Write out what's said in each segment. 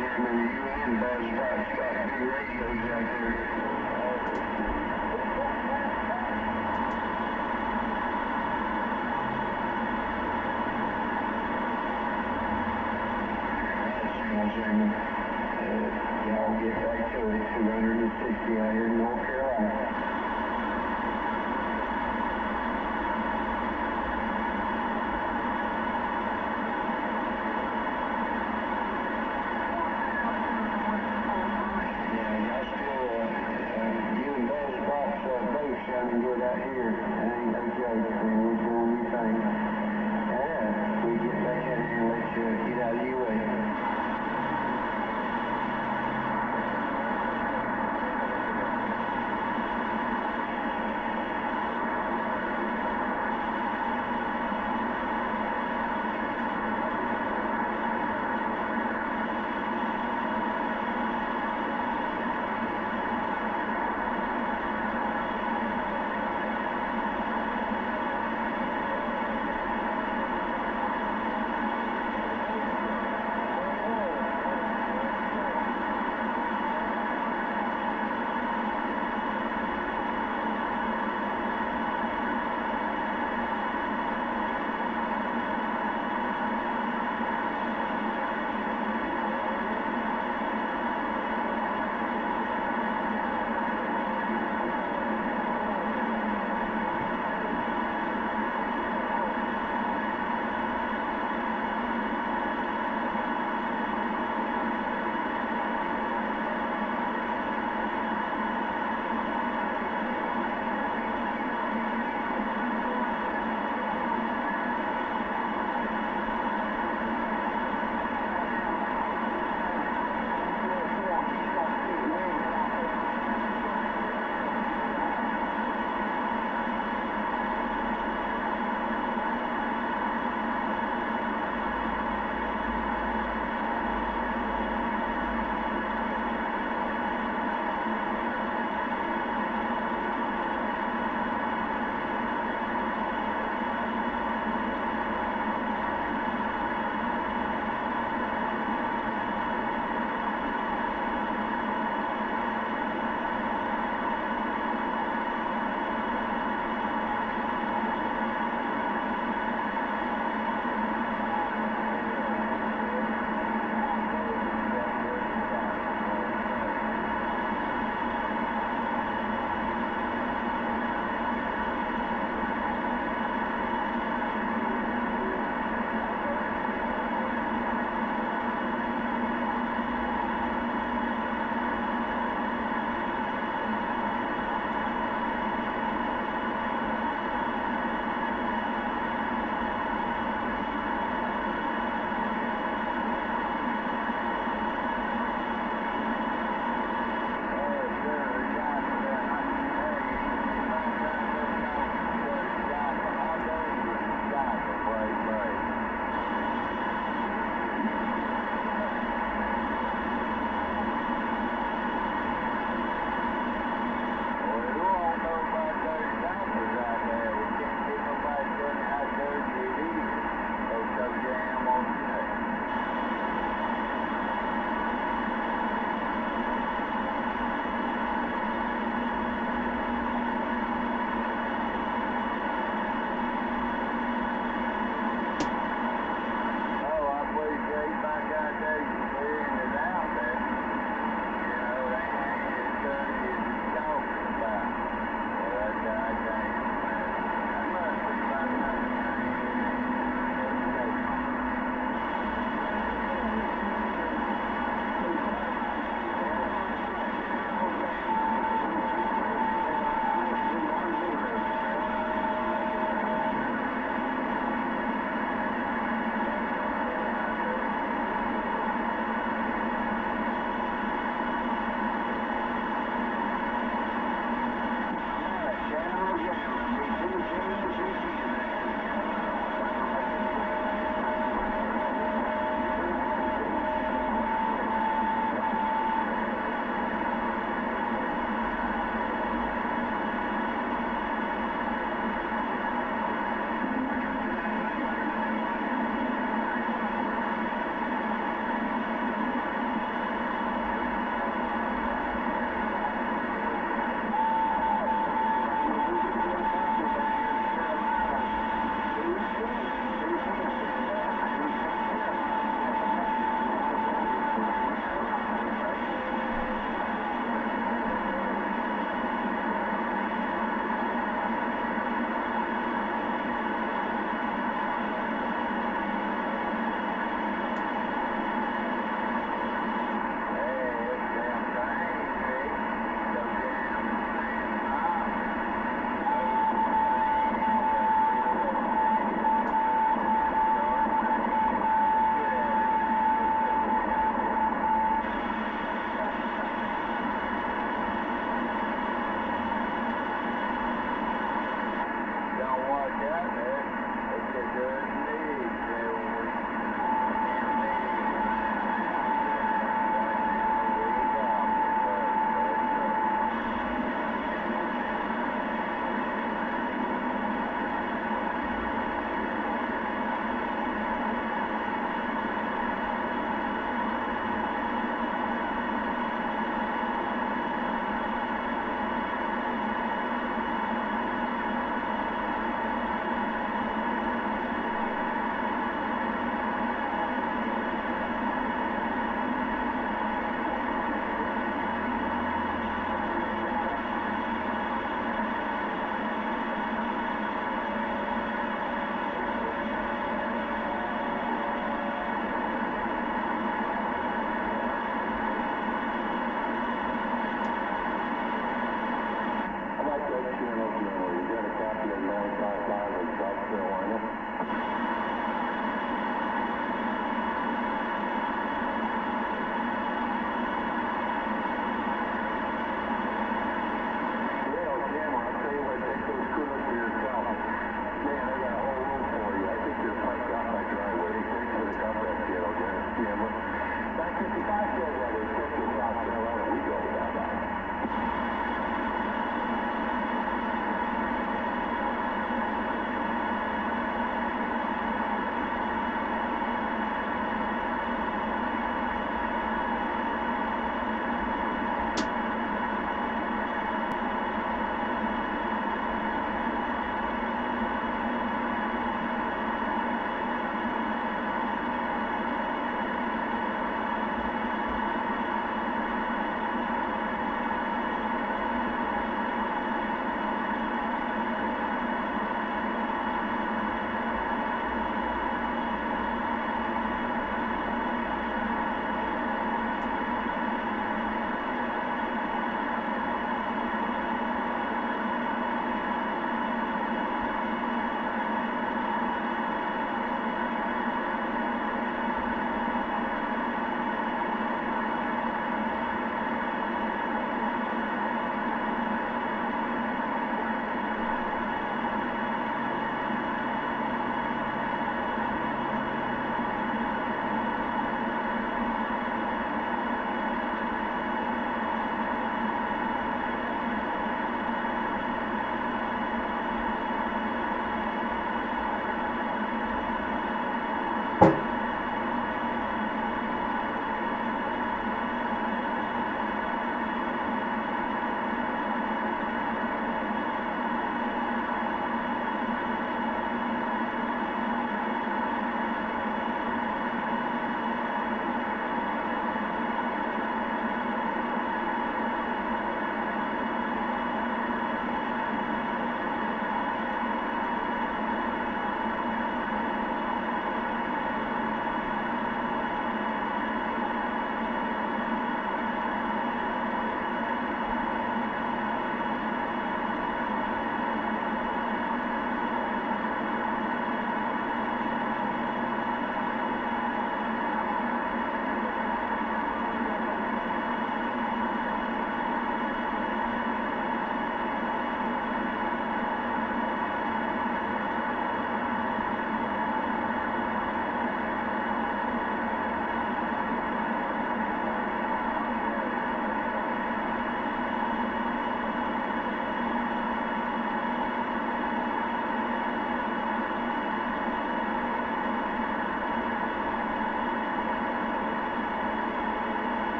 jamming you and Buzz Scott's got big radios out there. Jamming. Y'all get back to it. 260 out here in North Carolina. Sounding good out here. That ain't no joke. I mean, we're doing new things. Yeah, we get back out here and let you get out of your way.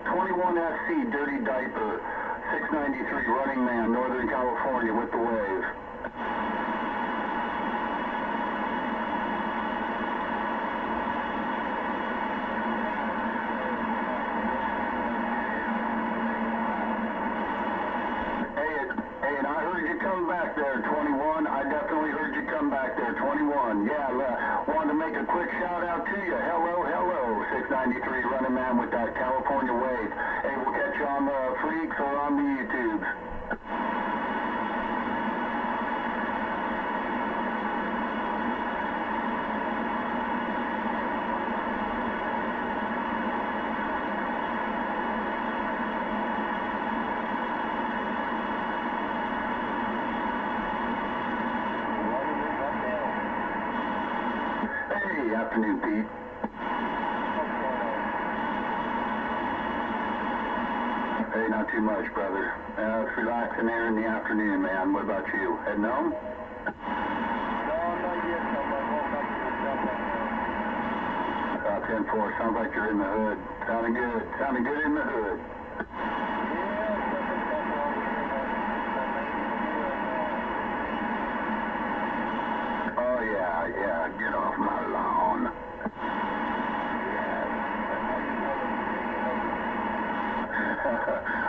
21SC, Dirty Diaper, 693, Running Man, Northern California, with the wave. Hey, and I heard you come back there, 21. I definitely heard you come back there, 21. Yeah, wanted to make a quick shout out to you. Hello, 693, Running Man with that California wave. Hey, we'll catch you on the Freaks or on the YouTubes. Hey, afternoon, Pete. Hey, not too much, brother. It's relaxing there in the afternoon, man. What about you? Heading home? No, not yet. I'm going back to the shop right now. 10-4. Sounds like you're in the hood. Sounding good. Sounding good in the hood. Yeah, something wrong with my Oh, yeah. Get off my lawn.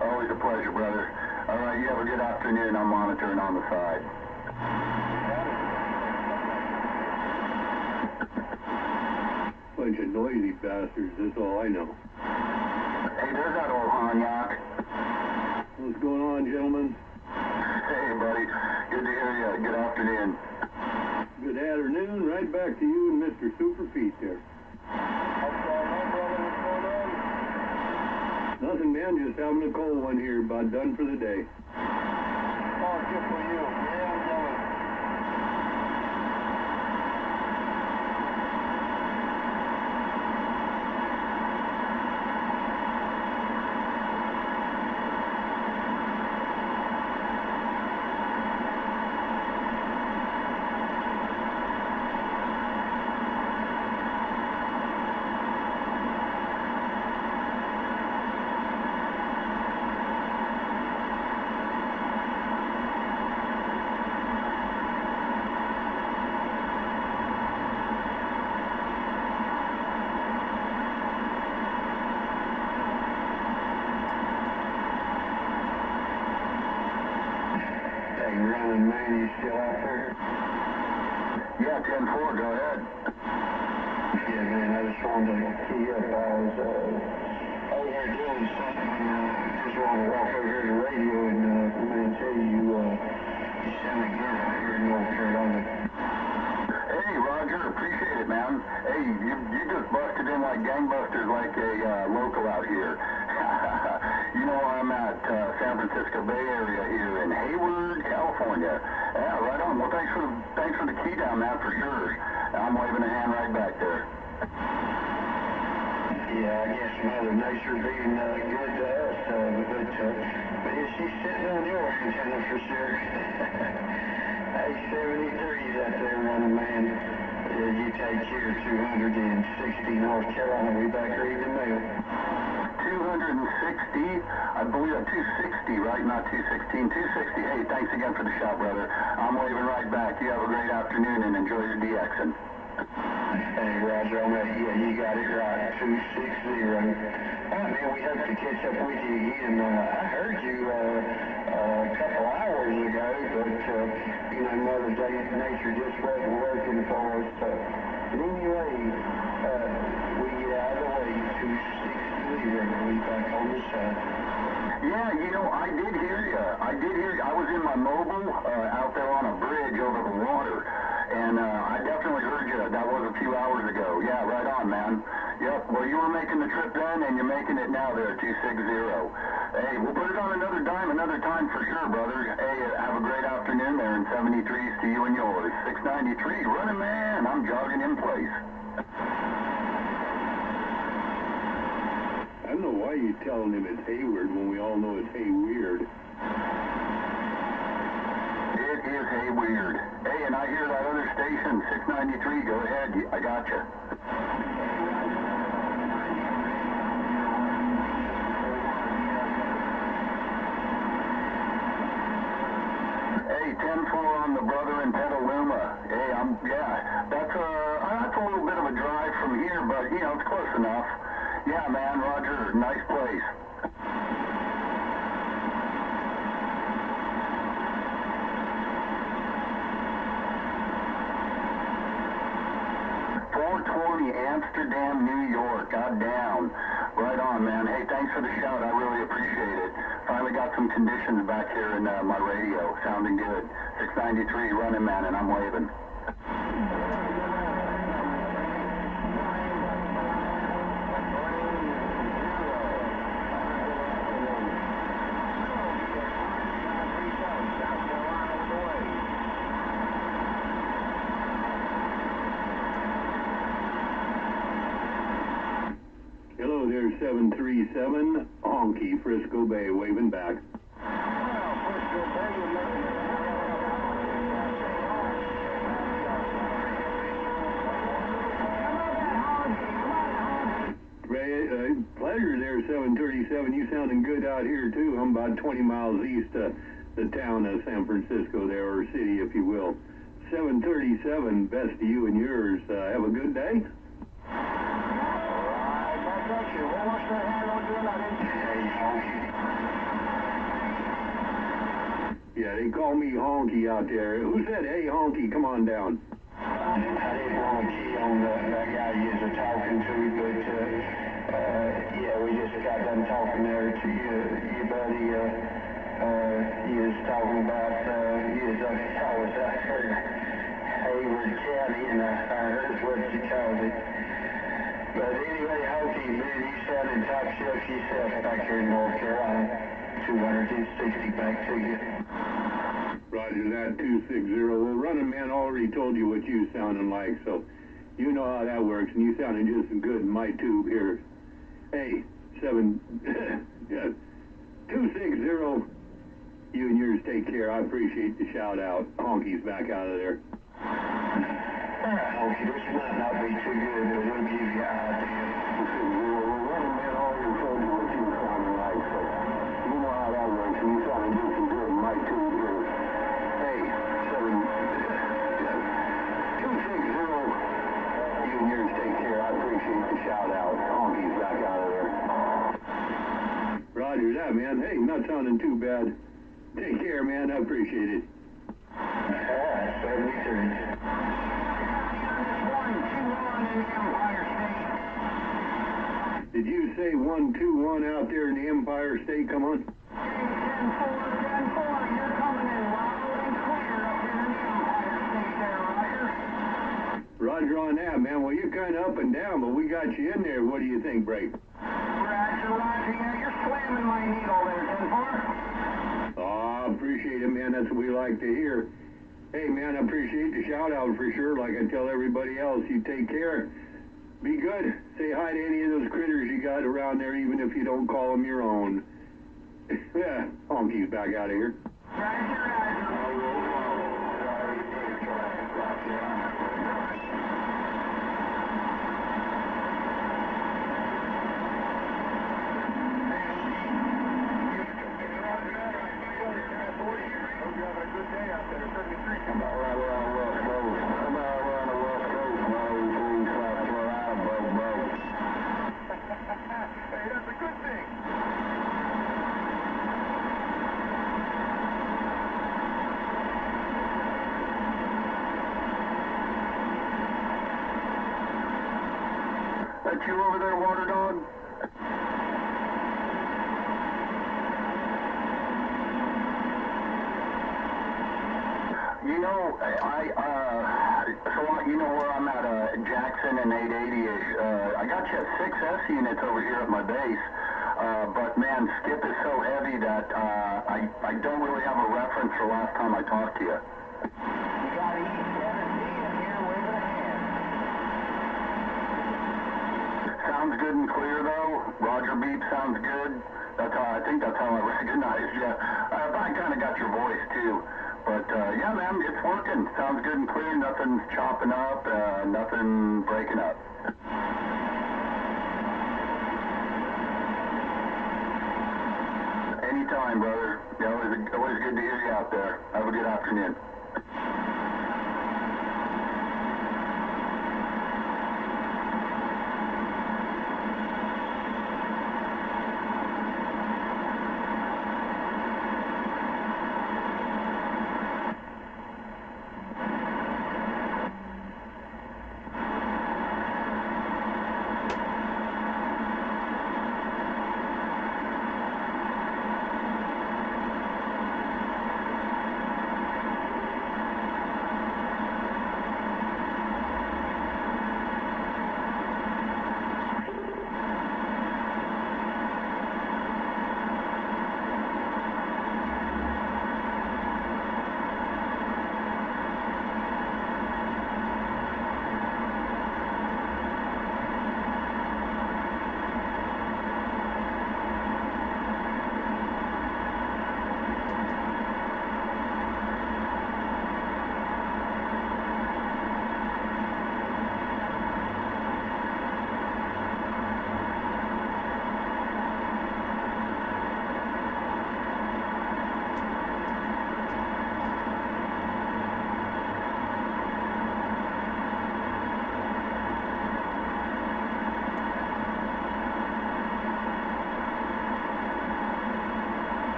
Always a pleasure, brother. All right, you have a good afternoon. I'm monitoring on the side. Bunch of noisy bastards, that's all I know. Hey, there's that old Hanyak. What's going on, gentlemen? Hey, buddy. Good to hear you. Good afternoon. Good afternoon. Right back to you and Mr. Super Pete there. What's going on, brother? What's going on? Nothing, man. Just having a cold one here. About done for the day. Oh, good for you. Yeah, I'm jealous. Hey, Running Man, you still out there? Yeah, 10-4, go ahead. Yeah, man, I just wanted to key up. I was over here doing something, just wanted to walk over here to the radio and, man, tell you, you sounded good out here in North Carolina. Hey, Roger, appreciate it, man. Hey, you just busted in like gangbusters like a local out here. You know, I'm at San Francisco Bay Area here in Hayward, California. Yeah, right on. Well, thanks for the key down, man, for sure. I'm waving a hand right back there. Yeah, I guess Mother Nature being good to us, but she's sitting on your antenna for sure. Hey, 73's out there, Running Man. You take care, 260 North Carolina. We back reading the mail. 260, I believe 260, right? Not 216, 260. Hey, thanks again for the shot, brother. I'm waving right back. You have a great afternoon and enjoy your DXing. Hey, Roger, yeah, you got it right, 260. Oh, man, we hope to catch up with you again. I heard you a couple hours ago, but, you know, Mother Nature just wasn't working for us. But anyway, we get out of the way, 260. We back on the side. Yeah, you know, I did hear you. I was in my mobile out there on a bridge over the water, and I definitely heard you. That was a few hours ago. Yeah, right on, man. Yep, well, you were making the trip then, and you're making it now there, 260. Hey, we'll put it on another dime, another time for sure, brother. Hey, have a great afternoon there, and 73s to you and yours. 693, Running Man. I'm jogging in place. I don't know why you're telling him it's Hayward when we all know it's Hayweird. It is Hayweird. Hey, and I hear that other station, 693. Go ahead. I gotcha. 10-4 on the brother in Petaluma. Hey, that's a little bit of a drive from here, but, you know, it's close enough. Yeah, man, Roger, nice place. 420 Amsterdam, New York. Goddamn. Right on, man. Hey, thanks for the shout. I really appreciate it. Finally got some conditions back here in my radio. Sounding good. 693 running, man, and I'm waving. Hello there, 737, Honky, Frisco Bay, waving back. Well, Frisco Bay, you're making it. Pleasure there, 737. You sounding good out here, too. I'm about 20 miles east of the town of San Francisco there, or city, if you will. 737, best to you and yours. Have a good day. Yeah, they call me Honky out there. Who said, hey, Honky, come on down? I didn't want to key on that guy you was talking to, but yeah, we just got done talking there to your buddy. He was talking about I was out there in Hayward County, and I heard what you called it. But anyway, Honky, man, you sounded top shelf yourself back here in North Carolina. 260 back to you. Roger that, 260. Well, running man already told you what you sounding like, so you know how that works, and you sounded just as good in my tube here. Hey, 260, you and yours take care. I appreciate the shout out. Honky's back out of there. Honky, this might not be too good, but it'll give you an idea. Well, running man already told you what you sounding like, so you know how that works, and you sounded just as good in my tube here. Hey, 260, you and yours take care. I appreciate the shout out. Honky's back out of there. Roger that, man. Hey, not sounding too bad. Take care, man. I appreciate it. 73. Did you say 121 out there in the Empire State? Come on. 10-4, you're coming in loud and clear up here in the Empire State there, Roger. Roger on that, man. Well, you're kind of up and down, but we got you in there. What do you think, Brake? Roger, yeah, you're slamming my needle there, 10-4. Oh, appreciate it, man. That's what we like to hear. Hey, man, I appreciate the shout-out for sure. Like I tell everybody else, you take care. Be good. Say hi to any of those critters you got around there, even if you don't call them your own. Yeah, Honky's back out of here. Hey, that's a good thing. That you over there, Water Dog? You know, you know where I'm at, Jackson and 880-ish. I got you at 6S units over here at my base, but man, skip is so heavy that I don't really have a reference for last time I talked to you. You got E7D in here waving a hand. Sounds good and clear though. Roger beep sounds good. I think that's how I recognize you. I kind of got your voice too. But yeah, man, it's working. Sounds good and clear. Nothing's chopping up. Nothing breaking up. Any Anytime, brother. Always good to hear you out there. Have a good afternoon.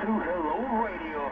Two, hello, radio.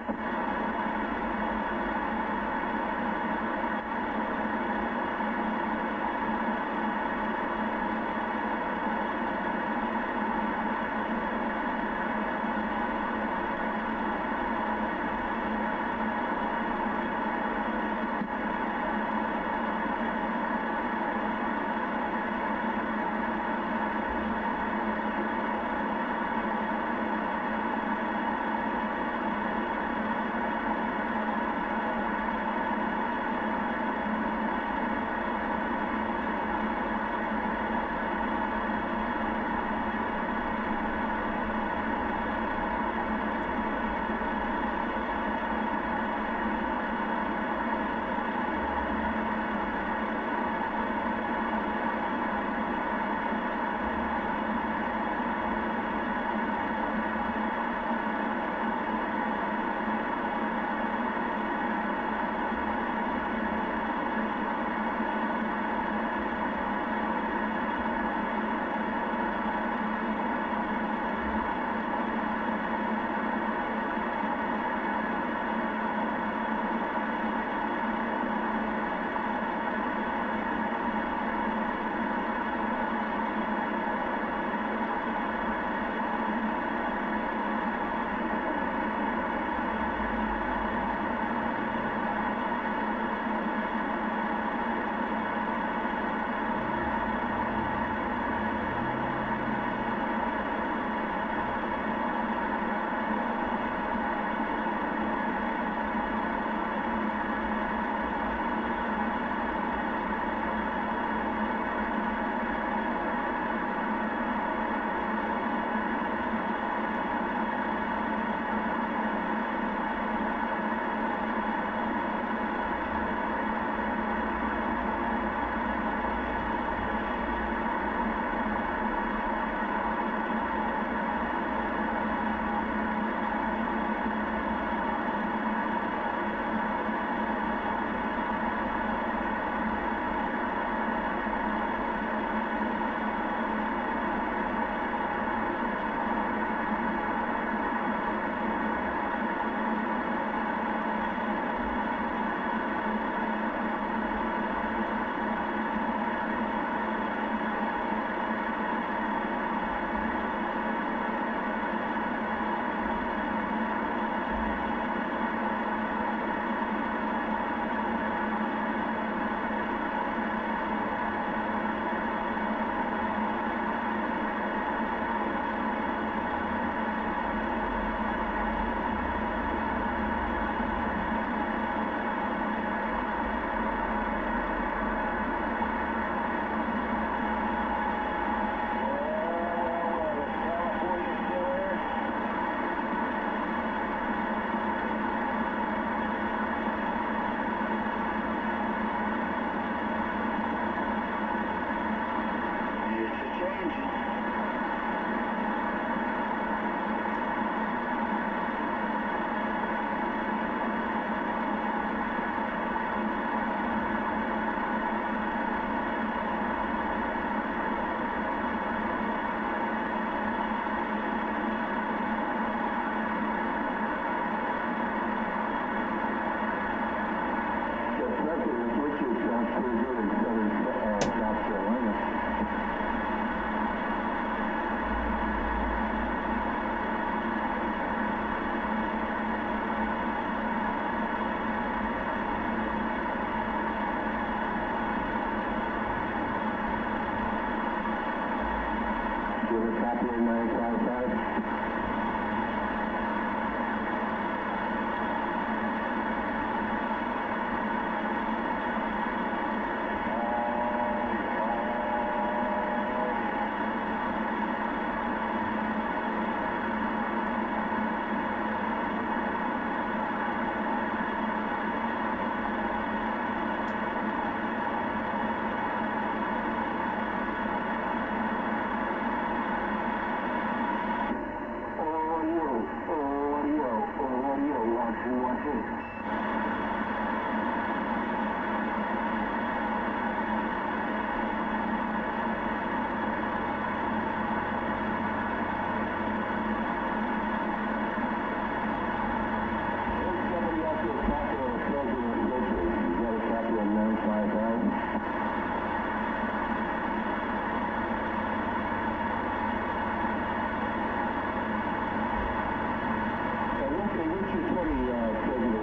pretty good in southern South Carolina. Give a copy of 955.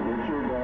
Richard,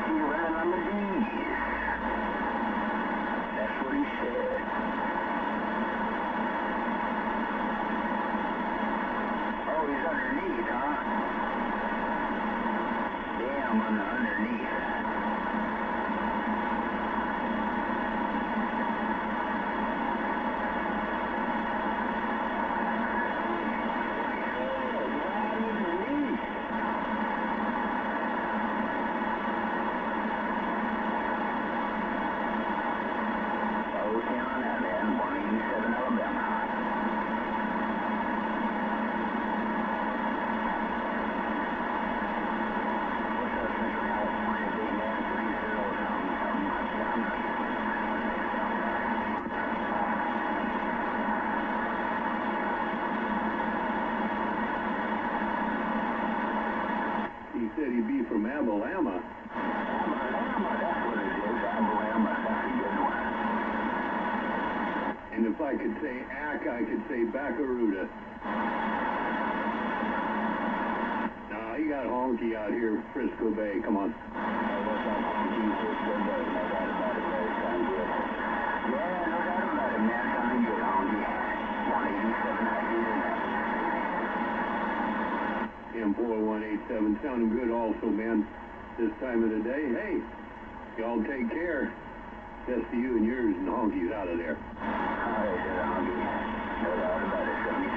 He ran on the D's. That's what he said. Oh, he's underneath, huh? Damn, underneath. He said he'd be from Abilama. Abilama, that's what it is. Abilama, that's a good one. And if I could say Ack, I could say Baccaruda. Nah, you got Honky out here, Frisco Bay. Come on. What's up, Honky? Frisco Bay. No doubt about it, brother. Sound good. Yeah, no doubt about it, man. Sounding good, Honky. 187, how you doing? M4187, sounding good also, man, this time of the day. Hey, y'all take care. Best to you and yours, and Honky's out of there. All right, there, Honky. No doubt about it, 73.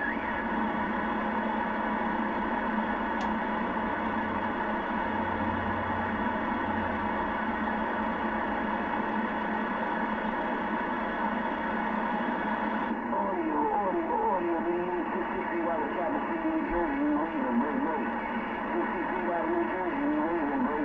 Audio, meeting 663 out of Chapel City, New Jersey, New Haven, break. 663 out of New Jersey, New Haven, break.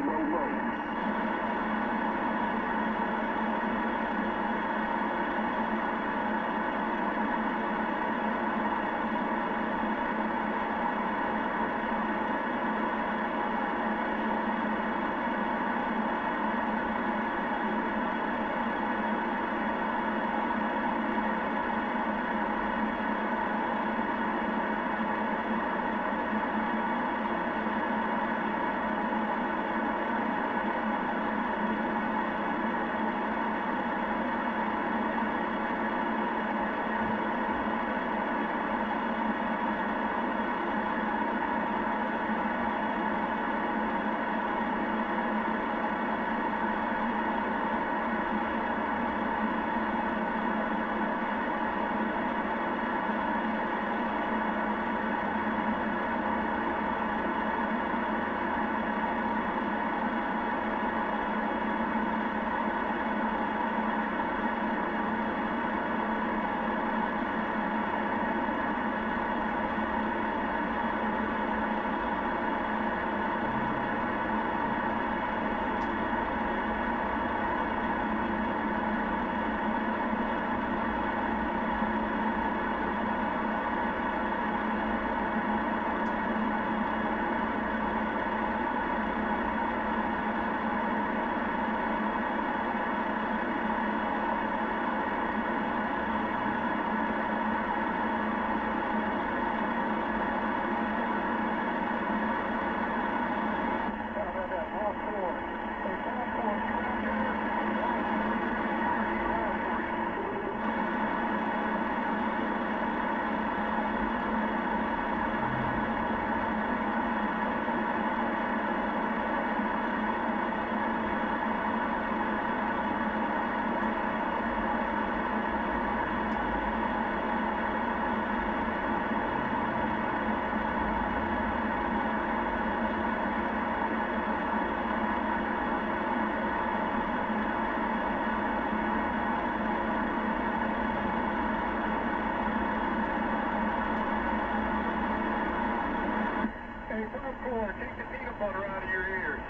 Take the peanut butter out of your ears.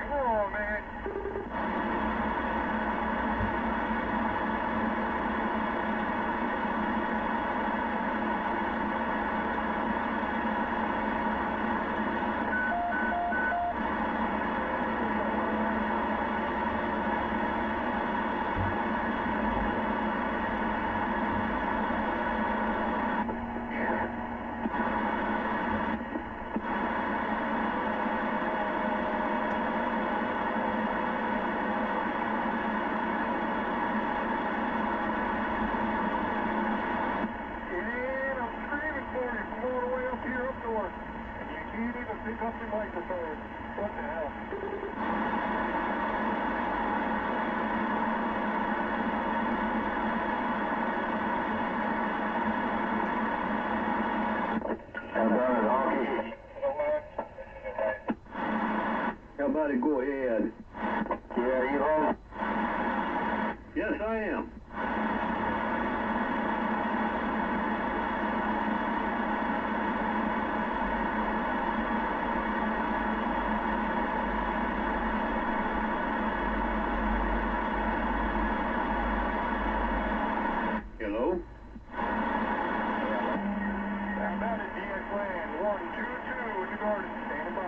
Come on, man. You can't even pick up your microphone. What the hell? How about it, Honky? How about it? Go ahead. Yeah, you home? Yes, I am. Hello? How about it, DX land? 122 in the garden. Standing by.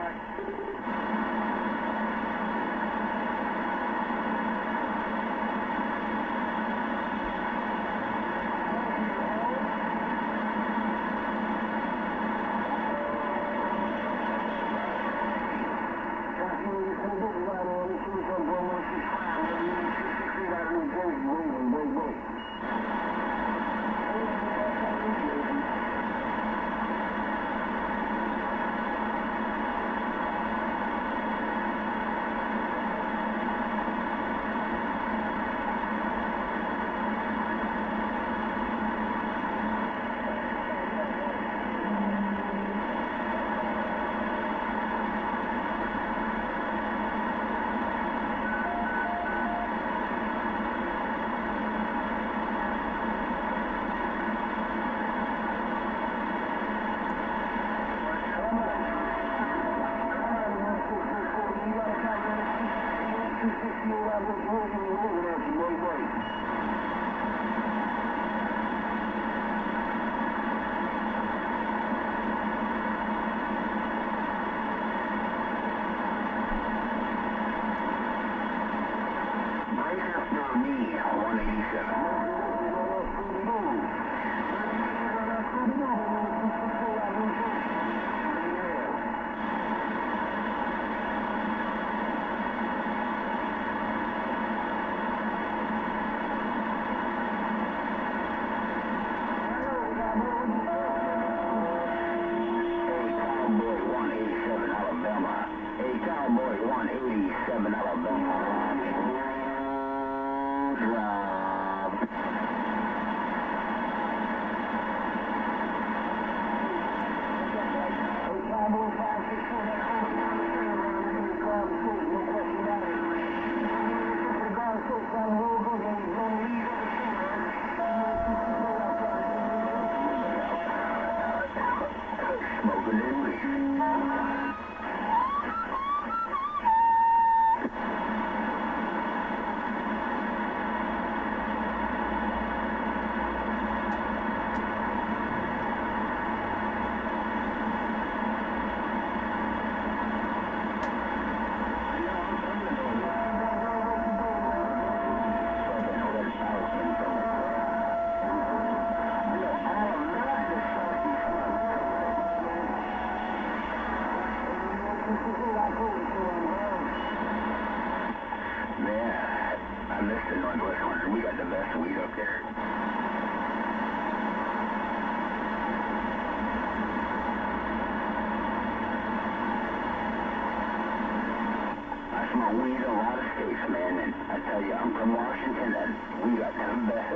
Weed in a lot of states, man, and I tell you, I'm from Washington, and we got the best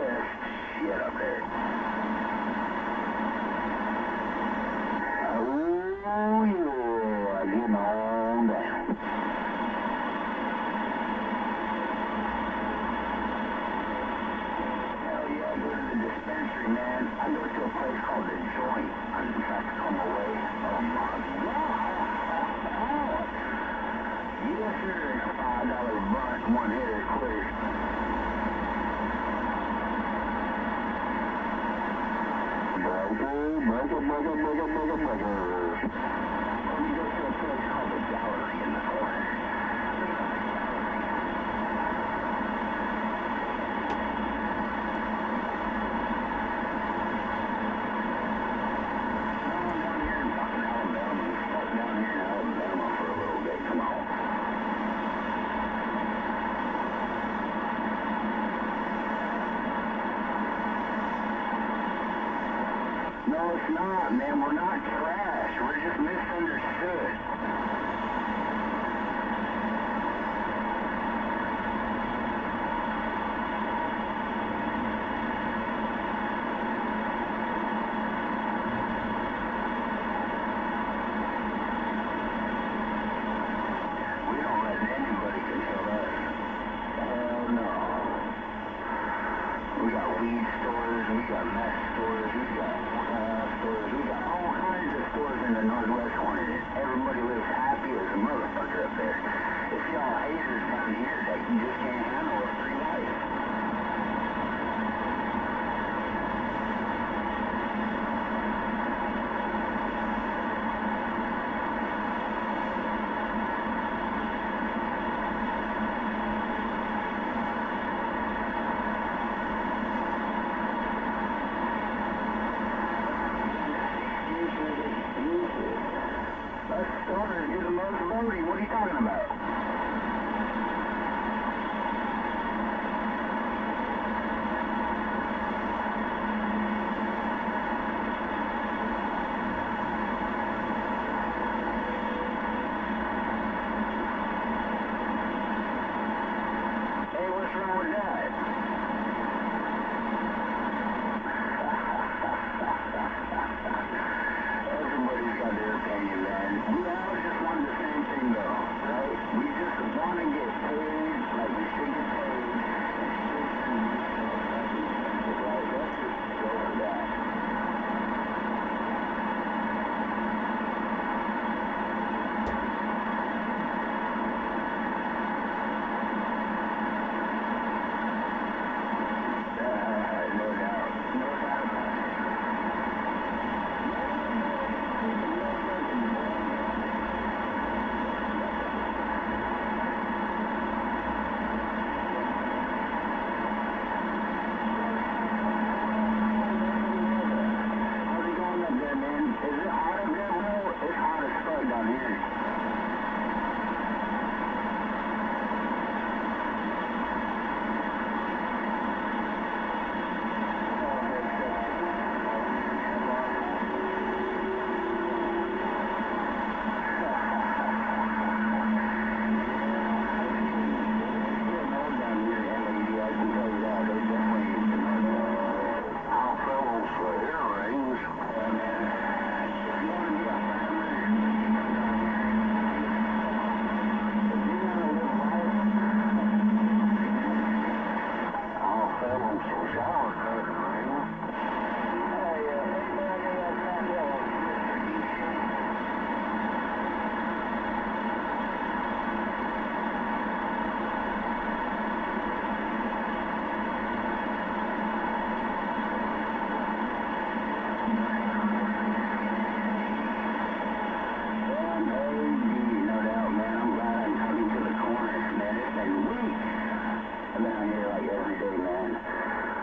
shit up there. Oh, yeah, getting on down. Hell yeah, I go to the dispensary, man. I go to a place called The Joint on Tacoma Way. Oh, my God. Yes, sir, and a $5 bunt, one hitter, quitter. Burger. Let me go to a place called The Gallery in the corner. No, I'm down here in fucking Alabama. We stuck down here in Alabama for a little bit. Come on. No, it's not, man. We're not trash. We're just misunderstood. We don't let anybody control us. Hell no. We got weed stores, we got meth stores, we got stores, we got all kinds of stores in the northwest corner. Everybody lives happy as a motherfucker up there. It's y'all haters down here that you just can't handle a free life. Us stoners get the most voting. What are you talking about? Hey, what's wrong with that? Everybody's got their opinion, man. We all just want the same thing, though, right? We just want to get paid like we should get paid, and shit should be so fucking expensive, right? Let's just go for that. No doubt. No doubt about it. How's it going up there, man? Is it hot up there, bro? It's hot as fuck down here.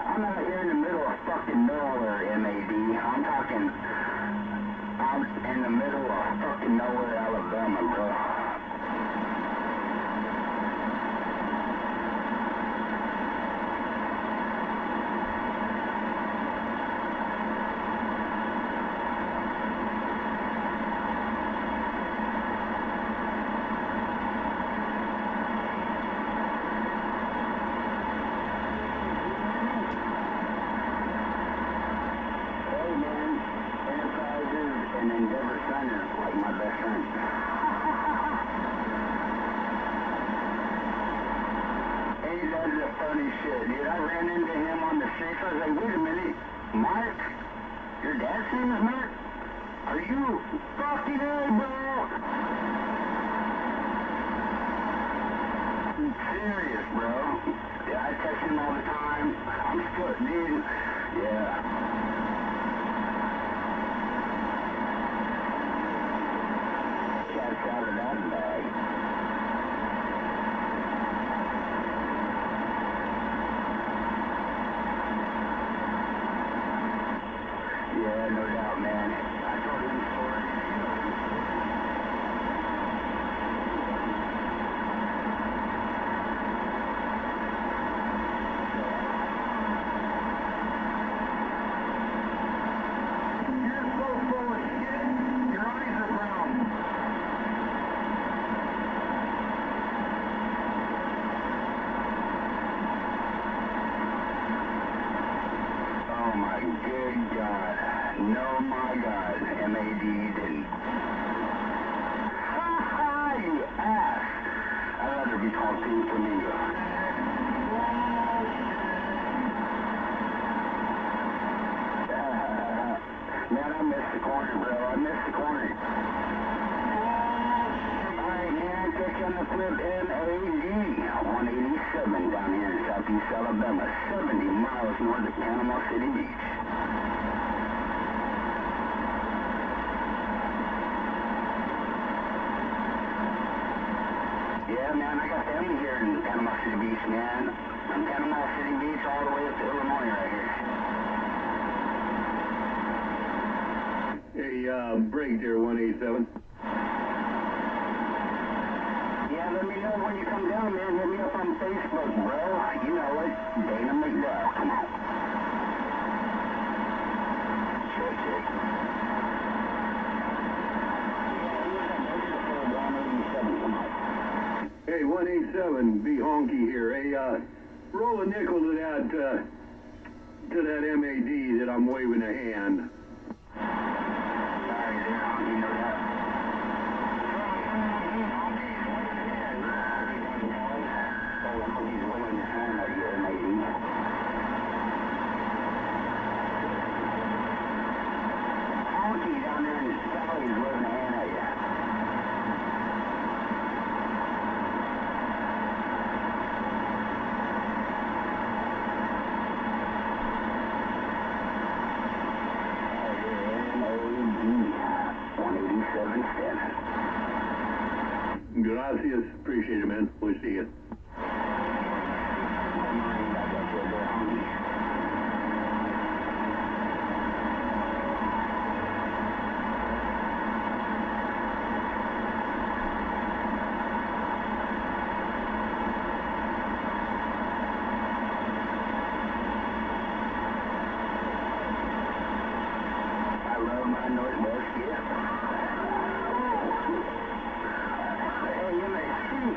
I'm out here in the middle of fucking nowhere, MAD. I'm talking out in the middle of fucking nowhere, Alabama, bro. And Endeavor's son is like my best friend. He does the funny shit, dude. I ran into him on the street. I was like, wait a minute, Mark? Your dad's name is Mark? Are you fucking A, bro? Serious, bro. Yeah, I text him all the time. I'm still, dude. Yeah. Out of that bag. Yeah, no doubt, man. I told him stories, you know. 14 Flamingo. Man, I missed the corner, bro. I missed the corner. Alright, man, catch you on the flip MAD 187 down here in southeast Alabama, 70 miles north of Panama City Beach. Yeah, man, I got family here in Panama City Beach, man. From Panama City Beach all the way up to Illinois right here. Hey, break there, 187. Yeah, let me know when you come down, man. Hit me up on Facebook, bro. You know it. Dana McDowell. Come on. Check, check. Yeah, he was at Baker for 187. Come on. Hey, 187, be honky here. Hey, roll a nickel to that MAD that I'm waving a hand. Sorry there, honky, no doubt. Honky's waving his hand at you, MAD. Honky down there in the valley is waving a hand at you. Gracias. Appreciate it, man. We'll see you. I love my Northwest gift. Hey, you may see.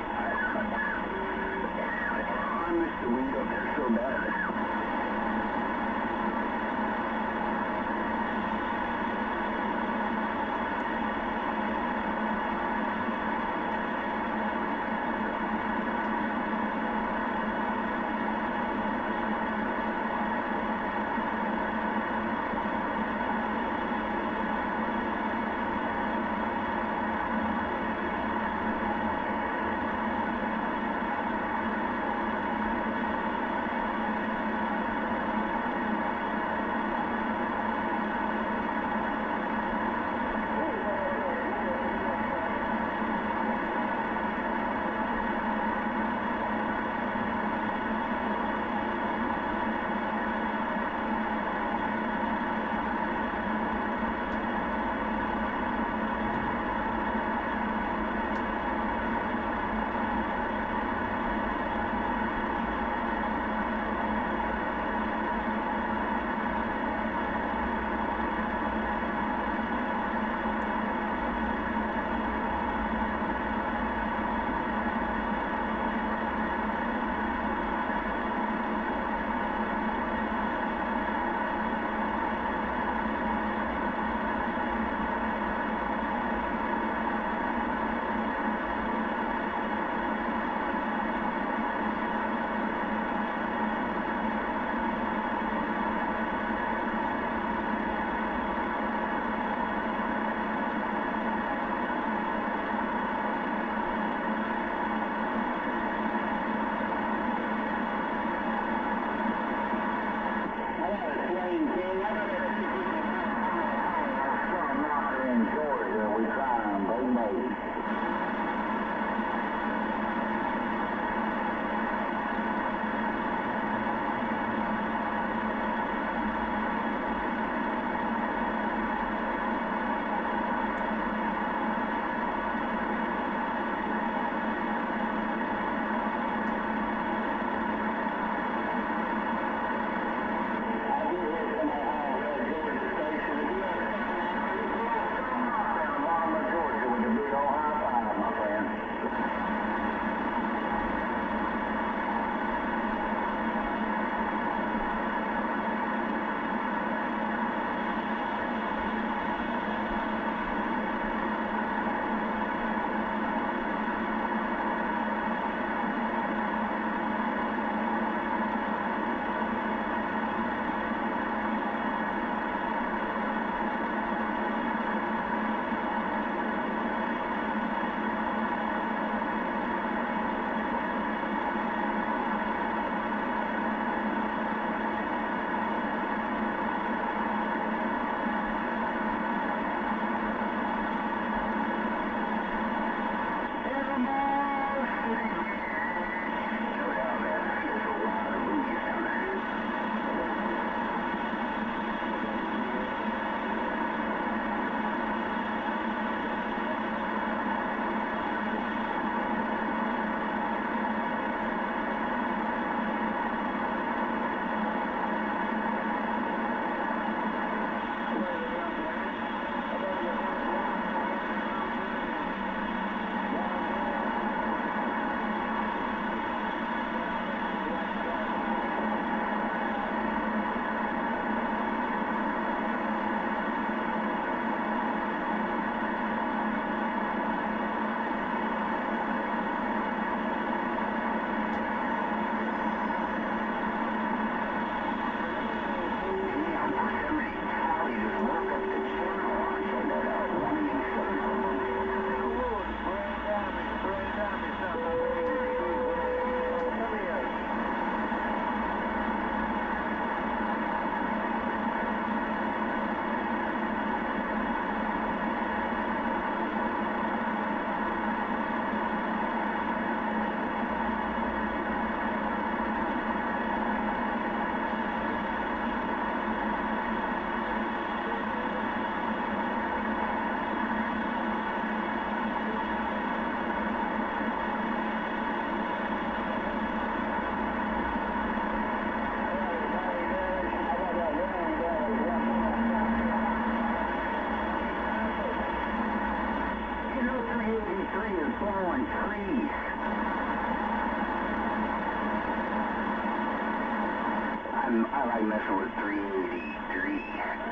I like messing with 383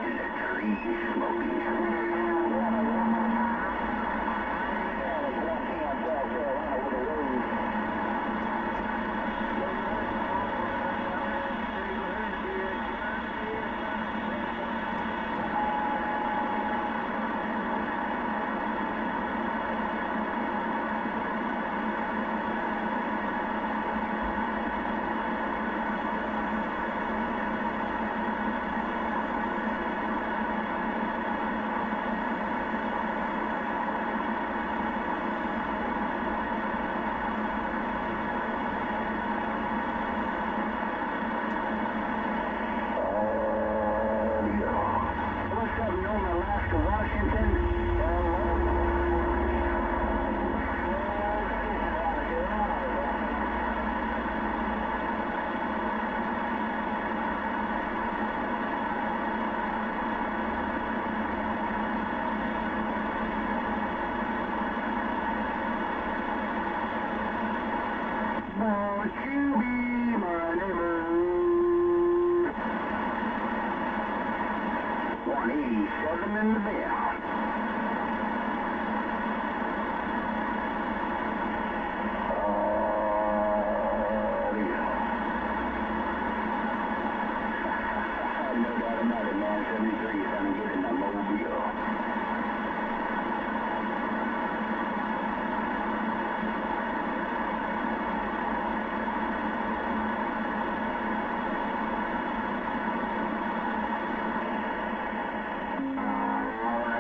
in the tree smoking. Won't you be my neighbor? 187 in the bend. No doubt about it, man. 73 is gonna get in the mobile. All right.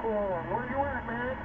Uniform. Where you at, man?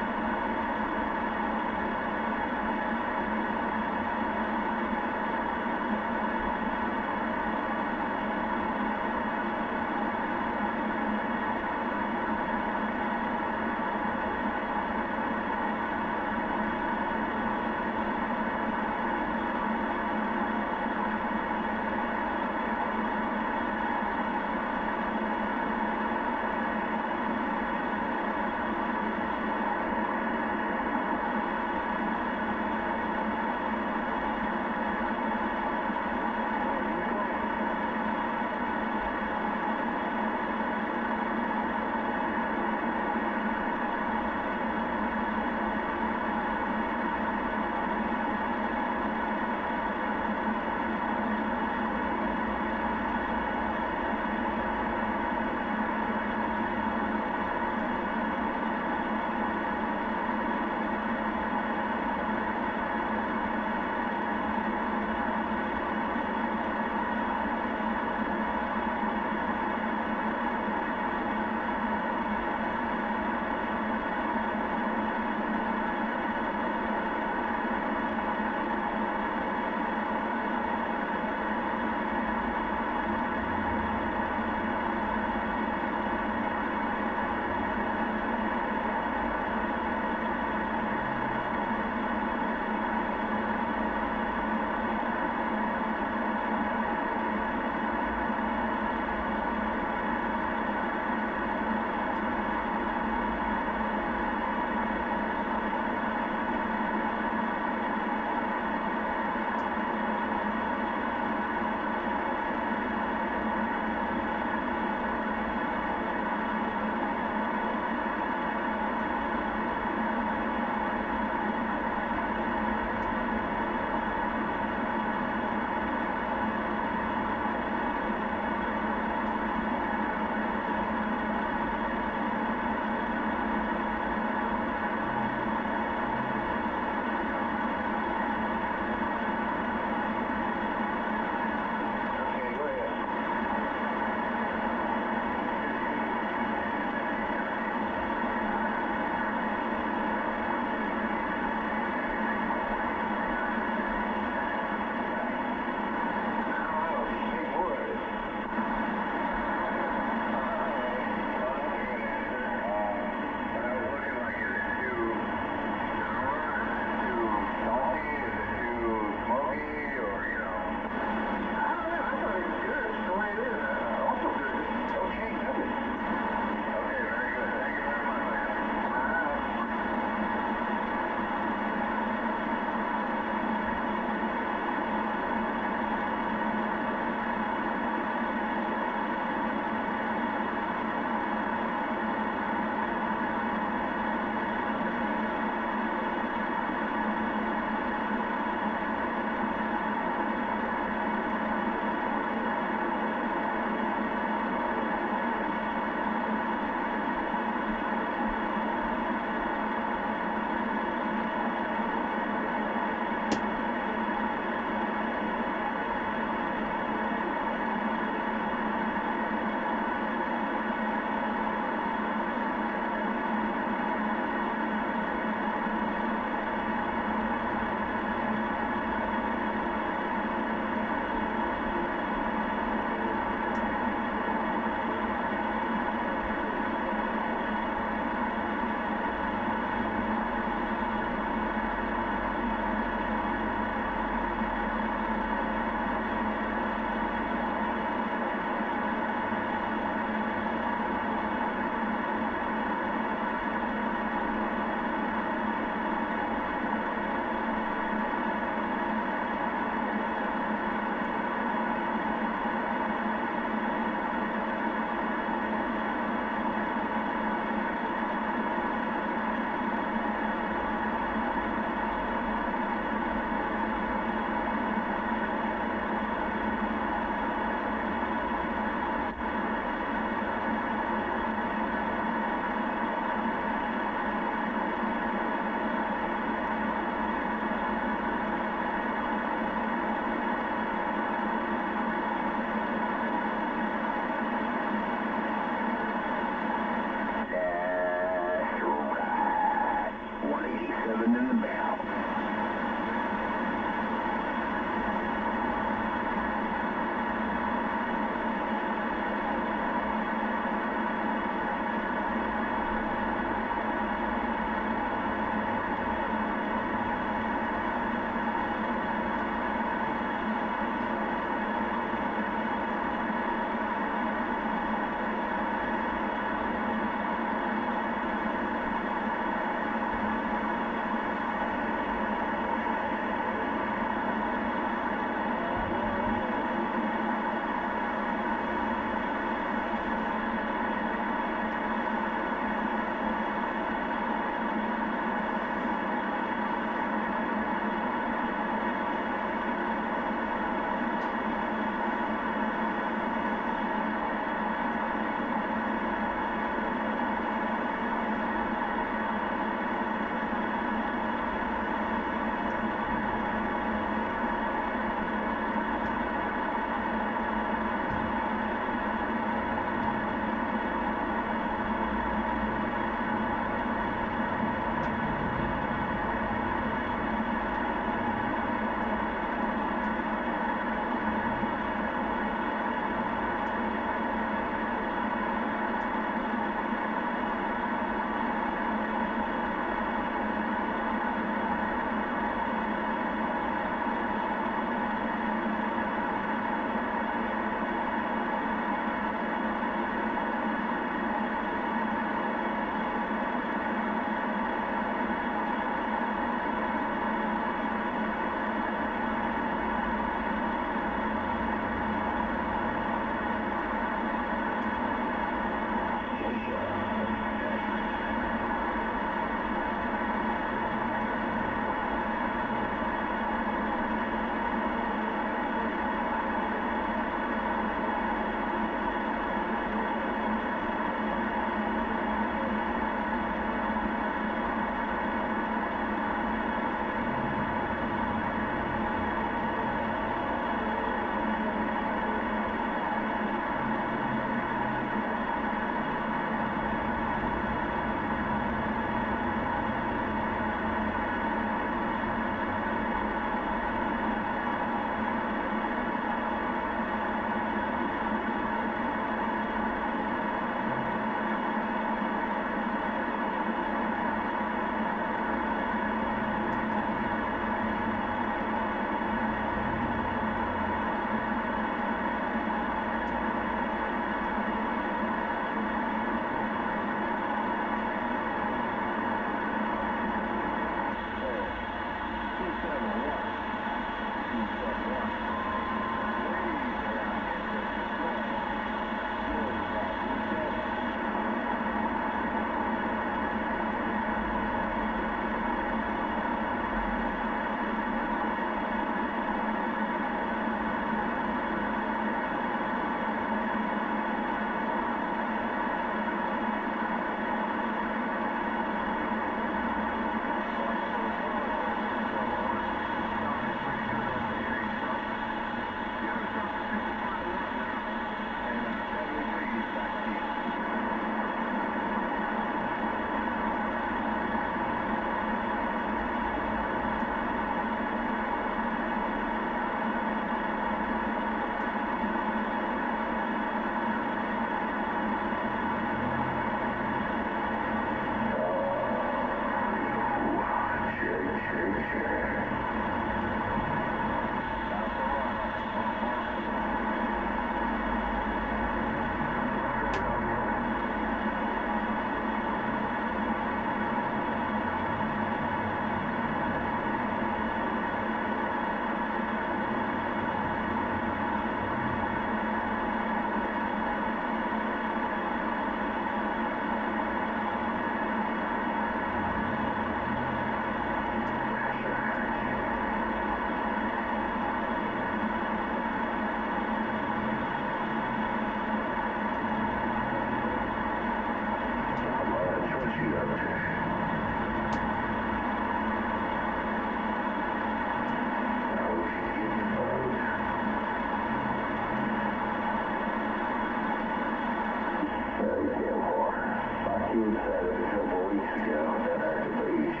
kids had it a couple of weeks ago down at the beach.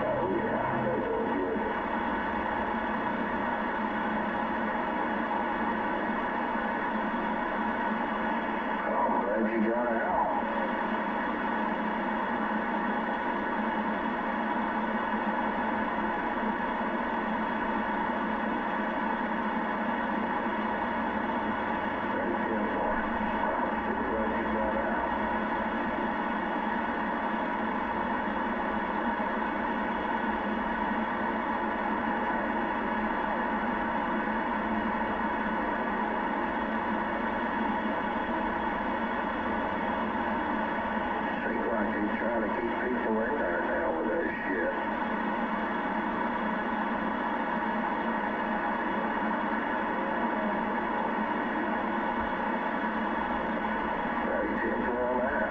Oh yeah, they're doing good. I'm glad you got out. Trying to keep people in there now with that shit. Very simple on that.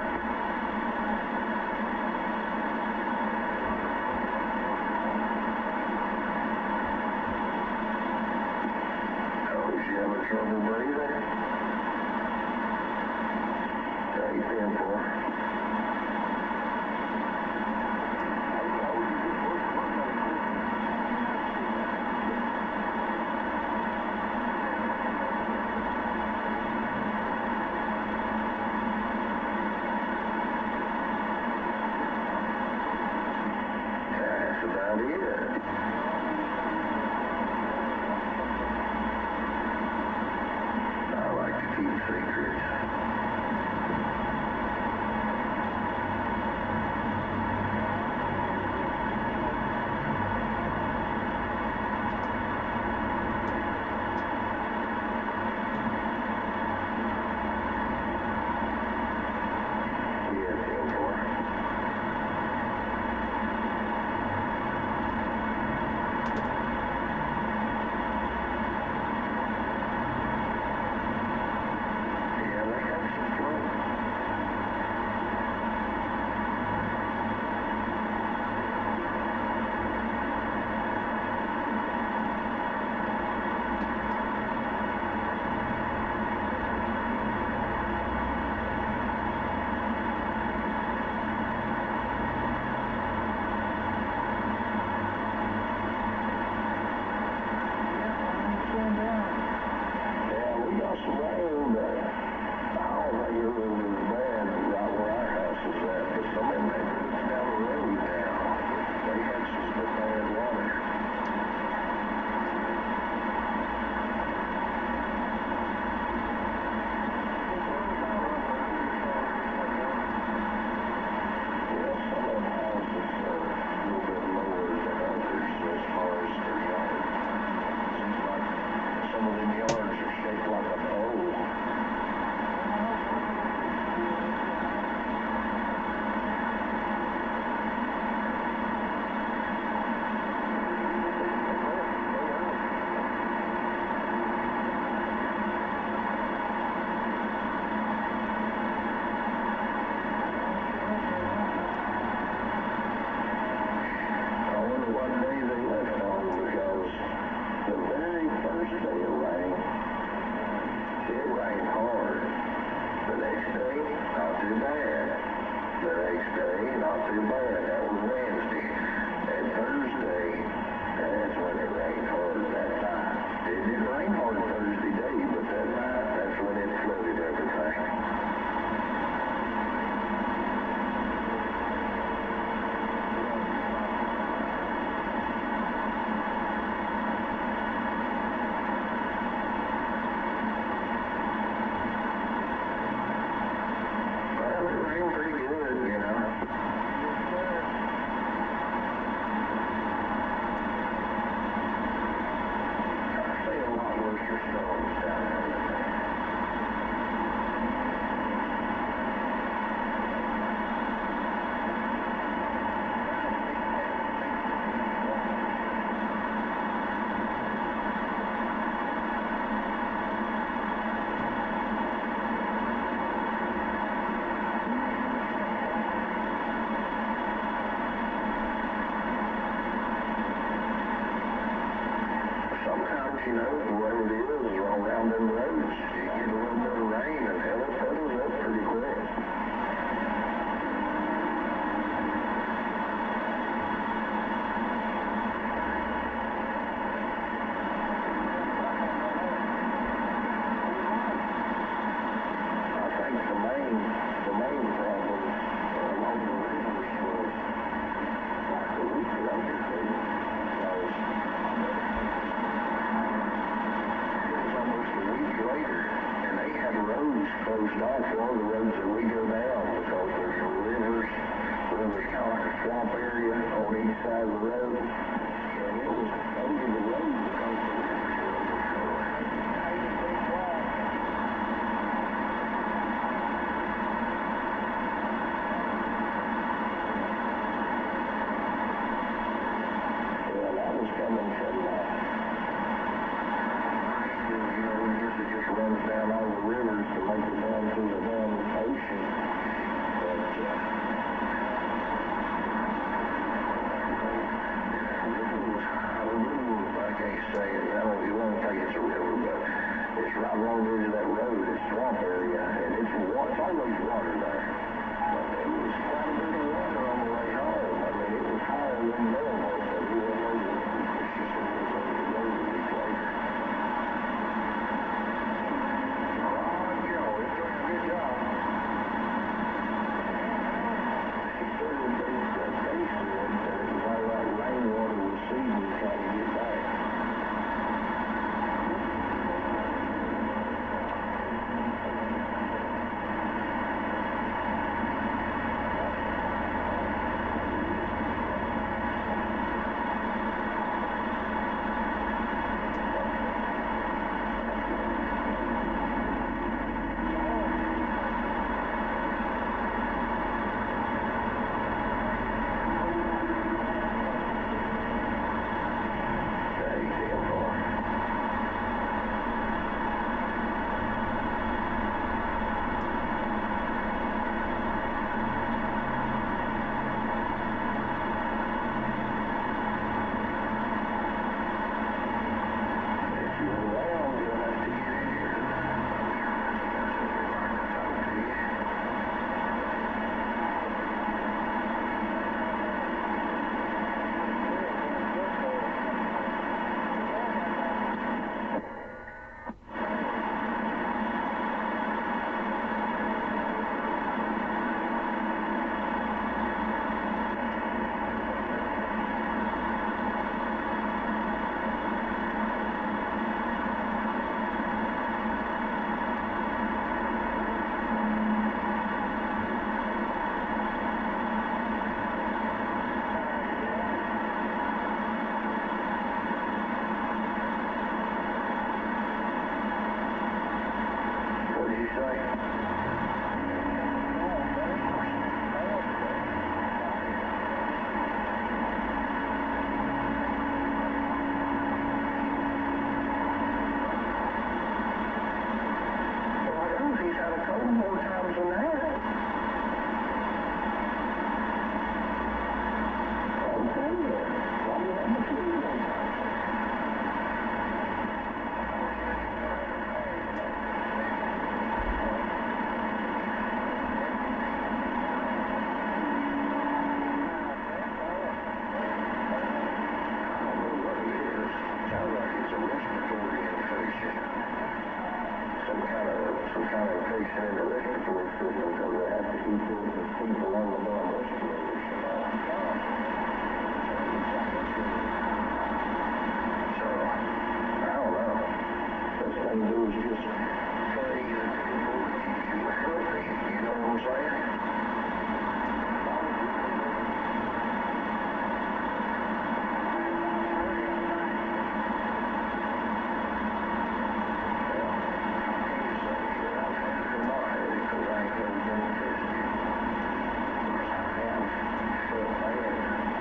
Oh, is she having trouble breathing? Very simple. That's about it. I like to keep secrets. Pretty good, you know. you know, the way it is around them roads, you get a little bit of rain and it settles up pretty quick. The main problem along the rivers was like a week ago, it was almost a week later, and they had roads closed off, all the roads that we go down, because there's rivers, where there's kind of like a swamp area on each side of the road, and it was over the road because the rivers were overflowing. Coming from, you know, I guess it just runs down all the rivers to make it down to the ocean. But, I can't say it. I don't even think it's a river, but it's right along the edge of that road. It's swamp area, and it's always water there. But there was quite a bit of water on the way home. I mean, it was higher than normal, so we went over the He's had a couple more times than that. Okay, why do you have a few more times? I don't know what it is. Sounds like it's a respiratory infection. Some kind of infection in the respiratory system, because they have to keep people on the damn respirators and all. So, I don't know. Best thing to do is just pray that you're healthy, you know what I'm saying? Because I ain't never been tested. I have felt bad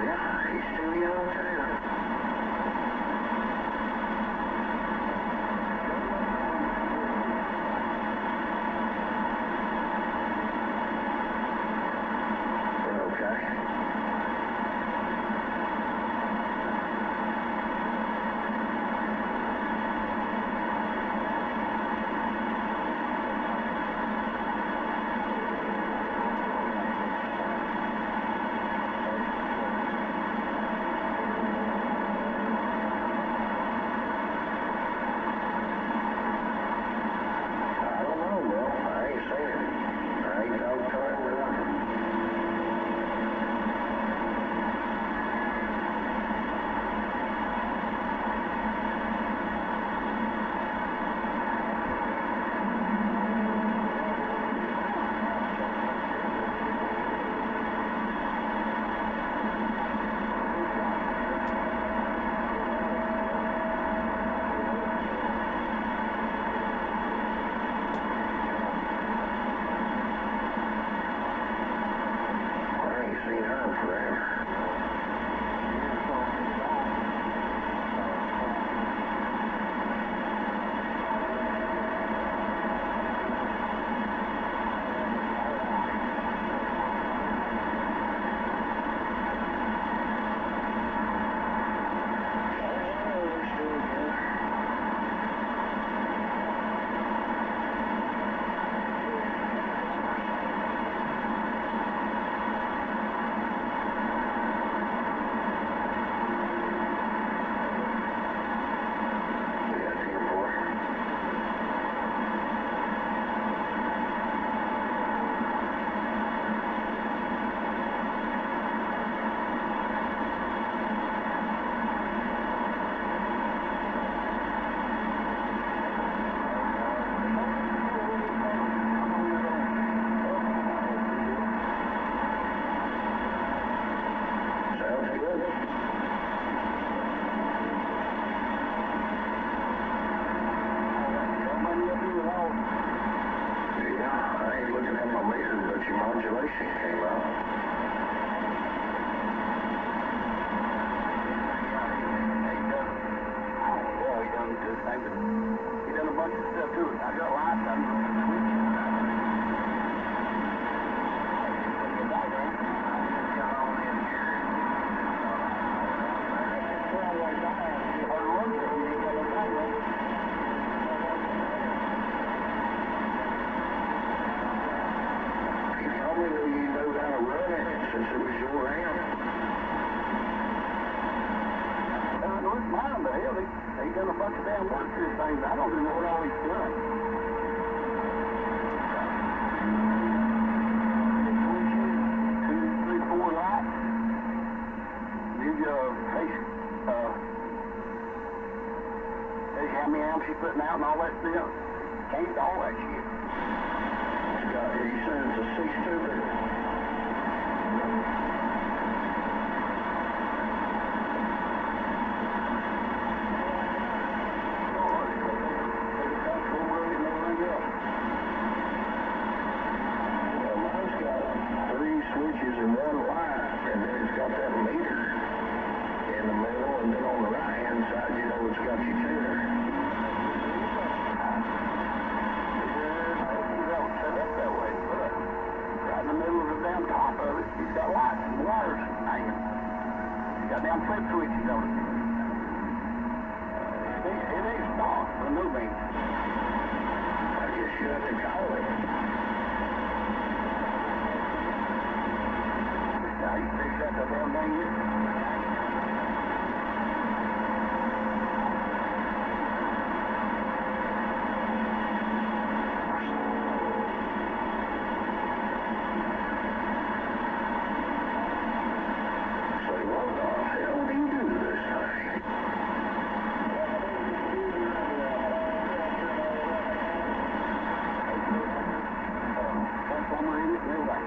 Yeah, he's still young too. Modulation came out. He done a bunch of stuff to it. I got lights. I'm since it was your hand. it's mine, but hell, he done a bunch of damn work to this thing. I don't even know what all he's done. Two, three, four lights. Gives you a face, tells you how many amps he's putting out and all that stuff. Changed all that shit. He sends a 6-tuber. Switches in one line, and then it's got that meter in the middle, and then on the right hand side, you know, it's got your tuner. You don't set up that way, but right in the middle of the damn top of it, he's got lights and wires hanging. He's got damn flip switches on it. It ain't stock for no means. I guess you have to call it. Now you figured out that damn thing is. Say, what the hell do you do to this thing? Transformer in it and everything.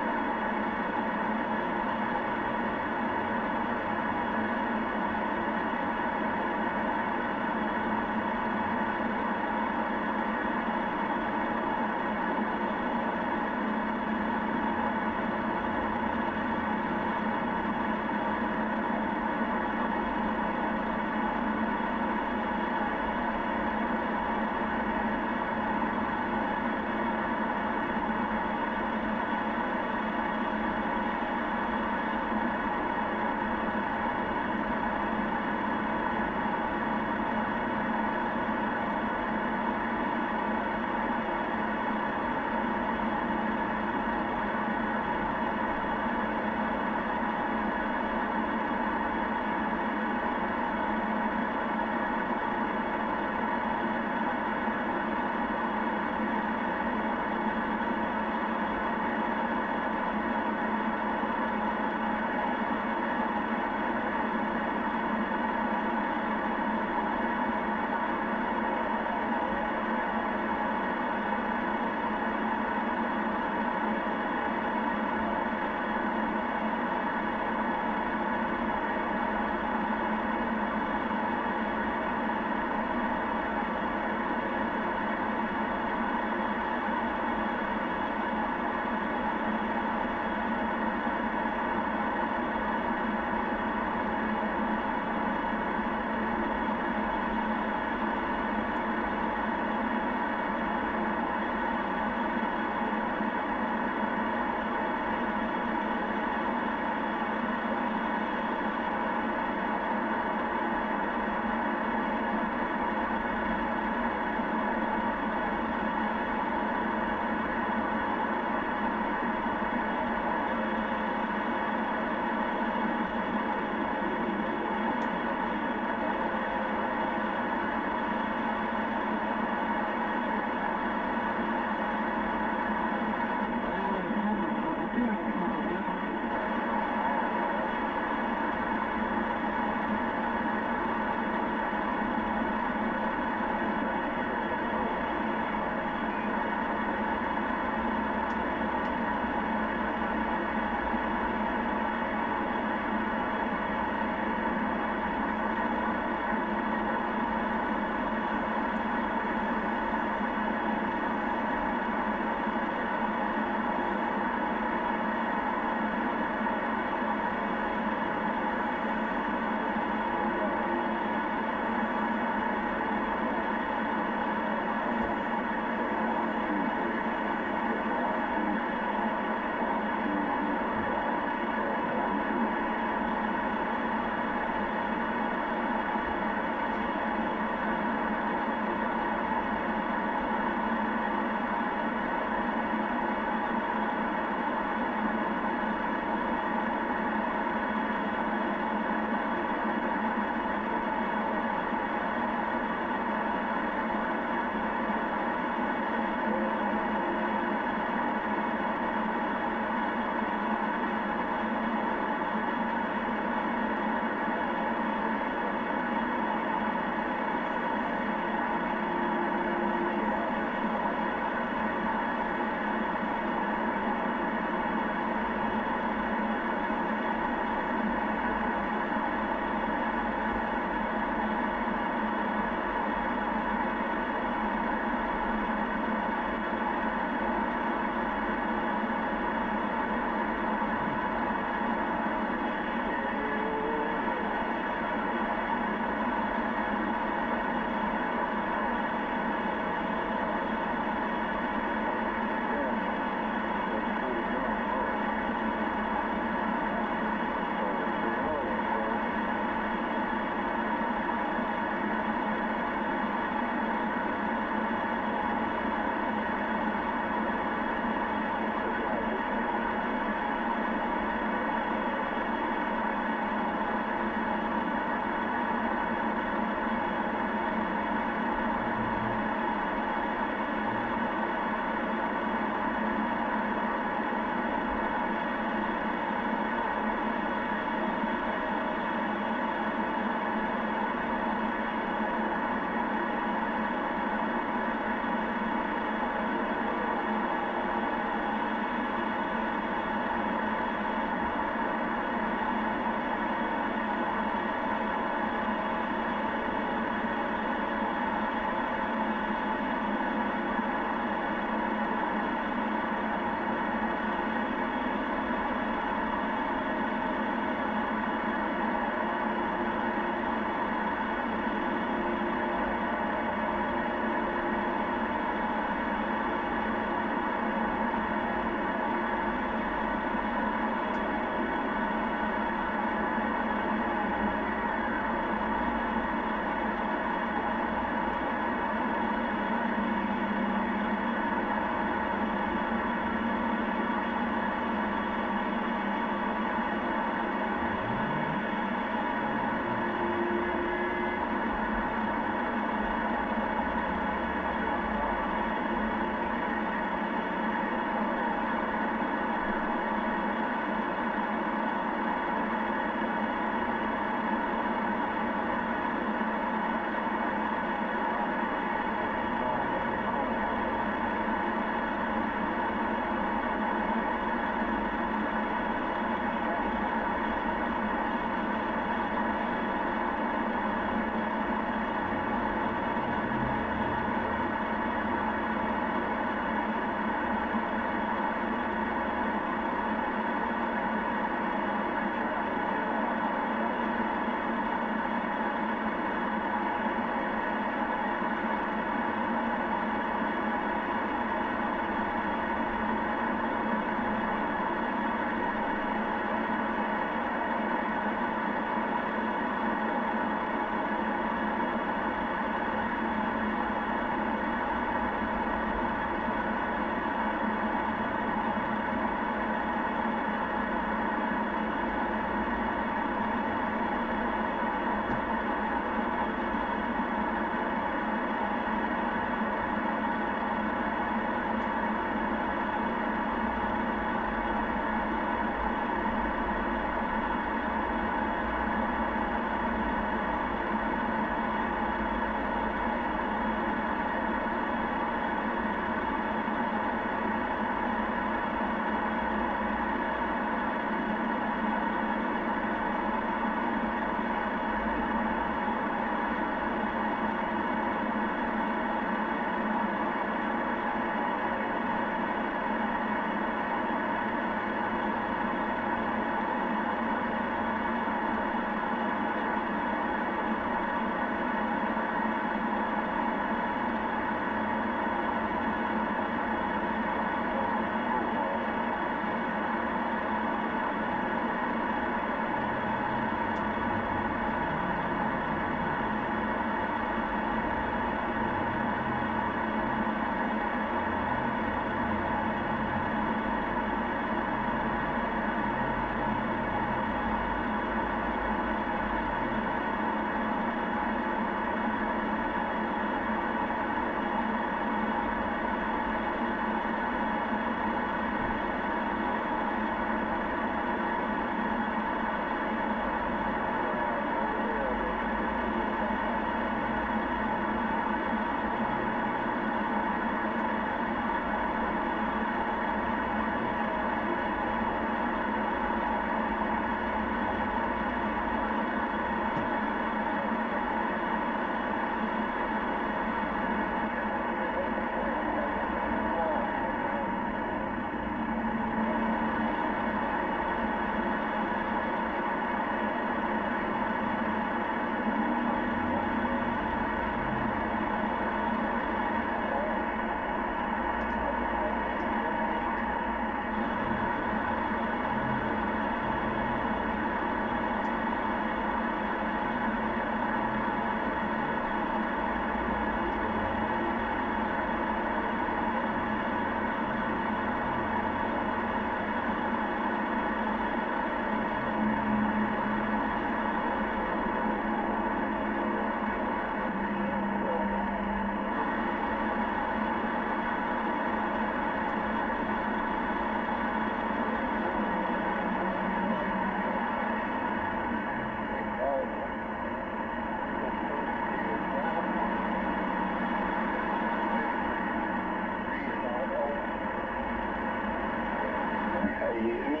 you hear me?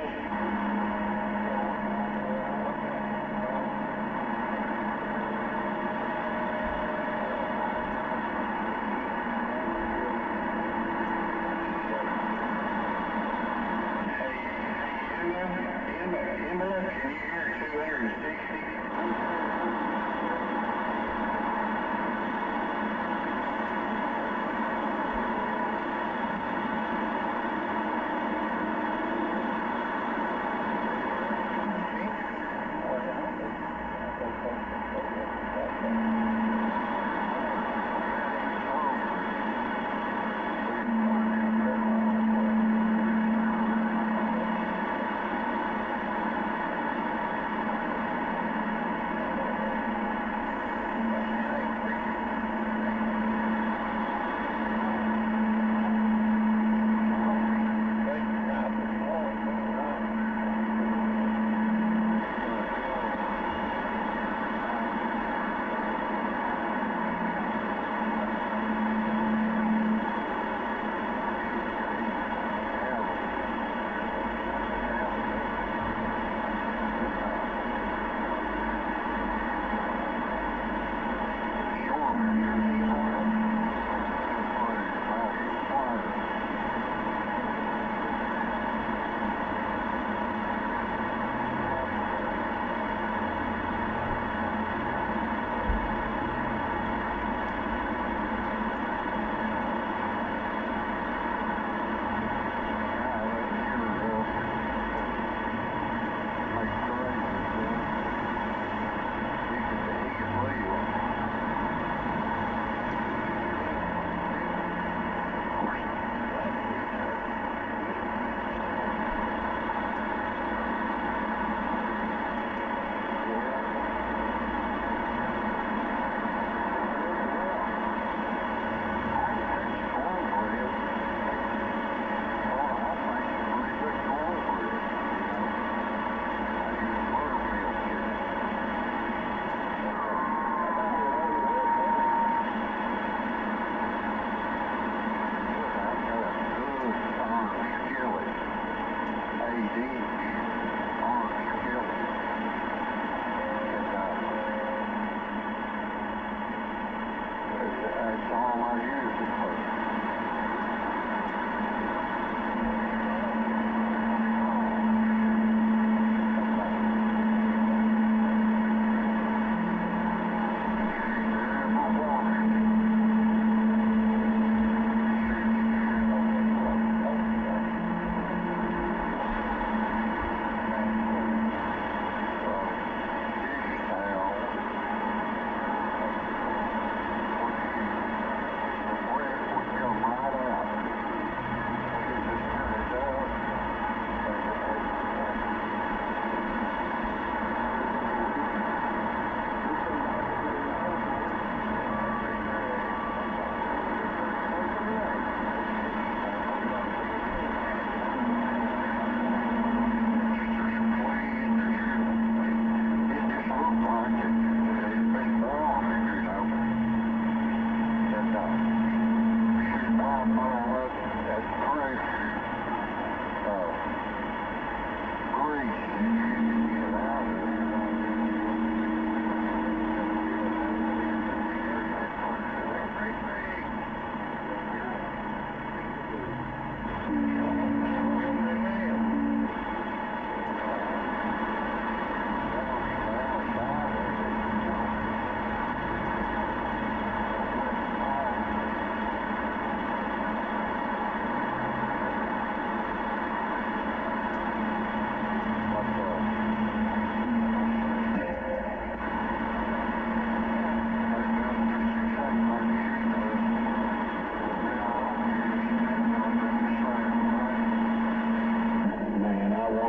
Emma, can you hear 260?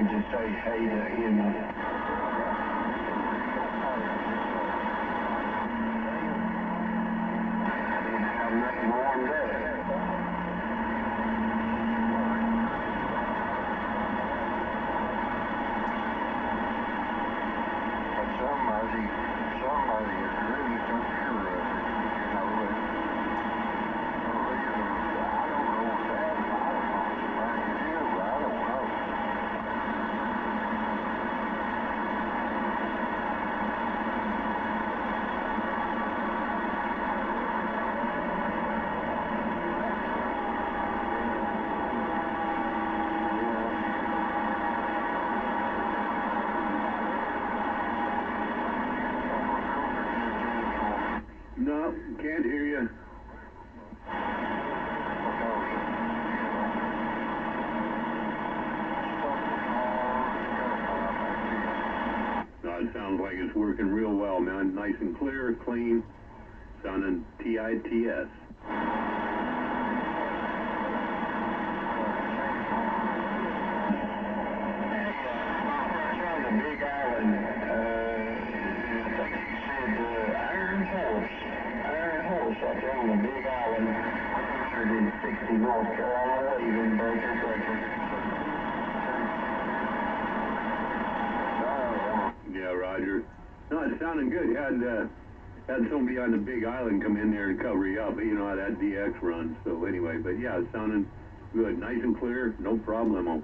Just say hey to Emma. I didn't have nothing warmed up. But somebody is really so sure of it, you know, and the reason, I don't know if that's my responsibility, I don't know. No, can't hear you. No, it sounds like it's working real well, man. Nice and clear, clean, sounding TITS. Big Island, I think he said Iron Horse up there on the Big Island, 160 North Carolina, waving breaker. Yeah, Roger. No, it's sounding good. Had somebody on the Big Island come in there and cover you up. You know how that DX runs. So anyway, but yeah, it's sounding good. Nice and clear. No problemo.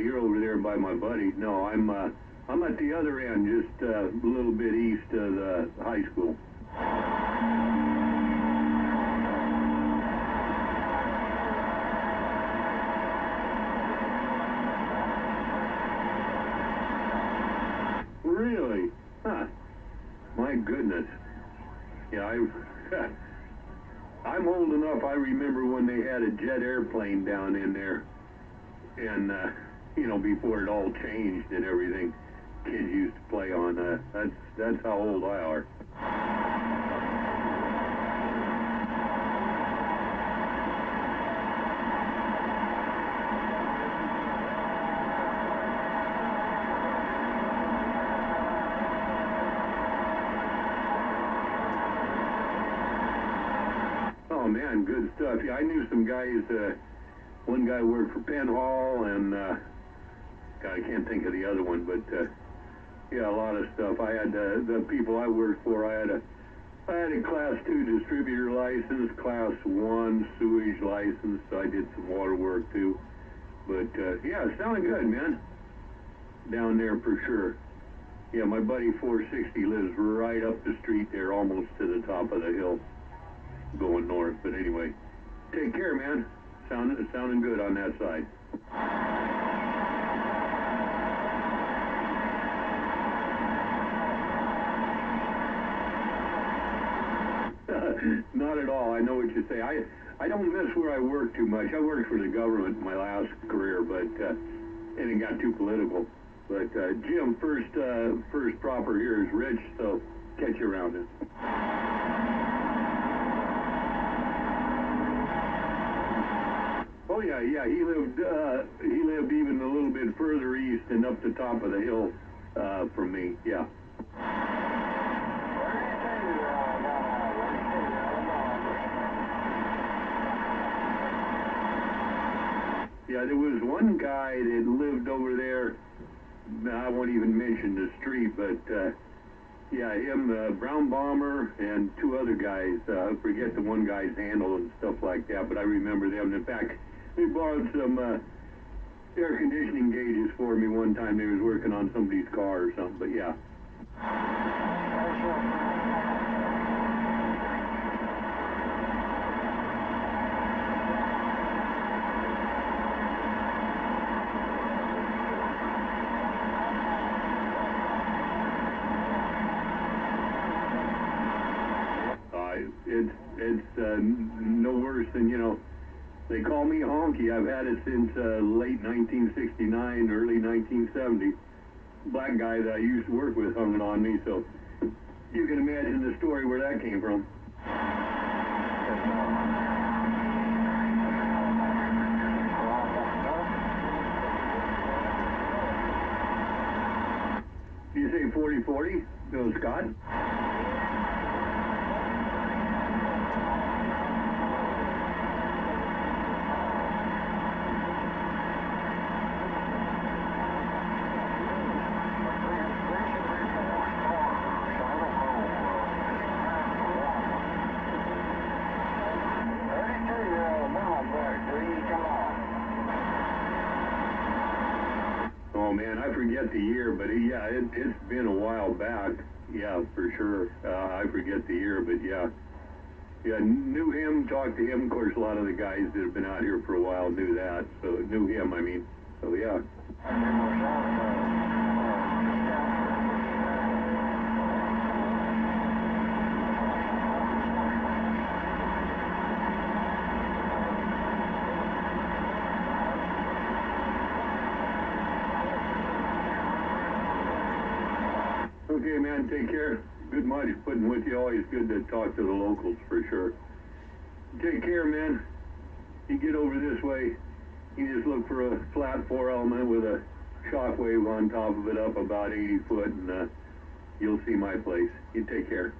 You're over there by my buddy. No, I'm at the other end, just a little bit east of the high school. Really? Huh. My goodness. Yeah, I'm old enough. I remember when they had a jet airplane down in there, and you know, before it all changed and everything, kids used to play on. That's how old I are. Oh man, good stuff. Yeah, I knew some guys. One guy worked for Penn Hall, and God, I can't think of the other one, but yeah, a lot of stuff. I had the people I worked for. I had a Class 2 distributor license, Class 1 sewage license. So I did some water work too. But yeah, it's sounding good, man. Down there for sure. Yeah, my buddy 460 lives right up the street there, almost to the top of the hill, going north. But anyway, take care, man. Sounding good on that side. Not at all. I know what you say. I don't miss where I work too much. I worked for the government in my last career, but and it got too political. But Jim, first proper here is Rich, so catch you around it. Oh yeah, he lived even a little bit further east and up the top of the hill from me. Yeah. Yeah, there was one guy that lived over there. I won't even mention the street, but yeah, him, Brown Bomber, and two other guys. I forget the one guy's handle and stuff like that, but I remember them. In fact, they borrowed some air conditioning gauges for me one time. They was working on somebody's car or something, but yeah. It's no worse than, you know, they call me honky. I've had it since late 1969, early 1970. Black guy that I used to work with hung it on me, so you can imagine the story where that came from. Do you say 40-40? No, Scott? Oh man, I forget the year, but yeah, it's been a while back. Yeah, for sure. I forget the year, but yeah. Yeah, knew him, talked to him. Of course, a lot of the guys that have been out here for a while knew that, so knew him, I mean. So yeah. Okay, man, take care. Good much putting with you. Always good to talk to the locals, for sure. Take care, man. You get over this way, you just look for a flat 4-element with a shockwave on top of it up about 80 foot, and you'll see my place. You take care.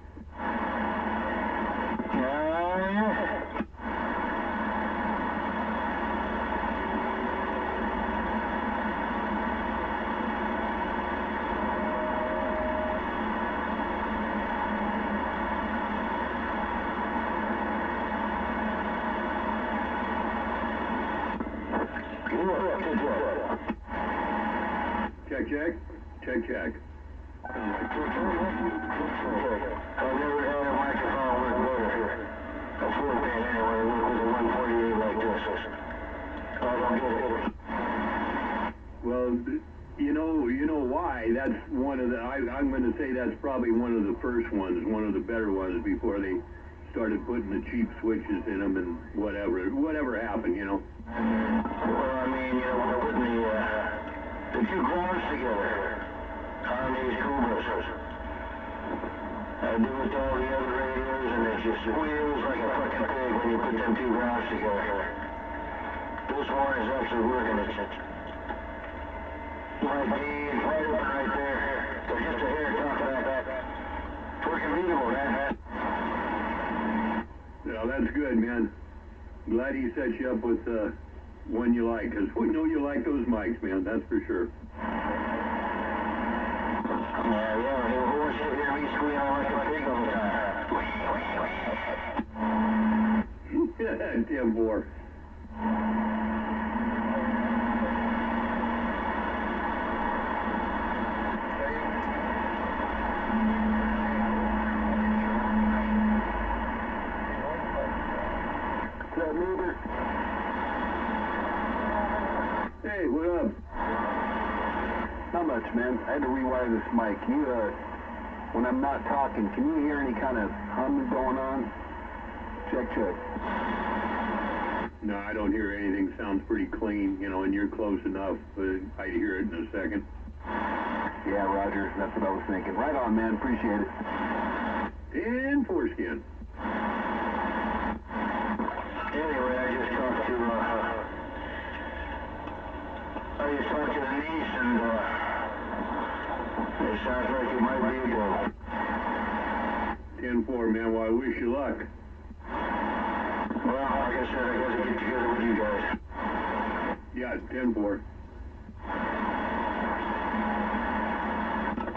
Check, check. Check, check. I've never had a microphone work better. A 4-pin anyway, work with a 148 like this. I don't get it. Well, you know why? That's one of the, I'm going to say that's probably one of the first ones, one of the better ones before they started putting the cheap switches in them and whatever happened, you know. Well, I mean, we're putting the two grounds together on these Cobras. I do with all the other radios, and it just squeals like a fucking pig when you put them two grounds together. This one is actually working. It's my D, it's wide open right there. They're just a hair top back. It's working beautiful, man. Yeah, that's good, man. Glad he set you up with one you like, because we know you like those mics, man, that's for sure. Yeah, who wants to hear me squealing like a pig all the time? 10-4. Hey, what up? Not much, man. I had to rewire this mic. When I'm not talking, can you hear any kind of hum going on? Check, check. No, I don't hear anything. Sounds pretty clean, and you're close enough. I'd hear it in a second. Yeah, Roger. That's what I was thinking. Right on, man. Appreciate it. And foreskin. Anyway, I just talked to the niece, and it sounds like it might be a go. 10-4, man. Well, I wish you luck. Well, like I said, I got to get together with you guys. Yeah, 10-4.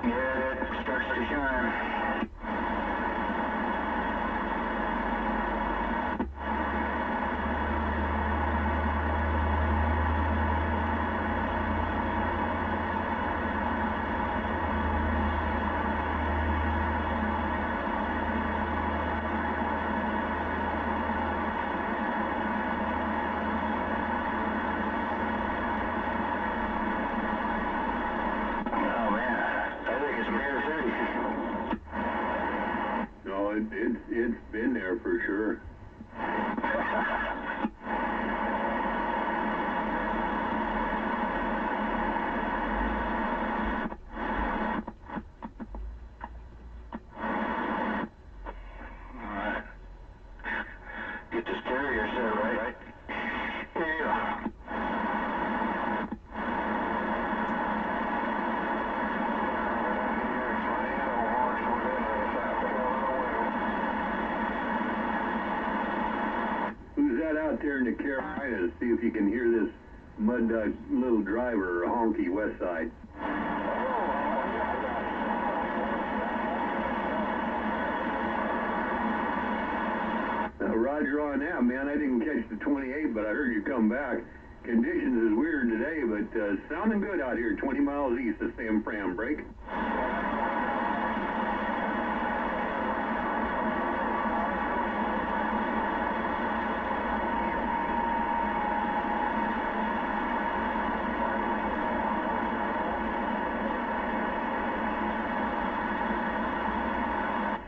Yeah, it starts to shine. Oh man, I think it's near 30. No, it's been there for sure. Alright. Get the stereo set right. Yeah. Who's that out there in the Carolinas? See if you can hear this mud little driver, honky west side. Roger on that, man. I didn't catch the 28, but I heard you come back. Conditions is weird today, but sounding good out here, 20 miles east of San Fran. Break.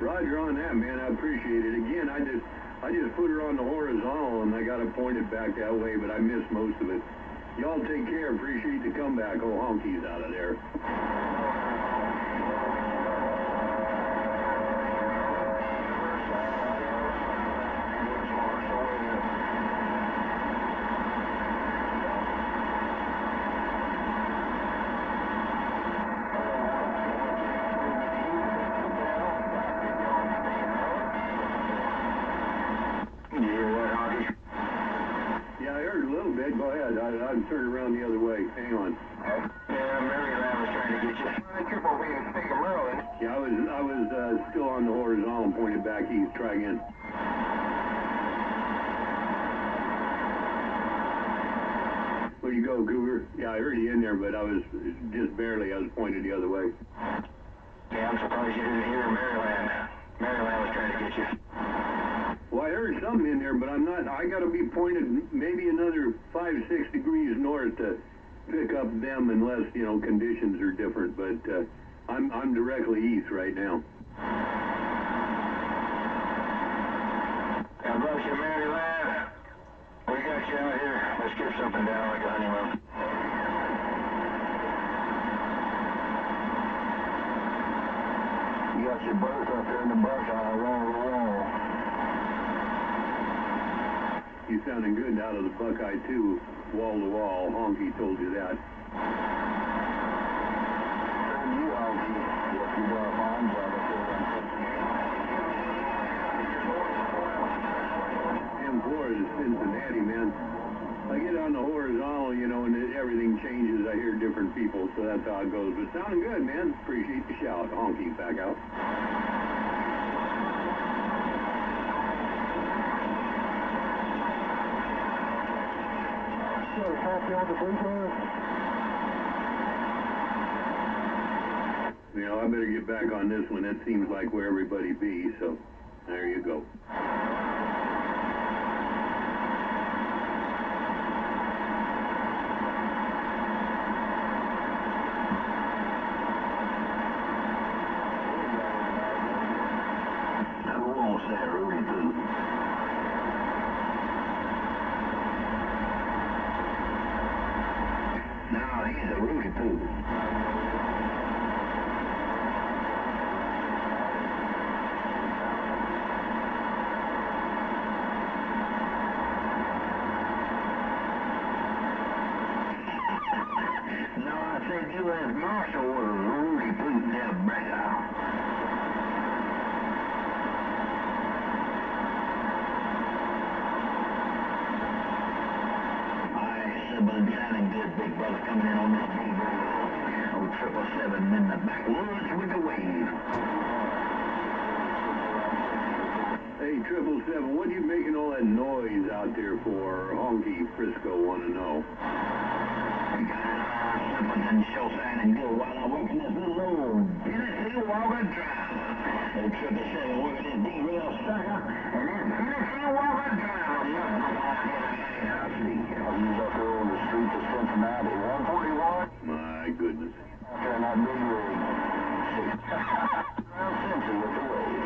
Roger on that, man. I appreciate it. Again, I just put her on the horizontal and I got it pointed back that way, but I missed most of it. Y'all take care. Appreciate the comeback. Oh, honky's out of there. Yeah, I heard a little bit. Go ahead. I'm turning around the other way. Hang on. Yeah, Maryland was trying to get you. Triple V to speak of Maryland. Yeah, I was still on the horizontal, pointed back east. Try again. Where'd you go, Cougar? Yeah, I heard you in there, but I was just barely. I was pointed the other way. Yeah, I'm surprised you didn't hear Maryland. Maryland was trying to get you. Well, I heard something in there, but I'm not. I got to be pointed maybe another 5-6 degrees north to pick up them, unless conditions are different. But I'm directly east right now. God bless you, Maryland. We got you out here. Let's get something down like a honeymoon. You got your both up there in the buckeye along the wall. You sounding good out of the Buckeye too, wall to wall. Honky told you that. Heard you, Honky. Yes, you got a fine job up there. M4 is Cincinnati, man. I get on the horizontal, and everything changes. I hear different people, so that's how it goes. But sounding good, man. Appreciate the shout. Honky, back out. On the boozer. I better get back on this one. That seems like where everybody be, so there you go. Who wants that Rudy Poo? No, he's a Rudy Poo. No, I said U.S. Marshal was a Rudy Poo down Brown. Been sounding good, big brother, coming in on this big old 777 in the backwoods with the wave. Hey, 777, what are you making all that noise out there for? Honky Frisco want to know. Something didn't show sounding good while I'm working this little old Tennessee Walker driver. Old 777 working this derail sucker, and this Tennessee Walker driver nothing to want to hit a man. I see. He's up there on the streets of Cincinnati. 141? My goodness. Out there in that big rig. Around Cincy with the wave.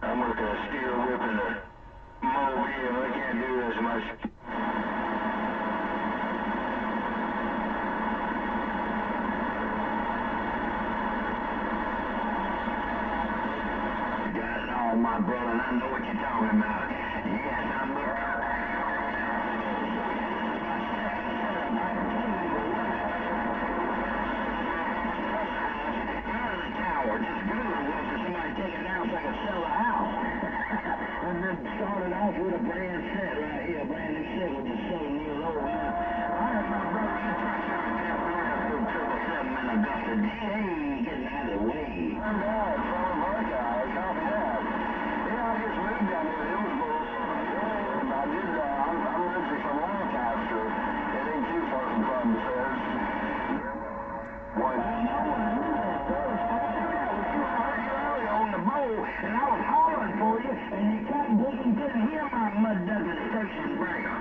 I'm working a steel whip in a mobile. I can't do as much. Got it all, my brother, and I know what you're talking about. Yes, I'm the... And then started off with a brand set right here, a brand new set with the 7 years old. I had my brother in the truck right there, 777 in a Augusta. Hey, getting out of the way. I'm down from Buckeye. Copy that. Yeah, I just moved down here to Hillsboro. I did, I'm originally from Lancaster. It ain't too far from Columbus there. What? On the bowl, and I was hollering for you, and you couldn't hear my mud dozen station breaker.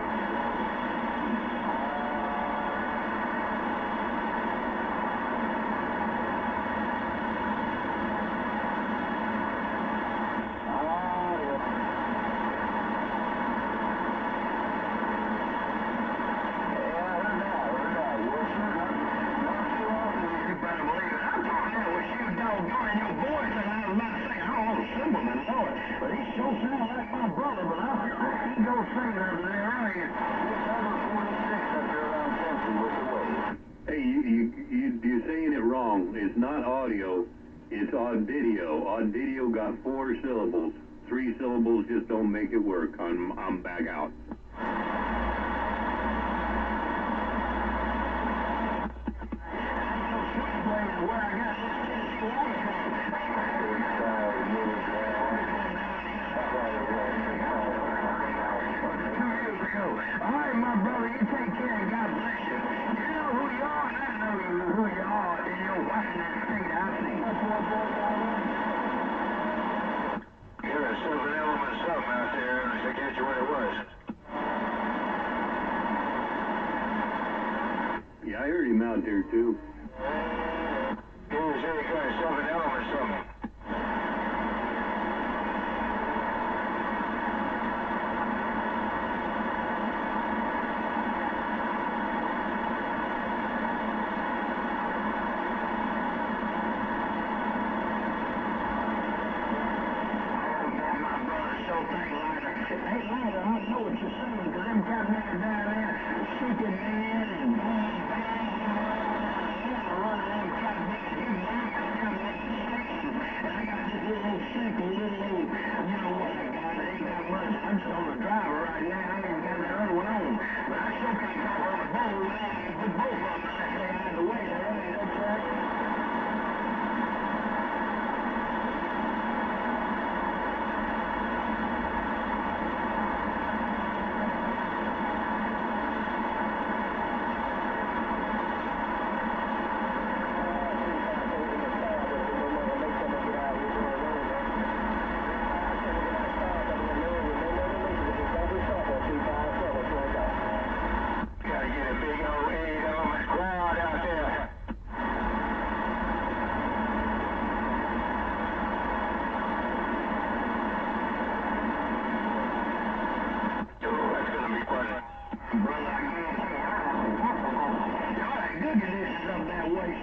Hey, you're saying it wrong. It's not audio. It's odd video. Odd video got 4 syllables. 3 syllables just don't make it work. I'm back out. All right, my brother, you take care and God bless you. You know who you are, and I know who you are in your Washington state, I see. You're a 7 element something out there. I forget you what it was. Yeah, I heard him out there too. He was any kind of 7 element something. Hey, Lila, I know what you're saying, because them cat niggas down there seeking men and running them cat niggas, you mama, down there and I got this little simple, you know what I got, I ain't got much, I'm just on the driver right now, I ain't got that other one on, but I sure can't talk on the bowl with both of them unless they out of the way, that's right.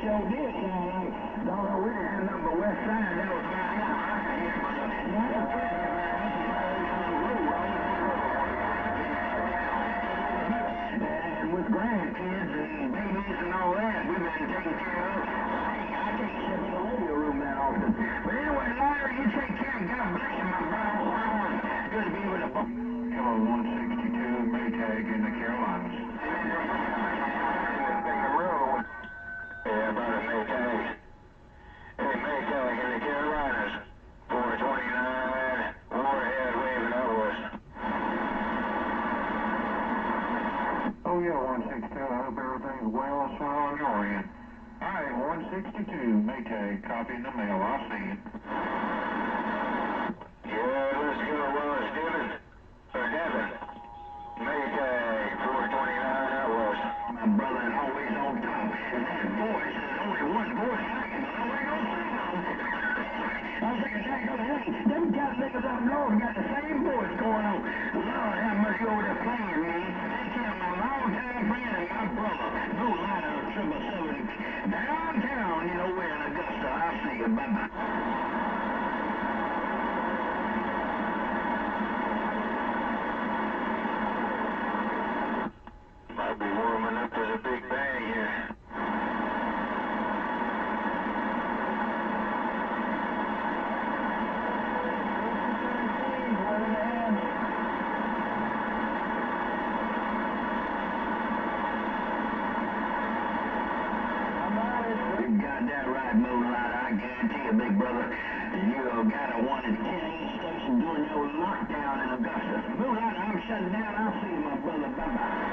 Sure did sound like, although we didn't have nothing but west side, that was about it. And with grandkids and babies and all that, we've been taking care of. I can't sit in the radio room that often. But anyway, Larry, you take care and God bless you, my brother. Good to be with a book. Kilo 162, Maytag in the Carolinas. Yeah, about a Maytag. Hey, Maytag in the Carolinas. 429, Warhead waving upwards. Oh yeah, 162, I hope everything's well and swell on your end. Alright, 162, Maytag, copying the mail, I'll see you. Yeah, let's go, Devin. Maytag, 429 upwards. My brother is always on top, and that voice is only one voice like it, but I ain't gonna say nothing. I was thinking, hey, them cat niggas up north got the same voice going on. Lord, how much you over there playing, man? Take care of my long-time friend and my brother. No lighter, 777, downtown, you know, where in Augusta. I'll see you. Bye-bye. Might be warming up to the Big Bang here. We've got got a 1 and 10 station doing your lockdown in Augusta. Move out, I'm shutting down. I'll see you, my brother. Bye-bye.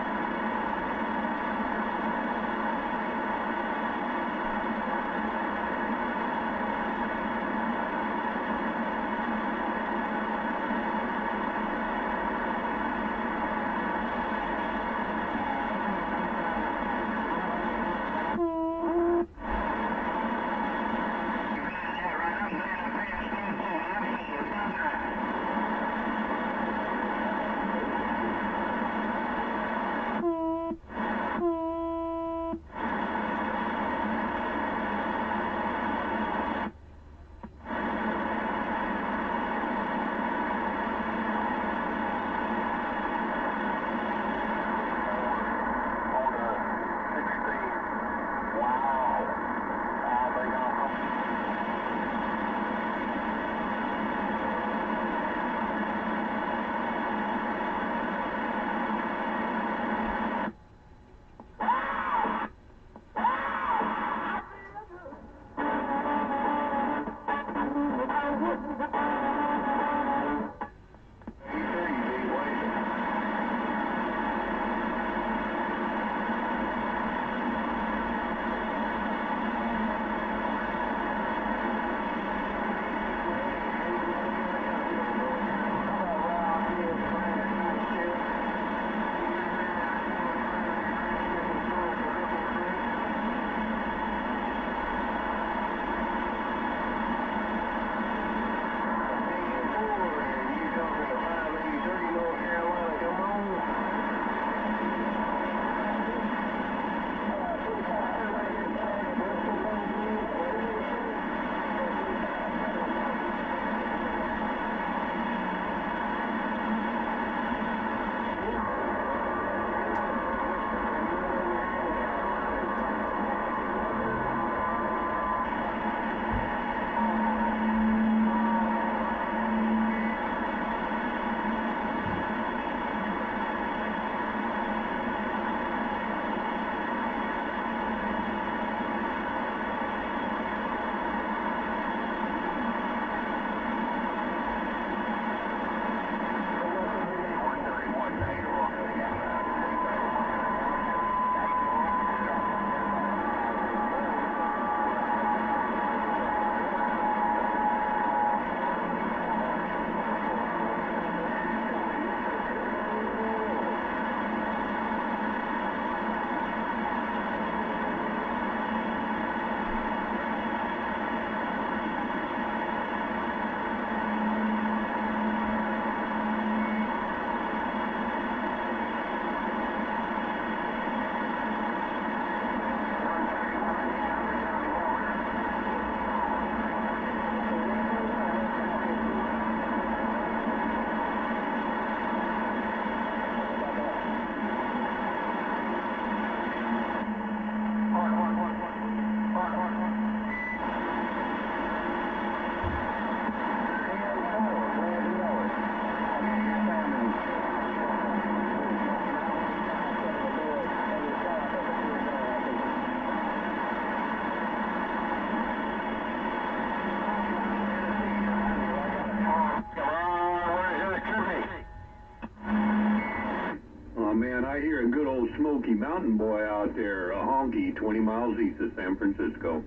I hear a good old Smoky Mountain boy out there, a honky 20 miles east of San Francisco.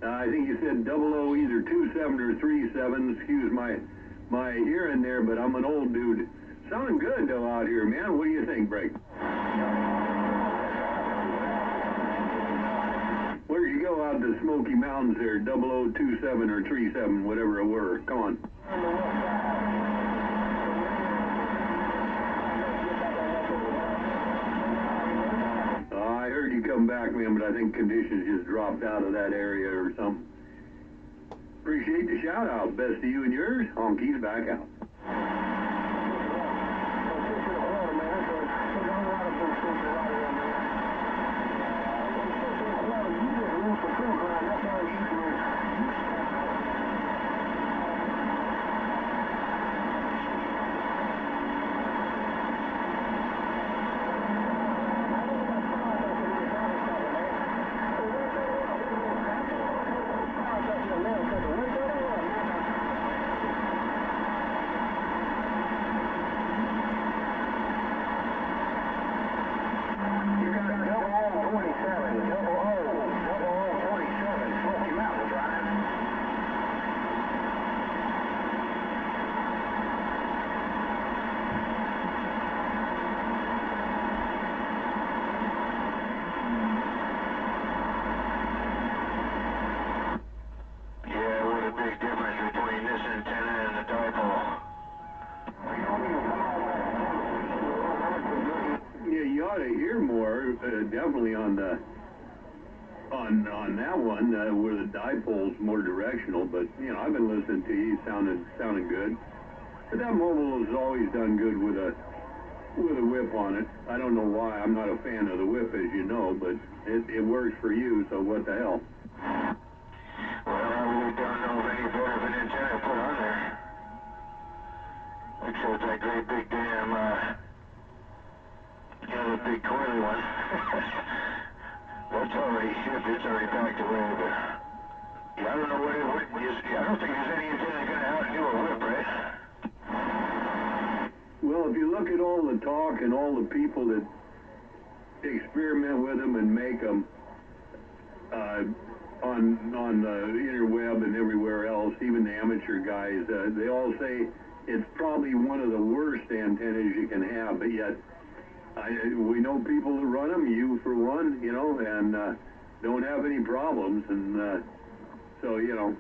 I think you said 00, either 27 or 37. Excuse my hearing there, but I'm an old dude. Sounding good though out here, man. What do you think, Break? Where'd you go out to the Smoky Mountains there? 0027 or 37, whatever it were. Come on. I heard you come back, man, but I think conditions just dropped out of that area or something. Appreciate the shout out. Best to you and yours. Honky's back out. ought to hear more, definitely on the on that one where the dipole's more directional. But you know, I've been listening to you, sounding good. But that mobile has always done good with a whip on it. I don't know why. I'm not a fan of the whip, as you know, but it works for you. So what the hell? Well, I really don't know of any better of an antenna put on there. Except that great big damn, the big coily one. That's already shipped. It's already packed away, but yeah, I don't know what is. I don't think there's any antenna going to outdo a whip, right? Well, if you look at all the talk and all the people that experiment with them and make them on the interweb and everywhere else, even the amateur guys, they all say it's probably one of the worst antennas you can have. But yet, we know people that run them, you for one, you know, and don't have any problems. And so, you know,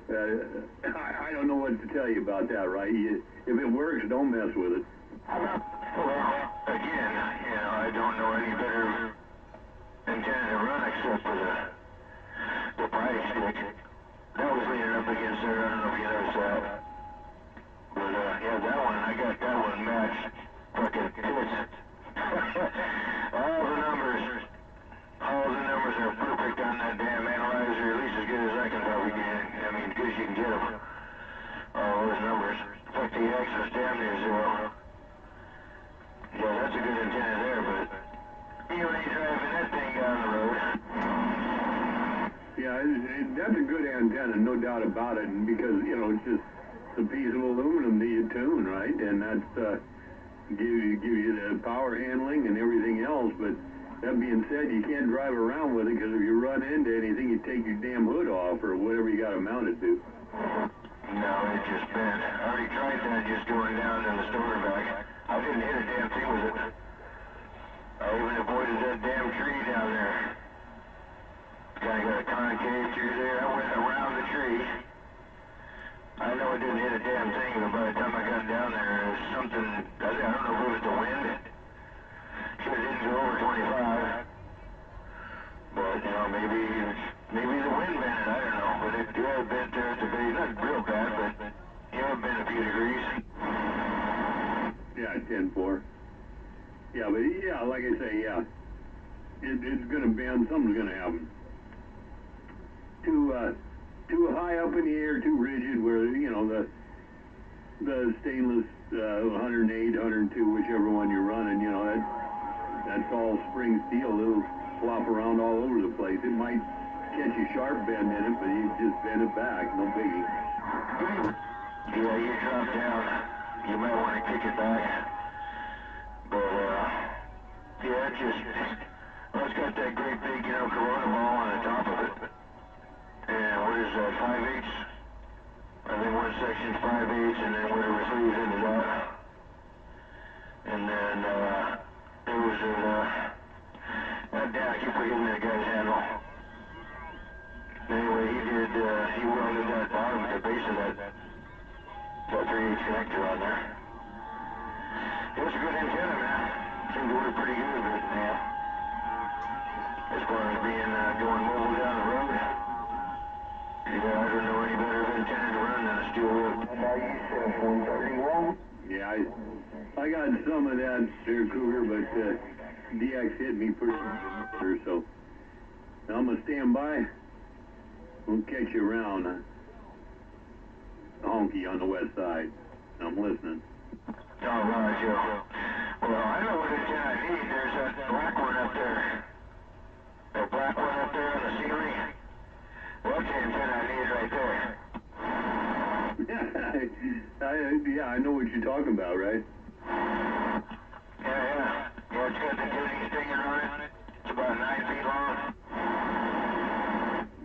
I don't know what to tell you about that, right? If it works, don't mess with it. Well, again, you know, I don't know any better antenna to run except for the pie stick. That was leaning up against there. I don't know if you noticed that. But, yeah, that one, I got that one matched. Fucking tits. All the numbers are perfect on that damn analyzer, at least as good as I can probably get. I mean, good as you can get them. All those numbers. In fact, the axis damn near zero. Yeah, that's a good antenna there, but you ain't driving that thing down the road. Yeah, that's a good antenna, no doubt about it, and because, you know, it's just a piece of aluminum that you tune, right? And that's give you the power handling and everything else. But that being said, you can't drive around with it, because if you run into anything, you take your damn hood off or whatever you got it mounted to. No, it just bent. I already tried that just going down to the store and back. I didn't hit a damn thing with it. I even avoided that damn tree down there. Kind of got a concave through there. I went around the tree. I know it didn't hit a damn thing, but by the time I got down there, it was something, I don't know if it was the wind. Sure didn't go over 25. But, you know, maybe the wind bent it, I don't know. But it bent there at the base. Not real bad, but, you know, it bent a few degrees. Yeah, 10-4. Yeah, but yeah, like I say, yeah, it's gonna bend. Something's gonna happen. Too high up in the air, too rigid. Where you know the stainless 108, 102, whichever one you're running, you know that's all spring steel. It'll flop around all over the place. It might catch a sharp bend in it, but you just bend it back. No biggie. Yeah, you drop down. You might want to kick it back. But, yeah, it's got that great big, you know, Corona ball on the top of it. And what is that, 5/8? I think one section's 5/8, and then whatever sleeves into that. And then, there was I keep forgetting that guy's handle. Anyway, he welded that bottom at the base of that 3/8 connector on there. It was a good antenna, man. Seemed to work pretty good, but yeah. As far as being going mobile down the road, yeah, I don't know any better of antenna to run than a steel whip. About USF 131. Yeah, I got some of that there, Cougar, but DX hit me pretty good, so I'm gonna stand by. We'll catch you around Honky on the west side. I'm listening. All right, Joe. Well, I know what antenna I need. There's that black one up there. That black one up there on the ceiling. That's the antenna I need right there. Yeah, I know what you're talking about, right? Yeah. Yeah, it's got the tuning stinger on it. It's about 9 feet long.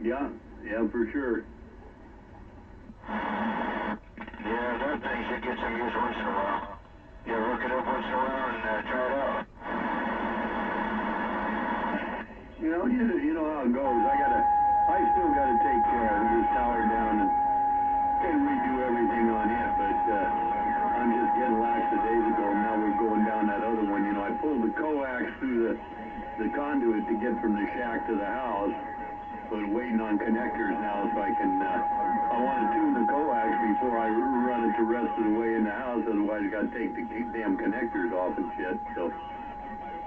Yeah, for sure. Yeah, that thing should get some use once in a while. Yeah, look it up once in a while and try it out. You know how it goes. I still gotta take this tower down and redo everything on it, but I'm just getting lackadaisical. Now we're going down that other one. You know, I pulled the coax through the conduit to get from the shack to the house, but waiting on connectors now so I can, I want to tune the coax before I run it the rest of the way in the house, otherwise I got to take the damn connectors off and shit, so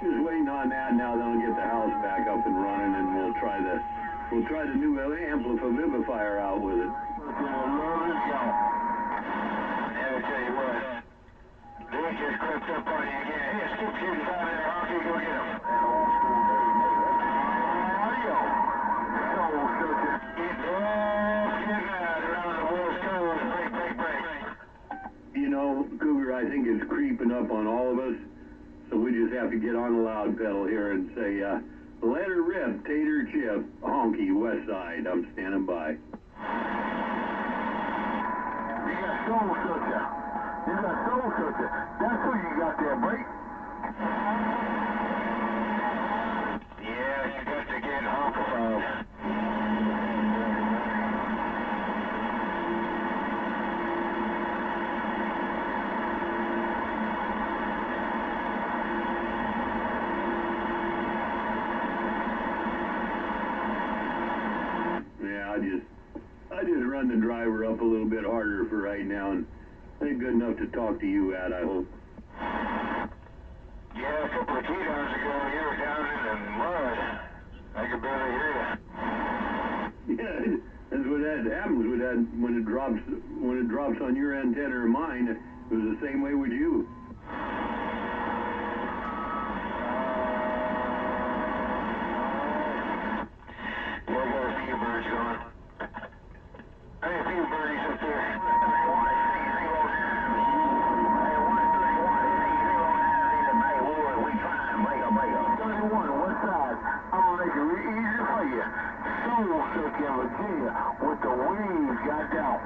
just waiting on that now, then I'll get the house back up and running, and we'll try the new amplifier out with it. I'll tell you what, Dick just crept up on you again. Hey, skip shooting down there, Honky, go get him. You know, Cougar, I think it's creeping up on all of us, so we just have to get on the loud pedal here and say, let her rip, Tater Chip, Honky, West Side, I'm standing by. You got soul searcher. You got soul searcher. That's who you got there, break. Yeah, you got to get honkified. I just run the driver up a little bit harder for right now, and ain't good enough to talk to you at, I hope. Yeah, a couple of key downs ago, you were down in the mud. I could barely hear you. Yeah, that's what that happens with that when it drops on your antenna or mine. It was the same way with you. Yeah, I got a few birds going. Hey, a few birdies up there. 31, west side. I'm gonna make it real easy for you. Soul Searcher, Virginia, with the wings got down.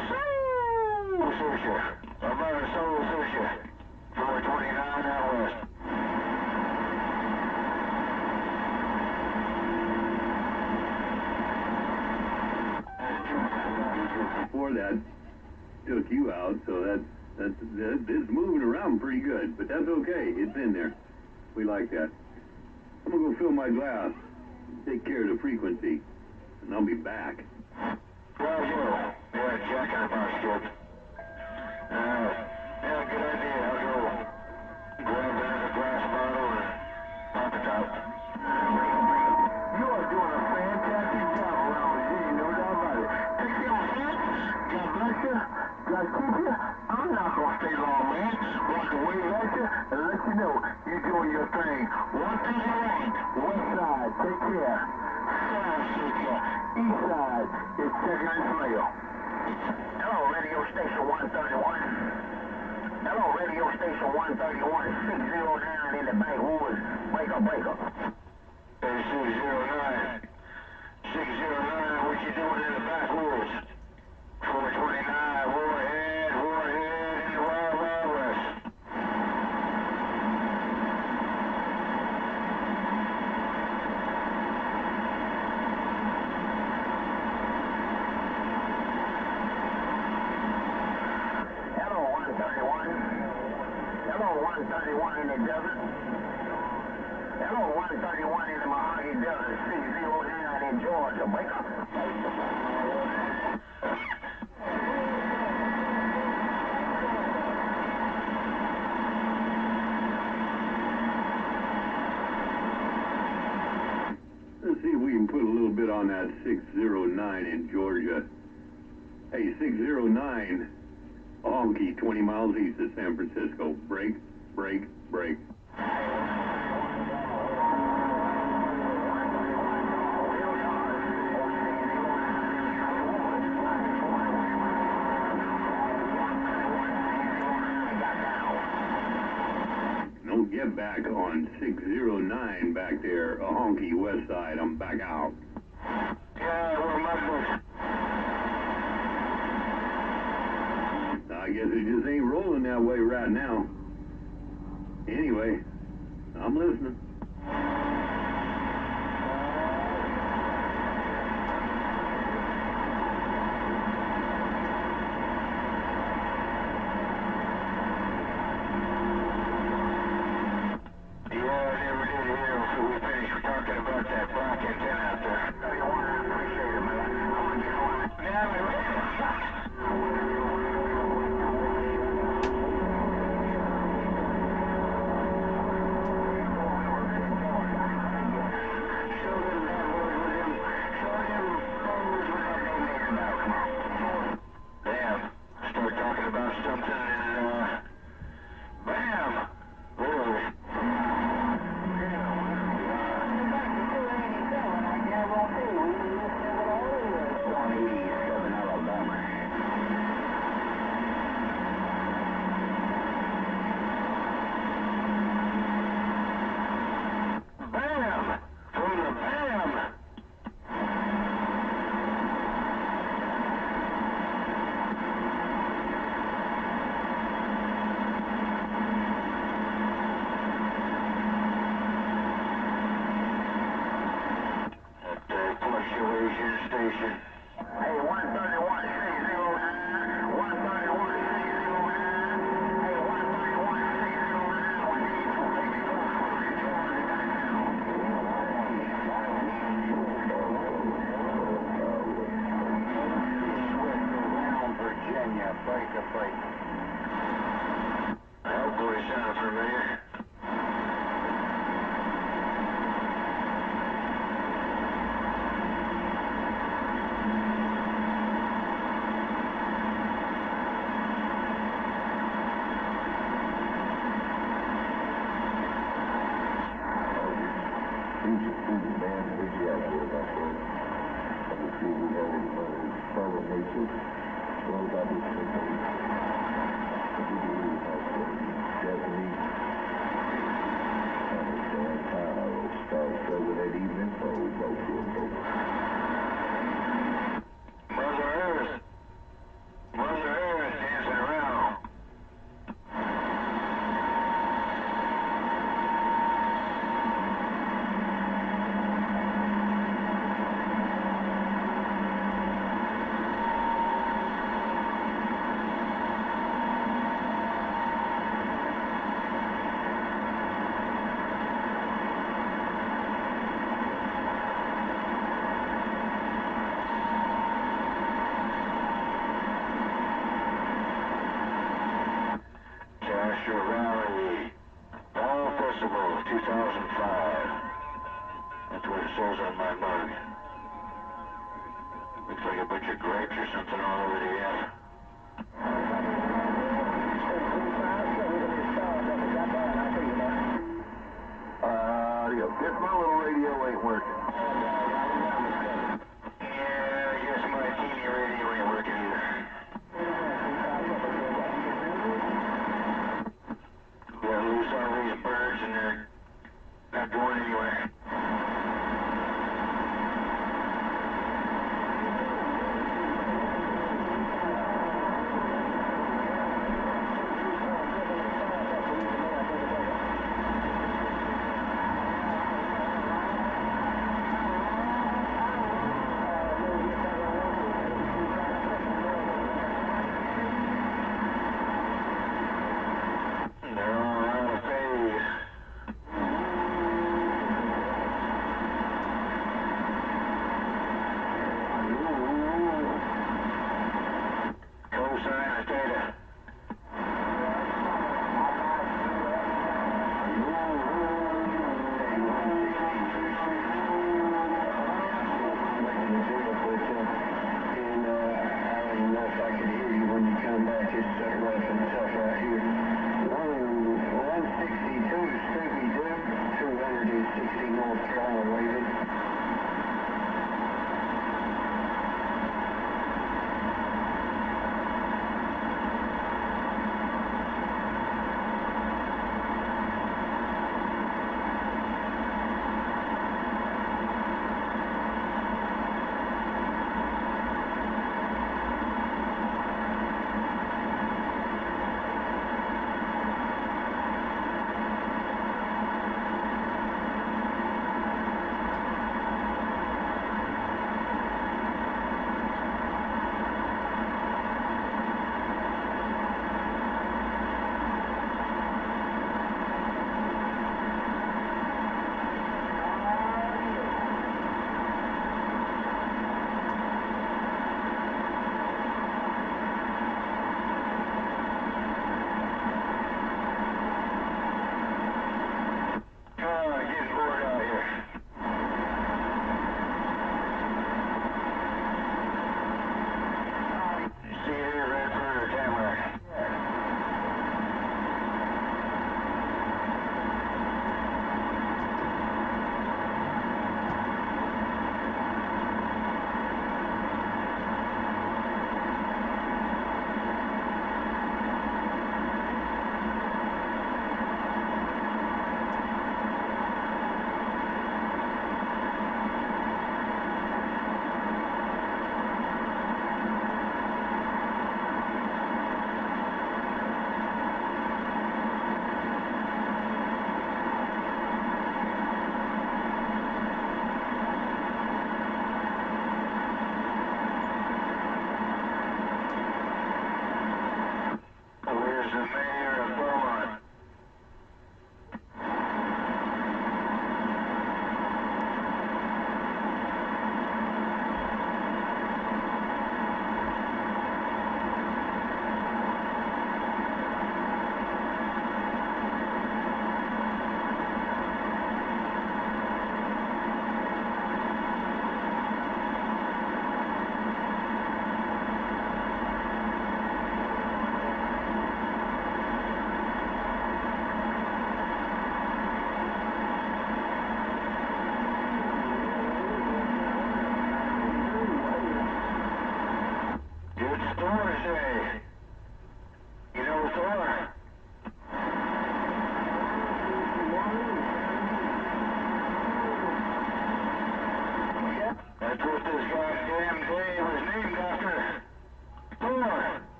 Soul Searcher. I'm about a Soul Searcher. 429 out west. Before that took you out, so it's moving around pretty good, but that's okay. It's in there. We like that. I'm gonna go fill my glass, take care of the frequency, and I'll be back. Roger. Yeah, Jack in the box, kid. Yeah, good idea. I'll go grab another glass bottle and pop it out. You are doing a fantastic job around Virginia, no doubt about it. Take care of friends. God bless you. God keep you. I'm not gonna stay long, man. Want to wave at you and let you know you're doing your thing. 131, west side, take care. Soul Searcher, east side is checking its mail. Hello, radio station 131. Hello, radio station 131, 609 in the backwoods. Breaker. Hey, 609. 609, what you doing in the backwoods? 429, warhead in the Wild Wild West. Hello, 131. Hello, 131 in the desert. Hello, 131 in the Mojave Desert, 609 in Georgia. Wake up. Let's see if we can put a little bit on that 609 in Georgia. Hey, 609, Honky, 20 miles east of San Francisco. Break. Don't get back on 609 back there, a Honky, west side. I'm back out. Yeah, we're Muslims. I guess it just ain't rolling that way right now. Anyway, I'm listening. Mother Earth dancing around. Castro Rally, Fall Festival 2005. That's what it says on my mug. Looks like a bunch of grapes or something all over the F. Guess my little radio ain't working. Yeah, I guess my teeny radio ain't working either. Gotta loose all these birds and they're not going anywhere.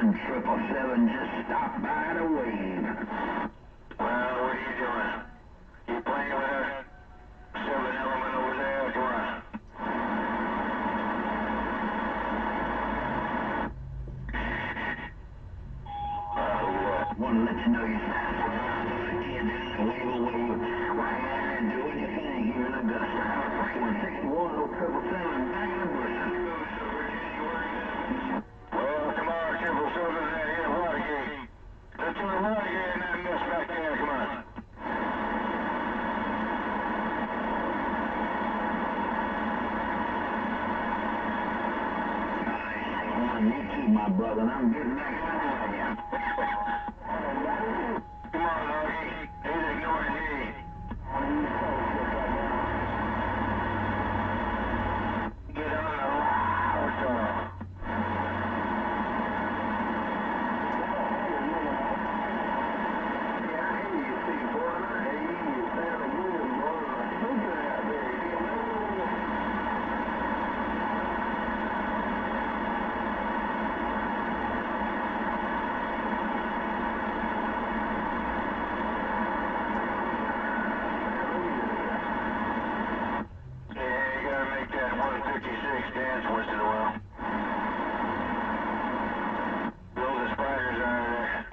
777 just stopped by to wave. Well, what are you doing? You playing with that 7 element over there? Come on. Want to let you know you stand for it. Kid, wave a wave. Right there, doing your thing here in Augusta. 61 777 back in the bushes. Well, come on, 777 here, Watergate. Let's do the Watergate and that mess back there, come on. You too, my brother, and I'm getting back on with you. Come on, Augie. He's ignoring me. Get on the loud tunnel. Make that 156 dance once in a while. Blow the spiders out of there.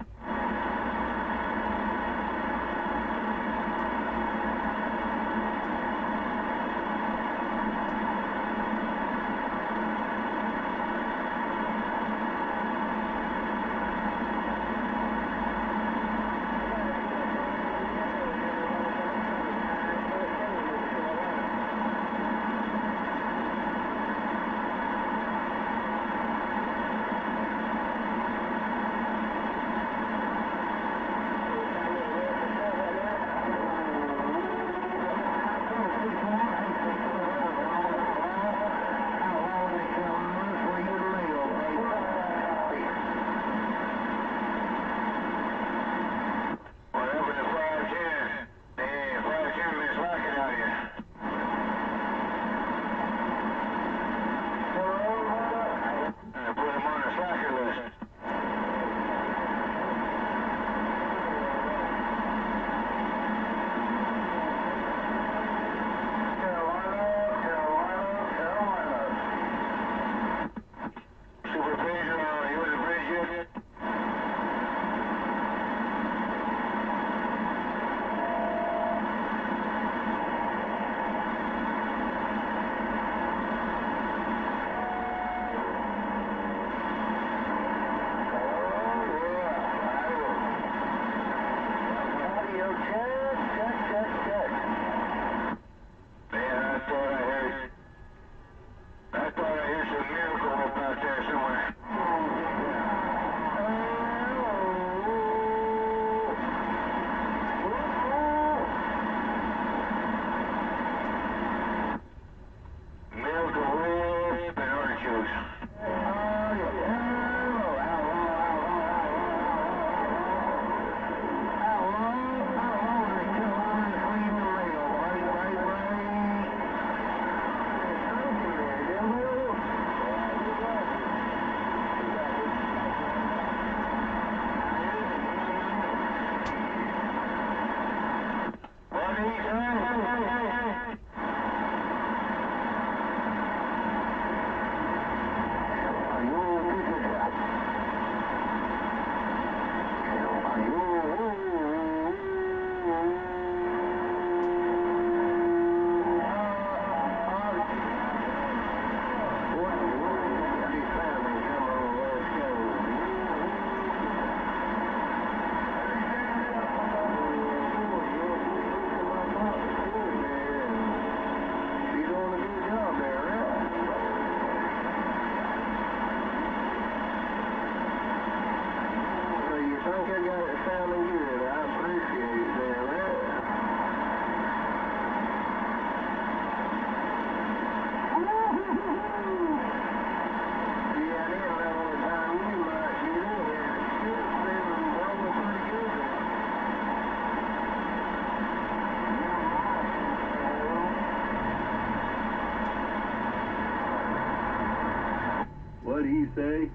What'd he say?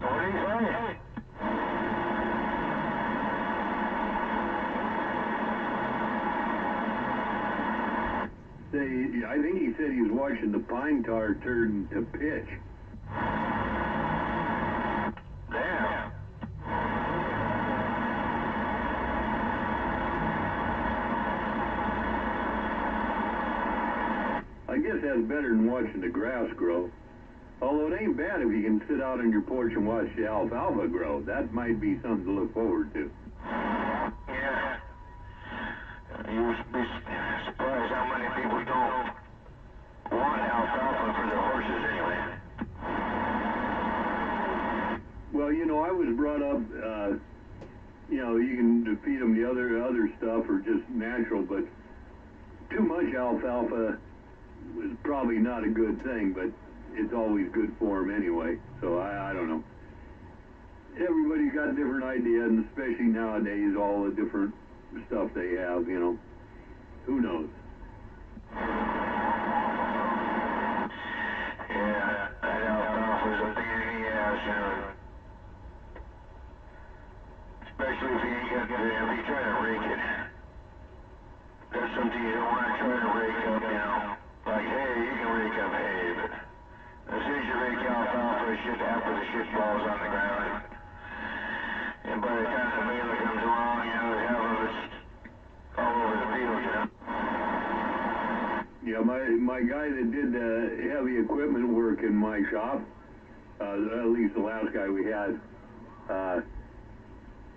Well, said he was watching the pine tar turn to pitch. Damn. I guess that's better than watching the grass grow. Although it ain't bad if you can sit out on your porch and watch the alfalfa grow. That might be something to look forward to. Yeah. You would be surprised how many people don't want alfalfa for their horses anyway. Well, you know, I was brought up, you know, you can feed them the other stuff or just natural, but too much alfalfa is probably not a good thing, but it's always good for them anyway. So I don't know. Everybody's got different ideas, and especially nowadays, all the different stuff they have, you know. Who knows? Yeah, that alfalfa's a pain in the ass, you know. Especially if you're trying to rake it. That's something you don't want to try to rake up, you know. Like hay, you can rake up hay, but as soon as you rake alfalfa, half of the shit falls on the ground. And by the time the baler comes along, you know, half of it's all over the field, you know. Yeah, my guy that did the heavy equipment work in my shop, at least the last guy we had,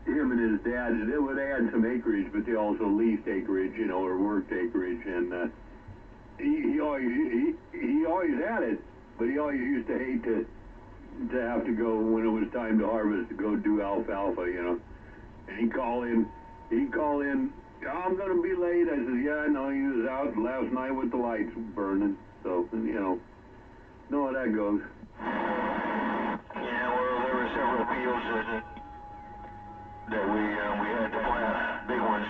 him and his dad, they had some acreage, but they also leased acreage, you know, or worked acreage, and he always had it, but he always used to hate to have to go when it was time to harvest to go do alfalfa, you know. And he'd call in, I'm gonna be late. I said, yeah, I know, he was out last night with the lights burning, so you know how that goes. Yeah, well, there were several fields that we had to plant, big ones,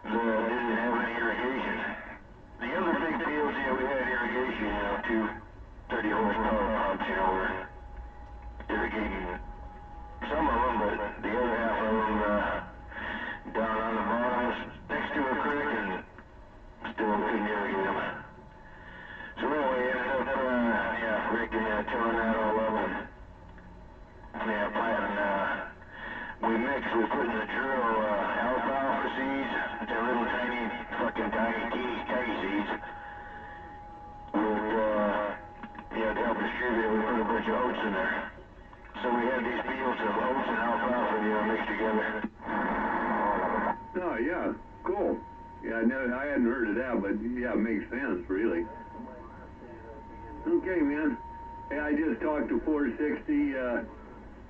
that didn't have any irrigation. The other big fields, yeah, we had irrigation, you know, 2 30 horsepower pumps, you know, were irrigating some of them, but the other half of them down on the bottoms next to a creek and still couldn't irrigate them. So anyway, ended up, tilling that all up and planting. We put in the drill alfalfa seeds, they're little tiny, fucking tiny seeds. With, to help distribute it, we put a bunch of oats in there. So we had these fields of oats and alfalfa, you know, mixed together. Oh, yeah, cool. Yeah, I hadn't heard of that, but yeah, it makes sense, really. Okay, man. Hey, I just talked to 460,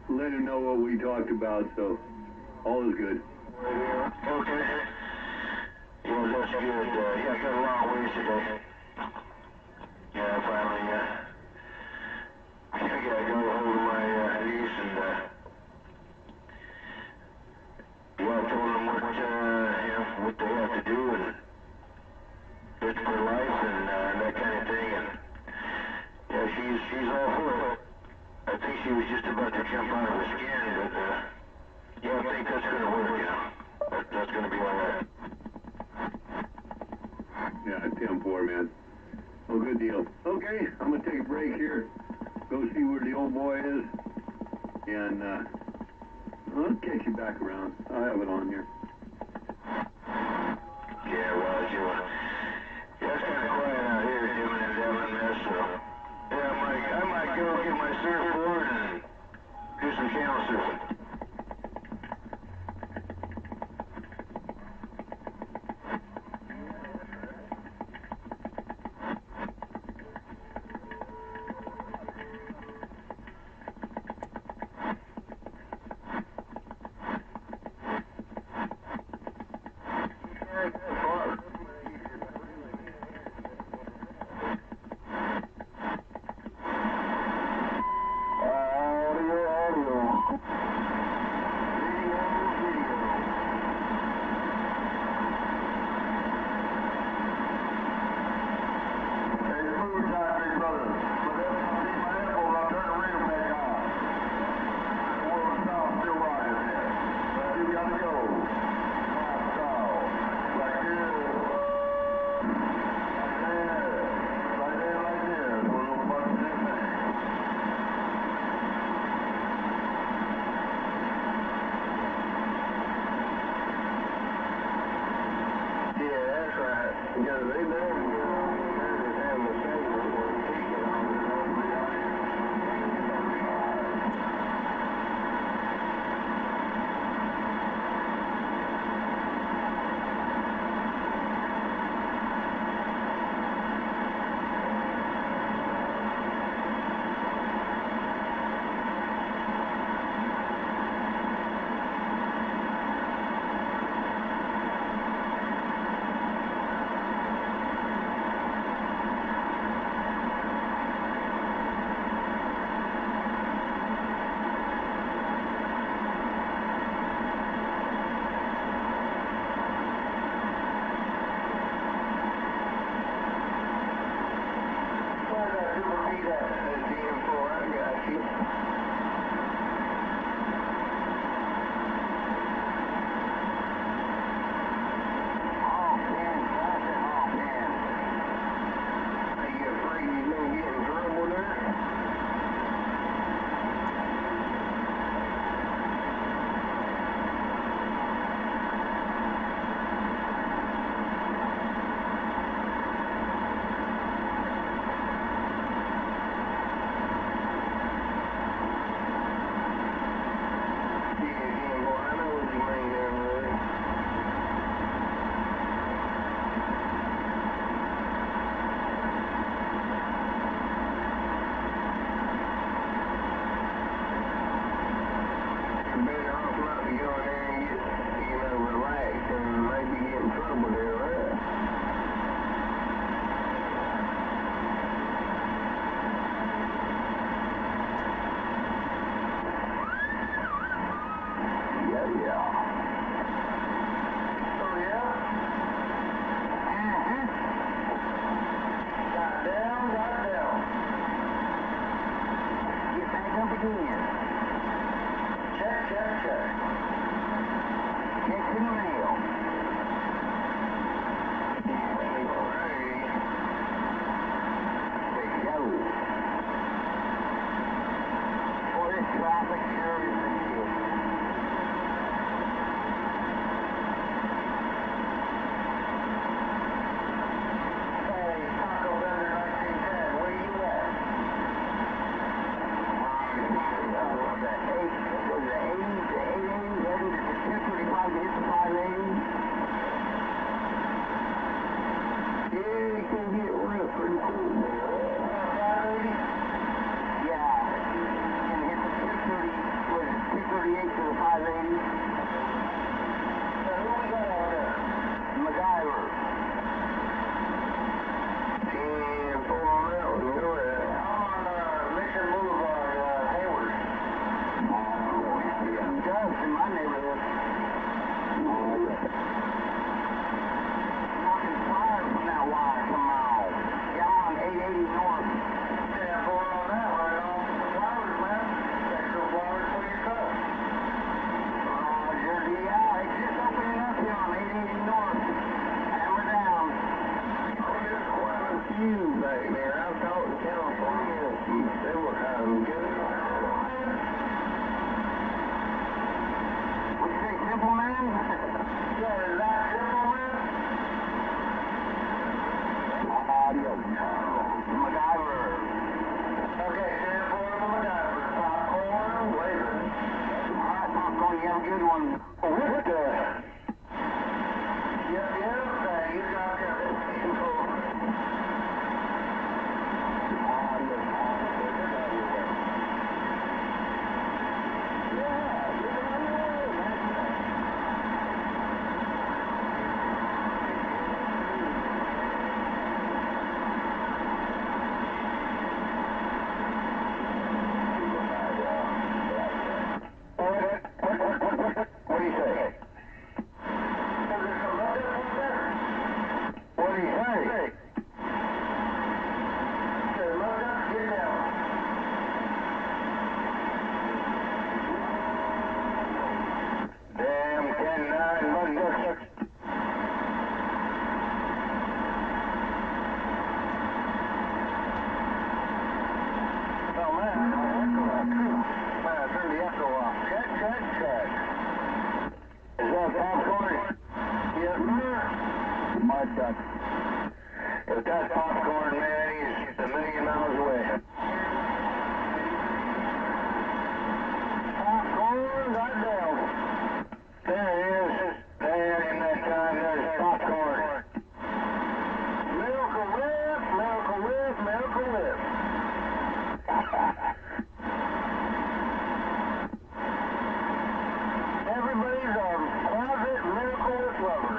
let him know what we talked about, so all is good. Okay. Yeah, that's good. I got a long ways today. Yeah, finally, I gotta go hold of my niece and, I told them what they have to do and it's for life and that kind of thing. And yeah, she's all for it. I think she was just about to jump out of her skin, but I think that's gonna work, you know. That's gonna be all right. Yeah, 10-4, man. Well, good deal. Okay, I'm gonna take a break here, go see where the old boy is, and I'll catch you back around. I'll have it on here. Yeah, Roger. Yeah, it's kind of quiet out here, dimming and dabbling this, so yeah, I might go get my surfboard and do some channel surfing. they done heard us having the same ticket on it. Better off not to go in there and get, relaxed and maybe get in trouble there, right? Yeah. Oh, yeah? Mm-hmm. Got down. Get back up again. Check. Check the mail. Let's go. Boy, this traffic sure is a shit. Hey, Taco Bender 1910, where you at? Yeah, it can get rough pretty cool, man. 580? Yeah. Can hit the 630, what is it, 638 to the 580. Who we got out there? MacGyver. 10-4 on that one, go ahead. I'm on Mission Boulevard, Hayward. Yeah, Dove's in my neighborhood. Knocking fire from that wire some miles. Yeah, I'm on 880 north. 10-4 on that one, some flowers, man. Take some flowers for your truck. Roger, yeah, it's just opening up here on 880 north. Hammer down. There's quite a few back there. I've talked to California several times. Good. What you say, Simple Man? Yeah, is that Simple Man? Adios. MacGyver. Okay, 10-4 on the MacGyver. Popcorn, waving. All right, Popcorn, you have a good one. What the? Yep, you got it. 10-4. Adios. What do you say? What do you say? Get down. Damn 10-9 mud ducks. Oh man, I turned the echo off. Check. Is that Popcorn? Yes, sir. Mud duck. If that's popcorn, man, he's a million miles away. Popcorn, goddamn. There it is. There in that time, there's popcorn. Miracle Whip, Miracle Whip, Miracle Whip. Everybody's a closet Miracle Whip lover.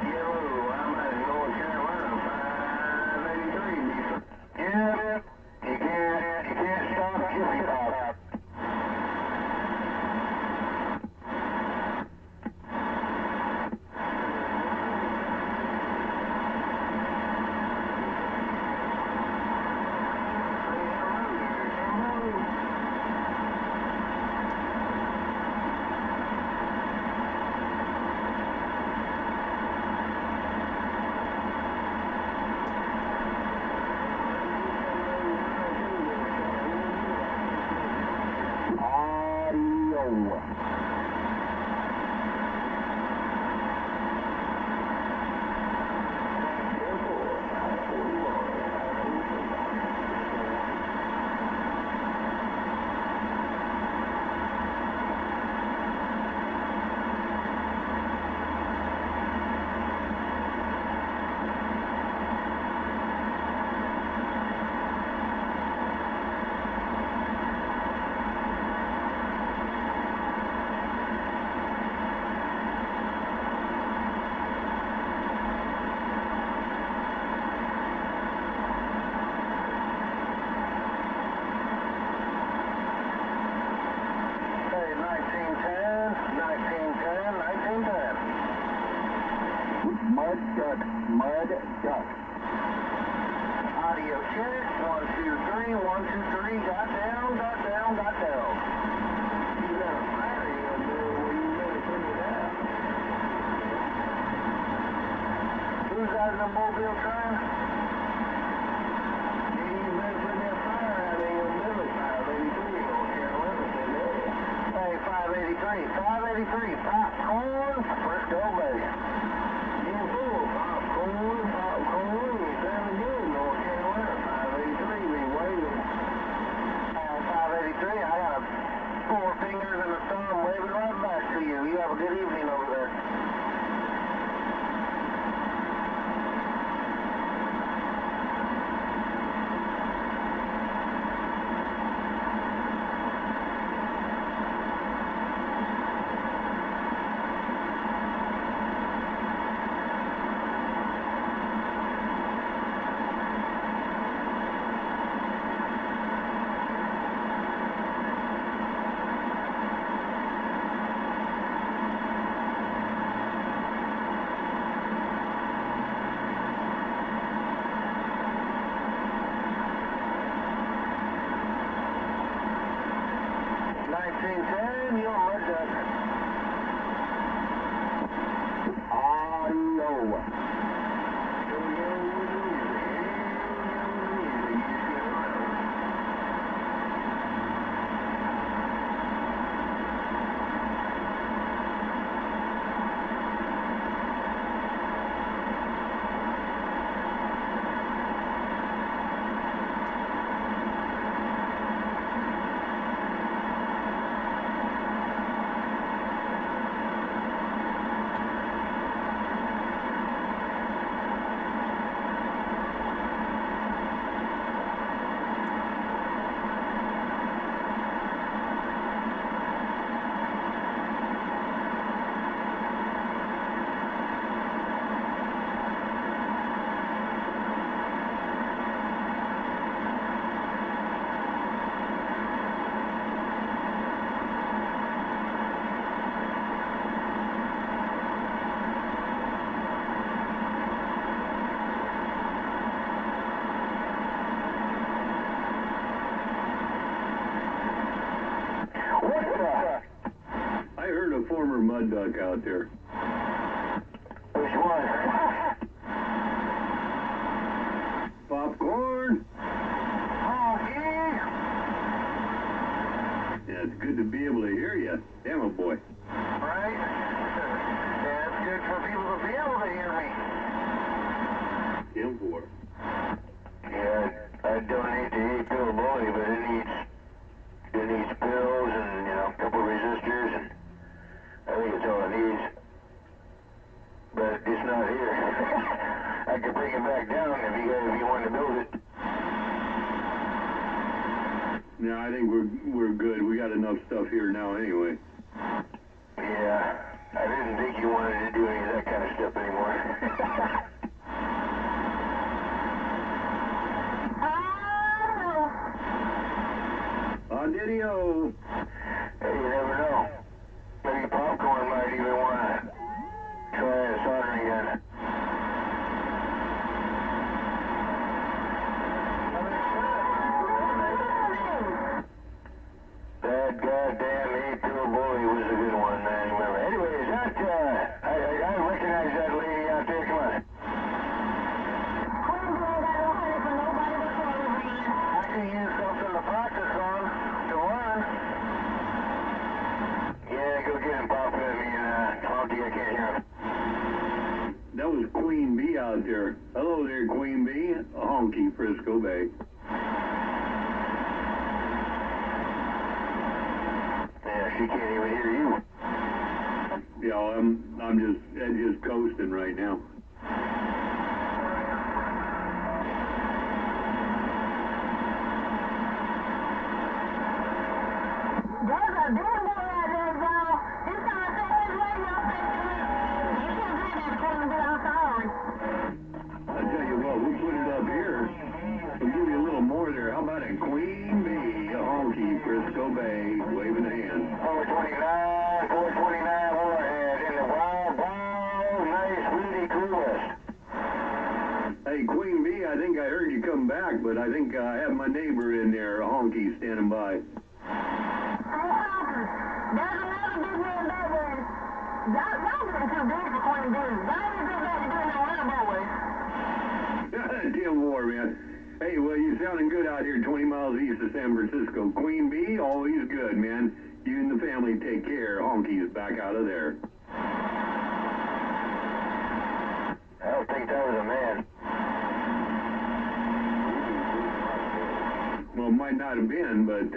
Yo, I'm in North Carolina, 583. Yeah, you can't stop Jiffy Pop. Mud duck, mud duck. Audio check, 1, 2, 3, 1, 2, 3, got down, got down, got down. You got a fire in there where you better put it out. Who's out in the mobile train? You better put that fire out in your belly, 583, North Carolina, say that. Hey, 583, popcorn, let's go, baby. Popcorn, you sound good, North Carolina, 583, be waving. 583, I got 4 fingers and a thumb waving right back to you. You have a good evening over there. You're a mud duck. Audio. I heard a former mud duck out there. Which one? Popcorn? Honky! Yeah, it's good to be able to hear you. Damn it, boy. Right? Yeah, it's good. good for people to be able to hear me. 10-4. Yeah, I donate the 8-pill bully, but it needs pills and, a couple resistors, and I think it's all it needs. But it's not here. I could bring it back down if you want to build it. No, I think we're good. We got enough stuff here now anyway. Yeah, I didn't think you wanted to do any of that kind of stuff anymore. Diddy-o. Hey, you never know. Maybe popcorn might even want to try a soldering gun. That goddamn 8-pill bully was a good one, man. Remember. Anyway, is that, I recognize that lady out there. Come on. I can use something to practice on, to learn. Yeah, go get him, Pop. I mean, Honky, I can't hear him. That was Queen Bee out there. Hello there, Queen Bee. Honky, Frisco Bay. Yeah, she can't even hear you. Yeah, I'm just coasting right now. There's a big boy out there, y'all. He's trying to set his radio station. You can't do that, Kernal Vision. I'm sorry. I tell you what, we'll put it up here. We'll give you a little more there. How about a Queen Bee, a Honky, Frisco Bay, waving a hand. 429 Warhead in the wild, nice, really cool west. Hey, Queen Bee, I think I heard you come back, but I think I have my neighbor in there, a Honky, standing by. There's another big man back there. Y'all getting too big for Queen Bee. Y'all need to go back to doing them little boys. 10-4, man. Hey, well, you're sounding good out here 20 miles east of San Francisco. Queen Bee, always good, man. You and the family take care. Honky's back out of there. I don't think that was a man. Well, it might not have been, but,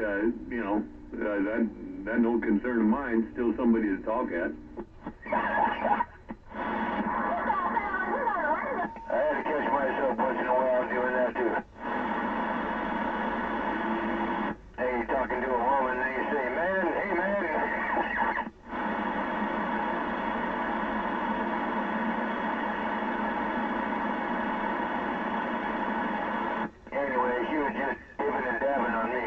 that's no concern of mine. Still somebody to talk at. I had to catch myself once in a while doing that too. Hey, you're talking to a woman and you say, man, hey man. Anyway, she was just dipping and dabbing on me.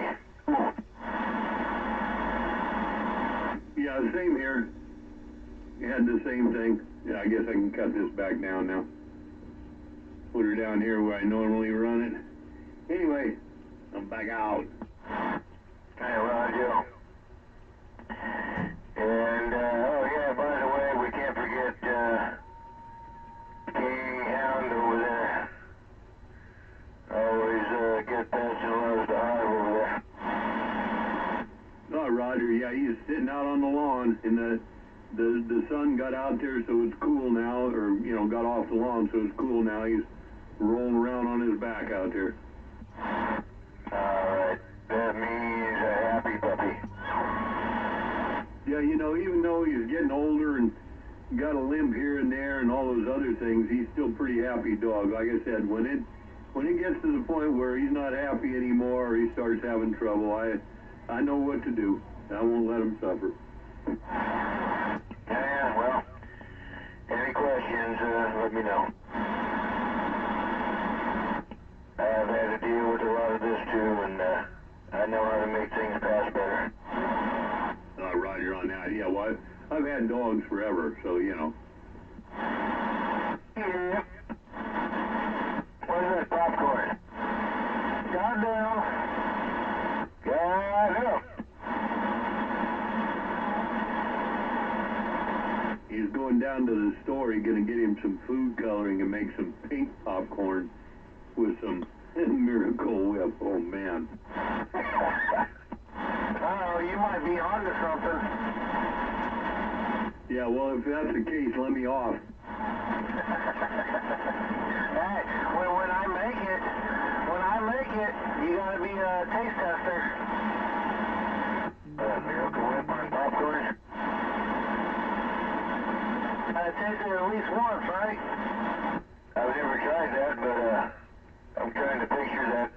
Yeah, same here. You had the same thing. Yeah, I guess I can cut this back down now. Put her down here where I normally run it. Anyway, I'm back out. Hey, Roger. And, oh yeah, by the way, we can't forget, King Hound over there. Always, get past and loves the hive over there. Oh, Roger, yeah, he's sitting out on the lawn, and the sun got out there, so it's cool now, or, got off the lawn, so it's cool now. He's rolling around on his back out there. Alright, that means a happy puppy. Yeah, even though he's getting older and got a limp here and there and all those other things, he's still a pretty happy dog. Like I said, when it gets to the point where he's not happy anymore or he starts having trouble, I know what to do. I won't let him suffer. Yeah, well, any questions, let me know. I've had to deal with a lot of this too, and I know how to make things pass better. Roger on that. Yeah, well, I've had dogs forever, so, Yeah. Where's that popcorn? God down. God up. he's going down to the store. He's going to get him some food coloring and make some pink popcorn with some Miracle Whip. Oh, man. Oh, you might be onto something. Yeah, well, if that's the case, let me off. Hey, when I make it, you gotta be a taste tester. Miracle Whip on popcorn. Gotta taste it at least once, right? I've never tried that, but I'm trying to picture that.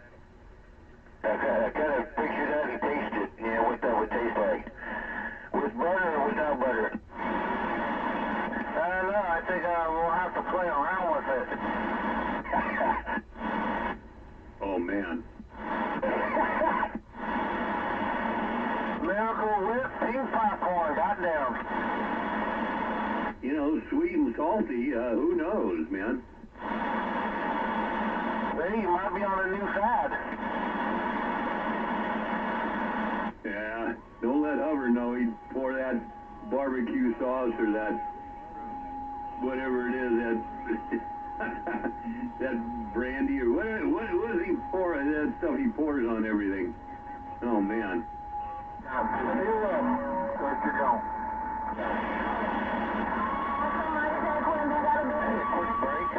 I kind of picture that and taste it, what that would taste like. With butter or without butter? I don't know. I think we'll have to play around with it. Oh, man. Miracle Whip, pink popcorn, goddamn. You know, sweet and salty, who knows, man? Hey, you might be on a new fad. Yeah, don't let Hover know he'd pour that barbecue sauce or that, whatever it is, that that brandy or what does he pour, that stuff he pours on everything. Oh, man. Where'd you go? Hey, quick break.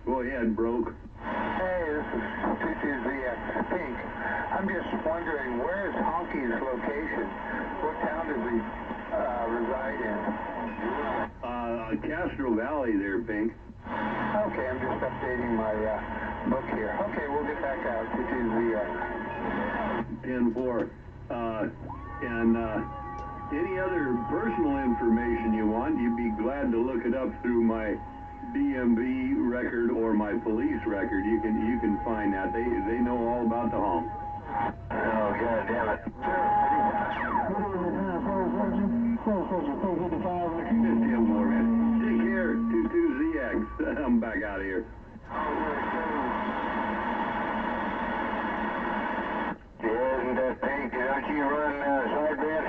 Go ahead, Broke. Hey, this is TTZX Pink. I'm just wondering, where is Honky's location? What town does he reside in? Castro Valley there, Pink. Okay, I'm just updating my book here. Okay, we'll get back out. TTZX. 10-4. And any other personal information you want, you'd be glad to look it up through my DMV record or my police record. You can find that. They know all about the home. Oh, God damn it. Just 10-4, man. Take care. 22ZX. I'm back out of here. Yeah, isn't that Pink? Don't you run sideband?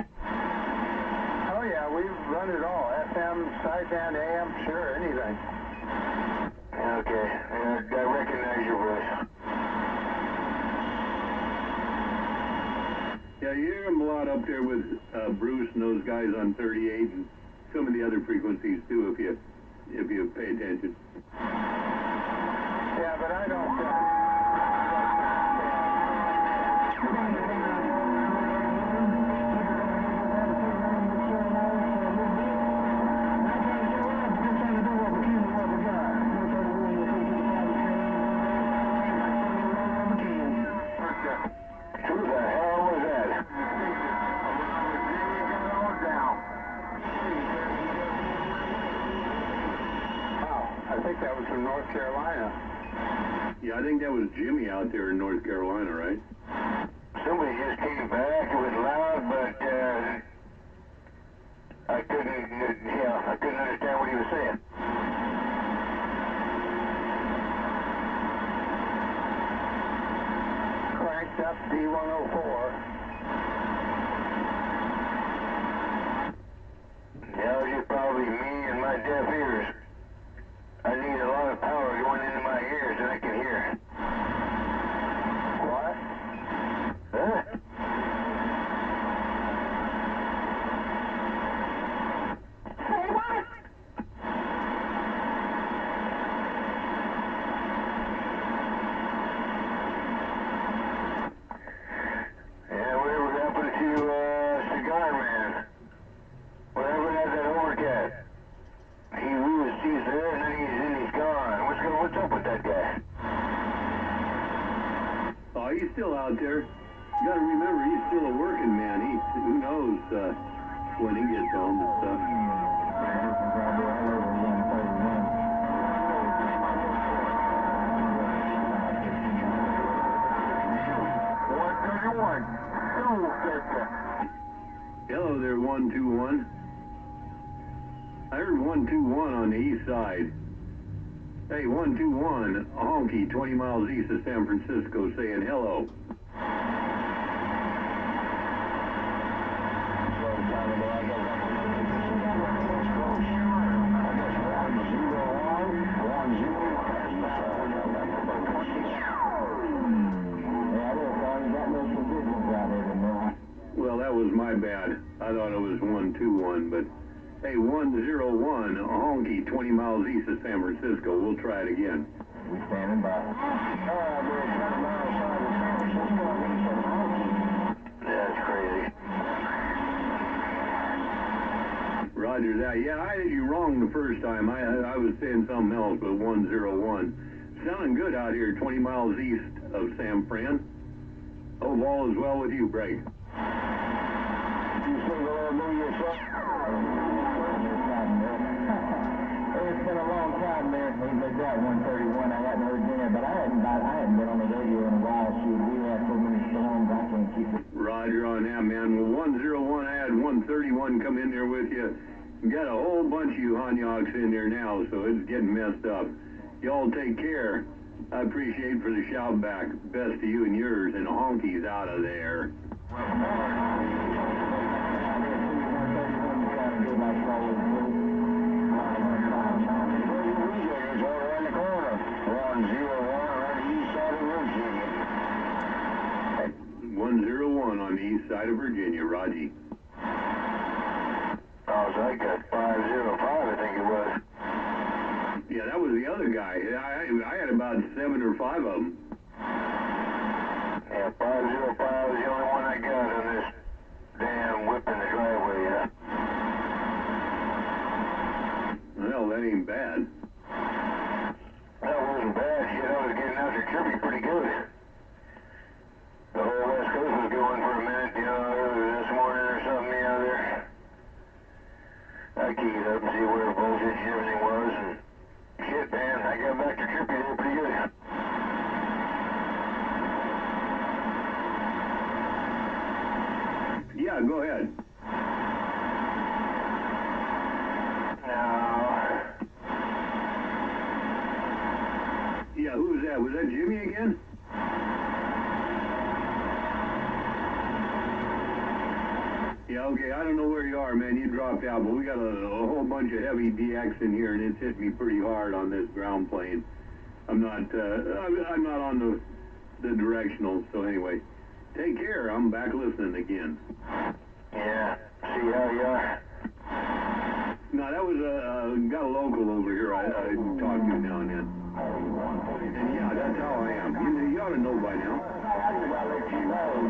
Oh, yeah, we've run it all. FM, sideband, AM, sure, anything. Okay, I recognize your voice. Yeah, you hear him a lot up there with Bruce and those guys on 38 and some of the other frequencies too, if you pay attention. Yeah, but I don't... Who the hell was that? Wow, I think that was from North Carolina. Yeah, I think that was Jimmy out there in North Carolina, right? Somebody just came back. It was loud, but I couldn't understand what he was saying. Cranked up D104. Yeah, it was just probably me and my deaf ears. I need a lot of power going into my ears and I can hear. What? Huh? Say what? Yeah, whatever happened to Cigar Man? What happened to that old cat? He's there and then he's gone. What's up with that guy? Oh, he's still out there. You gotta remember, he's still a working man. Who knows when he gets home and stuff. Hello there, 121. I heard 121 on the east side. Hey, 121, Honky, 20 miles east of San Francisco, saying hello. Well, that was my bad. I thought it was 121, but hey, 101, honky, 20 miles east of San Francisco. We'll try it again. We standing by. We're 20 miles south of San Francisco, east of honky. That's crazy. Roger that. Yeah, I had you wrong the first time. I was saying something else, but 101. Sounding good out here, 20 miles east of San Fran. Hope all is well with you, Brake. You say the Lord knew you, sir? It's been a long time there. He lived out 131. I hadn't heard dinner, but I hadn't been on the radio in a while. Shoot, we had so many storms, I can't keep it. Roger on that, man. Well, 101, I had 131 come in there with you. You got a whole bunch of you Hanyaks in there now, so it's getting messed up. Y'all take care. I appreciate for the shout back. Best to you and yours, and honky's out of there. On the east side of Virginia, Raji. Oh, so I got 505, I think it was. Yeah, that was the other guy. I had about 7 or 5 of them. Yeah, 505 was the only one I got on this damn whip in the driveway, yeah. Well, that ain't bad. That wasn't bad. Shit, I was getting out there tripping pretty good. The whole West Coast was going for a minute, you know, this morning or something, yeah, there. I keyed up and see where voltage and everything was, and shit, man, I got back to Trippy there pretty good. Yeah, go ahead. No. Yeah, who was that? Was that Jimmy again? Yeah, okay, I don't know where you are, man. You dropped out, but we got a whole bunch of heavy DX in here, and it's hit me pretty hard on this ground plane. I'm not on the directional, so anyway. Take care. I'm back listening again. Yeah, see how you are. No, that was got a local over here I talk to now and then. And yeah, that's how I am. You ought to know by now. I just gotta let you know.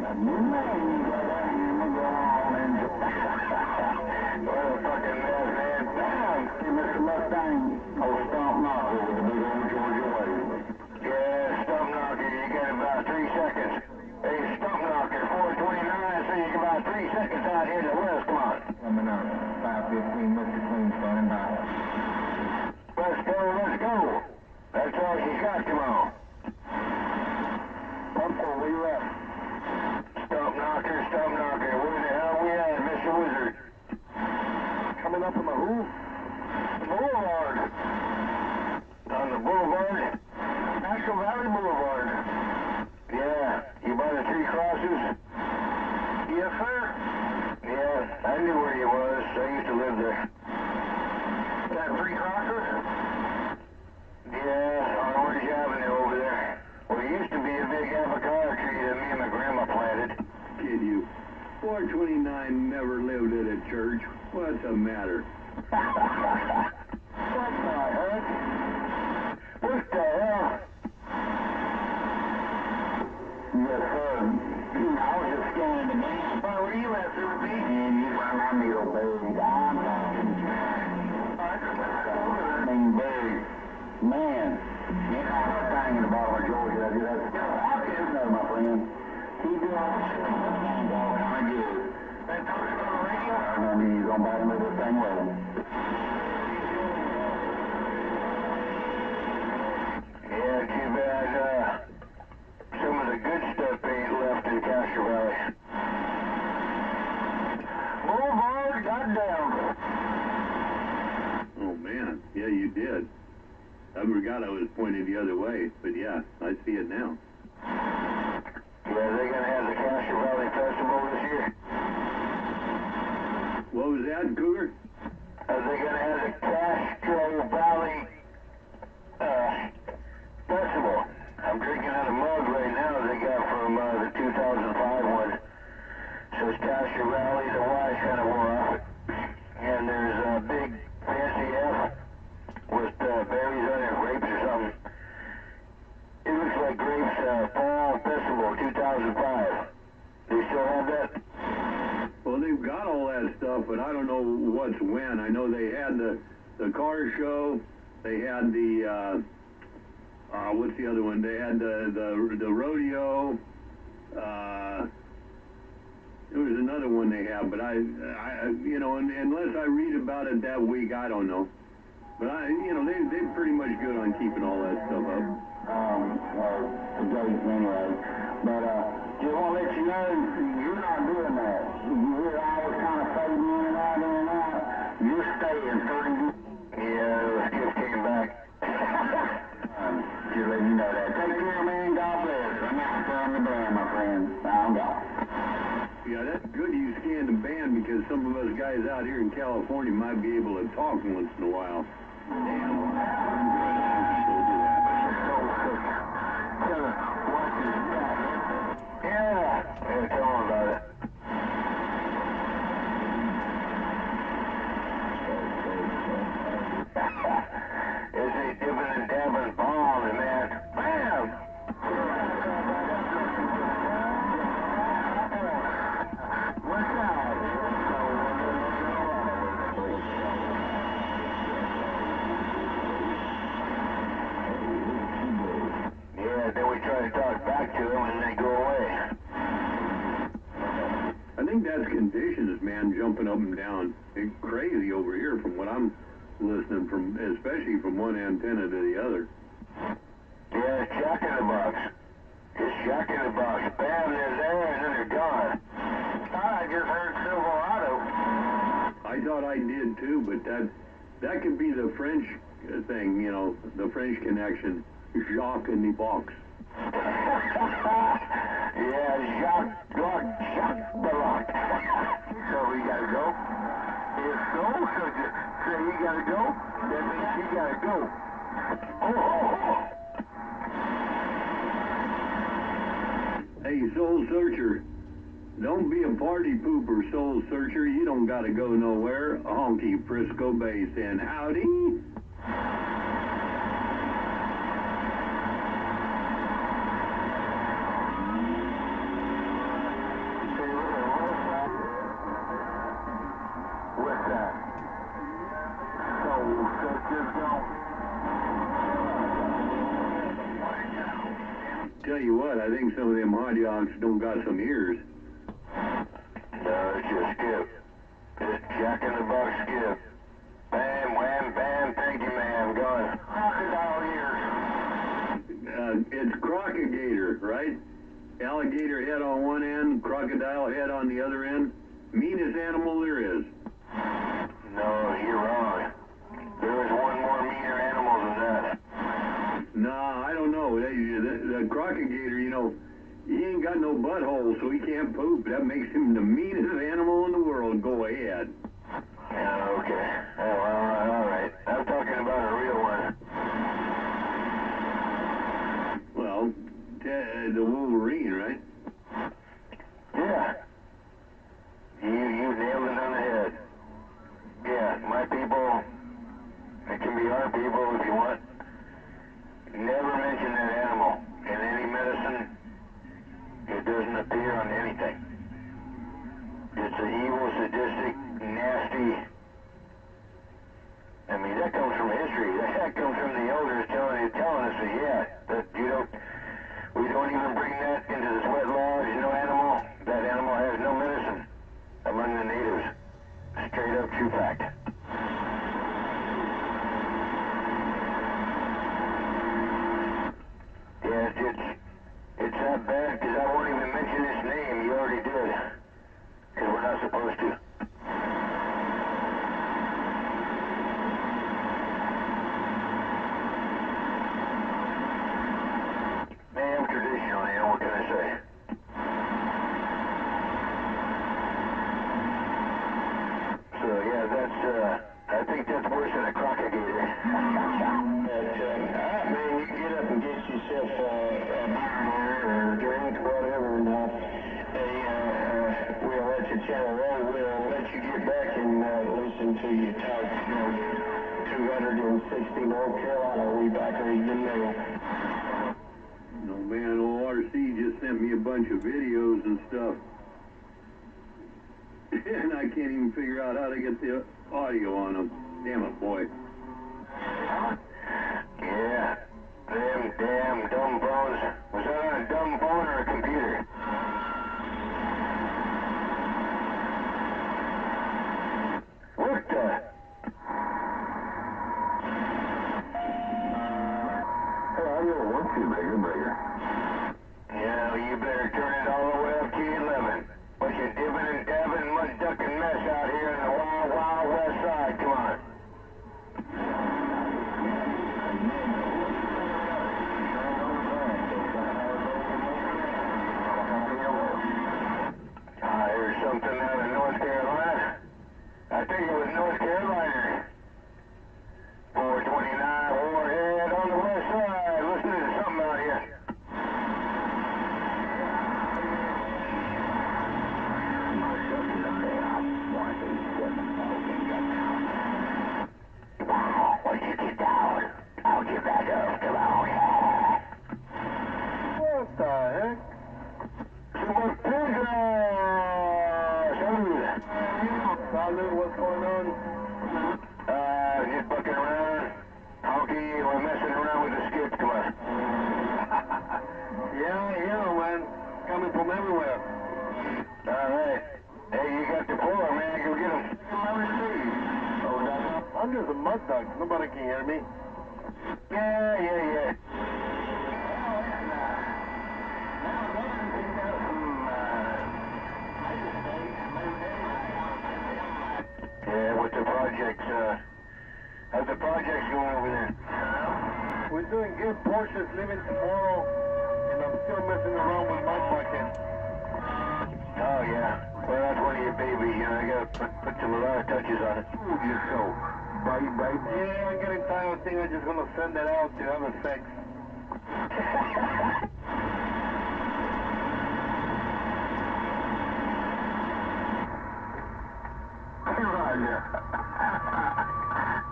What a fucking mess, man. Damn! Hey, Mr. Mustang, old Stomp Knocker with the big old Georgia wave. Yeah, Stomp Knocker, you got about 3 seconds. Hey, Stomp Knocker, 429, so you got about 3 seconds out here in the west. Come on. Coming up, 515, Mr. Clean, standing by. Let's go, let's go. That's all she's got, come on. Pumpo, where you at? Stomp Knocker, where the hell we at, Mr. Wizard? Coming up on the who? The boulevard. On the boulevard? National Valley Boulevard. Yeah, you by the 3 crosses? Yes, sir. Yeah, I knew where you was. I used to live there. That 3 crosses? Yeah, on Orange Avenue over there. Well, it used to be a big avocado tree that me and my grandma planted. Kid you. 429 never lived at a church. What's the matter? What the heck? What the hell? Yes, sir. I was just scanning the game. Where are you at, Super B? Man, you run on me, old baby. I'm talking main bird. Man, you know that thing in the bottom of Georgia. That's no, my friend. Keep your thing going. I get it. Been talking on the radio? I mean, you're going back and let this thing roll. Yeah, too bad, some of the good stuff ain't left in Castro Valley. Boulevard, goddamn. Oh, man. Yeah, you did. I forgot I was pointing the other way, but yeah, I see it now. Yeah, they're going to have the Castro Valley Festival this year. What was that, Cougar? They're going to have the Castro Valley Festival. I'm drinking out of a mug right now they got from the 2005 one. So it's Castro they've got all that stuff, but I don't know what's when. I know they had the car show. They had the what's the other one? They had the rodeo. There was another one they had, but I you know, unless I read about it that week, I don't know. But you know, they're pretty much good on keeping all that stuff up. Well, today anyway. But just want to let you know, you're not doing that. You hear I was kind of fading in and out, in and out. You're staying 30. Yeah, the skip came back. Just letting you know that. Take care, man. God bless. I'm out throwing the band, my friend. I'm gone. Yeah, that's good you scanned the band, because some of us guys out here in California might be able to talk once in a while. Damn. Yeah, tell him about it. It's a dipping and dabbing bombs, man. Bam! What's that? Yeah, then we try to talk back to them and they go away. I think that's conditions, man, jumping up and down. It's crazy over here from what I'm listening from, especially from one antenna to the other. Yeah, it's Jack in the Box. It's Jack in the Box. Bam, they're there and then they're gone. I just heard Silverado. I thought I did too, but that could be the French thing, you know, the French connection. Jacques in the box. Yeah, Jacques the Lock. So we gotta go. If so, just say you gotta go, that means you gotta go. Oh. Hey, Soul Searcher, don't be a party pooper, Soul Searcher. You don't gotta go nowhere. Honky Frisco Bay saying howdy. What's that? Soul Searcher's gone. Tell you what, I think some of them hot dogs don't got some ears. No, it's just Skip. It's Jack in the Box Skip. Bam, wham, bam, thank you, ma'am. Going crocodile ears. It's crocagator, right? Alligator head on one end, crocodile head on the other end. Meanest animal there is. No, you're wrong. There is one more meaner animal than that. Nah, I don't know. The crocagator, you know, he ain't got no butthole, so he can't poop. That makes him the meanest animal in the world. Go ahead. Okay. Oh, all right. I'm talking about a real one. Well, the Wolverine, right? Yeah. You nailed it on the head. Yeah, my people, it can be our people if you want. Never mention that animal in any medicine. It doesn't appear on anything. It's an evil, sadistic, nasty. I mean, that comes from history. That comes from the elders telling us that, yeah, that we don't even bring that into the sweat lodge. No animal. That animal has no medicine among the natives. Straight up true fact. Yeah, it's that bad because I won't even mention its name. You already did. Because we're not supposed to. Hey, I'm traditional, man. What can I say? So, yeah, I think that's worse than a crocagator. Man, you get up and get yourself a beer or a drink, whatever, and we'll let the channel roll. We'll let you get back and listen to you talk. 260 North Carolina. We back reading the mail. No, man, ORC just sent me a bunch of videos and stuff. And can't even figure out how to get the audio on them. Damn it, boy. Yeah, them damn dumb phones. Was that on a dumb phone or a computer? What the? Hey, audio 1-2, bigger. Yeah, well, you better turn it all the way up to 11. Bunch of dipping and dabbing, mud ducking mess out here in the wild, wild west side. Come on. There's something out of North Carolina. I think it was North Carolina. 429 Warhead on the west side. Listening to something out here. Once you get down, I'll get back up. Come on. What the heck? Super Salud. Salud, what's going on? Just bucking around. Honky, we're messing around with the skids. Come on. Yeah, man. Coming from everywhere. All right. Hey, you got the floor, man. Go get him. I'm just a mud duck. Nobody can hear me. Yeah. Yeah, what's the projects, how's the projects going over there? We're doing good. Porsche's leaving tomorrow, and I'm still messing around with my bucket. Oh, yeah. Well, that's one of your babies, you know. I gotta put a lot of touches on it. Yourself. Bye. Yeah, I'm getting tired. I think I'm just gonna send it out to have sex. Roger.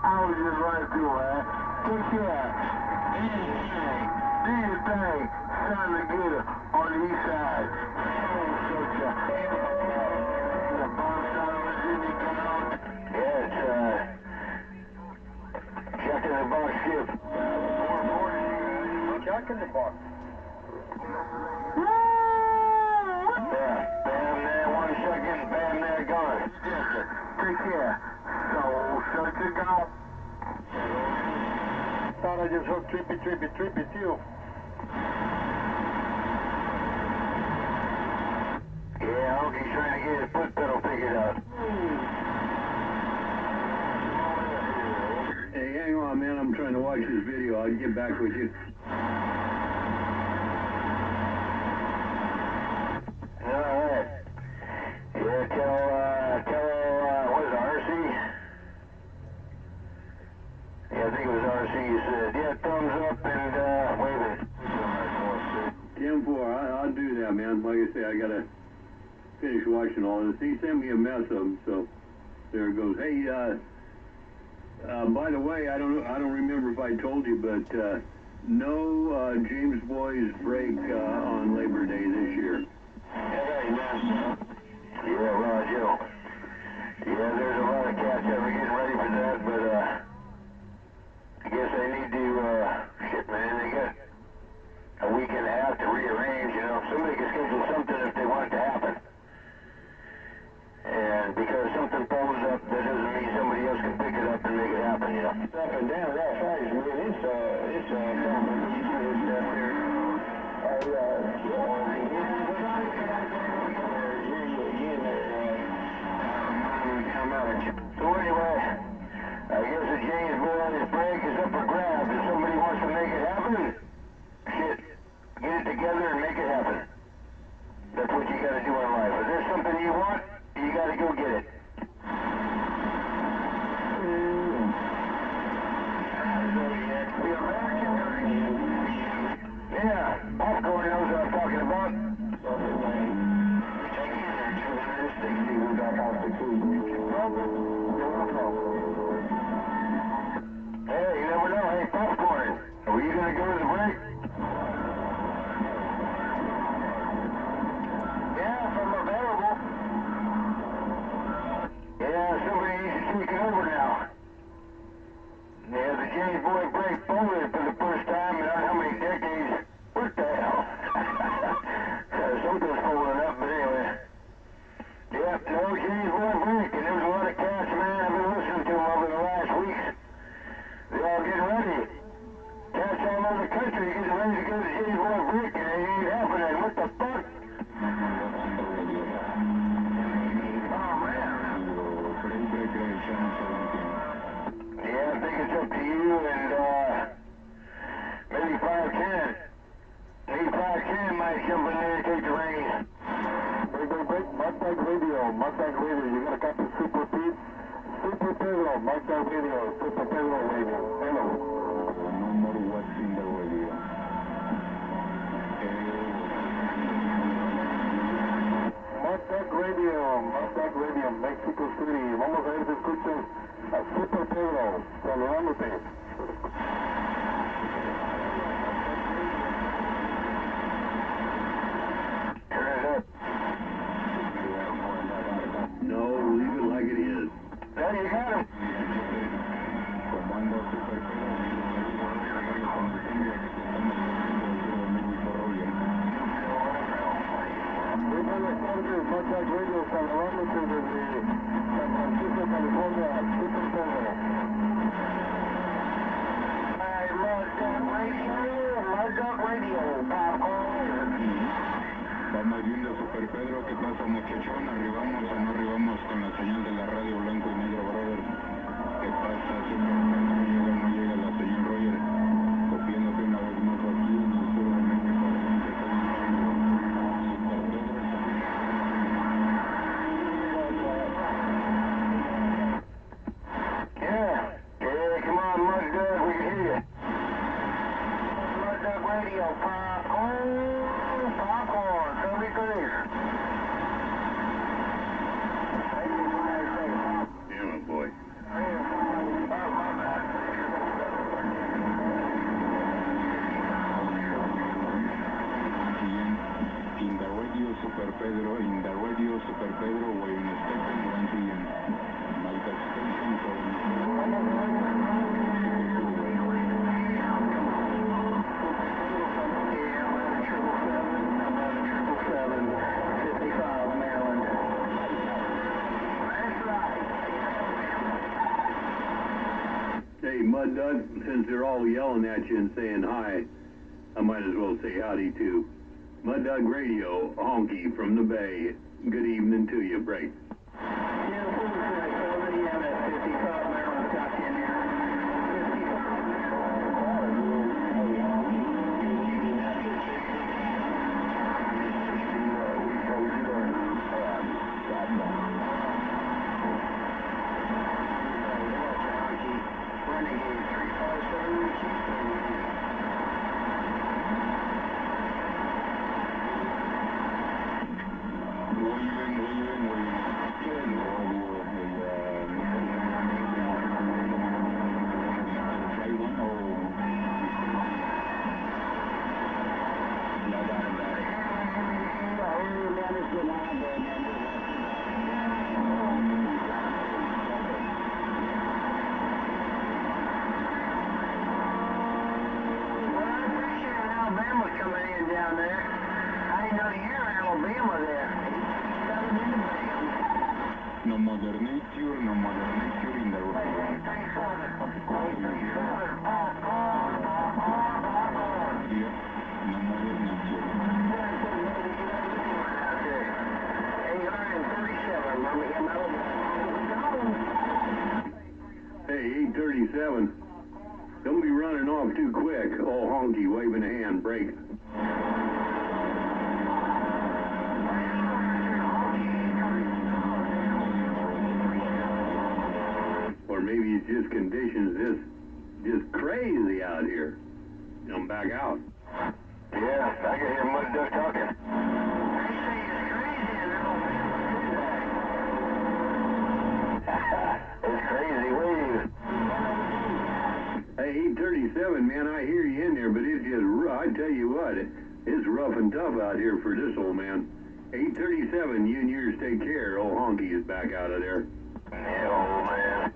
I was just running through, man. Take care. Do your thing. Son of good on the east side. The bomb shot was in the ground. Yeah, it's, Jack in the Box ship. Jack in the Box. Yeah, bam there, 1 second, bam there, gone. Take care. So, shut your gob. Thought I just heard trippy too. Yeah, Honky's trying to get his foot pedal figured out. Hey, hang on, man. I'm trying to watch this video. I'll get back with you. All right. Yeah, tell, what is it, RC? Yeah, I think it was RC you said. Yeah, thumbs up and, waving. 10-4. I'll do that, man. Like I say, I gotta finish watching all this. He sent me a mess of them, so there it goes. Hey, by the way, I don't remember if I told you, but no James Boys break on Labor Day this year. Yeah, Roger. Yeah, there's a lot of cats that were getting ready for that, but I guess they need to, shit, man, they got a week and a half to rearrange, you know. Somebody can schedule something if they want it to happen. And because something pulls up, that doesn't mean somebody else can pick it up and make it happen, you know. Up and down that fast, man. It's something. You see this stuff there? So anyway, I guess the James Boys break is up for grabs. If somebody wants to make it happen, shit, get it together and make it happen. That's what you gotta do in life. If there's something you want, you gotta go get it. Yeah, popcorn knows what I'm talking about. We're back off the cruise. Hey, you never know. Hey, popcorn. Are you gonna go to the break? Yeah, if I'm available. Mustang Radio, you got a copy of Super Pete? Super Pedro, Mustang Radio, Super Pedro Radio. Hello. No more what's in the radio. Mustang Radio, Mexico City. Vamos a ver si escuchas a Super Pedro saludándote. No, leave it like it is. There you got it. Buenas tardes, Mustang Radio, saludándote desde San Francisco, California, Super Pedro. Mustang Radio, Vamos viendo Super Pedro, ¿qué pasa muchachón? ¿Arribamos o no arribamos con la señal de la radio blanco y negro, brother? ¿Qué pasa Super Pedro? ¿Llega o no llega la señal Roger? Copiándote una vez más aquí en el sur de México. Super Pedro. Yeah, come on, Mustang, we can hear you. Mustang Radio, popcorn, tell me please. Damn it, boy. In the radio Super Pedro, we're in a station once again. Malta station Hey, Mud Duck, since they're all yelling at you and saying hi, I might as well say howdy too. Mud Duck Radio, Honky from the Bay. Good evening to you, Break. No modernature in the radio. No modernature. 837, Hey, 837. Don't be running off too quick. All honky waving a hand. Break. Or maybe it's just conditions just crazy out here. I'm back out. Yeah, I can hear Mud Duck talking. It's crazy waves. Hey, 837, man, I hear you in there, but it's just, I tell you what, it's rough and tough out here for this old man. 837, you and yours take care. Old honky is back out of there. Yeah, old man.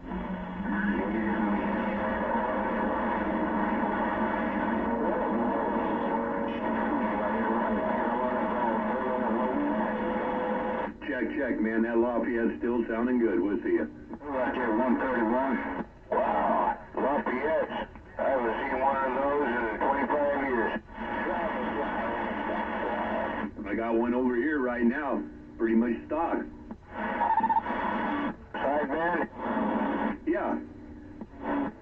Check, man. That Lafayette's still sounding good. We'll see you. Right there, 131. Wow, Lafayette. I haven't seen one of those in 25 years. I got one over here right now. Pretty much stock. Sideband? Yeah.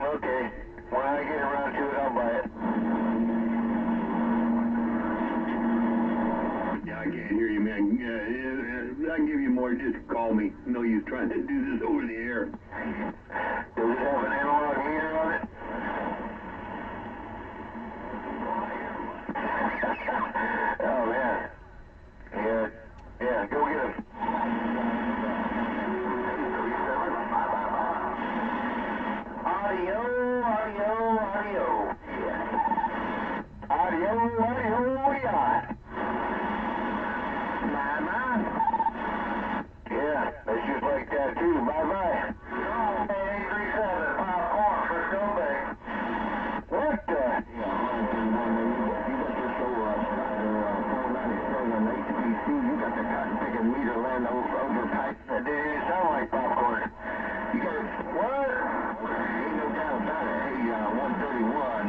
Okay. When I get around to it, I'll buy it. Yeah, I can't hear you, man. I can give you more. anymore. Just call me. No use trying to do this over the air. Does it have an analog meter on it? Oh, man. Yeah, go get him. 37, bye. Audio. Yeah. Audio, yeah. My. Yeah, that's just like that, too. Bye. 837, popcorn, Frisco Bay. What the? You got your show, 497 HPC. You got the cotton picking meter land overpack. That didn't even sound like popcorn. You got What? ain't no doubt about it. Hey, 131,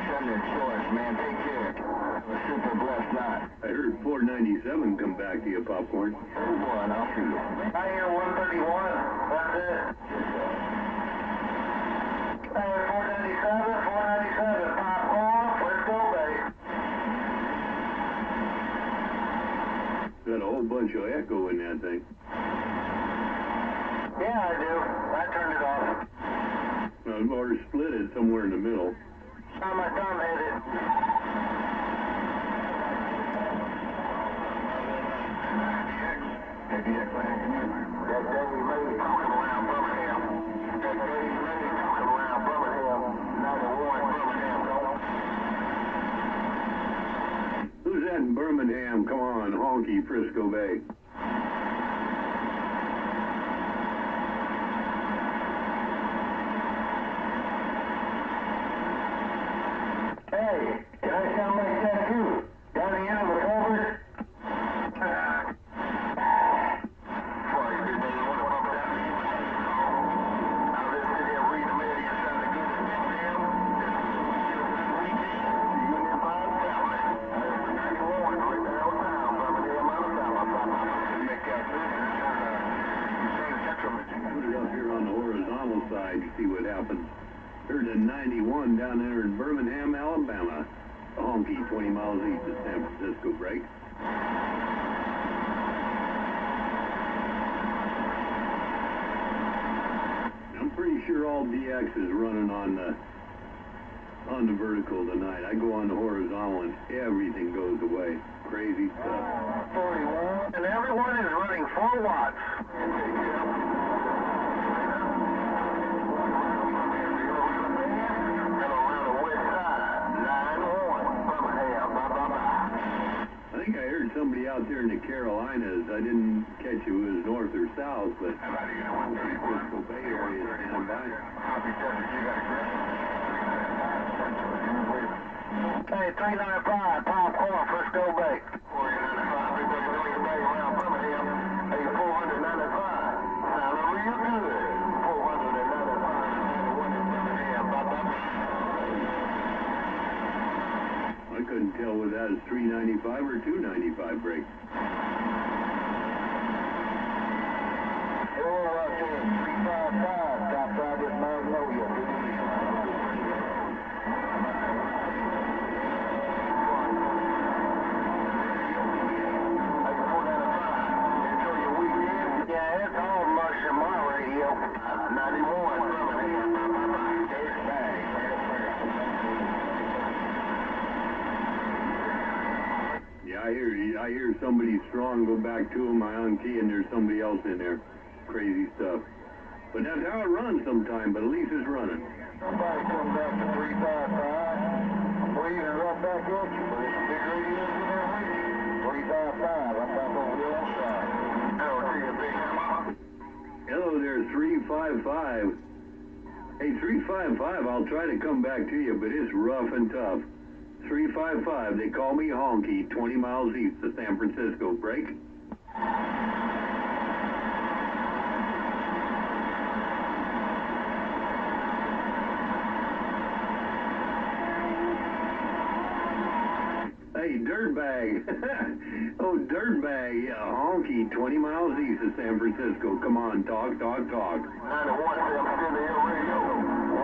send their choice, man. Take care. Have a super blessed night. I heard 497 come back to you, Popcorn. One, I'll see you. I hear 131. That's it. Hey, 497, popcorn, Frisco Bay. Got a whole bunch of echo in that thing. Yeah, I do. I turned it off. Or split it somewhere in the middle. How my thumb hit it. That Dave May talking around Birmingham. 91 Birmingham, don't. Who's that in Birmingham? Come on, honky Frisco Bay. Hey, can I sound like that too? Down the end of the culvert? Put it up here on the horizontal side to see what happens. Heard a 91 down there in Birmingham, Alabama. A honky 20 miles east of San Francisco break. I'm pretty sure all DX is running on the vertical tonight. I go on the horizontal and everything goes away. Crazy stuff. 41. And everyone is running 4 watts. I think I heard somebody out there in the Carolinas. I didn't catch it was north or south, but Frisco Bay area standing by. Hey, 395, popcorn, Frisco Bay. 495, everybody going Bay around Birmingham. Hey, 495. Sounding real good. 495, 91 in Birmingham. I couldn't tell whether that was 395 or 295 break. Hello out there, 355, top private Magnolia. Yeah, it's all mush in my radio. 91, Birmingham. It's bang. Yeah, I hear somebody strong. Go back to him. I unkey and there's somebody else in there. Crazy stuff. But that's how it runs sometime. But at least it's running. Somebody come back to 355. I'm waving right back at you, but it's a big radio in there with you. 355. I'm back over here on side. Hello to you, Big Hammer. Hello there, 355. Hey, 355, I'll try to come back to you, but it's rough and tough. 355, they call me Honky, 20 miles east of San Francisco. Break. Hey, Dirtbag. Oh, Dirtbag. Yeah, Honky, 20 miles east of San Francisco. Come on, talk. 91, I'm still in your radio.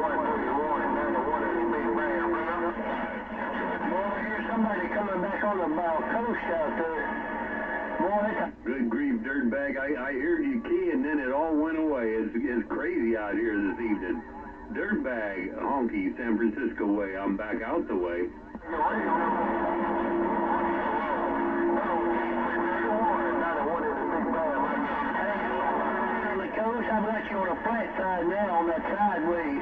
131 and 91 is a big bang, brother. Boy, I hear somebody coming back on the coast out there. Boy, good grief, Dirtbag. I I heard you key and then it all went away. It's crazy out here this evening. Dirtbag, honky, San Francisco way. I'm back out the way. I've got you on a flat side now on that sideways.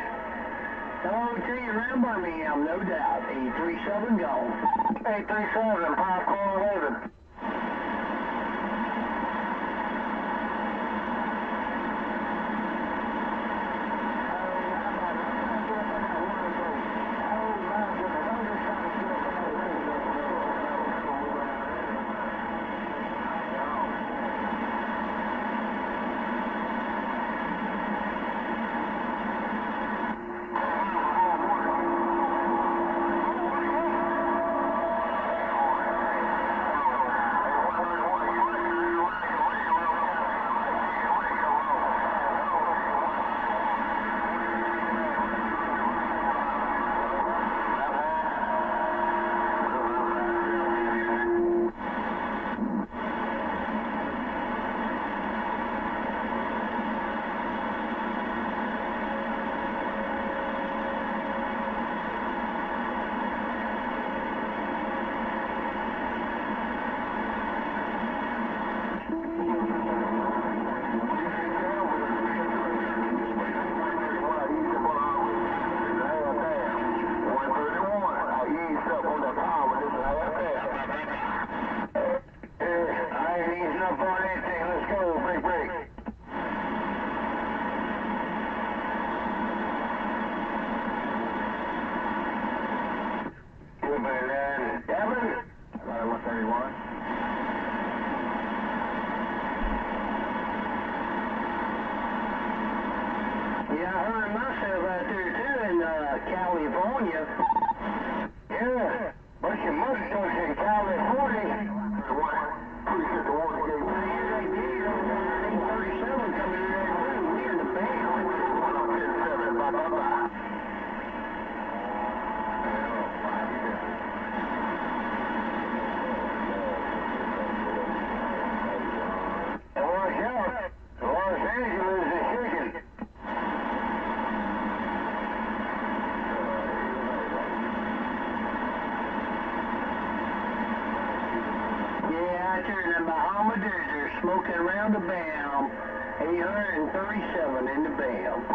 Hello to you around Birmingham, no doubt. 837 gone. 837, 511. Yeah, I heard myself out there too in California. Yeah, bunch of mustaches in California. Appreciate the Watergate. They did over there. 837 coming in there too. We in the band. 10-7. Bye. Watch out. Los Angeles is shaking. Yeah, out there in the Bahamas, they're smoking around the Bam. 837 in the Bam.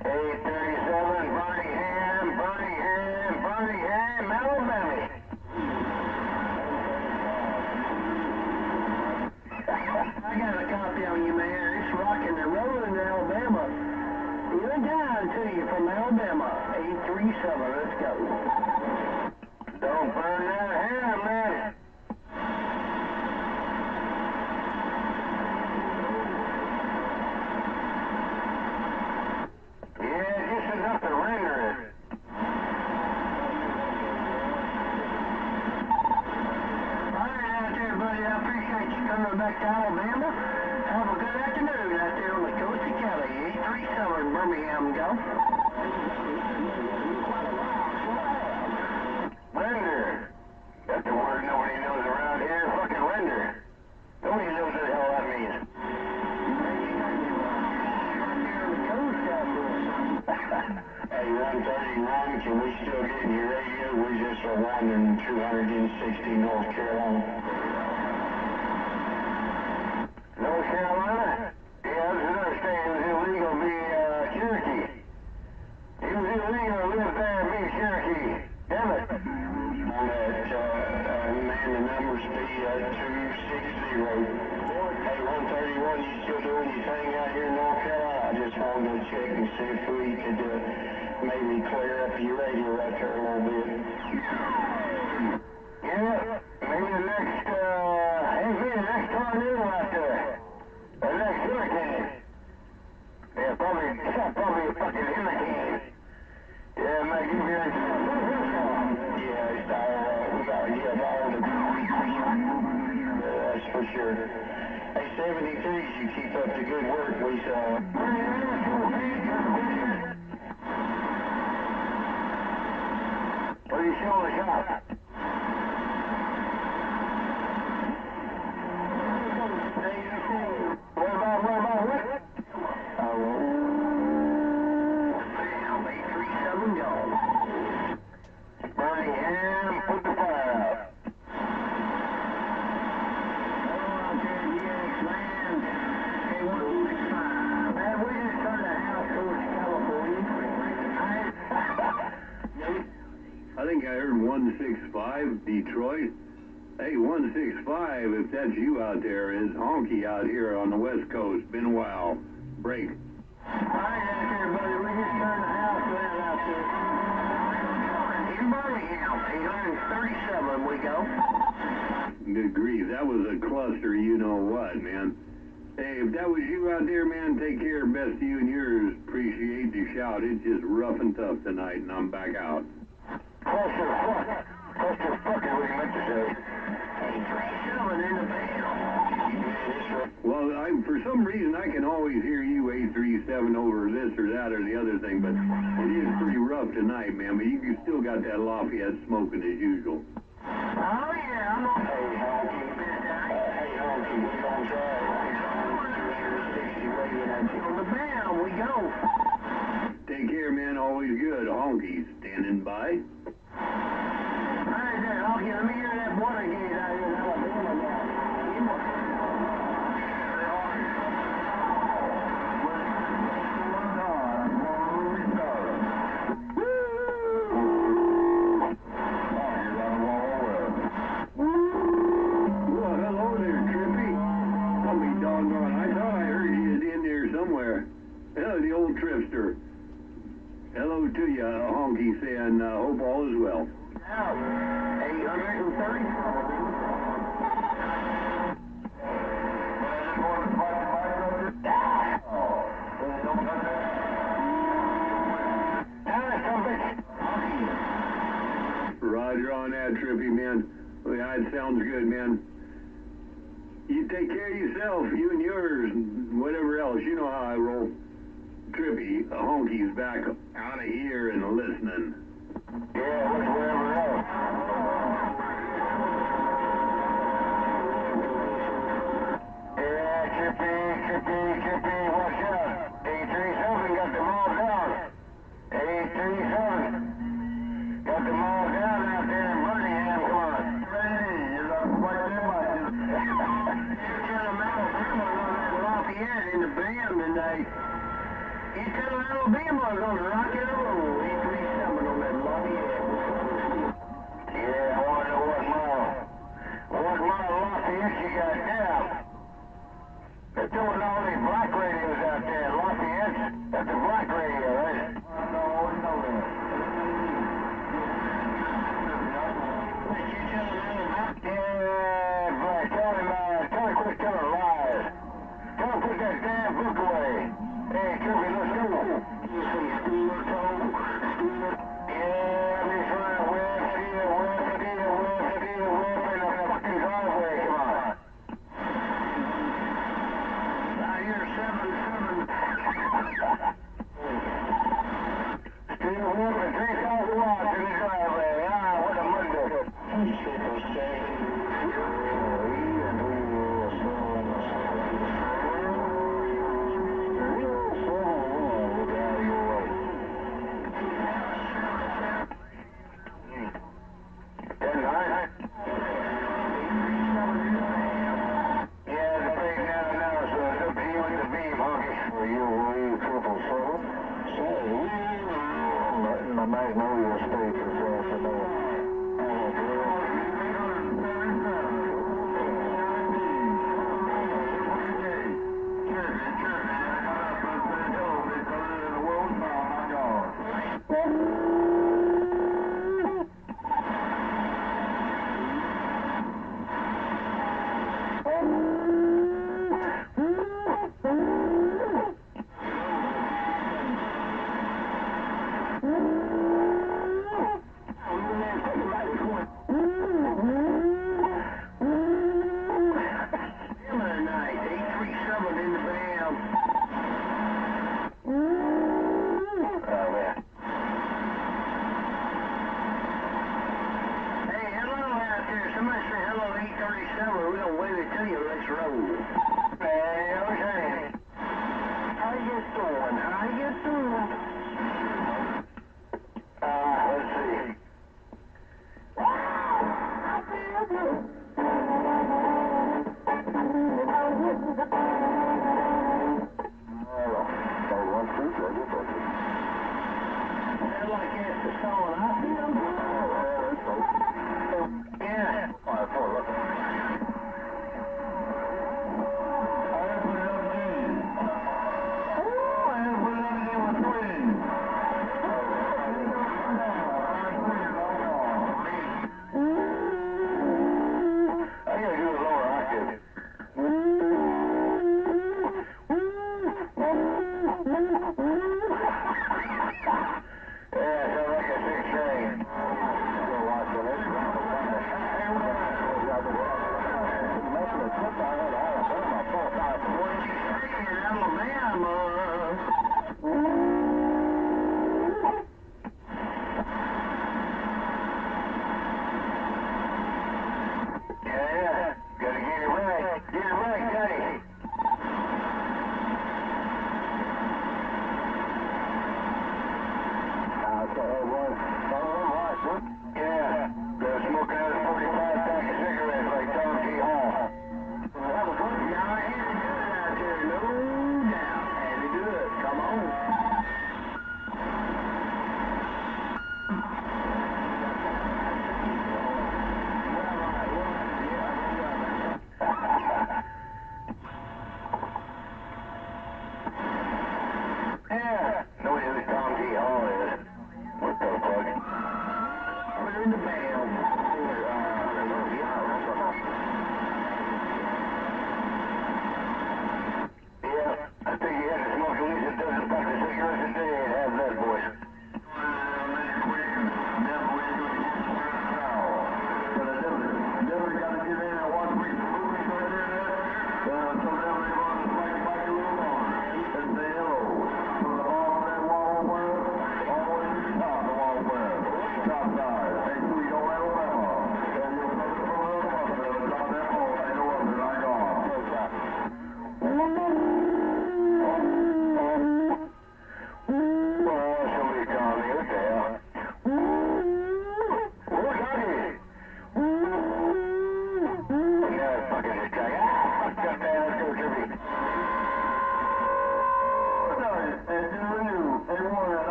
837, Birmingham, Alabama. I got a copy on you, man. It's rocking and rolling in Alabama. Good time to you from Alabama. 837, let's go. Don't burn that hair, man. Yeah, just enough to render it. All right, out there, buddy. I appreciate you coming back to Alabama. Have a good afternoon out there on the coast of Cali. 837 Birmingham, go. Render. That's the word nobody knows around here. Fucking render. Nobody knows what the hell that means. Hey, 131, can we still get in your radio? We just are wandering 260 North Carolina. North Carolina? Yeah, this is understand it was illegal to be Cherokee. It was illegal to live there and be Cherokee. Damn it. On that, man, the numbers be 260. Hey, 131, you still doing your thing out here in North Carolina? I just wanted to check and see if we could maybe clear up your radio right there a little bit. Yeah, maybe the next tornado out there. The next hurricane. Yeah, probably a fucking hurricane. Yeah, might give you a yeah, it's all, we gotta give all the that's for sure. Hey, 73s, you keep up the good work. We what are you showing us out? Hey, 165, Detroit. Hey, 165, if that's you out there, is honky out here on the West Coast. Been a while. Break. All right, out there, buddy. We just turned the house around out there. In Birmingham, 837 we go. Good grief, that was a cluster, you know what, man. Hey, if that was you out there, man, take care. Best to you and yours. Appreciate the shout. It's just rough and tough tonight, and I'm back out. Cluster fuck. Cluster fuck is what he meant to say. 837 in the band. Well, for some reason, I can always hear you 837 over this or that or the other thing, but it is pretty rough tonight, man. But you still got that Lafayette smoking as usual. Oh, yeah, I'm on. Hey, honky. Hey, honky, we gonna try it. 60 waving at you. On the band, we go. Take care, man. Always good. Honky, standing by. Hey there, honky, let me hear that water gauge out here in Alabama now. The old tripster. Hello to you, honky, saying hope all is well. 830. Roger on that, Trippy, man. Well, that sounds good, man. You take care of yourself, you and yours, and whatever else. You know how I roll. Trippy, honky's back out of here and listening. Yeah, what's whatever else? Yeah, Trippy, watch out. 837 got them all down. 837 got them all down out there in Birmingham. Come on. You look quite them much. Tell them Alabama on that Lafayette in the band tonight. You tell them Alabama is on the rock and roll. 837 on that Lafayette. Yeah, I want to know what model Lafayette you got now. They're throwing all these black radios out there. Lafayette, that's a black radio, right? No, no. Yeah, but tell him quit telling lies. Tell him put that damn book away. Hey, Kirby, let's go. You some stealer toe? Yeah, I've been trying to whip in the fucking driveway. Come on. I hear 7-7. Still whipping 3,000 watts in the driveway. Ah, what a Monday. My magnolia state is for no We're gonna wave it to you. Let's roll. Hey, okay. How you doing? Let's see. Sound like it's the song I feel.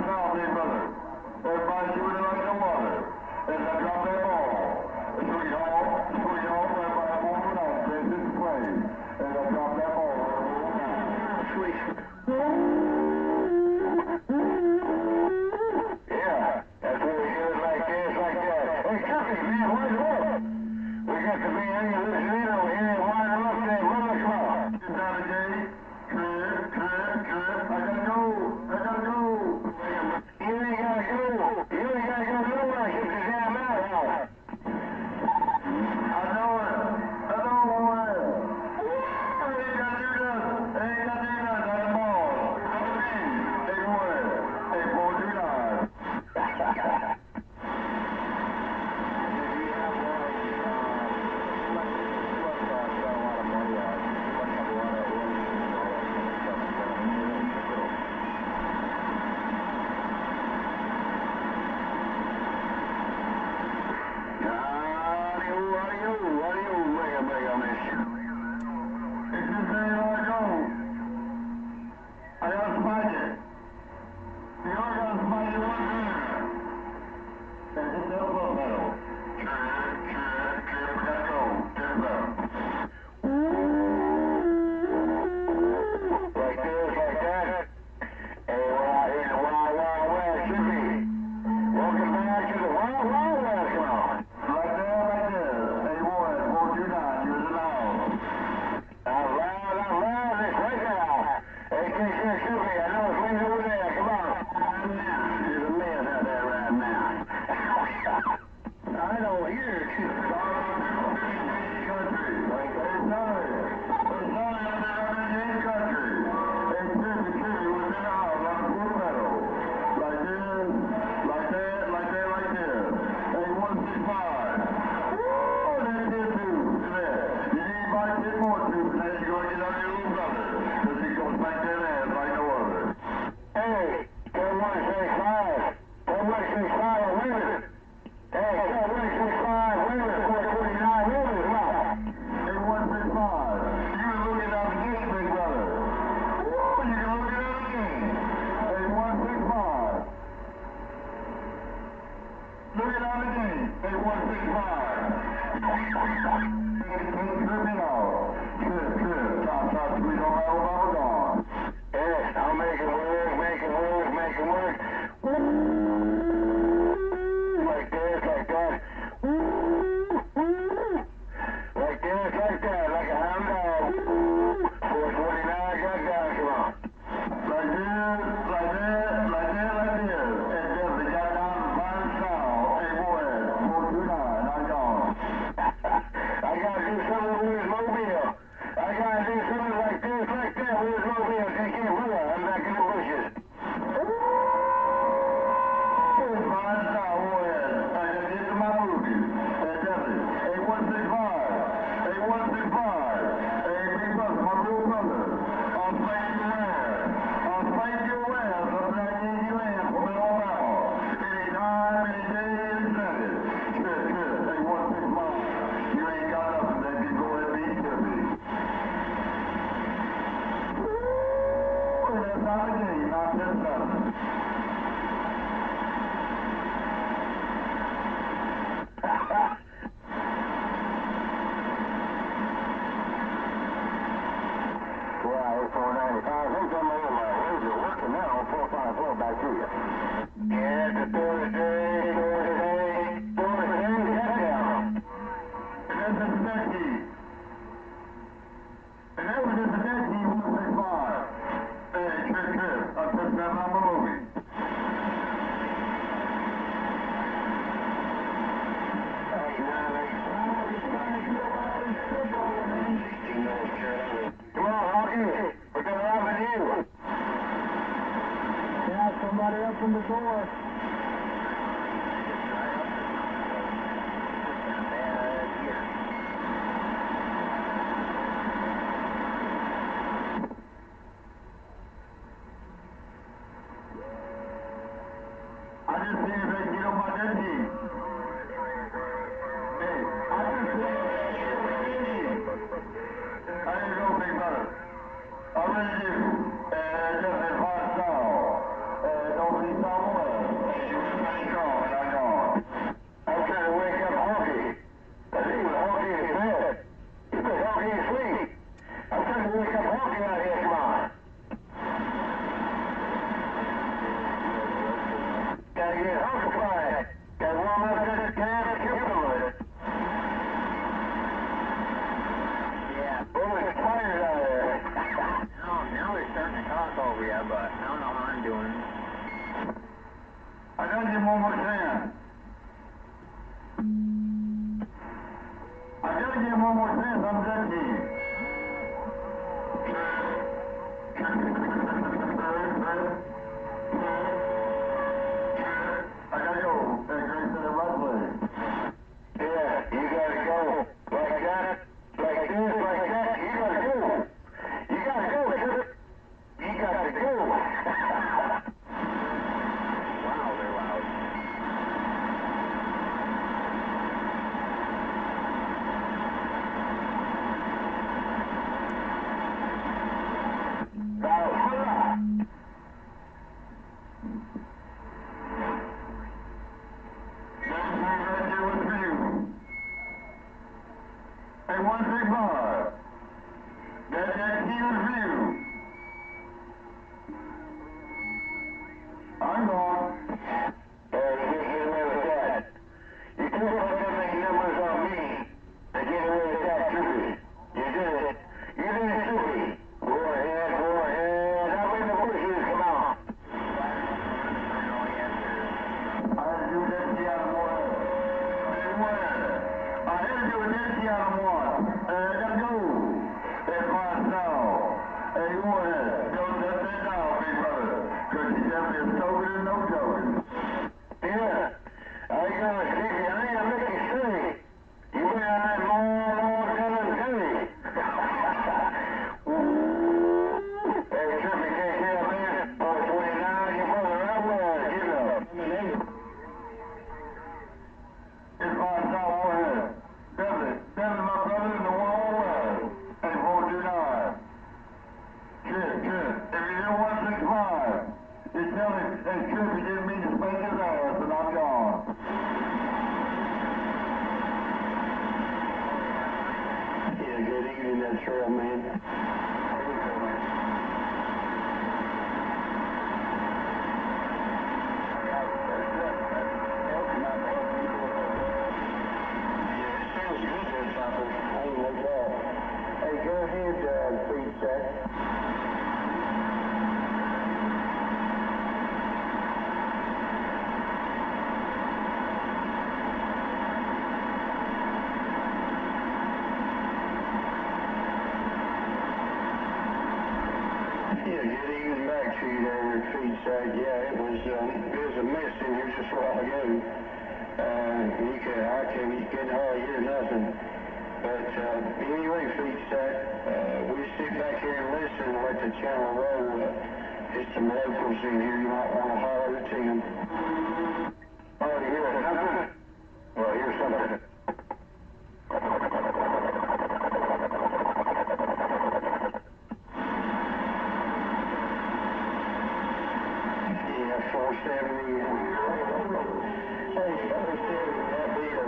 south, big brother. Everybody shooting it like the water. As I drop that ball. Sweet home, everybody moving on. This is play. As I drop that ball. Sweet. Yeah, that's what we do it like this, like that. Hey, Chucky, man, where's the wolf? We got the man listening in over here and winding up there. Brother, come on. Get down the gate. Trip. I gotta go. You ain't gotta go. You ain't gotta go nowhere. Get the damn outhouse. I know it. Boy. Ain't gotta do nothing. That's the ball. Hey, boy. Hey, 429. Somebody up in the door. I just see if they can get on my dead team. Hey, I just see if they can get on my dead team. I didn't go, big brother. I really do. Just as hot style. Don't be sorry. gotta get one more chance. I gotta get one more chance. I'm dead key. I gotta go. Hey, Grace said it right way. Yeah, you gotta go. Like that, like this, like that. You gotta go. You gotta go, Trip. You gotta go. Wow, they're loud. Now, holla! That's me right here with you. Hey, 135. That's that key review. I'm gone. You get away with that. You took up that many numbers on me to get away with that, Troopy. You did it. You did it, Troopy. Go ahead, go ahead. Up in the bushes, come on. I had to do that key out of one. I had to do that key out of one. I gotta go. That's my style. Hey, go ahead. Don't let that down, big brother. Because you definitely is token and no joking. Yeah. I gotta see you. I ain't a Mickey City. You been on that long Tennessee. Hey, Trippy, can't tell, man. 429, your brother out there. Give it up. It's my style. Go ahead. Definitely my brother in the one west. Hey, 429. Trip. If you hear 165, you tell him, hey, Trip, he didn't mean to spank his ass, and I'm gone. Yeah, good evening, that trail, man. Yeah, it sounds good there, Chopper. Oh, no doubt. Hey, go ahead, feed check. Yeah, good evening back to you there, feed sack. Yeah, it was a mess in here just a while ago. You couldn't hardly hear nothing. But anyway, feed sack, we sit back here and listen and let the channel roll. There's some locals in here. You might want to holler to them. Oh, you hear something? Well, here's something. Yeah, 470. Hey, 470, that deal.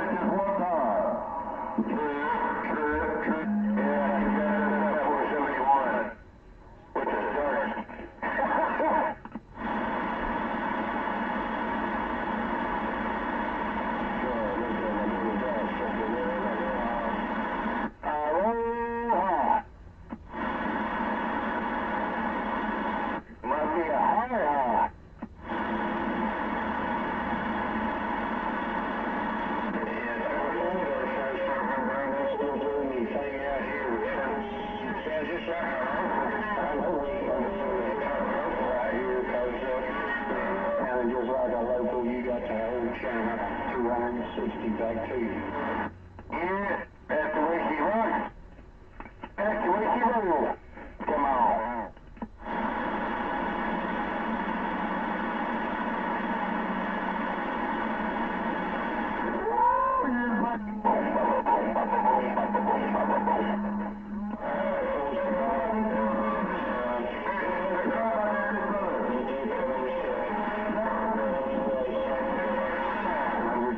Just one time. Yeah, I got that 471 with the dark. Aloha. Might be a hi-ha. Still doing me thing out here. Sounds just like a local. I know we talk local out here because kind of just like a local, you got the whole channel 260 back to you. Yeah, that's the way she runs. That's the way she rolls. Come on.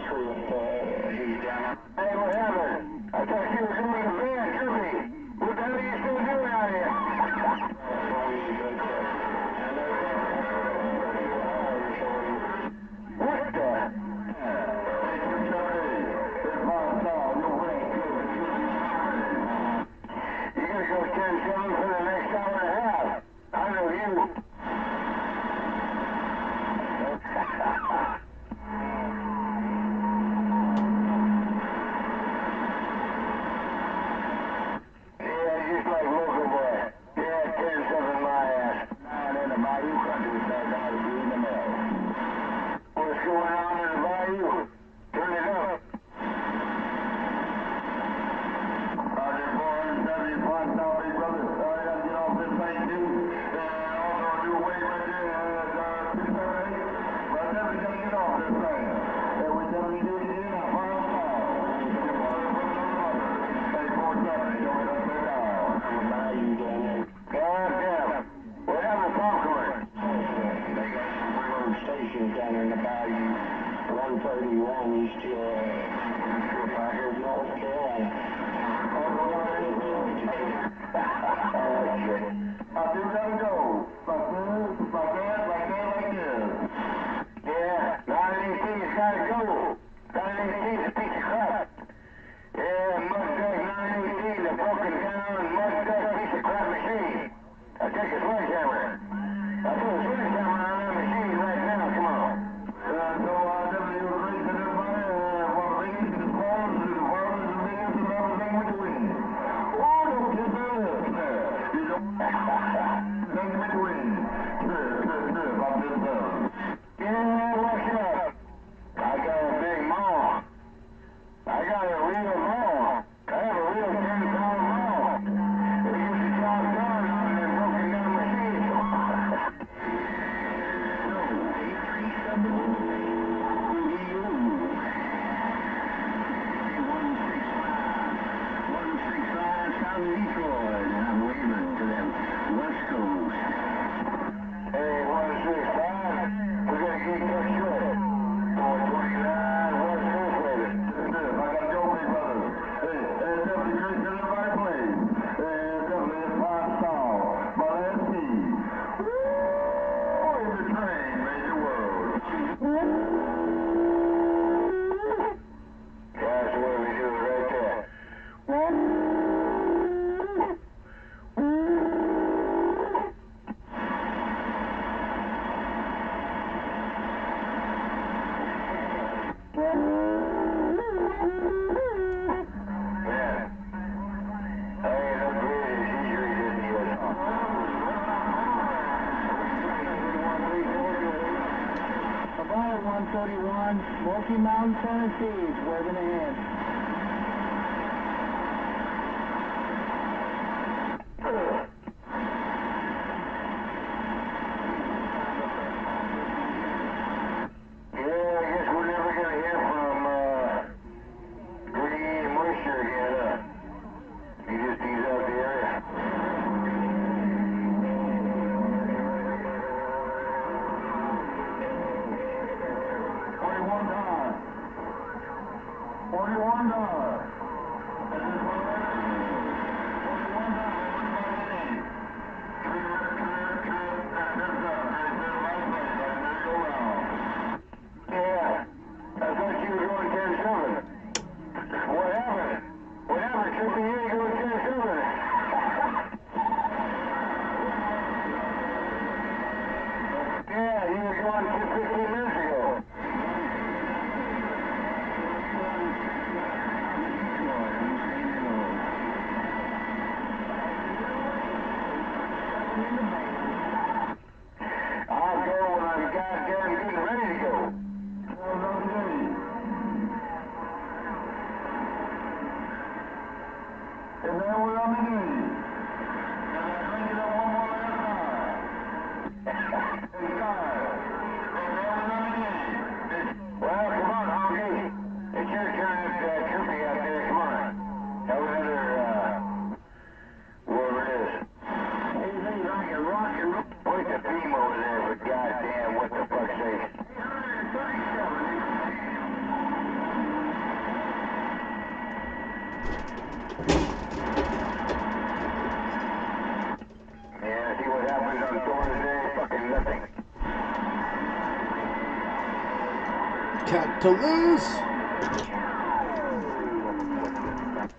Trip, he's down 131, he's still trip out here in North Carolina. I do gotta go. Like this. Yeah, 918's gotta go. 918's a piece of crap. Yeah, mud duck 918, a broken down mud duck piece of crap machine. I take a sledgehammer. I put a sledgehammer on that machine right now, come on. So I definitely would raise it up by what biggest and smallest and the farthest and biggest and everything between. Oh, don't get the lip there. You don't nothing between. About this yeah, what's up? I got a big maw. I got a real maw. I have a real 10-pound maw. It gets the job done on them broken down machines. South Detroit, and I'm waving to them West Coast. Hey, 165, we got to get cut short. 429, West Coast waving. I got to go, big brother. Hey, definitely great to everybody plays. Definitely a 5-star. But let's see. Woo! In the train, made the world. That's the way we do it right there. About 131, Smoky Mountain, Tennessee, it's waving a hand. Yeah, I guess we're never going to hear from Green Moisture again, huh? He just eased out the area. 41 dollars. Yeah, I thought you were going 10-7. What happened? What happened, Trippy? You ain't going 10-7. Yeah, you were going 15 minutes ago. I'll go when I'm goddamn getting ready to go. And then what I'm doing? And I drink it up one more last time. And then what I'm doing? Well, come on, Honky. It's your turn at Trippy out there. Come on. Have another, whatever it is. Anything like a rock and roll. Point the beam over there, but goddamn, what the fuck's sake. 837. Yeah, see what happens on Thor's Day? Fucking nothing. Cat to loose.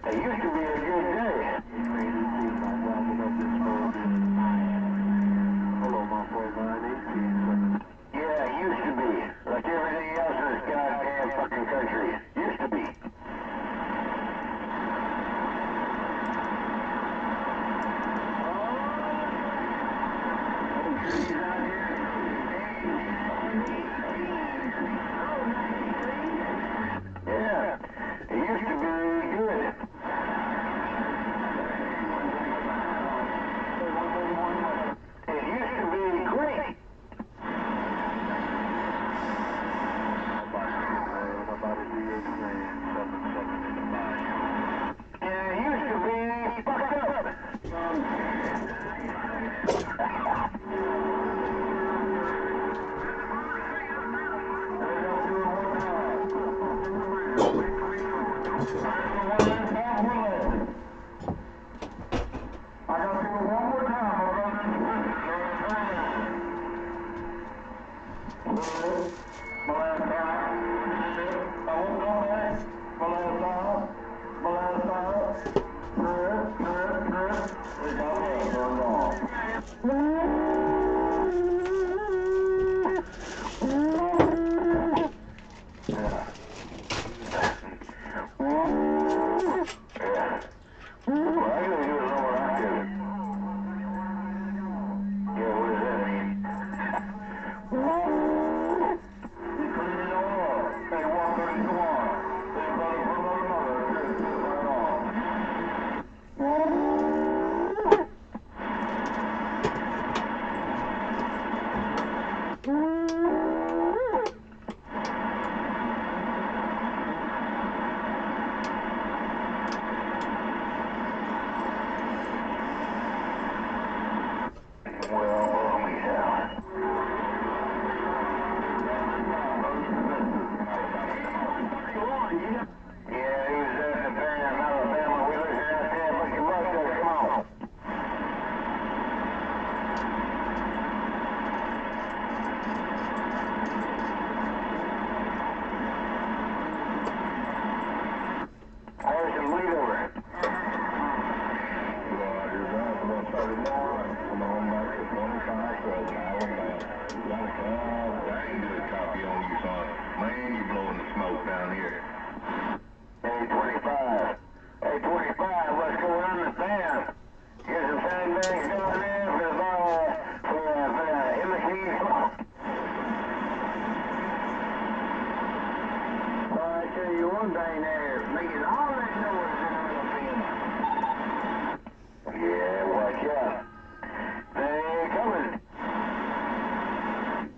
It used to be a good day. Yeah, it used to be. Like everything else in this goddamn fucking country. Used to be. Yeah, it used to be good.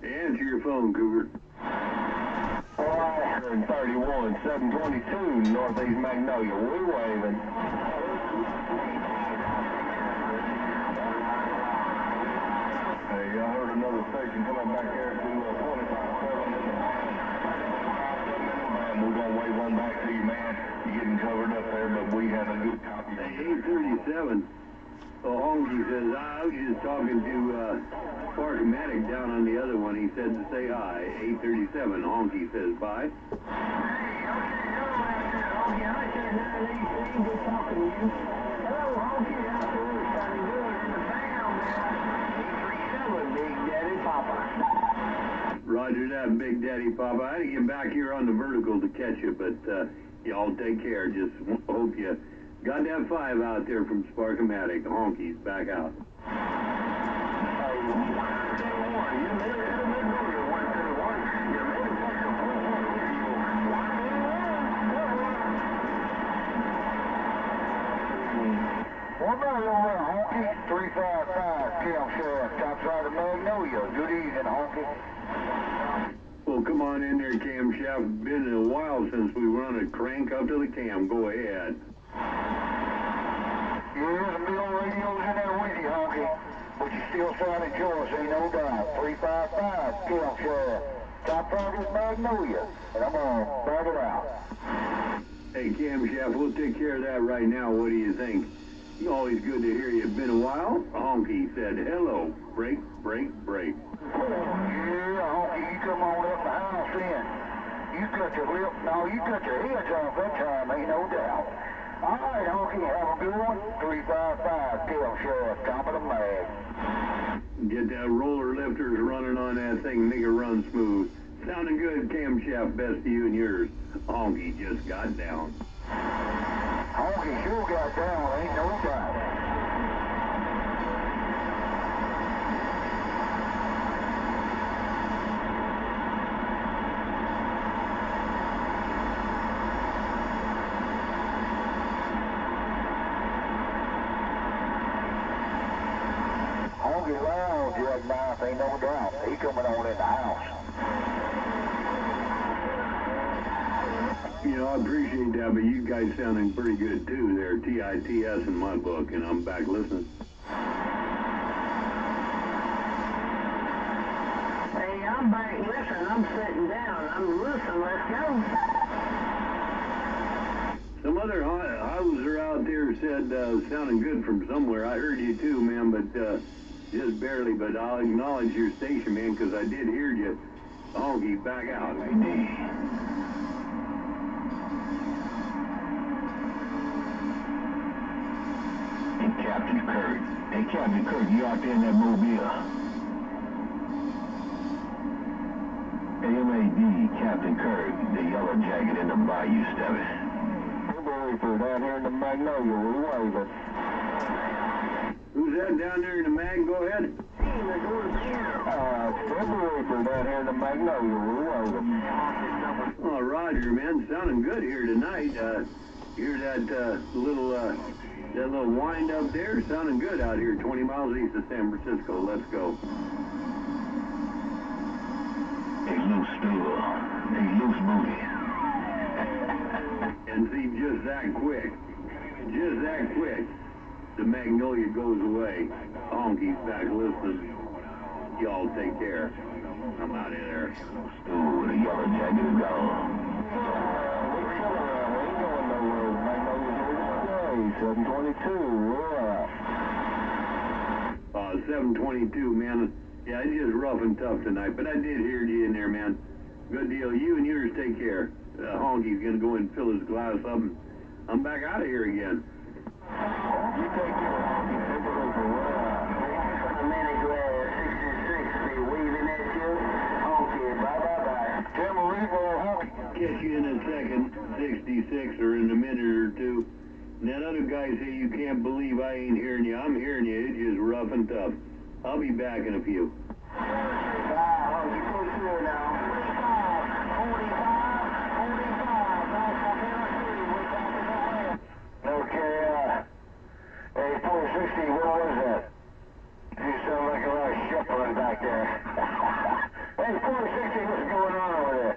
Answer your phone, Cougar. 31, 722, Northeast Magnolia. We waving. Hey, I heard another section coming back here to 25-7 in the band. We're gonna wave on back to you, man. You're getting covered up there, but we had a good copy. 837. Oh, Honky says, I was just talking to Sparkomatic down on the other one. He said to say hi. 837. Honky says bye. Roger that, Big Daddy Papa. I had to get back here on the vertical to catch you, but y'all take care. Just hope you got that 5 out there from Sparkomatic. Honky's back out. What about over there, Honky? 355, Kim Shaft, top side of Magnolia. Good evening, Honky. Well, come on in there, Cam Shaft. Been a while since we run a crank up to the cam. Go ahead. Yeah, the middle radio's in there with you, Honky. But you still sounding Joyce, ain't no doubt. 355, Kim Shaft, top side of Magnolia. And I'm gonna back it out. Hey, Cam Shaft, we'll take care of that right now. What do you think? Always good to hear you. Been a while? Honky said hello. Break, break, break. Yeah, Honky, you come on up the house then. You cut your lip, no, you cut your heads off that time, ain't no doubt. All right, Honky, have a good one. 355, Kill Shaft, top of the mag. Get that roller lifters running on that thing, make it run smooth. Sounding good, Cam Shaft. Best to you and yours. Honky just got down. Honky sure got down, ain't no doubt. Honky loud, Jack Knife, ain't no doubt. He coming on in the house. You know, I appreciate that, but you guys sounding pretty good too there. TITS in my book, and I'm back listening. Hey, I'm back listening. I'm sitting down. I'm listening. Let's go. other houser out there said sounding good from somewhere. I heard you too, man, but just barely. But I'll acknowledge your station, man, because I did hear you. Honky, back out. Hey, Captain Kirk. Hey, Captain Kirk, you out there in that mobile? AMAD, Captain Kirk, the yellow jacket in the bayou stepping. February down here in the Magnolia, we're waving. Who's that down there in the mag? Go ahead. February down here in the Magnolia, we're waving. Oh, Roger, man, sounding good here tonight. Hear that little wind up there? Sounding good out here, 20 miles east of San Francisco. Let's go. Hey, loose stool. Hey, loose booty. And see, just that quick, the Magnolia goes away. Honky's back listening. Y'all take care. I'm out of there. Ooh, the yellow jacket is gone. We're chilling around. We ain't going nowhere. Magnolia's here to stay. 722, we're up. 722, man. Yeah, it's just rough and tough tonight, but I did hear you in there, man. Good deal. You and yours take care. Honky's gonna go and fill his glass up, and I'm back out of here again. You take care, Honky. Mini glass 66 be waving at you. Honky, bye-bye-bye. Catch you in a second, 66 or in a minute or two. And that other guy say you can't believe I ain't hearing you. I'm hearing you. It's just rough and tough. I'll be back in a few. Bye, Honky. Take care now. 45, back from Tennessee. We're talking to Okay, hey, 460, what was that? You sound like a lot of shuffling back there. Hey, 460, what's going on over there?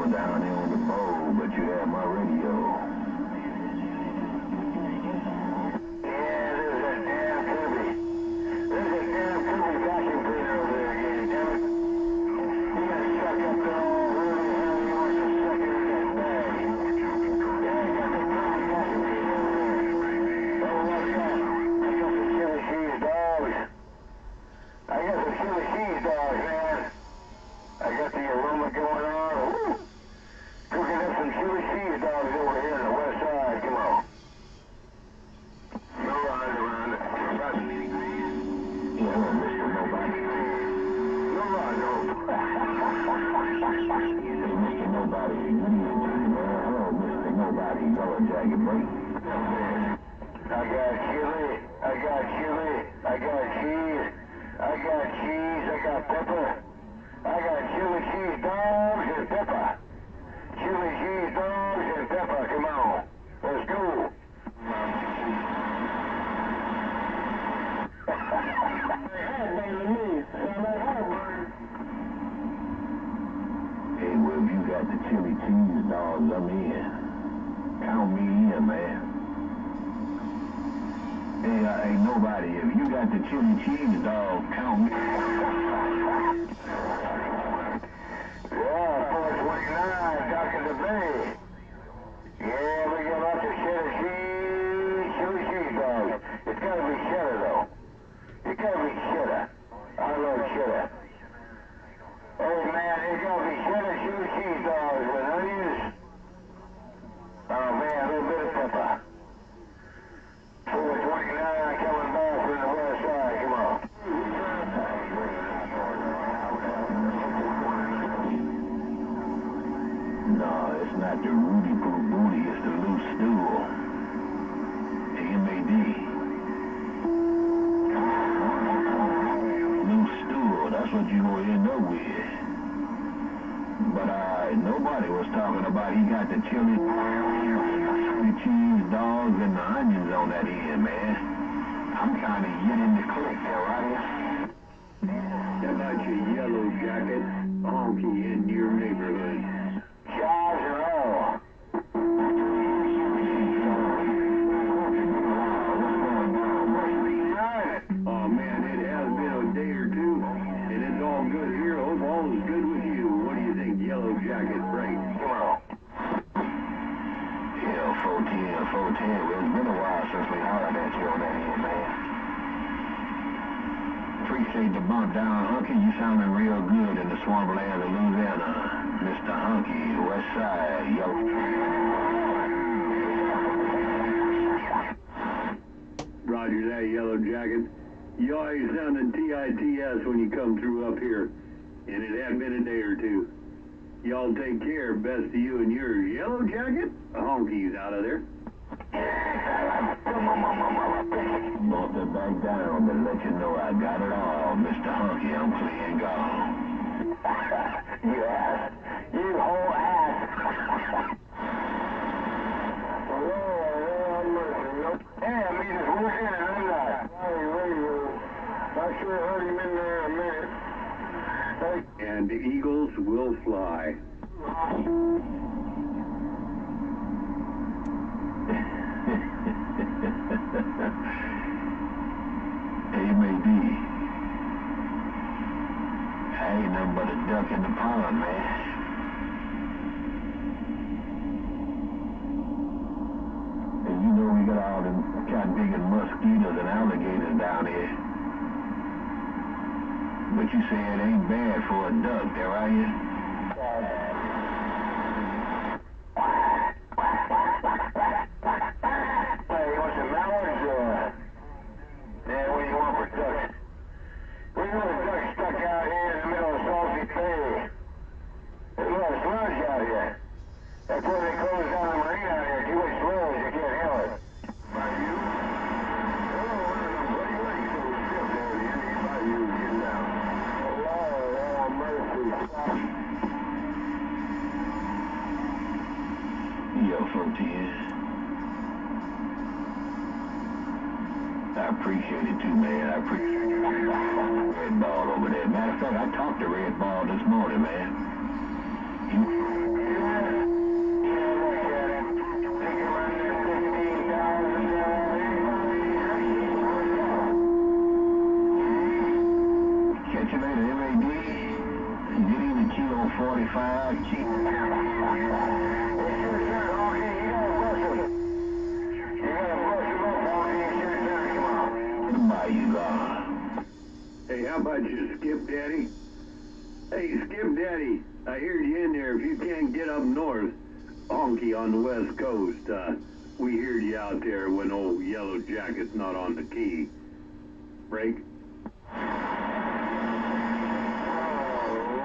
Down there on the bowl, but you have my radio. Yellow Jacket, break. I got chili, I got chili, I got cheese, I got cheese, I got pepper. I got chili cheese dogs and pepper. Chili cheese dogs and pepper, come on. Let's go. Hey, well, if you got the chili cheese dogs, I'm in. Count me in, man. Hey, ain't nobody. If you got the chili cheese dog, count me. Yeah, 429, Dock in the Bay. Yeah, we got lots of cheddar cheese, chili cheese dogs. It's gotta be cheddar, though. It gotta be cheddar. I love cheddar. Hey, man, it's gotta be cheddar chili cheese dogs with onions. Oh, man, a little bit of pepper. 429 coming back from the west side. Come on. No, it's not the Rudy Poo Booty, it's the loose stool. M.A.D. Loose stool, that's what you gonna end up with. But nobody was talking about he got the chili cheese dogs and the onions on that end, man. I'm trying to get in the click there, right? How about your Yellow Jacket honky in your neighborhood? Jobs and all. Oh man, it has been a day or two, and it's all good here. Hope all is good with you. What do you think, Yellow Jacket break? Come on. Yeah, 410. Well, it's been a while since we hollered at you on that end, man. Appreciate the bump down, Hunky. You sounding real good in the swampland of Louisiana. Mr. Hunky, West Side, Yellow. Roger that, Yellow Jacket. You always sounded TITS when you come through up here, and it had been a day or two. Y'all take care. Best to you and yours. Yellow Jacket? A honky's out of there. Bump it back down to let you know I got it all, Mr. Hunky. I'm clean gone. You ass. You whole ass. Yeah, I mean, it's working and I'm not. I sure heard him in there a minute. And the Eagles will fly. M.A.D. I ain't nothing but a duck in the pond, man. And you know we got all them cat-digging mosquitoes and alligators down here. But you say it ain't bad for a duck, there, are you? Hey, you want some mallards? Yeah, what do you want for ducks? We got a duck stuck out here in the middle of Salty Bay. There's a lot of sludge out here. That's why they closed down the marina out here. Too much sludge, you can't handle it. Bayou? Oh, one of them bloody lakes so stiff there, the Indian Bayou getting down. Oh, Lord, oh, mercy. Yo, 410. I appreciate it too, man. I appreciate it. Red Ball over there. Matter of fact, I talked to Red Ball this morning, man. Catch you later, M.A.D. Get in the kilo 45. Cheap. Hey, how about you, Skip Daddy? Hey, Skip Daddy, I heard you in there. If you can't get up north, honky on the west coast, we heard you out there when old Yellow Jacket's not on the key. Break?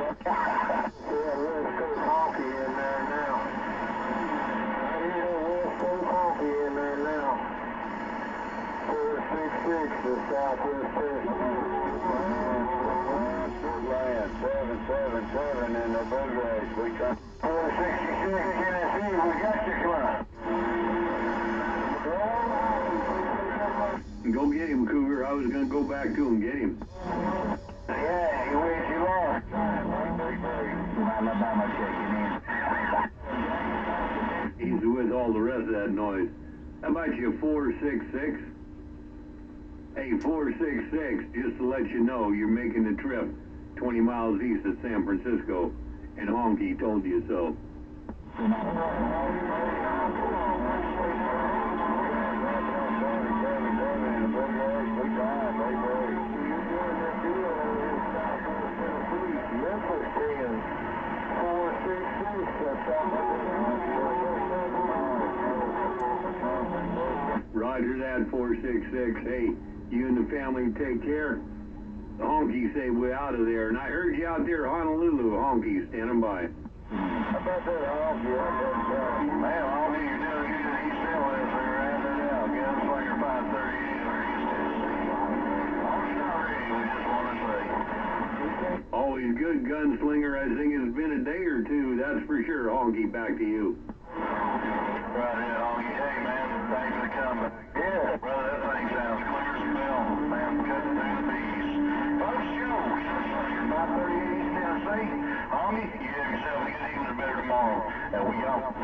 West Coast honky in there now. I hear West Coast 466 to southwest Preston. Land 777 in the bug race. We come 466 Tennessee. We got you. Come on. Go get him, Cougar. I was going to go back to him, get him. Yeah, he way too long. Alabama checking in. He's with all the rest of that noise. How about you, 466? Hey, 466, just to let you know, you're making the trip 20 miles east of San Francisco, and Honky told you so. Roger that, 466. Hey, you and the family take care. The Honky say we're out of there, and I heard you out there, Honolulu. Honky, standing by. How about that, Honky? Man, Honky, you're doing good. He's still with us right now. Gunslinger 538 or East Tennessee. Honky's not ready, we just want to say. Always good, Gunslinger. I think it's been a day or two, that's for sure. Honky, back to you. Right ahead, Honky. Hey, man, thanks for coming. Yeah. Brother, that thing sounds clear as a bell. Man, cutting through the bees. Folks, Joe, Gunslinger 538 East Tennessee. Honky, you have yourself a good evening, better tomorrow. And we out.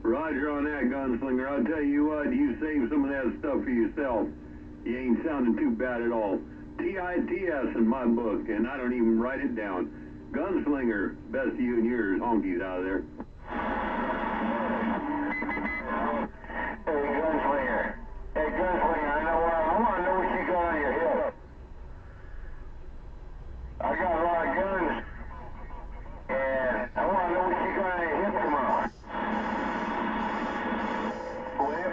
Roger on that, Gunslinger. I'll tell you what, you save some of that stuff for yourself. You ain't sounding too bad at all. TITS in my book, and I don't even write it down. Gunslinger, best of you and yours. Honky's out of there. Hey, Gunslinger. Hey, Gunslinger, I want to know what you got on your hip. I got a lot of guns, and I want to know what you got on your hip tomorrow. Well,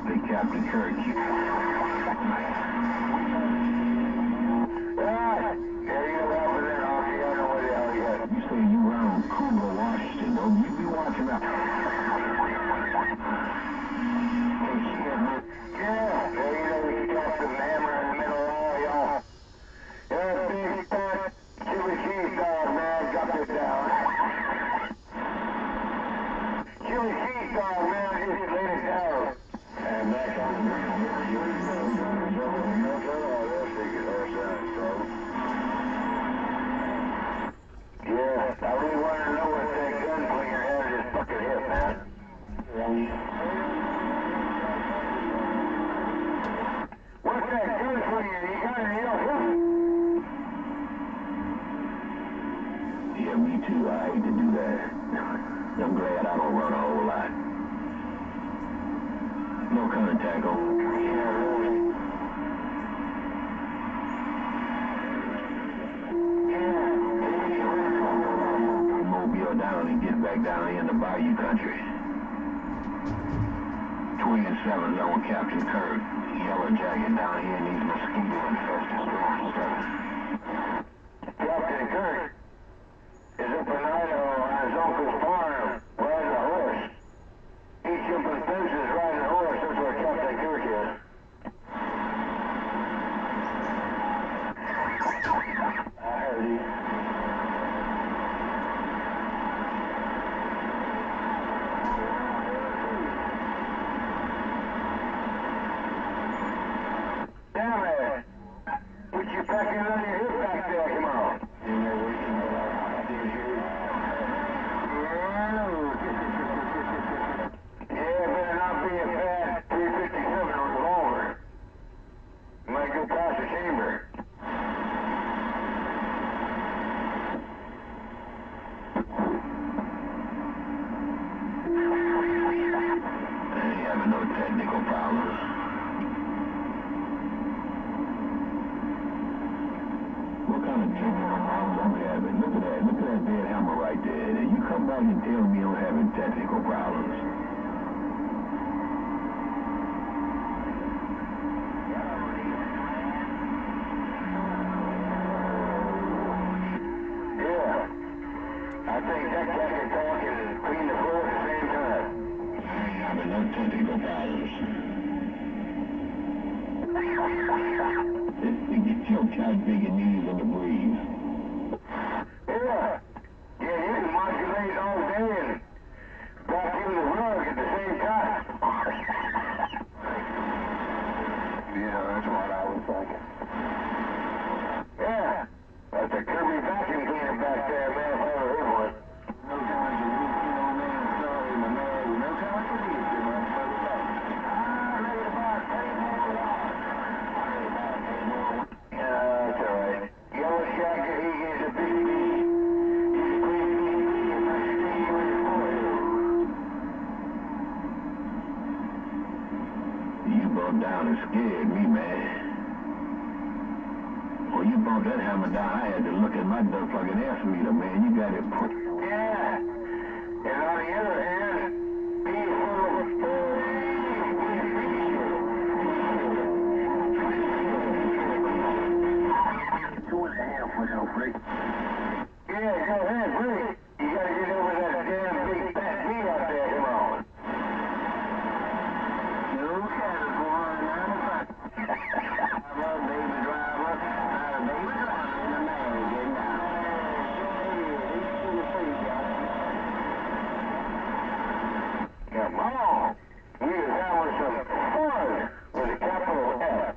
Hey, Captain Kirk. Yeah, you know what there, Honky. I know what the hell you got. You say you around Cougar, Washington. Don't you be watching out. Yeah, you know we got the hammer in the middle of all y'all. Yeah, big fat chili cheese dog, man, got this down. Chili cheese dog, man, just laid it down. And back on the ground. Yeah, I really want to know what that Gunslinger had in his fucking hip, man. What's that Gunslinger you got in your hip? Yeah, me too. I hate to do that. I'm glad I don't run a whole lot. No contact on. Yeah, really. Mobile down and get back down here in the bayou country. Twin 7's on Captain Kirk. Yellow jacket down here in these mosquito-infested storms, brother. Captain Kirk is up in Idaho on his uncle's farm, riding a horse. He's jumping fences, riding a horse. That's where Captain Kirk is. I heard you. Damn it! Put you back in on your hip back there, come on. You know we can Yeah, better not be a bad 357 revolver. Might go past the chamber. I ain't having no technical problems. What kind of technical problems I'm having? Look at that dead hammer right there. And you come back and tell me I'm having technical problems. Yeah. I think that cat can talk and clean the floor at the same time. having no technical problems. Get your cat-bigger knees on the breeze. Yeah. Yeah, you can modulate all day and rock in the rug at the same time. Yeah, that's what I was thinking. Yeah. That's a Kirby vacuum cleaner back there, man, if I ever heard one. No time to leave, you know, man. Sorry, my man. No time to leave, you know. So relax. I read about 10 more hours. I read about 10 more. That's all right. Yellow Shacker, he's a big beast. He's a clean beast. He might sting you in your forehead. You bumped down and scared me, man. When you bumped that hammer down, I had to look at my duck fucking ass meter, man. You got it put. Yeah. And on the other hand, he's full of 2.5 with no freak. Yeah, go ahead, breathe. You gotta get over that damn big fat meat out there, come on. You cat is 195. I love baby driver. Baby driver in the man getting down. Come on. We was having some fun with a capital F.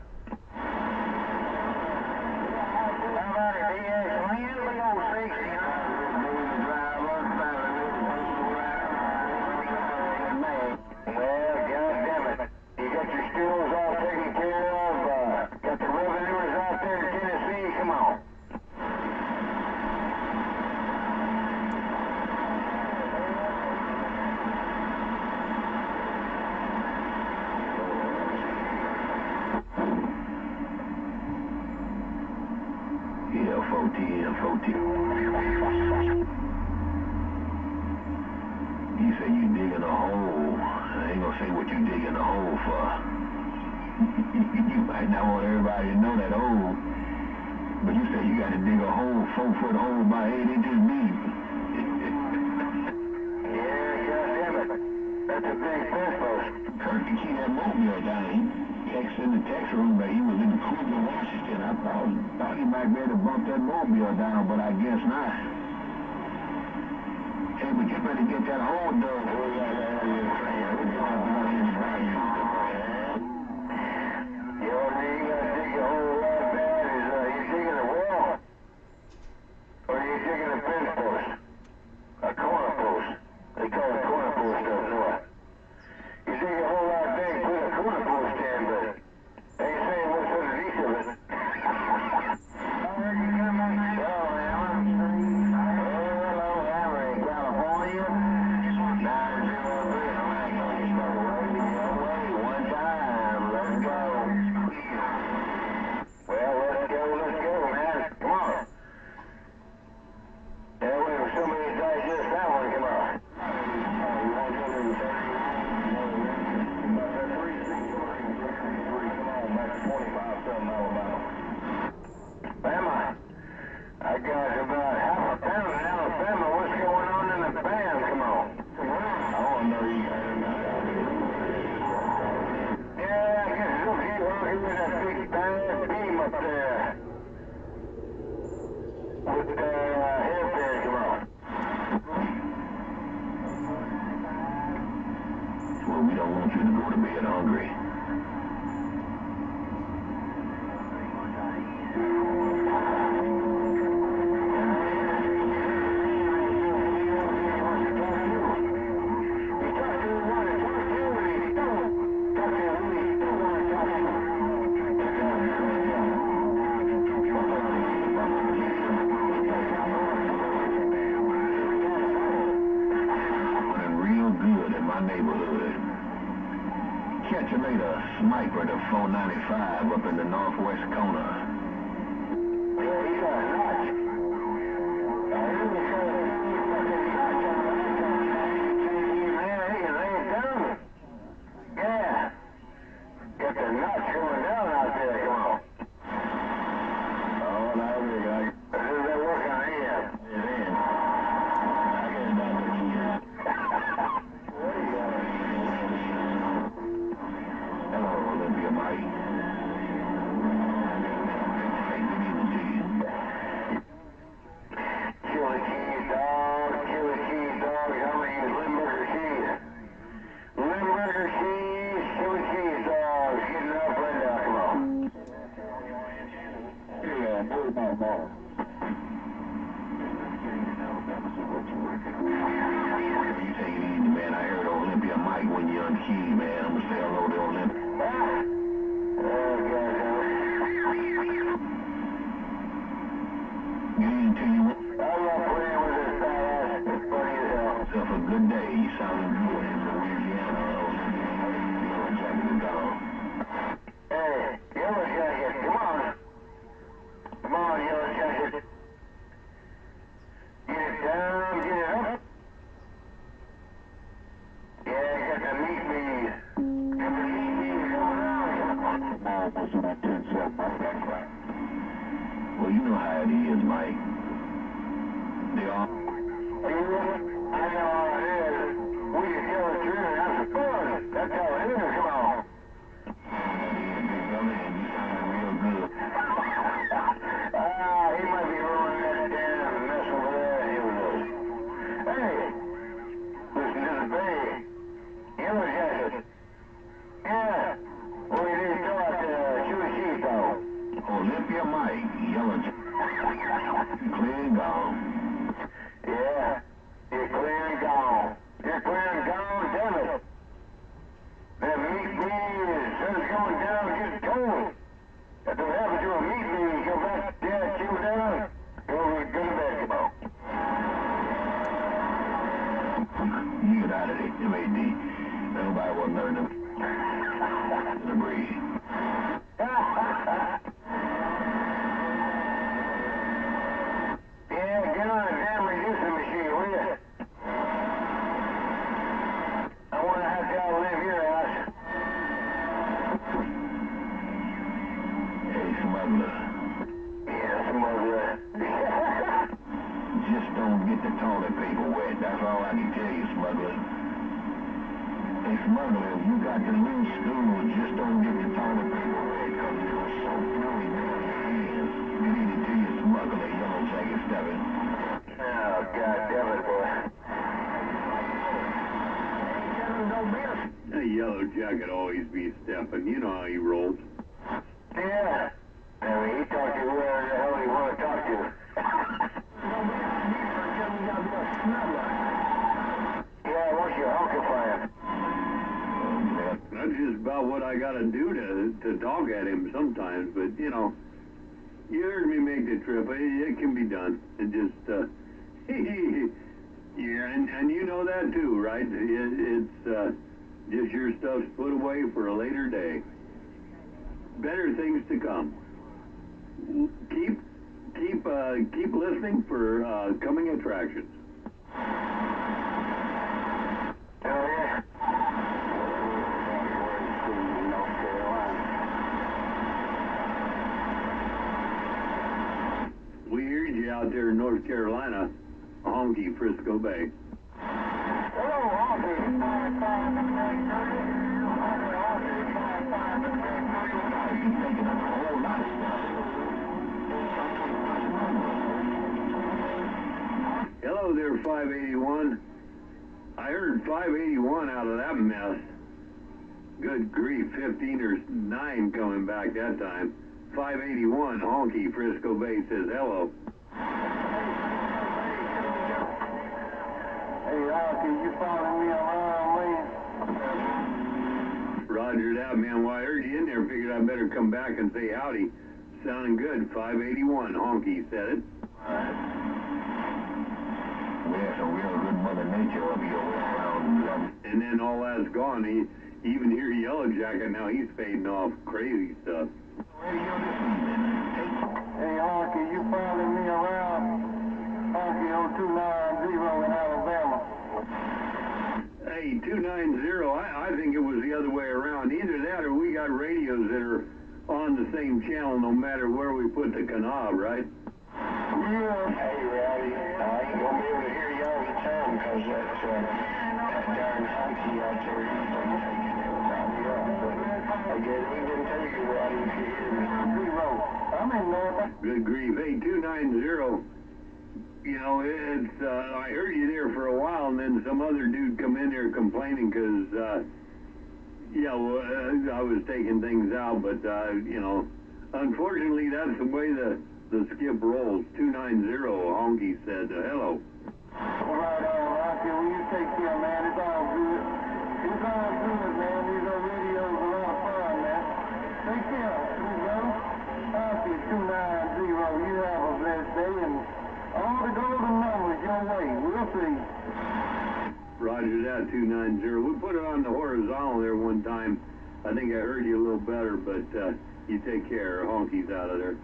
How about it, DX? Land below 60, huh? Baby driver, man. Well, goddammit. You got your stills all taken care of, got the revenuers out there in Tennessee, come on. Yeah, 14. You say you digging a hole. I ain't gonna say what you digging a hole for. You might not want everybody to know that hole. But you say you gotta dig a hole, 4-foot hole by 8 inches deep. Yeah, goddammit. That's a big fence post. Kirk can keep that mobile down. He texted in the text room that he was in Cleveland, Washington. I thought he might be able to bump that mobile down, but I guess not. Hey, but you better get that hole dug. The only thing you gotta dig a whole lot bad is, you digging a well? Or you digging a fence post? A corner post. They call it corner post up north. You dig a whole lot big, put a corner post in, but they ain't saying what's underneath of it. Already coming. Hello, Hammer. Hello, Hammer in California. 903. I'm not gonna start radio away one time. Let's go. Well, let's go, man. Come on. That way, if somebody digest that one, come on. Alabama. I got about half a pound in Alabama. What's going on in the band? Come on. I want to know you guys. Yeah, I guess it's okay working with that big bad beam up there. With the hairpin, come on. Well, we don't want you to go to bed hungry. Neighborhood. Catch you later, sniper to 495 up in the northwest corner. Yeah, he got a notch. I heard he got a fucking notch on it. Man, he can lay it down. Yeah. Got the notch going down out there, come on. Oh, now we got it. Does that work on AM? It is. I guess that's what you got. key, man. I'm gonna say hello to Olympic. Good evening to you. I love playing with this fat ass. It's funny as hell. Yourself a good day. You sounding good in Louisiana. Yellow Jacket is gone. Hey, Yellow Jacket, come on. Come on, Yellow Jacket. Get it down, get it up. Yeah, I got the meat bees. Got the meat bees going on. Almost about 10-7, that's right. Well, you know how it is, Mike. They all... I know how it is. We just tell the truth and have some fun. That's how it is, come on. And you sounding real good. He might be rolling that damn mess over there. Hey, listen to the bay. Yellow Jacket. Yeah. Well, we didn't go out to shoot a sheep, though. Olympia Mike, Yellow Jacket. Clear and gone. Yeah. You're clear and gone. You're clear and gone, damn it. That meat bee is going down, get cold. That's what happens to a meat bee. You come back, yeah, chew down, go to bed, come on. You get out of there, MAD. Nobody will learn to breathe. Yeah, get on a damn reducing machine, will you? I want to have y'all live your house. Hey, smuggler. Yeah, smuggler. Just don't get the toilet paper wet. That's all I can tell you, smuggler. Hey, smuggler, if you got the loose stool, just don't get the toilet paper wet, because it'll soak through and get on your hands. Good evening to you, smuggler, Yellow Jacket stepping. Oh, God damn it, boy. Hey, Yellow Jacket always be stepping. You know how he rolls. Yeah. I mean, he talked to whoever the hell he want to talk to. Yeah, what's your honker plan? That's just about what I gotta do to talk at him sometimes, but, you know, you heard me make the trip. It can be done. It just, yeah, and you know that too, right? It's just your stuff's put away for a later day. Better things to come. Keep listening for coming attractions. Hell yeah. We heard you out there in North Carolina, Honky, Frisco Bay. Hello, Honky. Hello there, 581. I heard 581 out of that mess. Good grief, 15 or 9 coming back that time. 581, Honky, Frisco Bay says hello. Hey, Honky, you following me around, man? Roger that, man. Well, I heard you in there. Figured I better come back and say howdy. Sounding good. 581, Honky said it. We have some real good Mother Nature up here around 11. And then all that's gone. He even hear Yellow Jacket now. He's fading off. Crazy stuff. Radio this evening. Hey, Honky, you following me around? Honky 0290 in Alabama. Hey, 290, I think it was the other way around. Either that or we got radios that are on the same channel no matter where we put the knob, right? Yeah. Hey, Rowdy, I ain't gonna be able to hear you all the time because that darn honky out there, he's taking everybody up. But good evening to you, Rowdy, if you hear me. I'm in there. Good grief. Hey, 290, you know, it's, I heard you there for a while and then some other dude come in there complaining because, yeah, well, I was taking things out, but, you know, unfortunately that's the way the skip rolls. 290, Honky said, hello. Right on, Honky. Well, you take care, man. It's all good. It's all good, Roger that, 290. We put it on the horizontal there one time. I think I heard you a little better, but you take care. Honky's out of there.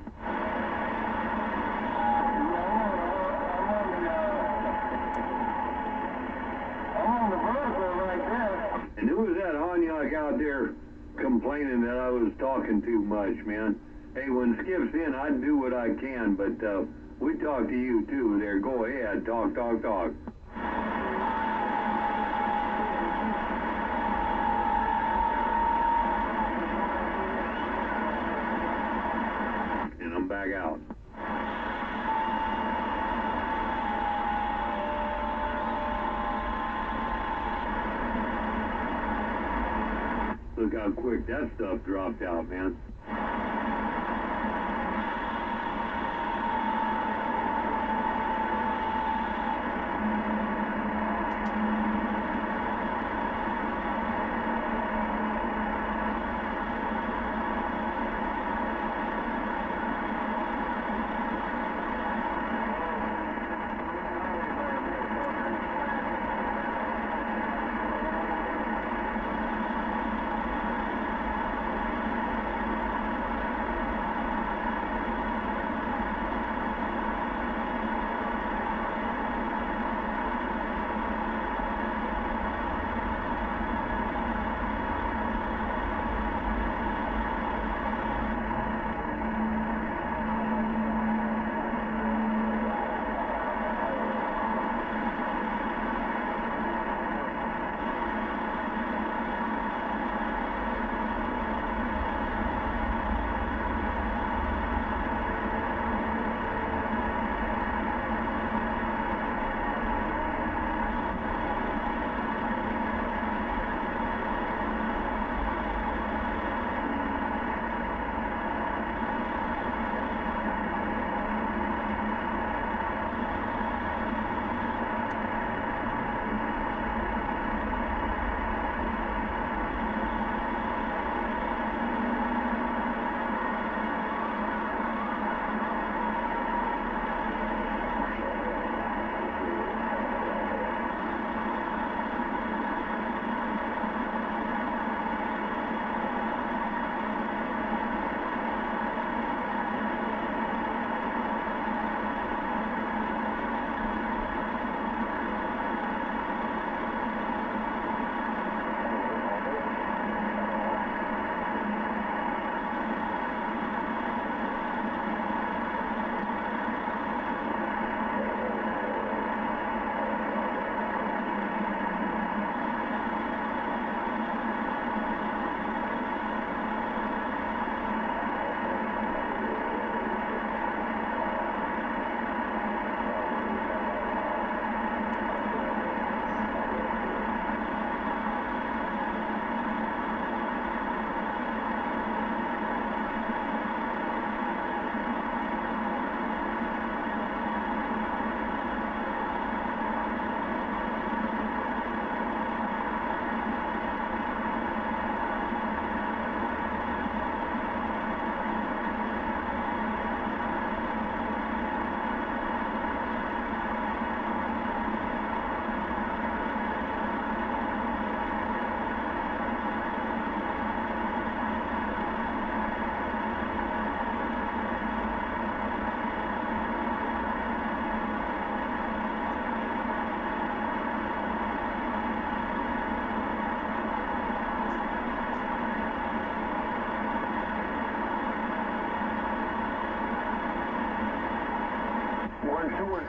I'm on the vertical right there. And who was that Hanyuk out there complaining that I was talking too much, man? Hey, when Skip's in, I do what I can, but we talk to you too there. Go ahead, talk. And I'm back out. Look how quick that stuff dropped out, man.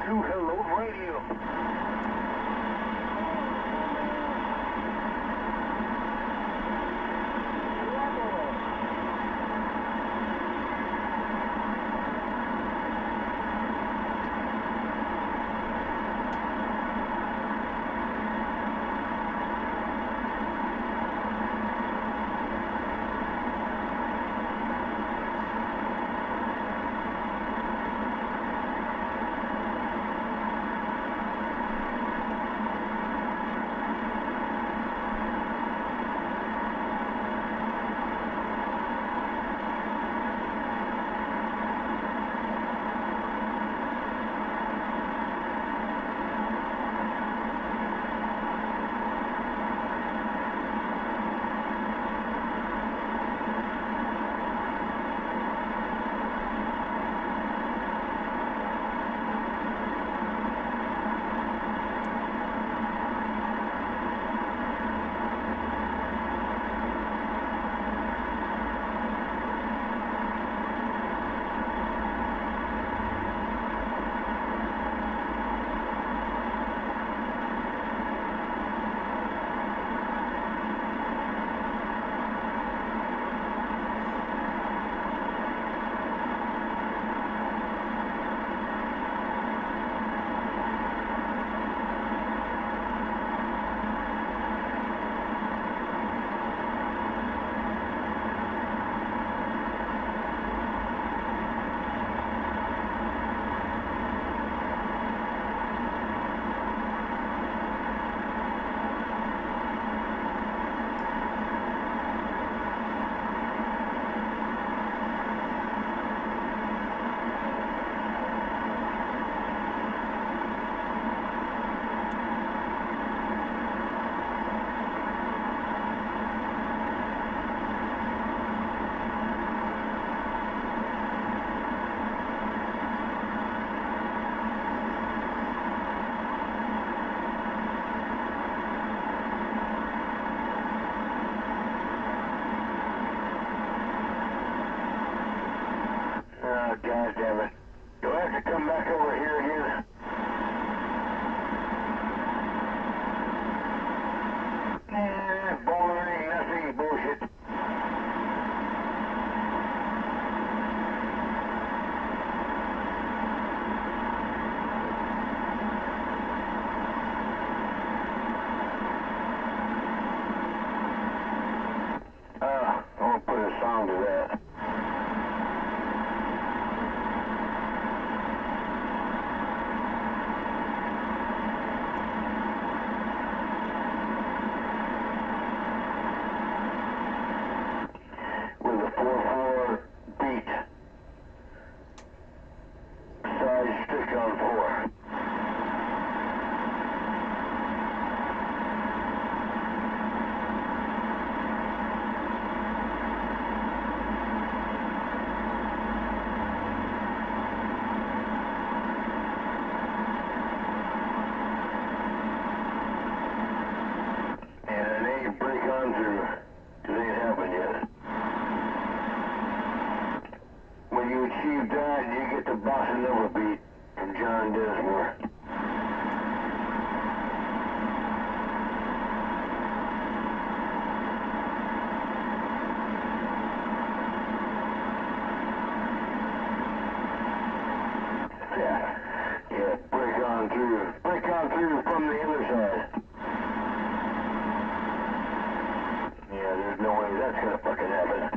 Hello, radio. God damn it. Do I have to come back over here again? Boring, nothing, bullshit. I'll put a song to that. With a 4-4 beat. Size 6 on 4. And it ain't break on through, 'cause it ain't happened yet. When you achieve that, you get the Bossa Nova beat from John Desmore. Yeah, break on through from the other side. Yeah, there's no way that's gonna fucking happen.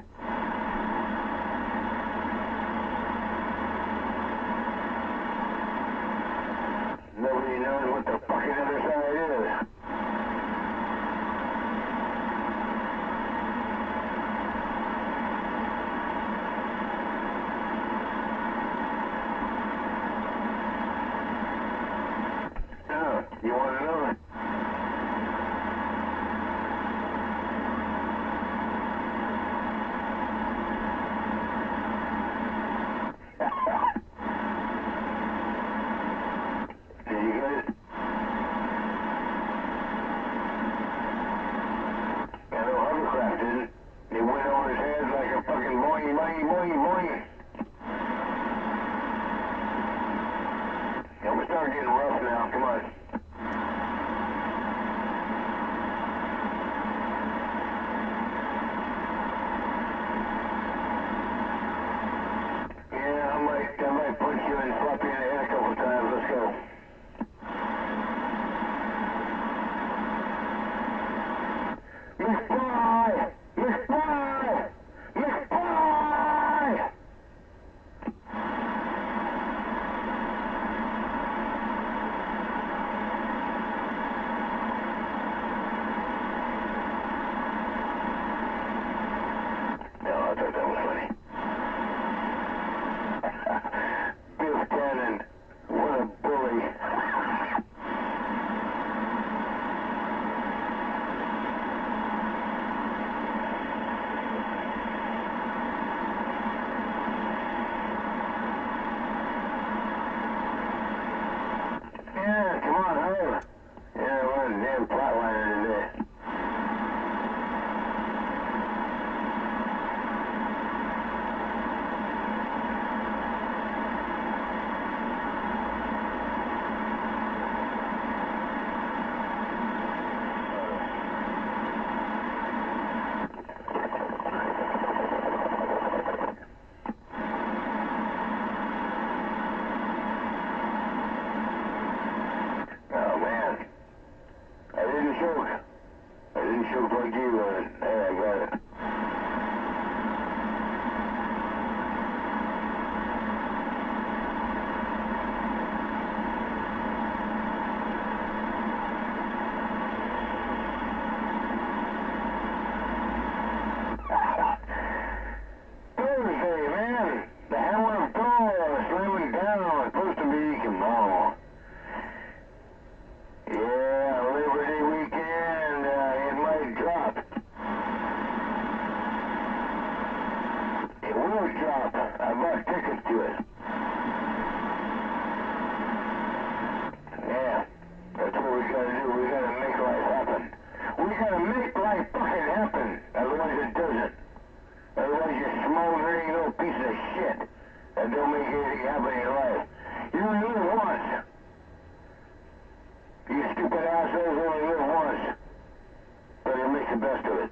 the best of it.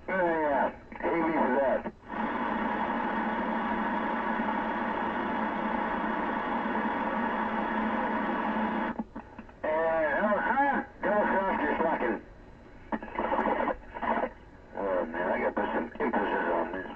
Yeah, hate me for that. Double soft, you're slacking. Oh man, I gotta put some emphasis on this.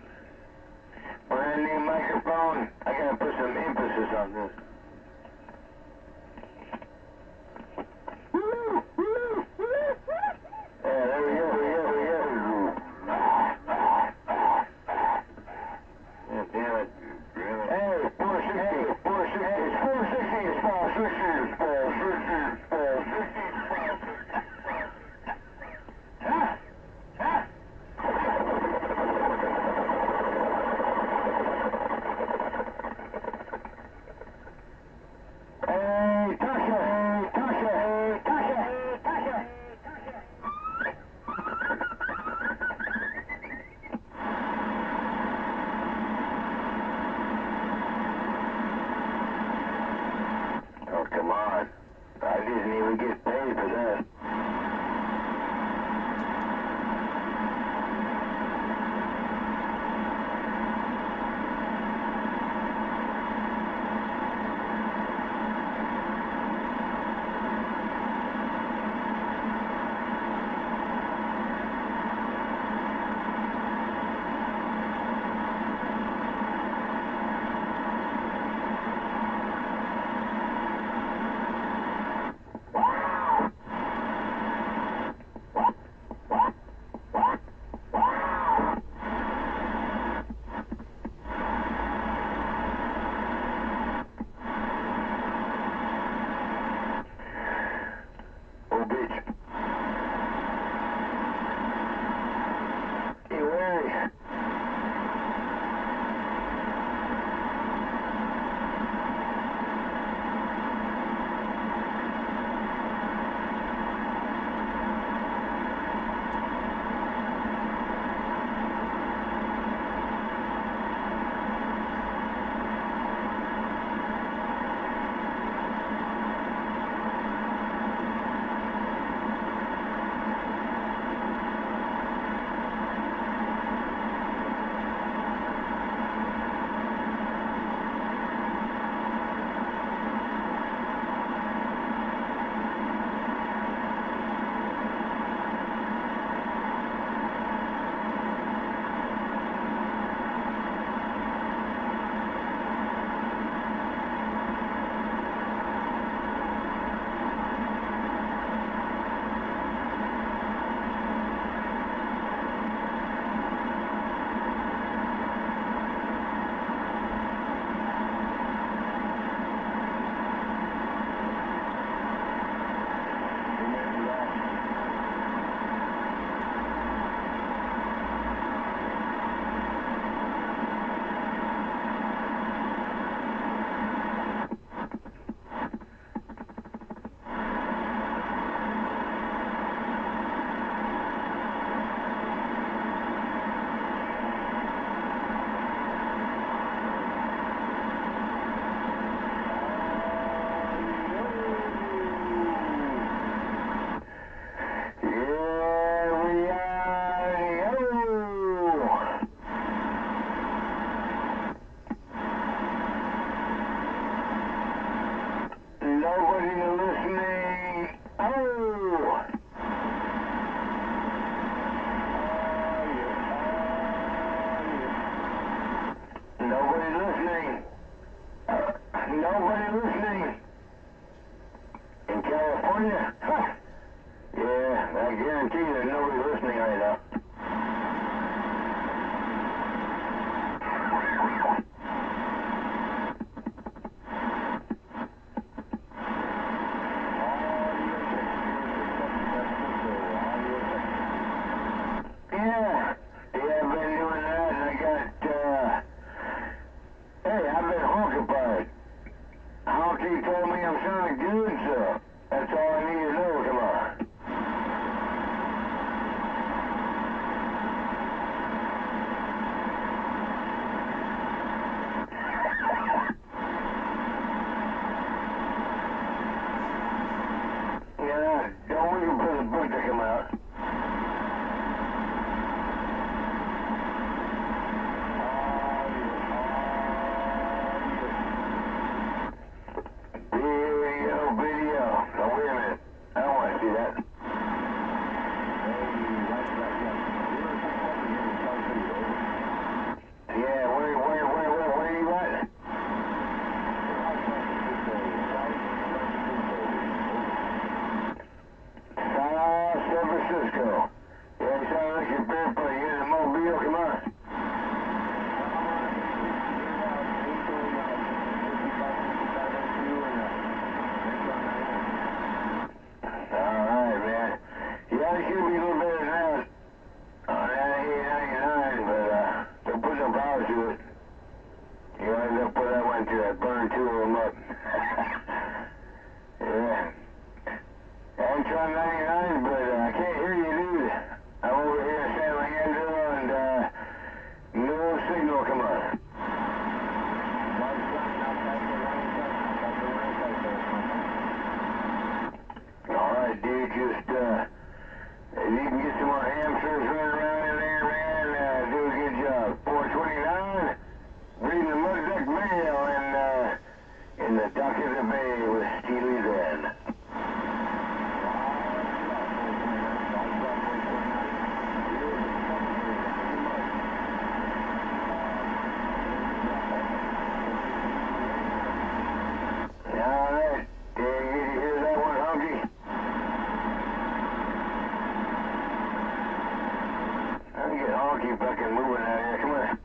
get back and moving out here. Come on.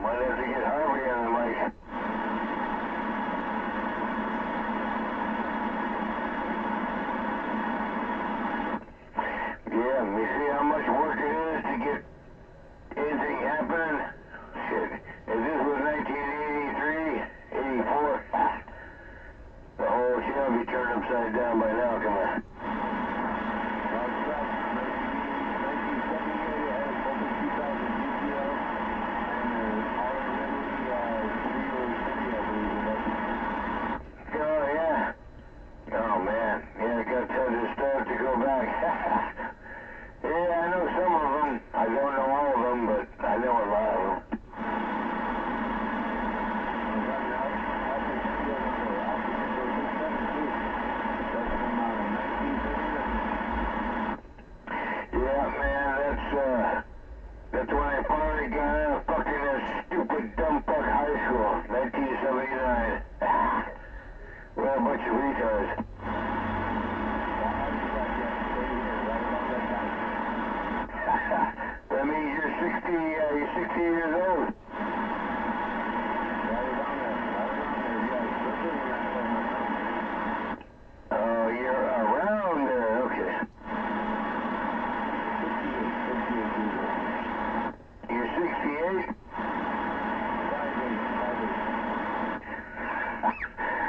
Might have to get Harvey on the mic. Yeah, you see how much work it is to get anything happening? Shit. If this was 1983, 84, the whole shit would be turned upside down by now. Come on. Oh, yeah. Oh, man. Yeah, I got tons of stuff to go back. Yeah, I know some of them. I don't know all of them, but I know a lot of them. Yeah, man, that's when I finally got out of fucking stupid dumb fuck high school, 1979. We're a bunch of retards. That means you're 60 years old. Oh, you're around there, okay. You're 68?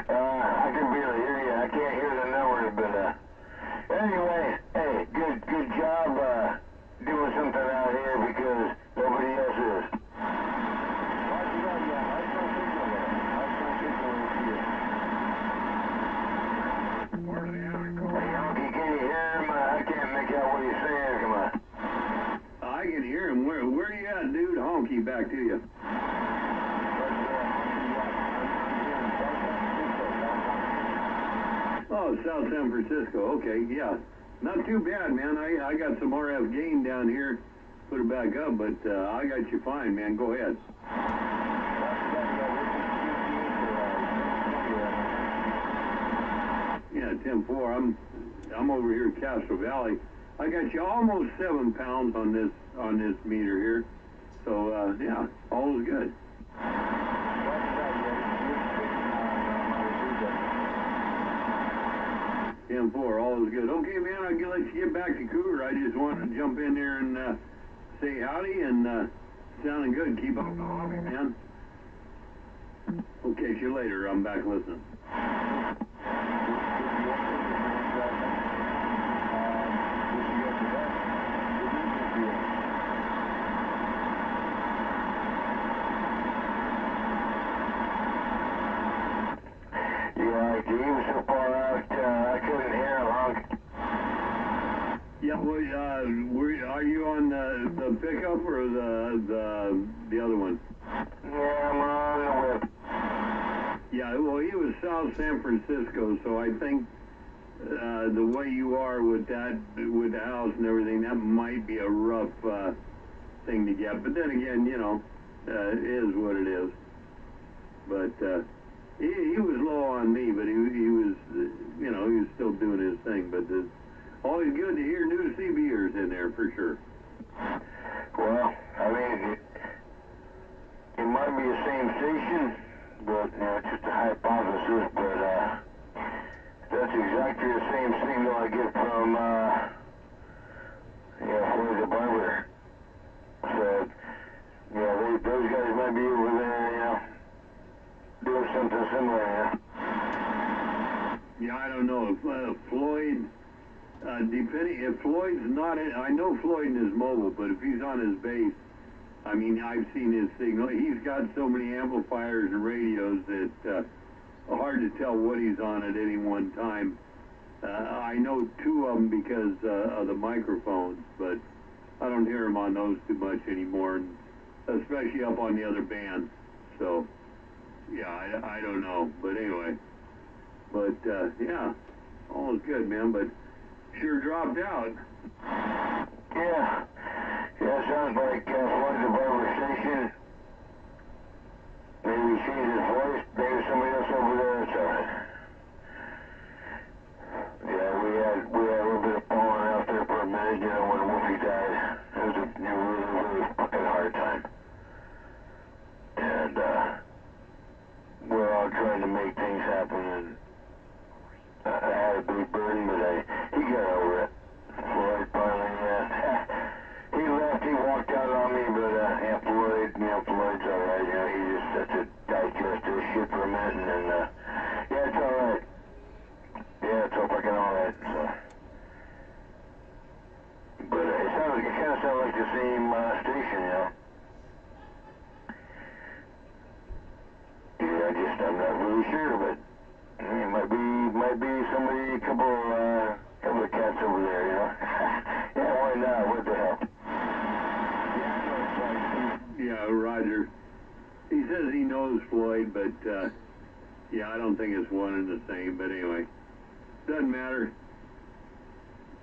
I can barely hear you. I can't hear the numbers, but anyway, hey, good job doing something out here because nobody else is. Hey, Honky, can you hear him? I can't make out what he's saying. Come on. I can hear him. Where you at, dude? Honky, back to you. Oh, South San Francisco. Okay, yeah. Not too bad, man. I got some RF gain down here. Put it back up, but I got you fine, man. Go ahead. Yeah, 10-4. I'm over here at Castro Valley. I got you almost 7 pounds on this meter here. So yeah, all is good. 10-4, all is good. Okay, man, I'll let you get back to Cougar. I just wanted to jump in there and say howdy and sounding good. Keep up the hobby, man. We'll catch you later. I'm back listening. Yeah, he was so far out, I couldn't hear him, Honk. Yeah, well, are you on the pickup or the other one? Yeah, I'm on the whip. Yeah, well, he was South San Francisco, so I think the way you are with the house and everything, that might be a rough thing to get. But then again, you know, it is what it is. But he was low on me, but he was, you know, he was still doing his thing. But always good to hear new CBers in there for sure. Well, I mean, it might be the same station, but you know, it's just a hypothesis. But that's exactly the same signal I get from Floyd the Barber. So yeah, those guys might be over there, you know, doing something similar, you know. Yeah, I don't know if Floyd. Depending if Floyd's not in, I know Floyd is mobile, but if he's on his base, I mean, I've seen his signal. He's got so many amplifiers and radios that hard to tell what he's on at any one time. I know 2 of them because of the microphones, but I don't hear him on those too much anymore, and especially up on the other bands. So, yeah, I don't know, but anyway. But yeah, all is good, man. But sure dropped out. Yeah, sounds like Floyd the Barber station. Maybe he changed his voice. Maybe somebody else over there. It's all right. Yeah, we had a little bit of falling out there for same station, you know. Yeah, I'm not really sure, but it might be somebody, a couple of cats over there, you know. Yeah, why not? What the hell? Yeah, Roger. He says he knows Floyd, but yeah, I don't think it's one and the same. But anyway, doesn't matter.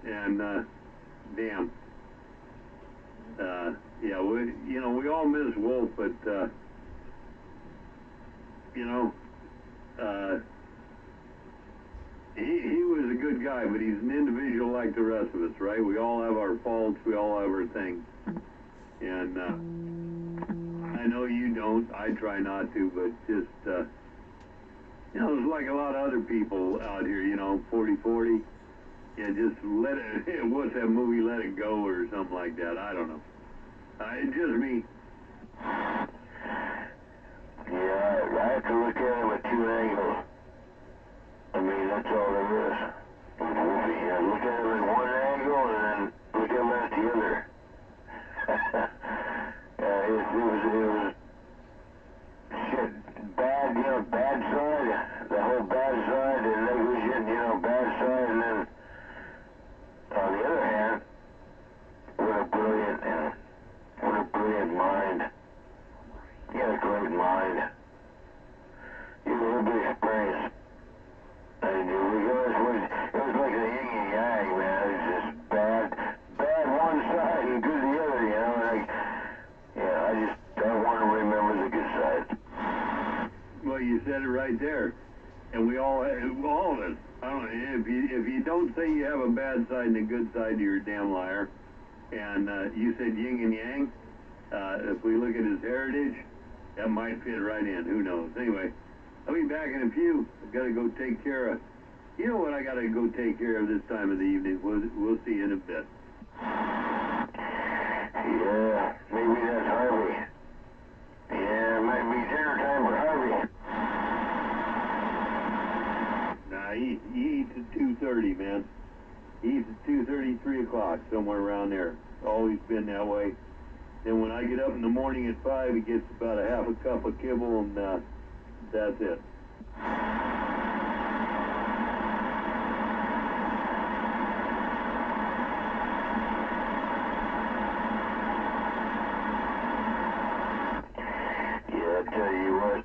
And damn. Yeah, we all miss Wolf, but he was a good guy, but he's an individual like the rest of us, right? We all have our faults, we all have our things, and I know you don't. I try not to, but just there's like a lot of other people out here, 40-40. Yeah, just let it. What's that movie? Let It Go or something like that. I don't know. It's just me. Yeah, I have to look at it with two angles. I mean, that's all there is. With Wolfie, look at it with one angle and then look at it at the other. Yeah, it was shit, bad, bad side, the whole bad side, and negligent, bad side, and then on the other hand, what a brilliant mind. You got a great mind. You have a little bit of experience. And it was like a yin and yang, man. It's just bad one side and good the other, I just don't want to remember the good side. Well, you said it right there. And we all of us. I don't know, if you don't say you have a bad side and a good side, you're a damn liar. And you said yin and yang. If we look at his heritage, that might fit right in. Who knows? Anyway, I'll be back in a few. I've got to go take care of. You know what I got to go take care of this time of the evening? We'll see you in a bit. Yeah, maybe that's Harvey. Yeah, it might be dinner time for Harvey. Nah, he eats at 2:30, man. He eats at 2:30, 3 o'clock, somewhere around there. Always been that way. Then when I get up in the morning at 5, he gets about a half a cup of kibble, and that's it. Yeah, I tell you what,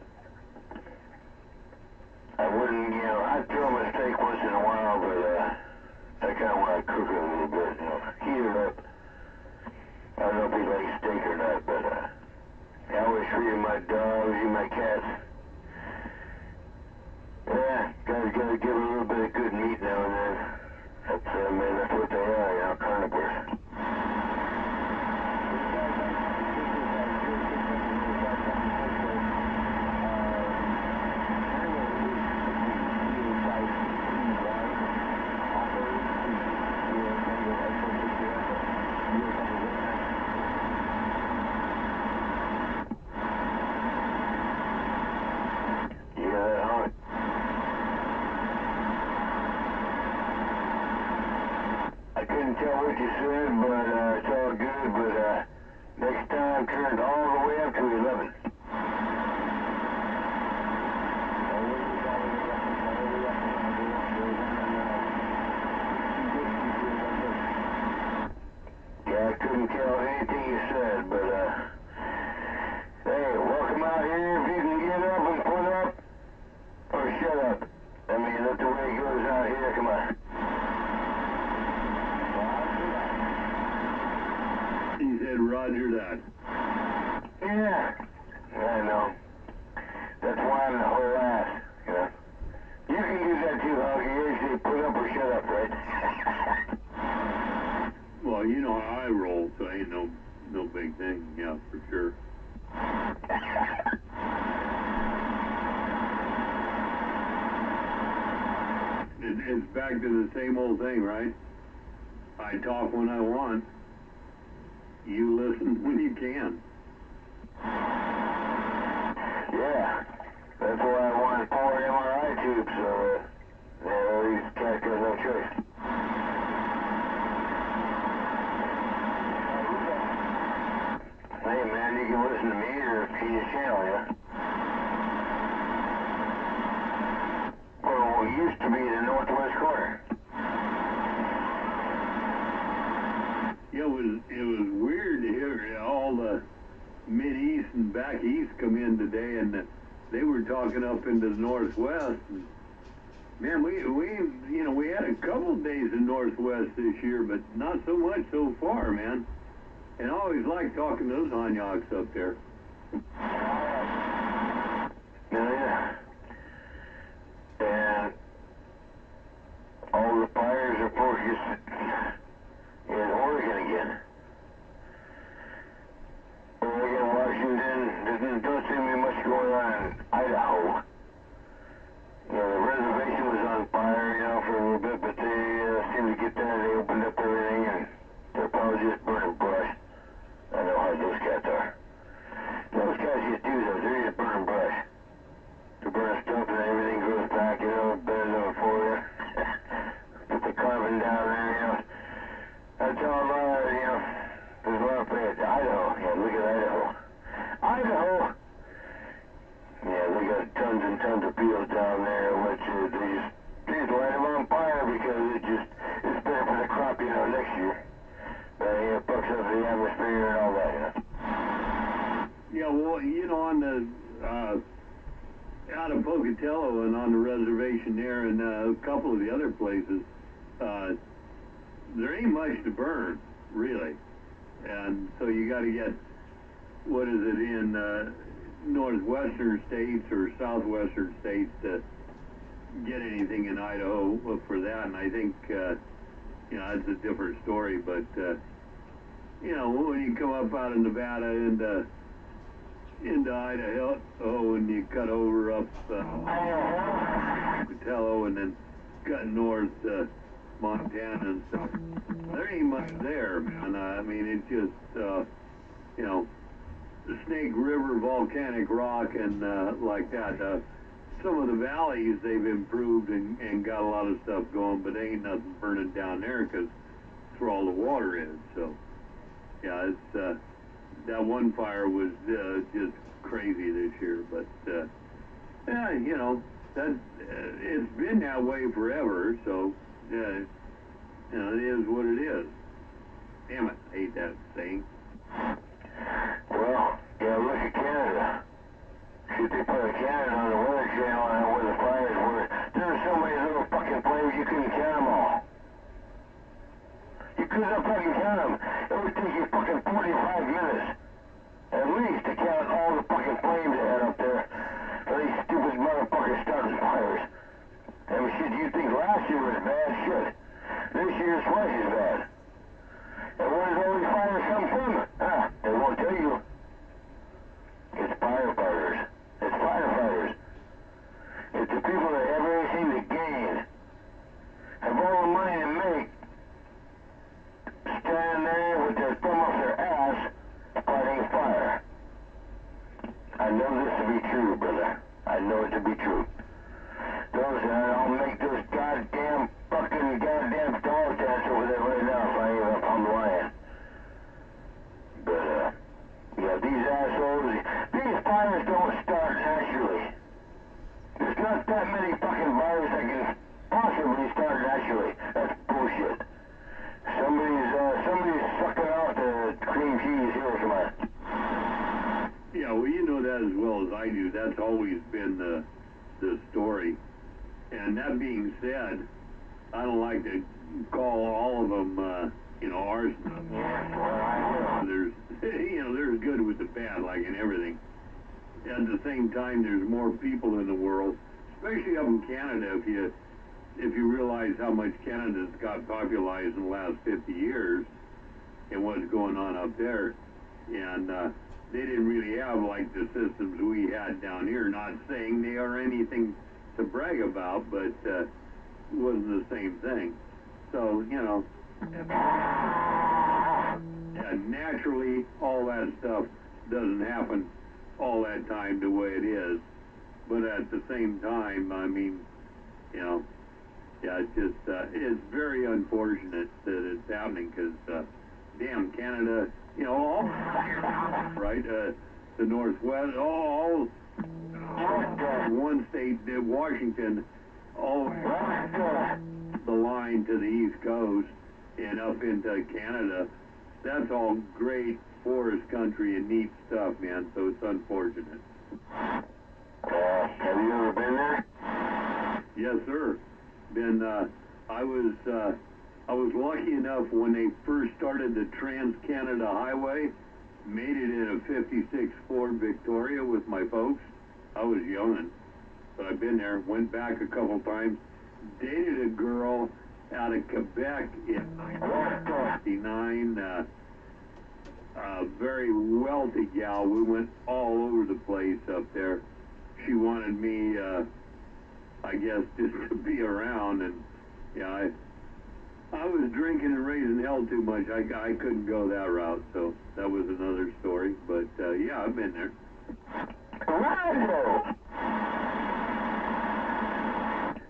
I wouldn't, I'd throw a mistake once in a while, but I kind of want to cook it a little bit, heat it up. I don't know if he likes steak or not, but I always feed my dogs and my cats. Yeah, gotta give it a little bit of good meat now and then. That's what they are, carnivores. I couldn't tell what you said, but it's all good, but next time turn it all the way up to 11. Yeah, I couldn't tell anything you said, but hey, welcome out here if you can get up and put up, or shut up. I mean, that's the way it goes out here, come on. He said, Roger that. Yeah, I know. That's why I'm the whole ass, You can use that too, Hoggy. You say put up or shut up, right? Well, you know how I roll, so ain't no big thing, yeah, for sure. It's back to the same old thing, right? I talk when I want. You listen when you can. Yeah, that's why I wanted 4 MRI tubes, so these cats got no choice. channel, yeah? Well, it used to be the northwest corner. Yeah, it was weird to hear all the mid-east and back east come in today, and they were talking up into the northwest. And man, we had a couple days in northwest this year, but not so much so far, man. And I always like talking to those Hanyaks up there. Yeah. And all the fires are focused in Oregon again. Oregon, Washington, there don't seem to be much going on in Idaho. The reservation was on fire, for a little bit, but they seemed to get there, they opened up everything, and they're probably just burning brush. I know how those cats are. Those guys just do that, they're just burning brush. They burn stuff and everything goes back, better than before you. Put the carbon down there, That's all, there's a lot of places. Idaho, look at Idaho. Idaho! Yeah, they got tons and tons of fields down there, which they just light them on fire because it's better for the crop, next year. But it fucks up the atmosphere and all that, Yeah, well, on the out of Pocatello and on the reservation there, and a couple of the other places, there ain't much to burn, really. And so you got to get, what is it, in northwestern states or southwestern states to get anything in Idaho for that. And I think, that's a different story. But, when you come up out of Nevada into Idaho, and you cut over up Pocatello and then cut north Montana and stuff, there ain't much there, man. I mean, it's just, Snake River, volcanic rock, and like that. Some of the valleys they've improved and got a lot of stuff going, but ain't nothing burning down there because it's where all the water is. So, yeah, it's that one fire was just crazy this year. But that it's been that way forever. So, it is what it is. Damn it, I hate that saying. Well, look at Canada. Should they put a Canada on the Weather Channel and where the fires were? There were so many little fucking flames you couldn't count them all. You couldn't fucking count them. It would take you fucking 45 minutes, at least, to count all the fucking flames they had up there for these stupid motherfuckers starting fires. I mean, shit, you think last year was bad? Shit. This year's twice as bad. And where does all these fires come from? They won't tell you. It's firefighters. It's firefighters. It's the people that have everything to gain, have all the money to make, stand there with their thumb up their ass, fighting fire. I know this to be true, brother. I know it to be true. Those, I'll make those goddamn dog tents over there right now if I'm lying. But, these assholes, these fires don't start naturally. There's not that many fucking fires that can possibly start naturally. That's bullshit. Somebody's sucking out the cream cheese here, come on. Yeah, well, you know that as well as I do. That's always been the story. And that being said, I don't like to call all of them, arson. Yeah, There's, there's good with the bad, like in everything. At the same time, there's more people in the world, especially up in Canada. If you realize how much Canada's got popularized in the last 50 years and what's going on up there, and they didn't really have like the systems we had down here. Not saying they are anything to brag about, but it wasn't the same thing. So, naturally, all that stuff doesn't happen all that time the way it is. But at the same time, I mean, it's just, it's very unfortunate that it's happening because, damn, Canada, all right? the Northwest, all one state, Washington, all the line to the East Coast and up into Canada. That's all great forest country and neat stuff, man, so it's unfortunate. Have you ever been there? Yes, sir. Been, I was lucky enough when they first started the Trans-Canada Highway, made it in a 56 Ford Victoria with my folks. I was young, but I've been there, went back a couple times, dated a girl out of Quebec in 1959, a very wealthy gal. We went all over the place up there. She wanted me, I guess, just to be around, and yeah, I was drinking and raising hell too much. I couldn't go that route, so that was another story. But yeah, I've been there.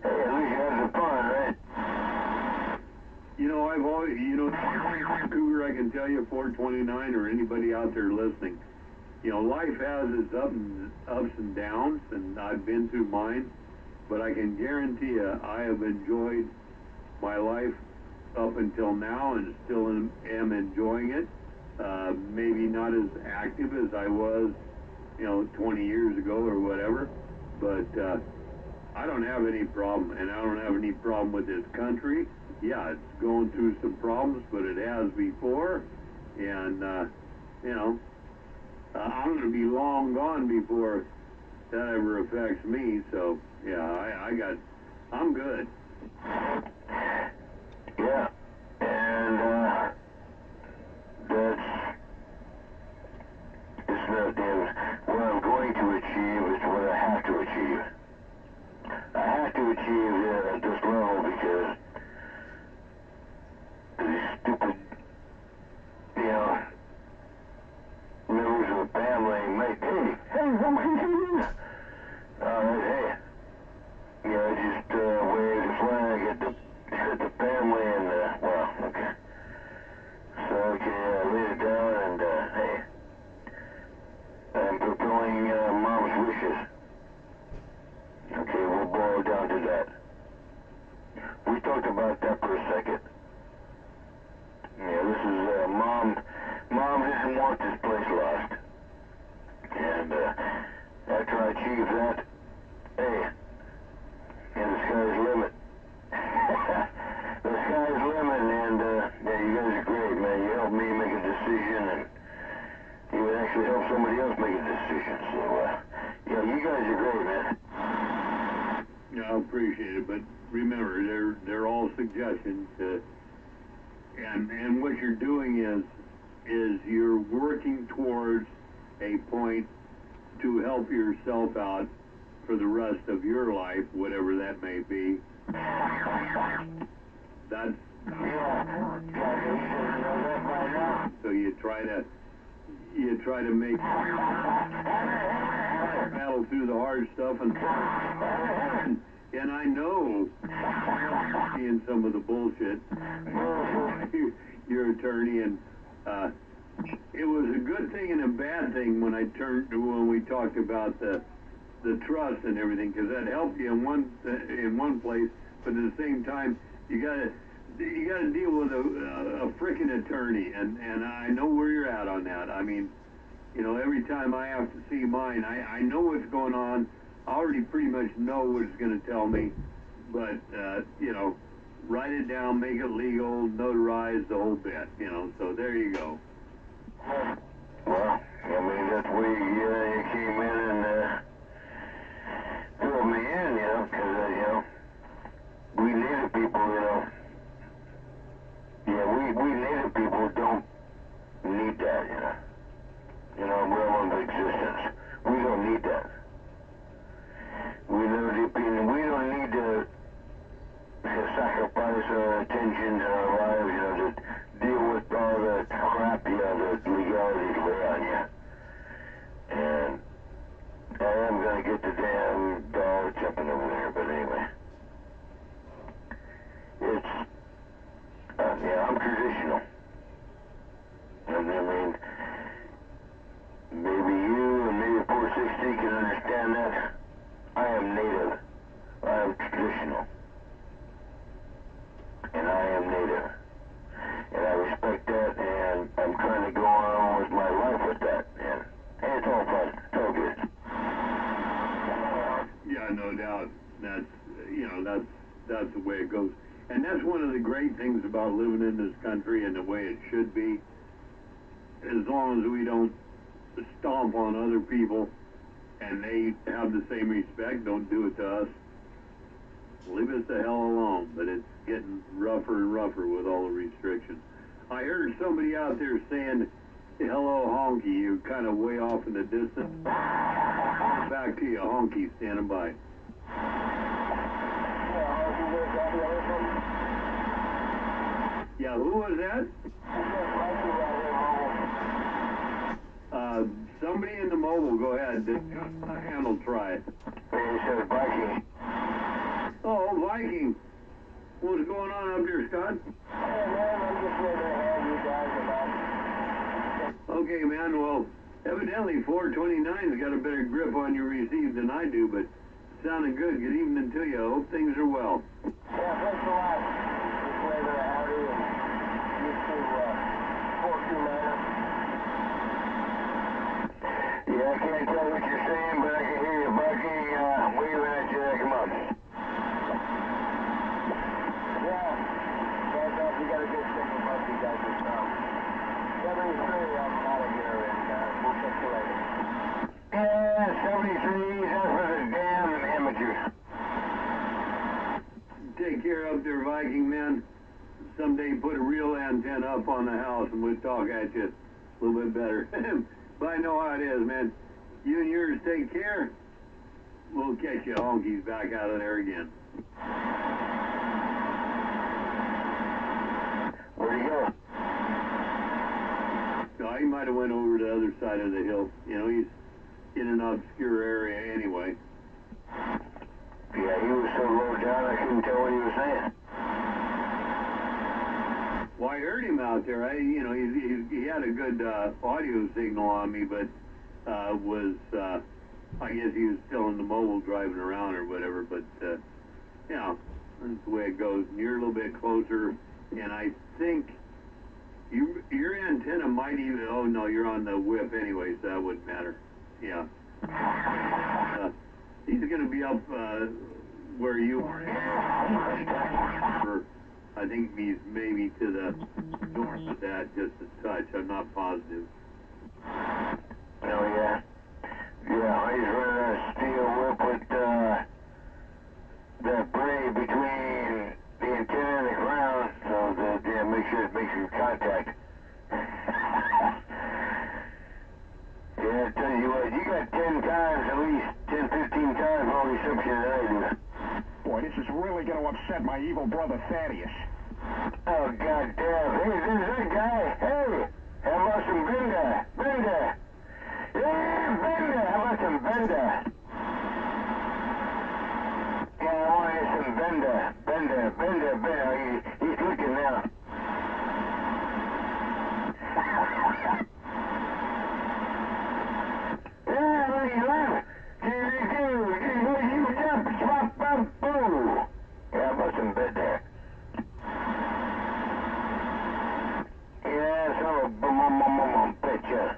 Hey, at least you had some fun, right? You know, I've always, Cougar, I can tell you, 429 or anybody out there listening, life has its ups and downs, and I've been through mine, but I can guarantee you I have enjoyed my life up until now and still am enjoying it. Maybe not as active as I was, 20 years ago or whatever, but I don't have any problem, and I don't have any problem with this country. Yeah, it's going through some problems, but it has before, and, I'm going to be long gone before that ever affects me, so, yeah, I'm good. Yeah, and it's not what I'm going to achieve, it's what I have to achieve. I have to achieve at this level because these stupid, members of the family make, hey, all right, hey, just wave the flag at the family and, well, okay. So, okay, lay it down and, hey, I'm fulfilling Mom's wishes. Okay, we'll boil down to that. We talked about that for a second. Yeah, this is, Mom doesn't want this place lost. And, after I achieve that, hey, the sky's the limit. The sky's the limit, and, yeah, you guys are great, man. You helped me make a decision, and you would actually help somebody else make a decision. So, yeah, you guys are great, man. Yeah, I appreciate it, but remember, they're all suggestions, and what you're doing is you're working towards a point to help yourself out for the rest of your life, whatever that may be. That's so you try to make battle through the hard stuff, and I know seeing some of the bullshit. Your attorney, and it was a good thing and a bad thing when we talked about the trust and everything, because that helped you in one place, but at the same time you gotta deal with a frickin' attorney, and I know where you're at on that. I mean, every time I have to see mine, I know what's going on. I already pretty much know what it's going to tell me, but write it down, make it legal, notarize the whole bit, so there you go. Well, I mean, that's where you came in and threw me in, because, we native people, yeah, we native people don't need that, realm of existence. We don't need that. We know the opinion. We don't need to sacrifice our attention to our lives, to deal with all the crap, the legalities lay on you. And of the great things about living in this country and the way it should be. As long as we don't stomp on other people and they have the same respect, don't do it to us. Leave us the hell alone. But it's getting rougher and rougher with all the restrictions. I heard somebody out there saying, hello, honky. You're kind of way off in the distance. Back to you, honky, standing by. Yeah, who was that? Somebody in the mobile, go ahead. Handle, try it. It says Viking. Oh, Viking. What's going on up there, Scott? Hey, man, I'm just here to have you guys about. Okay, man, well, evidently 429's got a better grip on your receive than I do, but sounding good. Good evening to you. I hope things are well. Yeah, thanks a lot. Just waving a howdy and you too, 429er. Yeah, I can't tell what you're saying, but I can hear you barking, waving at you. Come on. Yeah, but we got a good signal above you guys this time. 73, I'm out of here, and we'll catch you later. Yeah, 73, that's for the damn amateurs. Take care up there, Viking, man. Someday put a real antenna up on the house and we'll talk at you a little bit better. But I know how it is, man. You and yours take care. We'll catch you honkies back out of there again. Where'd he go? No, he might have went over to the other side of the hill. You know, he's in an obscure area anyway. Yeah, he was so low down I couldn't tell what he was saying. Well, I heard him out there. He had a good audio signal on me, but I guess he was still in the mobile driving around or whatever. But you know, that's the way it goes. And you're a little bit closer, and I think your antenna might even. Oh no, you're on the whip anyway, so that wouldn't matter. Yeah. He's going to be up where you are. I think he's maybe to the north of that, just a touch. I'm not positive. Oh, yeah. Yeah, he's running a steel whip with the braid between the antenna and the ground, so that, yeah, make sure it makes your contact. Yeah, I tell you what, you got 10 times, at least 10, 15 times more reception than I do. Boy, this is really going to upset my evil brother Thaddeus. Oh, goddamn. Hey, there's that guy. Hey, how about some Benda? Benda. Yeah, Benda. How about some Benda? Yeah, I want to hear some Benda. Benda. He's clicking now. Yeah, what are you laughing? You jump, swap, bump, boo. Yeah, how about some Benda? Yeah, so picture.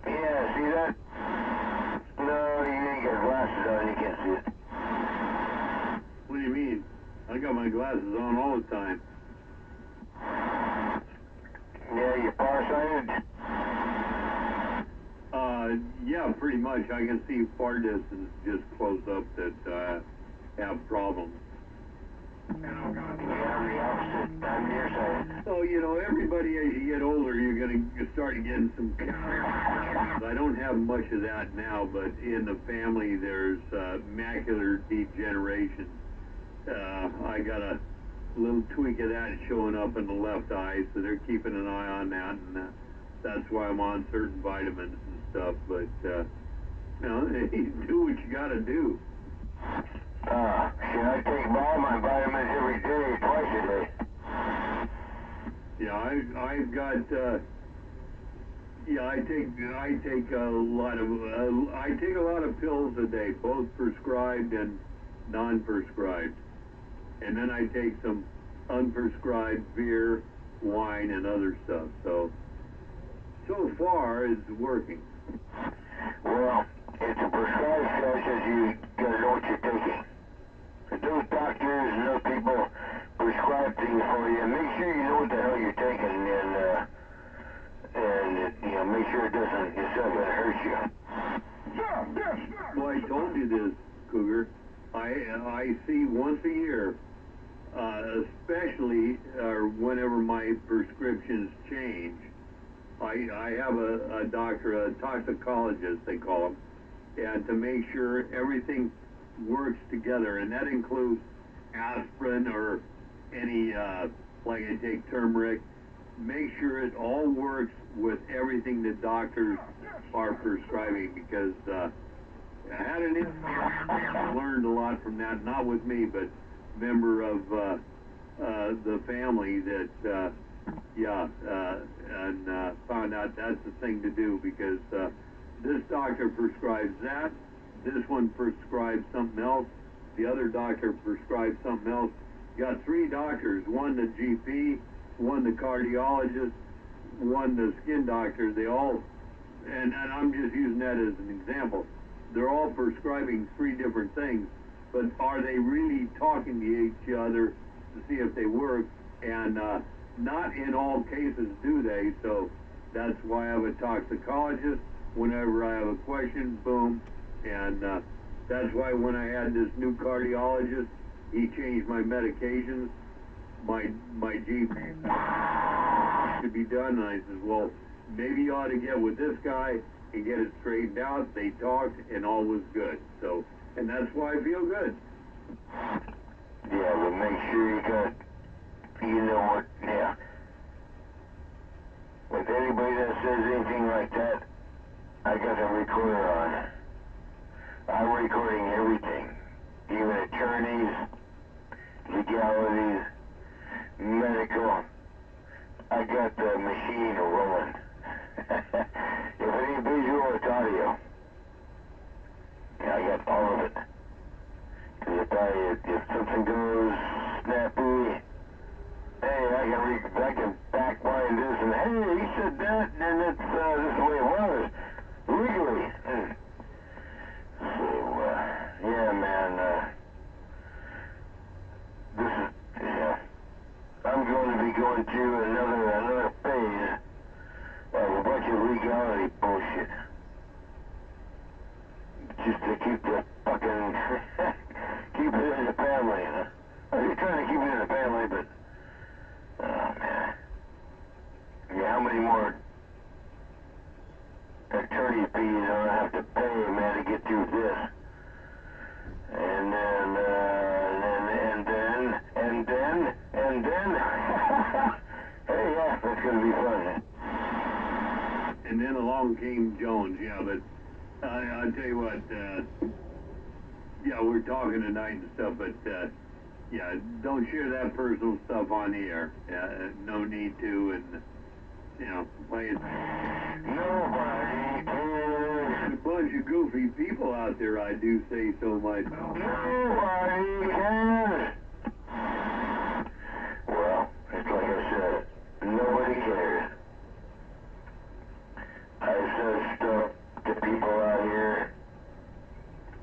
Yeah, see that? No, you ain't got glasses on, you can't see it. What do you mean? I got my glasses on all the time. Yeah, you farsighted? Yeah, pretty much. I can see far distance just close up that have problems. Yeah, I'm the opposite. I'm nearsighted. So, you know, everybody as you get older, you're going to start getting some... I don't have much of that now, but in the family, there's macular degeneration. I got a little tweak of that showing up in the left eye, so they're keeping an eye on that, and that's why I'm on certain vitamins and stuff. But, you know, do what you got to do. Should I take all my vitamins every day, twice a day? Yeah, I've got, yeah, I take a lot of pills a day, both prescribed and non-prescribed. And then I take some unprescribed beer, wine, and other stuff. So far, it's working. Well, if the prescribed stuff says you gotta know what you're taking. if those doctors and those people prescribe things for you, make sure you know what the hell you're taking, and you know, make sure it's not going to hurt you. Well, I told you this, Cougar. I see once a year, especially whenever my prescriptions change. I have a doctor, a toxicologist, they call him, and to make sure everything works together, and that includes aspirin or any, like I take turmeric, make sure it all works with everything the doctors are prescribing, because I had an I learned a lot from that, not with me, but member of the family that, and found out that's the thing to do, because this doctor prescribes that, this one prescribes something else, the other doctor prescribes something else. Got 3 doctors, one the GP, one the cardiologist, one the skin doctor. They all, and I'm just using that as an example, they're all prescribing 3 different things, but are they really talking to each other to see if they work? And not in all cases do they, so that's why I have a toxicologist. Whenever I have a question, boom, and that's why when I had this new cardiologist, he changed my medications. My GP should be done, and I said, well, maybe you ought to get with this guy and get it straightened out. They talked, and all was good. So, and that's why I feel good. Yeah, but make sure you know what, yeah. With anybody that says anything like that, I got the recorder on. I'm recording everything, even attorneys, legalities, medical. I got the machine rolling. If it ain't visual, it's audio. Yeah, I got all of it. Because if something goes snappy, hey, I can backwind this, and hey, he said that, and it's this is the way it was, legally. So, yeah, man, this is, yeah, I'm going to be going through another phase of a bunch of legality bullshit. Just to keep the fucking, keep it in the family, huh? I'm just trying to keep it in the family, but, oh, man. Yeah, how many more attorney fees do I have to pay, man, to get through this? And then, hey, yeah, that's gonna be fun. And then along came Jones, yeah, but I'll tell you what, yeah, we're talking tonight and stuff, but, yeah, don't share that personal stuff on the air. No need to, and, you know, play it. Nobody cares. A bunch of goofy people out there, I do say so myself. Nobody cares. Well, it's like I said, nobody cares. I said stuff to people out here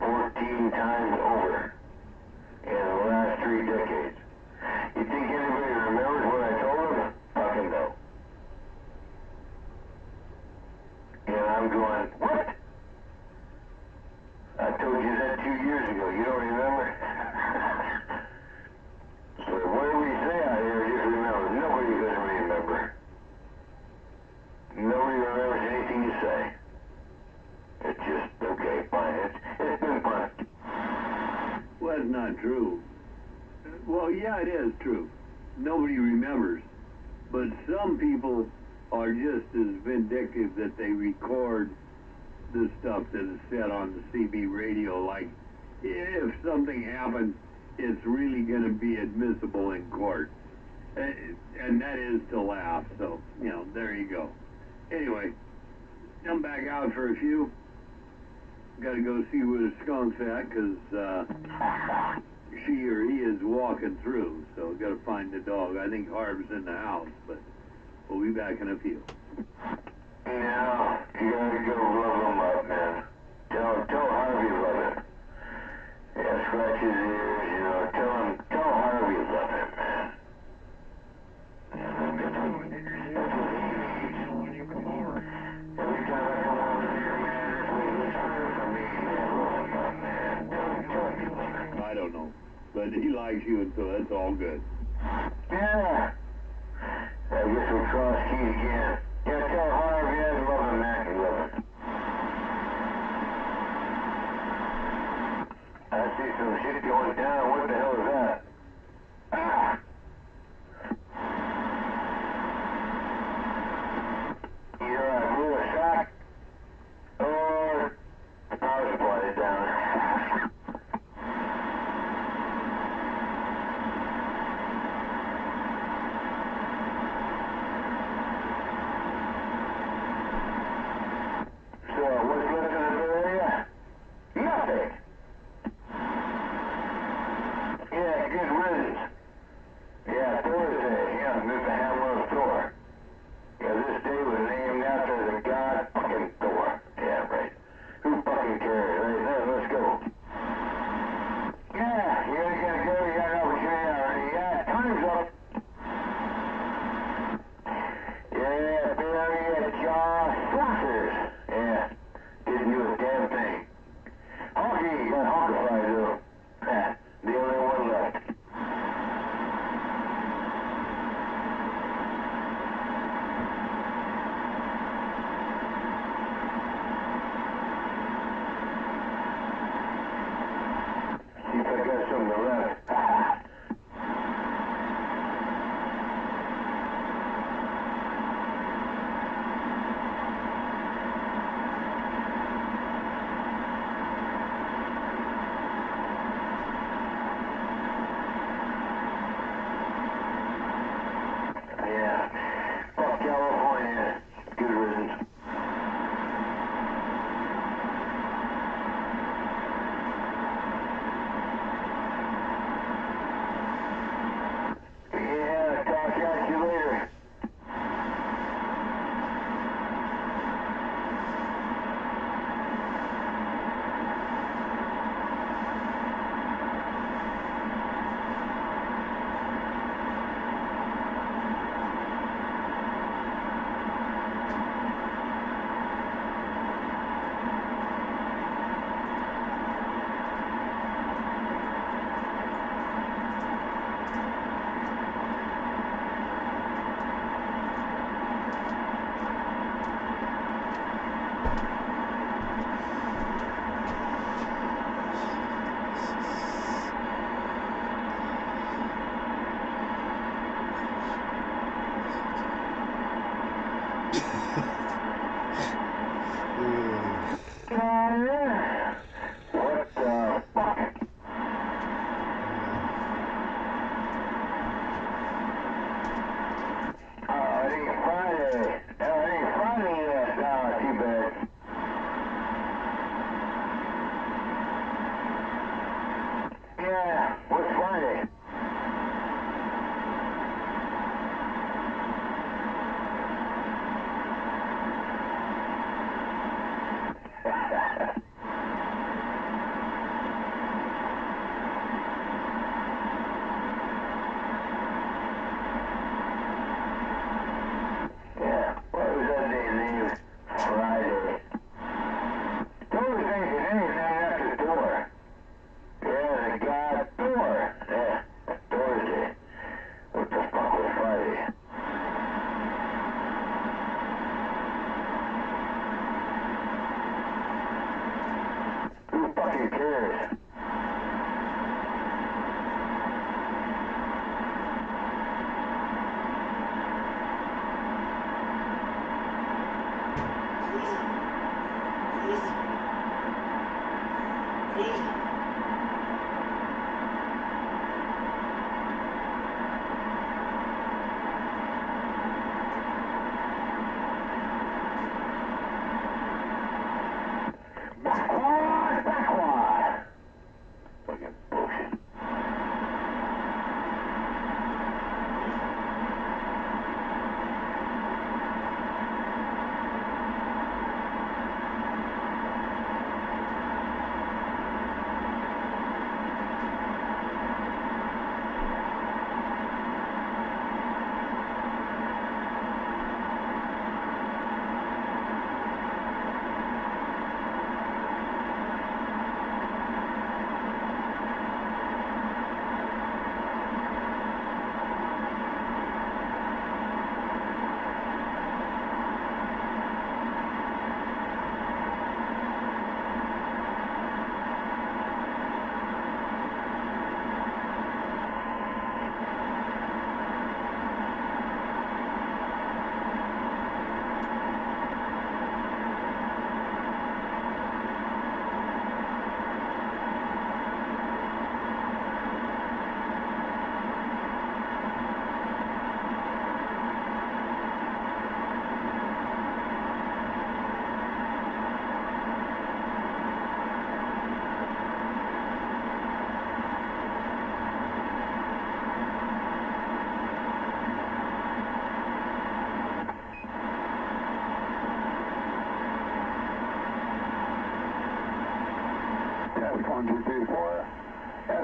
14 times over in the last 3 decades. You think anybody remembers what I told them? Fucking no. And I'm going, what? I told you that 2 years ago. You don't remember? So whatever we say out here, just remember, nobody's going to remember. Nobody remembers anything you say. It's just, okay, fine. It's been fun. Well, that's not true. Well, yeah, it is true. Nobody remembers. But some people are just as vindictive that they record the stuff that is said on the CB radio. Like, if something happens, it's really going to be admissible in court. And that is to laugh. So, you know, there you go. Anyway, I'm back out for a few. Got to go see where the skunk's at, because she or he is walking through. So got to find the dog. I think Harb's in the house, but we'll be back in a few. Yeah, you gotta go love him up, man. Tell Harvey love it. Yeah, scratch his ears, you know, shoot, so that's all good. Yeah. I guess we'll cross keys again. Yeah, tell Harvey I love him, man. I love him. I see some shit going down. What the hell is that? Ah! Either I blew a shock or the power supply is down. So what's left in the area? Nothing.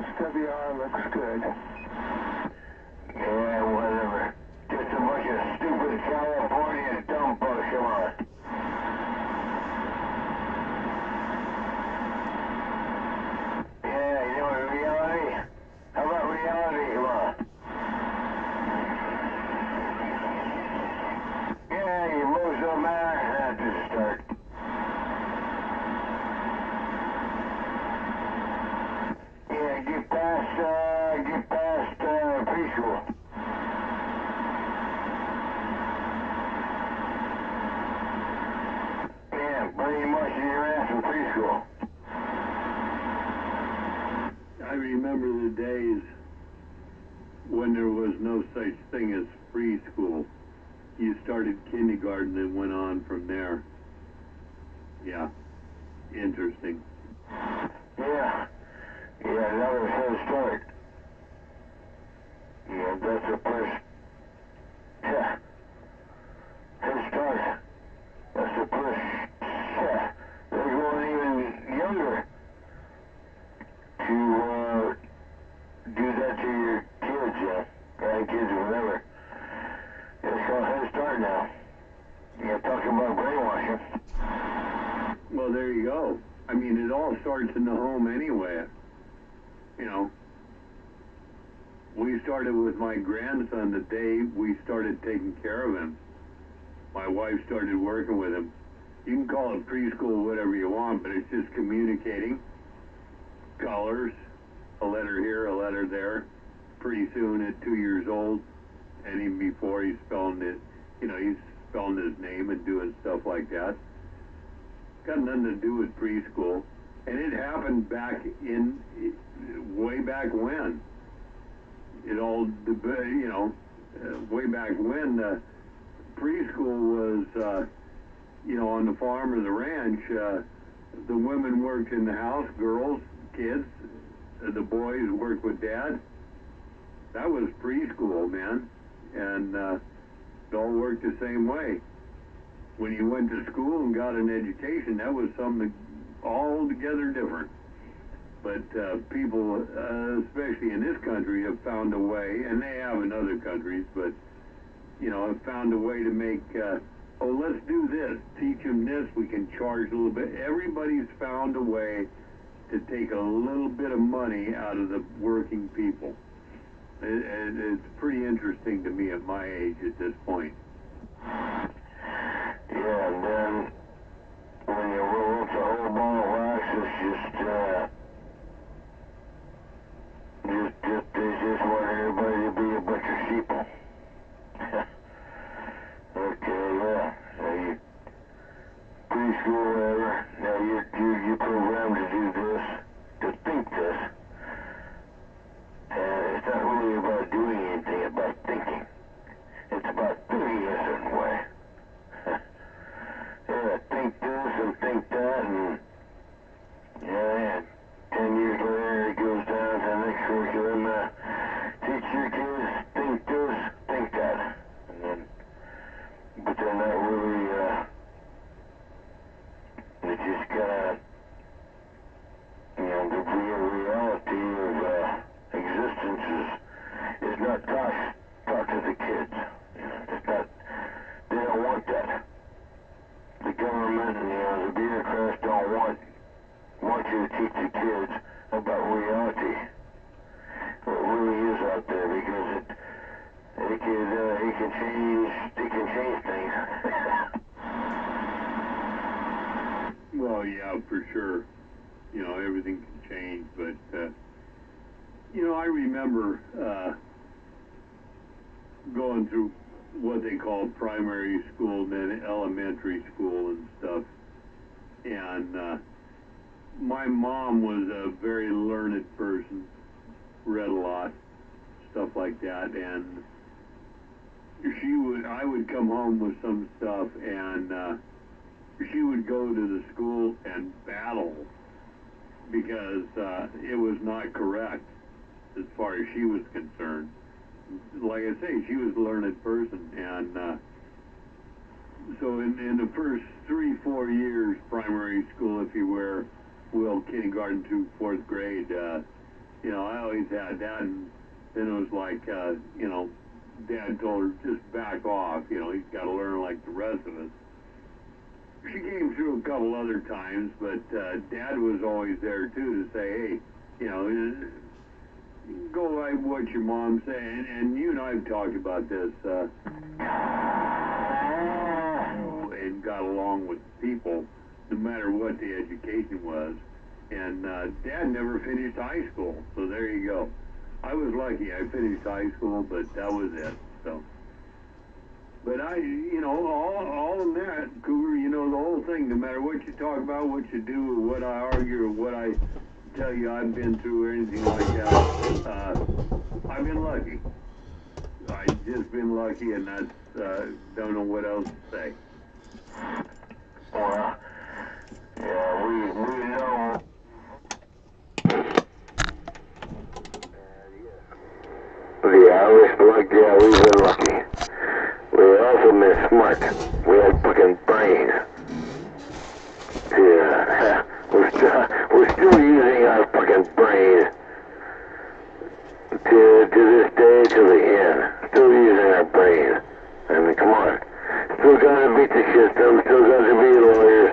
SWR looks good. Yeah, whatever. Just a bunch of stupid California dumb bugs, come on. Yeah, you know what, reality? How about reality, come on? Yeah, your moves don't matter. That's just a start. Yeah, get past preschool. Yeah, brainwashing your ass in preschool. I remember the days when there was no such thing as preschool. You started kindergarten and went on from there. Yeah, interesting. Yeah. Yeah, another Head Start. Yeah, that's the first. Yeah. Head Start. That's the first. Yeah. They're going even younger to do that to your kids, grandkids or whatever. It's called Head Start now. You're talking about brainwashing. Well, there you go. I mean, it all starts in the home anyway. You know, we started with my grandson the day we started taking care of him. My wife started working with him. You can call it preschool, whatever you want, but it's just communicating. Colors, a letter here, a letter there. Pretty soon at 2 years old, and even before, he's spelling it, he's spelling his name and doing stuff like that. Got nothing to do with preschool. And it happened way back when. It all, way back when preschool was, on the farm or the ranch, the women worked in the house, girls, kids, the boys worked with dad. That was preschool, man. And it all worked the same way. When you went to school and got an education, that was something altogether different. But people, especially in this country, have found a way, and they have in other countries, but, have found a way to make, let's do this, teach them this, we can charge a little bit. Everybody's found a way to take a little bit of money out of the working people. It's pretty interesting to me at my age at this point. Yeah, and then when you roll up the whole ball of wax, they just want everybody to be a bunch of sheeple. Okay, yeah. Now you preschool, whatever. Now you're programmed to do this, to think this. And it's not really about doing anything, it's about thinking. It's about thinking a certain way. Yeah, think this and think that, and 10 years later it goes down to the next curriculum. Teach your kids, think this, think that. But they're not really, they just kinda, the real reality of existence is not taught to the kids. It's not, they don't want that. The government and the bureaucrats don't want you to teach the kids about reality, what really is out there, because it can change things. Well, yeah, for sure. Everything can change, but I remember going through what they call primary school and then elementary school and stuff. And my mom was a very learned person, read a lot, stuff like that. And I would come home with some stuff, and she would go to the school and battle because it was not correct as far as she was concerned. Like I say, she was a learned person, and so in the first 3-4 years, primary school, if you will, kindergarten through 4th grade, You know, I always had that, and then it was like, you know, Dad told her, just back off, you know, he's got to learn like the rest of us. She came through a couple other times, but Dad was always there, too, to say, hey, you know, go like what your mom's saying, and you and I have talked about this, and got along with people, no matter what the education was. And Dad never finished high school, so there you go. I was lucky. I finished high school, but that was it. So, but I, you know, all in that, Cougar, you know, the whole thing, no matter what you talk about, what you do, or what I argue, or what I tell you I've been through, or anything like that, I've been lucky. I've just been lucky, and that's, don't know what else to say. Well, yeah, we know. Yeah, we've been lucky. We've also been smart. We had fucking brains. Yeah, we're still using our fucking brains to this day, to the end. Still using our brains. I mean, come on. Still gotta beat the system, still gotta be lawyers,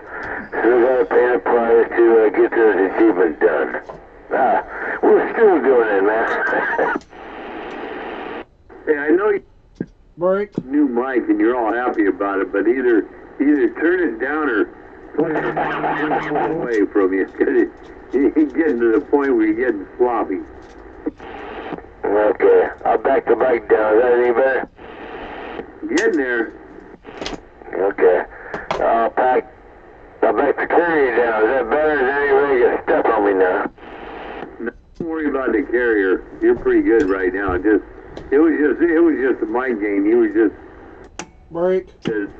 still gotta pay the price to get this achievement done. We're still doing it, man. Hey, I know you Break. new mic and you're all happy about it, but either turn it down or put it away from you, because you're getting to the point where you're getting sloppy. Okay, I'll back the bike down. Is that any better? Getting there. Okay. I'll back the carrier down. Is that better? Is anybody gonna step on me now? No, don't worry about the carrier. You're pretty good right now. It was just a mind game. You were Break. just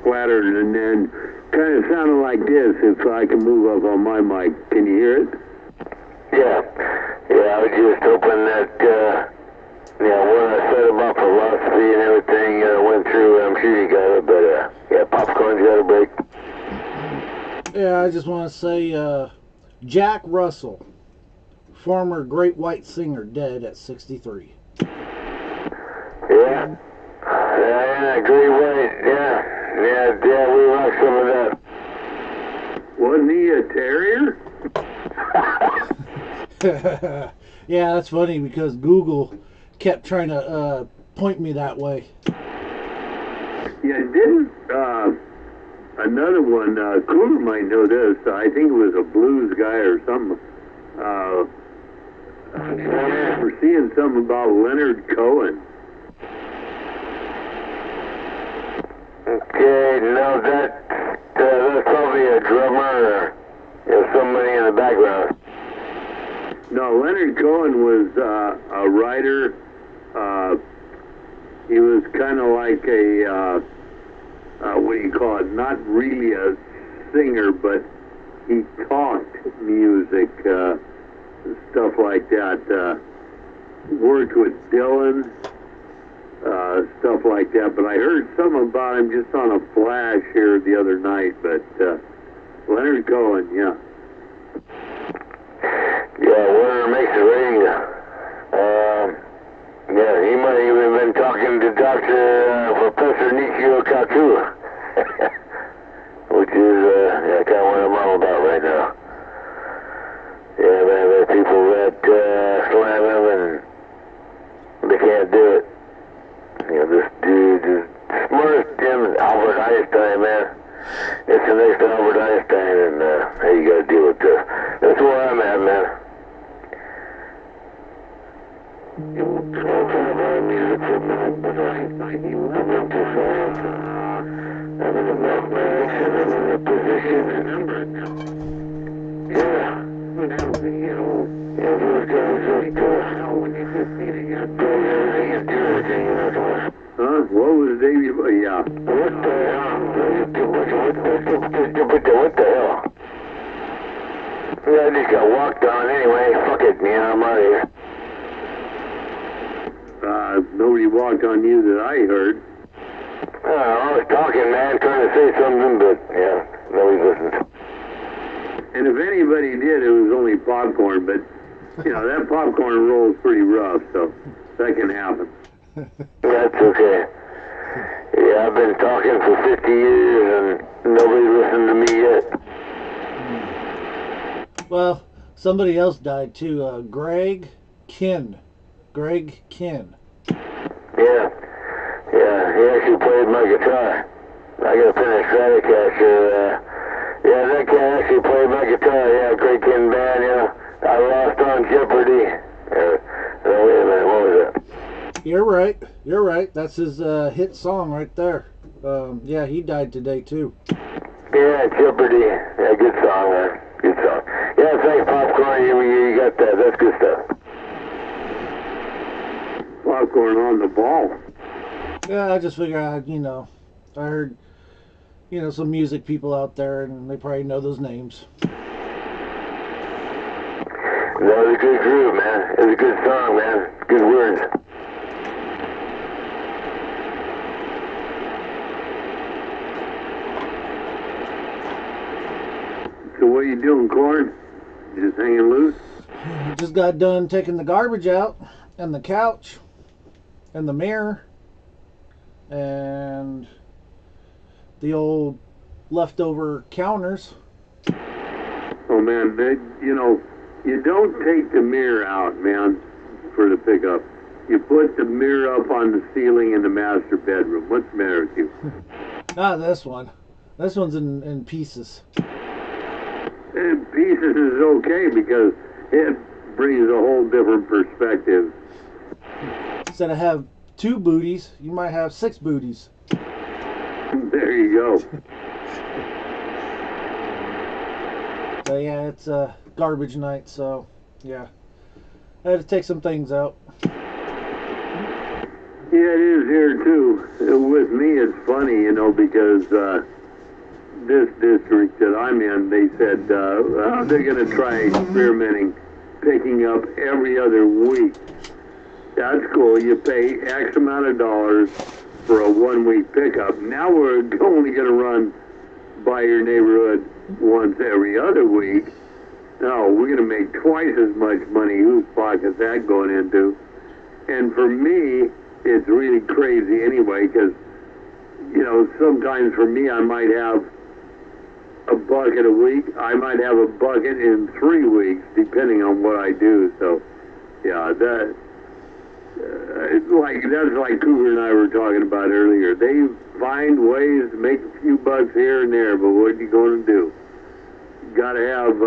splattered, and then kind of sounded like this. If I can move up on my mic, can you hear it? Yeah. I was just hoping that, what I said about philosophy and everything went through. I'm sure you got it, but, yeah, popcorn's got a break. Yeah, I just want to say, Jack Russell, former great white singer, dead at 63. Yeah. Yeah, great white. Yeah, we rock some of that. Wasn't he a terrier? Yeah, that's funny because Google kept trying to point me that way. Yeah, didn't another one, Cooler might know this, I think it was a blues guy or something. We're seeing something about Leonard Cohen. Okay, no, that's probably a drummer or somebody in the background. No, Leonard Cohen was a writer. He was kind of like a, what do you call it, not really a singer, but he talked music, stuff like that. Worked with Dylan, stuff like that. But I heard something about him just on a flash here the other night. But Leonard Cohen, yeah. Yeah, winner makes it ring. Yeah, he might have even been talking to Professor Nichio Kaku, which is kind of what I'm all about right now. Yeah, man, there are people that slam him and they can't do it. You know, this dude is smartest than Albert Einstein, man. It's the next Albert Einstein, and hey, you gotta deal with this. That's where I'm at, man. Huh? What was Davey? Yeah. What the hell? What the hell? Yeah, I just got walked on anyway. Fuck it, man, I'm out of here. Nobody walked on you that I heard. I was talking, man, trying to say something, but yeah, nobody listened. And if anybody did, it was only popcorn. But You know, that popcorn roll is pretty rough, so that can happen. That's okay. Yeah, I've been talking for 50 years and nobody's listened to me yet. Well, somebody else died too. Greg Kinn. Greg Kinn. Yeah, he actually played my guitar. I got a Fender Stratocaster. Yeah, that guy actually played my guitar. Yeah, Greg Kinn band, you know. I lost on Jeopardy. Wait a minute, what was that? You're right. You're right. That's his hit song right there. Yeah, he died today too. Yeah, Jeopardy. Yeah, good song, man. Good song. Yeah, thanks, Popcorn. You got that. That's good stuff. Popcorn on the ball. Yeah, I just figured I heard, some music people out there, and they probably know those names. That was a good groove, man. It was a good song, man. Good words. So what are you doing, Corn? Just hanging loose? Just got done taking the garbage out, and the couch, and the mirror, and the old leftover counters. Oh man, you don't take the mirror out, man, for the pickup. You put the mirror up on the ceiling in the master bedroom. What's the matter with you? This one. This one's in pieces. And pieces is okay because it brings a whole different perspective. Instead of have 2 booties, you might have 6 booties. There you go. So yeah, it's garbage night, so yeah. I had to take some things out. Yeah, it is here too. With me, it's funny, because this district that I'm in, they said they're going to try experimenting, picking up every other week. That's cool. You pay X amount of dollars for a 1-week pickup. Now we're only going to run by your neighborhood once every other week. No, we're going to make twice as much money. Whose pocket's that going into? And for me, it's really crazy anyway, because, sometimes for me, I might have a bucket a week. I might have a bucket in 3 weeks, depending on what I do. So, yeah, that's like Cougar and I were talking about earlier. They find ways to make a few bucks here and there, but what are you going to do? You got to have,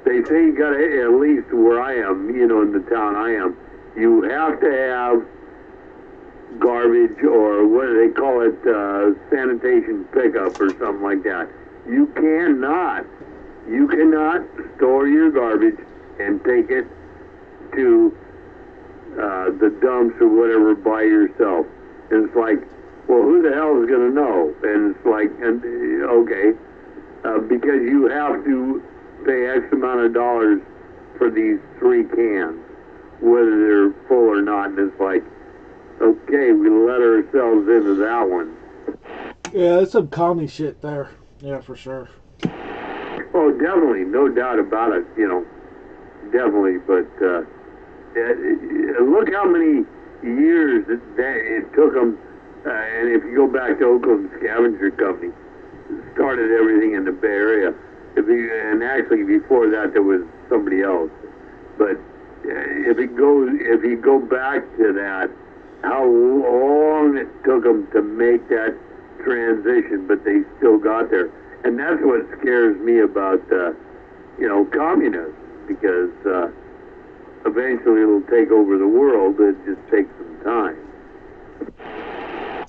they say you got to, at least where I am, in the town I am, you have to have garbage, or what do they call it, sanitation pickup or something like that. You cannot store your garbage and take it to the dumps or whatever by yourself. And it's like, well, who the hell is going to know? And it's like, okay, because you have to pay X amount of dollars for these 3 cans, whether they're full or not. And it's like, okay, we let ourselves into that one. Yeah, it's some commie shit there. Yeah, for sure. Oh, definitely, no doubt about it. Definitely. But look how many years it took them. And if you go back to Oakland Scavenger Company, started everything in the Bay Area. And actually, before that, there was somebody else. But if you go back to that, how long it took them to make that transition, but they still got there. And that's what scares me about, communism, because eventually it'll take over the world. It just takes some time.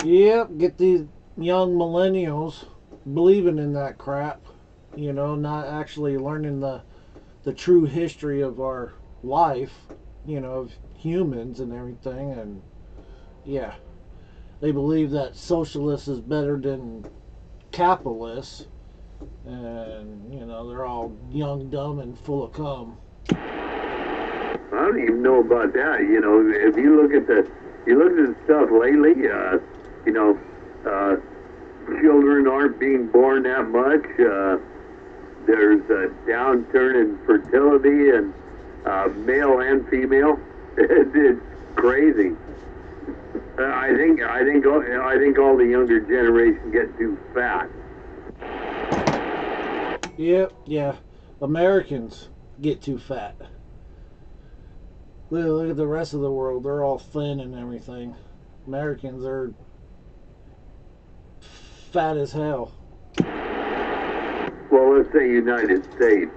Yep, get these young millennials believing in that crap, not actually learning the true history of our life, of humans and everything. And yeah, they believe that socialists is better than capitalists, and they're all young, dumb, and full of cum. I don't even know about that. If you look at the stuff lately, children aren't being born that much. There's a downturn in fertility, and male and female. It's crazy. I think all the younger generation get too fat. Yep, yeah. Americans get too fat. Look at the rest of the world. They're all thin and everything. Americans are fat as hell. Well, let's say United States,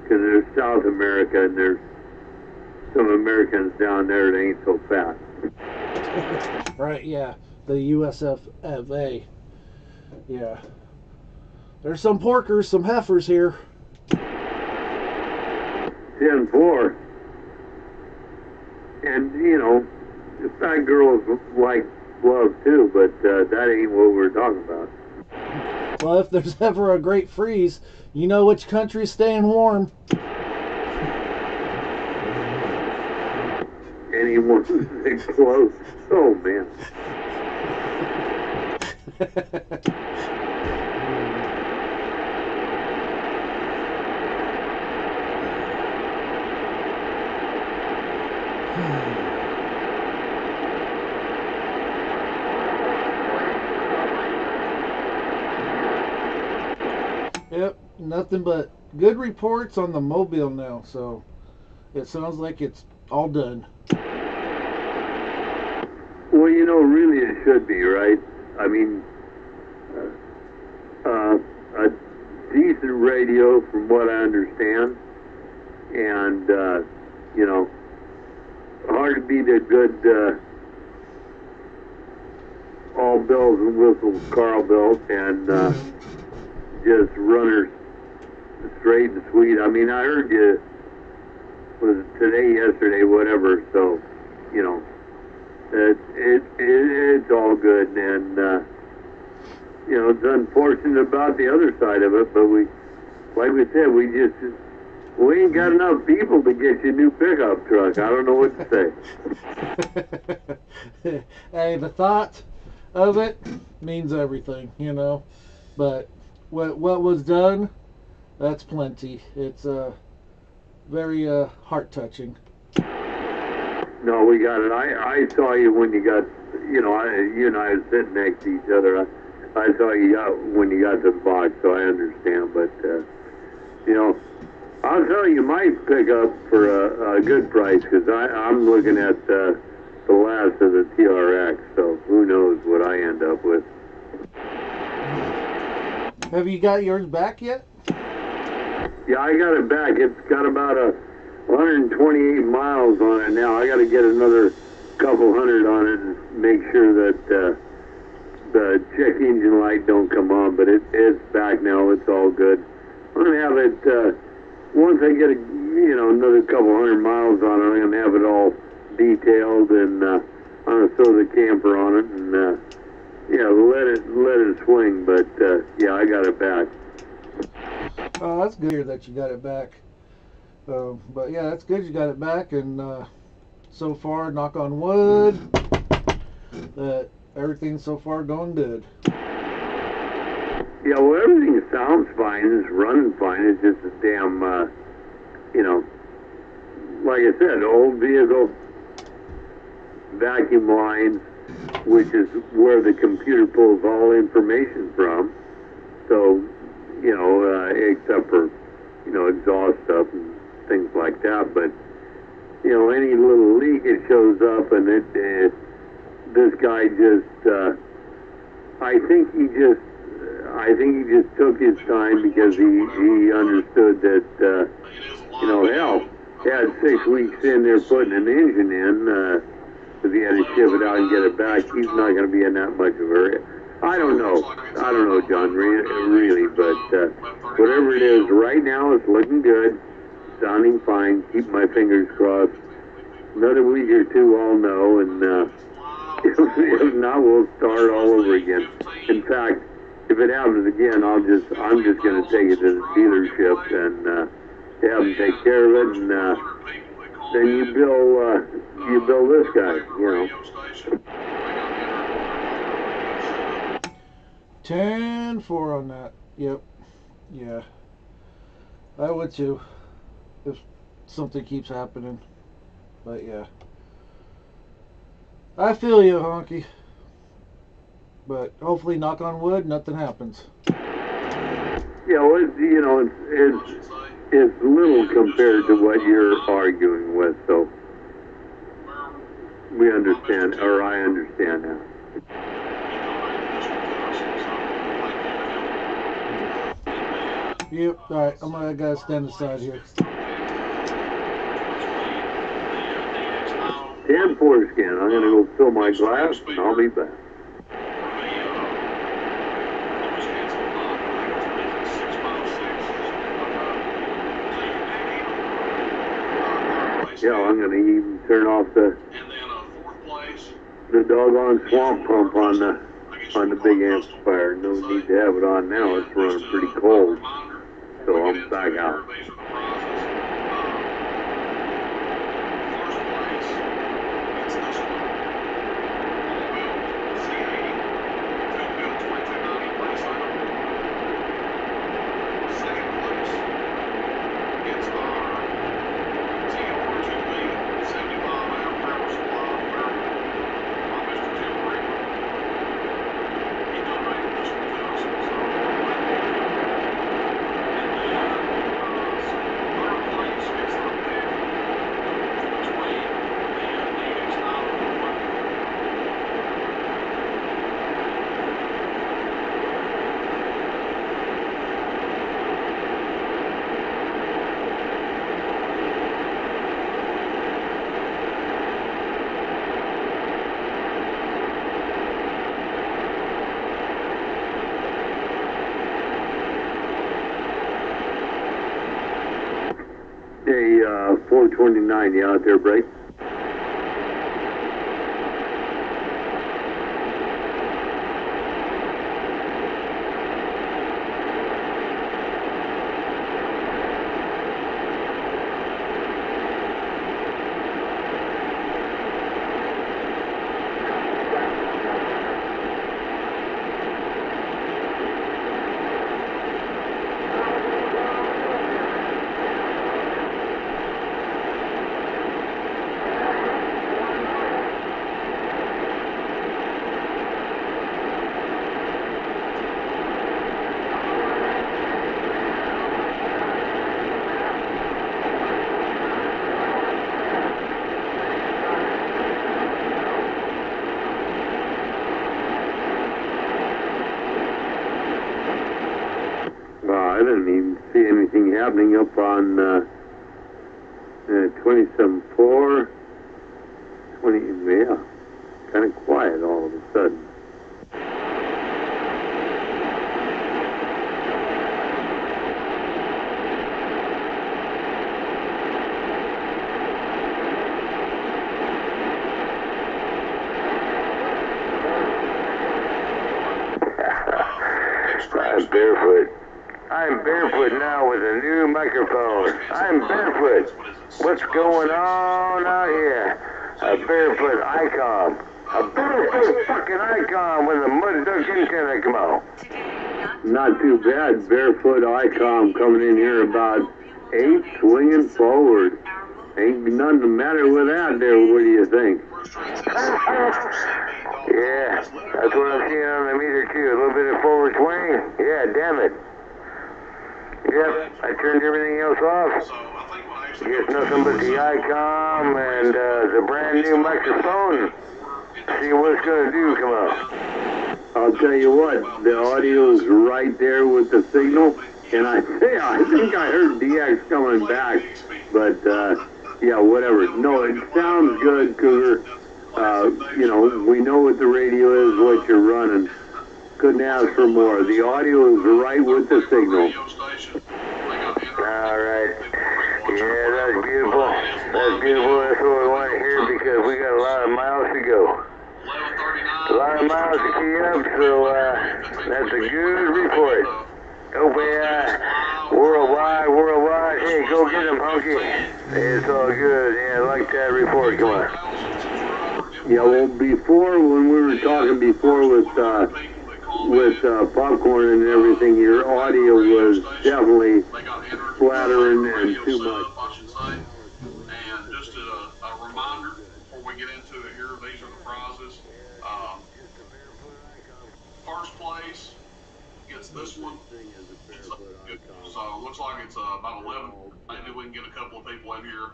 because there's South America and there's some Americans down there that ain't so fat. Right, yeah. The USFA. Yeah. There's some porkers, some heifers here. 10-4. And, you know, the fat girls like love too, but that ain't what we're talking about. Well, if there's ever a great freeze, you know which country's staying warm. Anyone that's close. Oh, man. Yep, nothing but good reports on the Mobile now, so it sounds like it's all done. Well, you know, really it should be, right? I mean, a decent radio from what I understand, and, you know, hard to beat a good all bells and whistles Carl built, and just runners straight and sweet. I mean, I heard you, was it today, yesterday, whatever, so, you know, it's all good, and, you know, it's unfortunate about the other side of it, but we, like we said, we ain't got enough people to get you a new pickup truck. I don't know what to say. Hey, the thought of it means everything, you know, but what was done, that's plenty. It's very heart-touching. No, we got it. I saw you when you got, you know, you and I was sitting next to each other. I saw you when you got to the box, so I understand. But, you know, I'll tell you, might pick up for a good price, because I'm looking at the last of the TRX, so who knows what I end up with. Have you got yours back yet? Yeah, I got it back. It's got about 128 miles on it now. I got to get another couple hundred on it and make sure that the check engine light don't come on, but it's back now. It's all good. I'm going to have it, once I get another couple hundred miles on it, I'm going to have it all detailed, and I'm going to throw the camper on it and yeah, let it swing. But yeah, I got it back. Oh, that's good that you got it back. But yeah, that's good you got it back, and so far, knock on wood, that everything's so far going good. Yeah, well, everything sounds fine. It's running fine. It's just a damn, you know, like I said, old vehicle, vacuum lines, which is where the computer pulls all information from. So, you know, except for, you know, exhaust stuff and things like that. But, you know, any little leak, it shows up, and this guy just, I think he just took his time, because he understood that, you know, hell, he had 6 weeks in there putting an engine in, because he had to ship it out and get it back. He's not going to be in that much of a hurry. I don't know, John, really, but whatever it is, right now it's looking good, sounding fine. Keep my fingers crossed. Another week or two, I'll know, and if not, we'll start all over again. In fact, if it happens again, I'm just going to take it to the dealership and have them take care of it, and then you bill this guy, you know. 10-4 on that. Yep. Yeah. I would too. something keeps happening. But yeah, I feel you, Honky. But hopefully, knock on wood, nothing happens. Yeah, well, it's little compared to what you're arguing with, so we understand, or I understand that. Yep. All right, I gotta stand aside here. 10-4 scan. I'm gonna go fill my glass, and I'll be back. Yeah, I'm gonna even turn off the doggone swamp pump on the big amplifier. No need to have it on now. It's running pretty cold, so I'm back out. Hey, 429, you out there, Brake? I didn't even see anything happening up on 27.4. 20, yeah, kind of quiet all of a sudden. I'm barefoot. I'm barefoot now with a new microphone. I'm barefoot. What's going on out here? A barefoot icon. A barefoot fucking icon with a mud duck antenna. Come on. Not too bad. Barefoot icon coming in here about 8, swinging forward. Ain't nothing the matter with that there. What do you think? Yeah, that's what I'm seeing on the meter too. A little bit of forward swing. Yeah, damn it. Yep, I turned everything else off. Just nothing but the icon and the brand new microphone. See what it's gonna do. Come on. I'll tell you what, the audio's right there with the signal, and I think I heard DX coming back, but yeah, whatever. No, it sounds good, Cougar. You know, we know what the radio is, what you're running. Couldn't ask for more. The audio is right with the signal. All right. Yeah, that's beautiful. That's beautiful. That's what we want to hear because we got a lot of miles to go. A lot of miles to key up, so that's a good report. Hope worldwide. Hey, go get them, Hunky. It's all good. Yeah, I like that report. Come on. Yeah, well, before, when we were talking before with popcorn and everything, your audio was definitely flattering and too much. prizes. First place gets this one. So it looks like it's about 11. Maybe we can get a couple of people in here.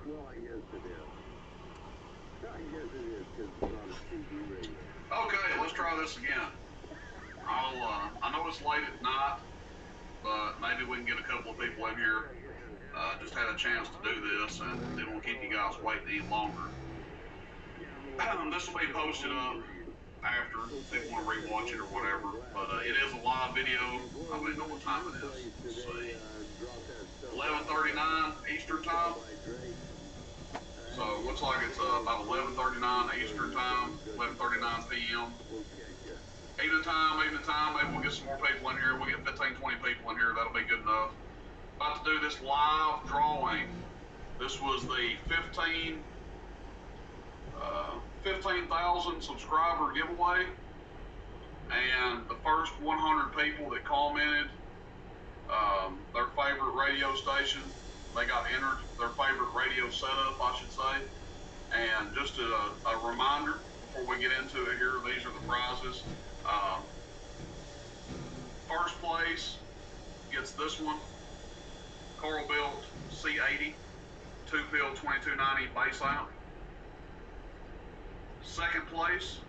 Okay, let's try this again. I know it's late at night, but maybe we can get a couple of people in here. Just had a chance to do this and didn't want to keep you guys waiting any longer. This will be posted up after if they want to rewatch it or whatever. But it is a live video. I don't even know what time it is. Let's see. 11:39 Eastern time. So it looks like it's about 11:39 Eastern time, 11:39 p.m. Evening time. Maybe we'll get some more people in here. We'll get 15, 20 people in here. That'll be good enough. About to do this live drawing. This was the 15,000 subscriber giveaway, and the first 100 people that commented their favorite radio station, they got entered, their favorite radio setup, I should say. And just a reminder before we get into it here, these are the prizes. First place gets this one, Carl built C80 2-pill 2290 bass amp. Second place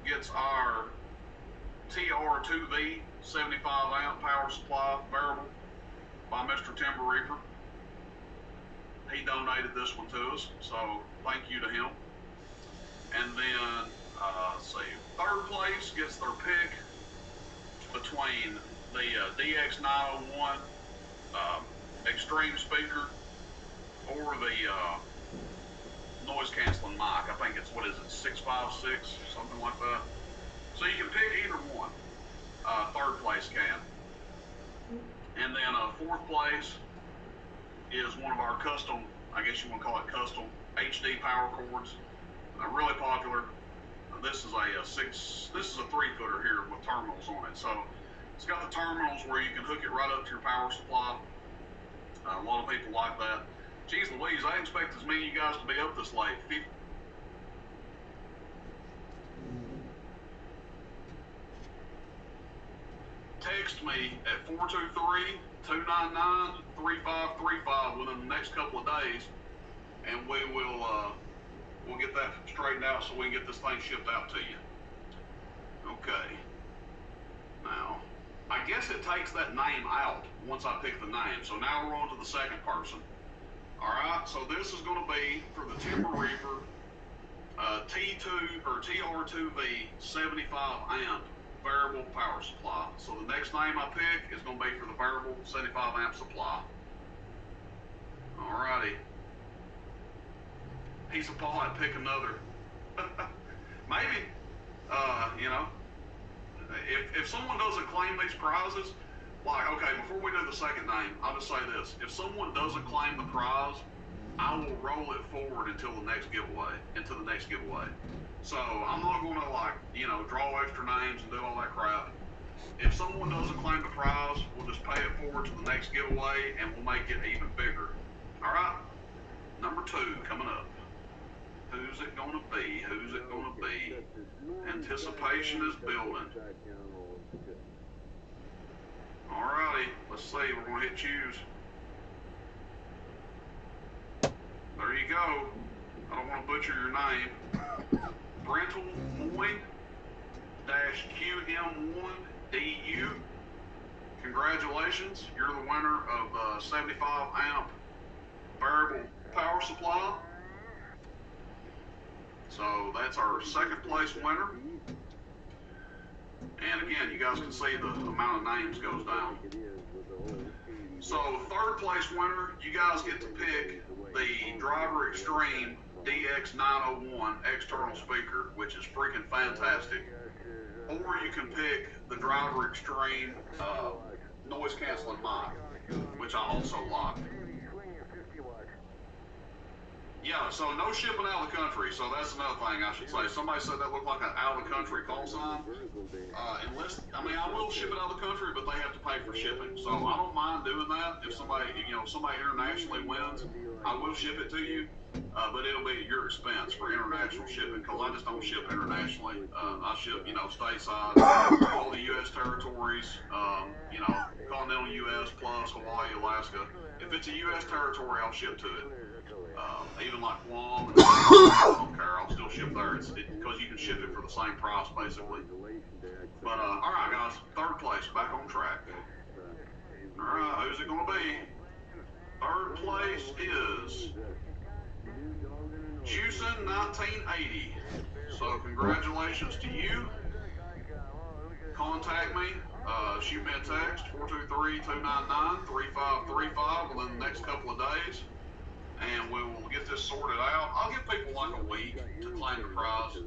gets our TR2V 75 amp power supply variable by Mr. Timber Reaper. He donated this one to us, so thank you to him. And then, let's see, third place gets their pick between the DX901 extreme speaker or the noise canceling mic. I think it's, 656, something like that. So you can pick either one. Third place can. And then fourth place is one of our custom, I guess you want to call it custom, HD power cords. Really popular. This is a 3-footer here with terminals on it. So it's got the terminals where you can hook it right up to your power supply. A lot of people like that. Geez Louise, I didn't expect as many of you guys to be up this late. Text me at 423-299-3535 within the next couple of days, and we will we'll get that straightened out so we can get this thing shipped out to you. Okay. Now, I guess it takes that name out once I pick the name. So now we're on to the second person. All right. So this is going to be for the Timber Reaper T2 or TR2V 75 amp variable power supply. So the next name I pick is going to be for the variable 75 amp supply. All righty. Piece of pie, pick another. Maybe, you know, if someone doesn't claim these prizes, like, okay, before we do the second name, I'll just say this. If someone doesn't claim the prize, I will roll it forward until the next giveaway, So I'm not going to, like, you know, draw extra names and do all that crap. If someone doesn't claim the prize, we'll just pay it forward to the next giveaway, and we'll make it even bigger. All right? Number 2 coming up. Who's it going to be? Who's it going to be? Anticipation is building. All righty. Let's see. We're going to hit choose. There you go. I don't want to butcher your name. Brental Moyne -QM1DU. Congratulations. You're the winner of 75 amp variable power supply. So that's our second place winner. And again, you guys can see the amount of names goes down. So third place winner, you guys get to pick the Driver Extreme DX901 external speaker, which is freaking fantastic. Or you can pick the Driver Extreme noise canceling mic, which I also like. Yeah, so no shipping out of the country. So that's another thing I should say. Somebody said that looked like an out of the country call sign. Unless, I mean, I will ship it out of the country, but they have to pay for shipping. So I don't mind doing that. If somebody, you know, somebody internationally wins, I will ship it to you. but it'll be at your expense for international shipping, because I just don't ship internationally. I ship, stateside, all the U.S. territories, continental U.S. plus Hawaii, Alaska. If it's a U.S. territory, I'll ship to it. Even like Guam, and I don't care, I'll still ship there. It's because you can ship it for the same price, basically. But, all right, guys, third place, back on track. All right, who's it going to be? Third place is Juicin 1980. So congratulations to you. Contact me. Shoot me a text, 423-299-3535 within the next couple of days. And we will get this sorted out. I'll give people like a week to claim the prize.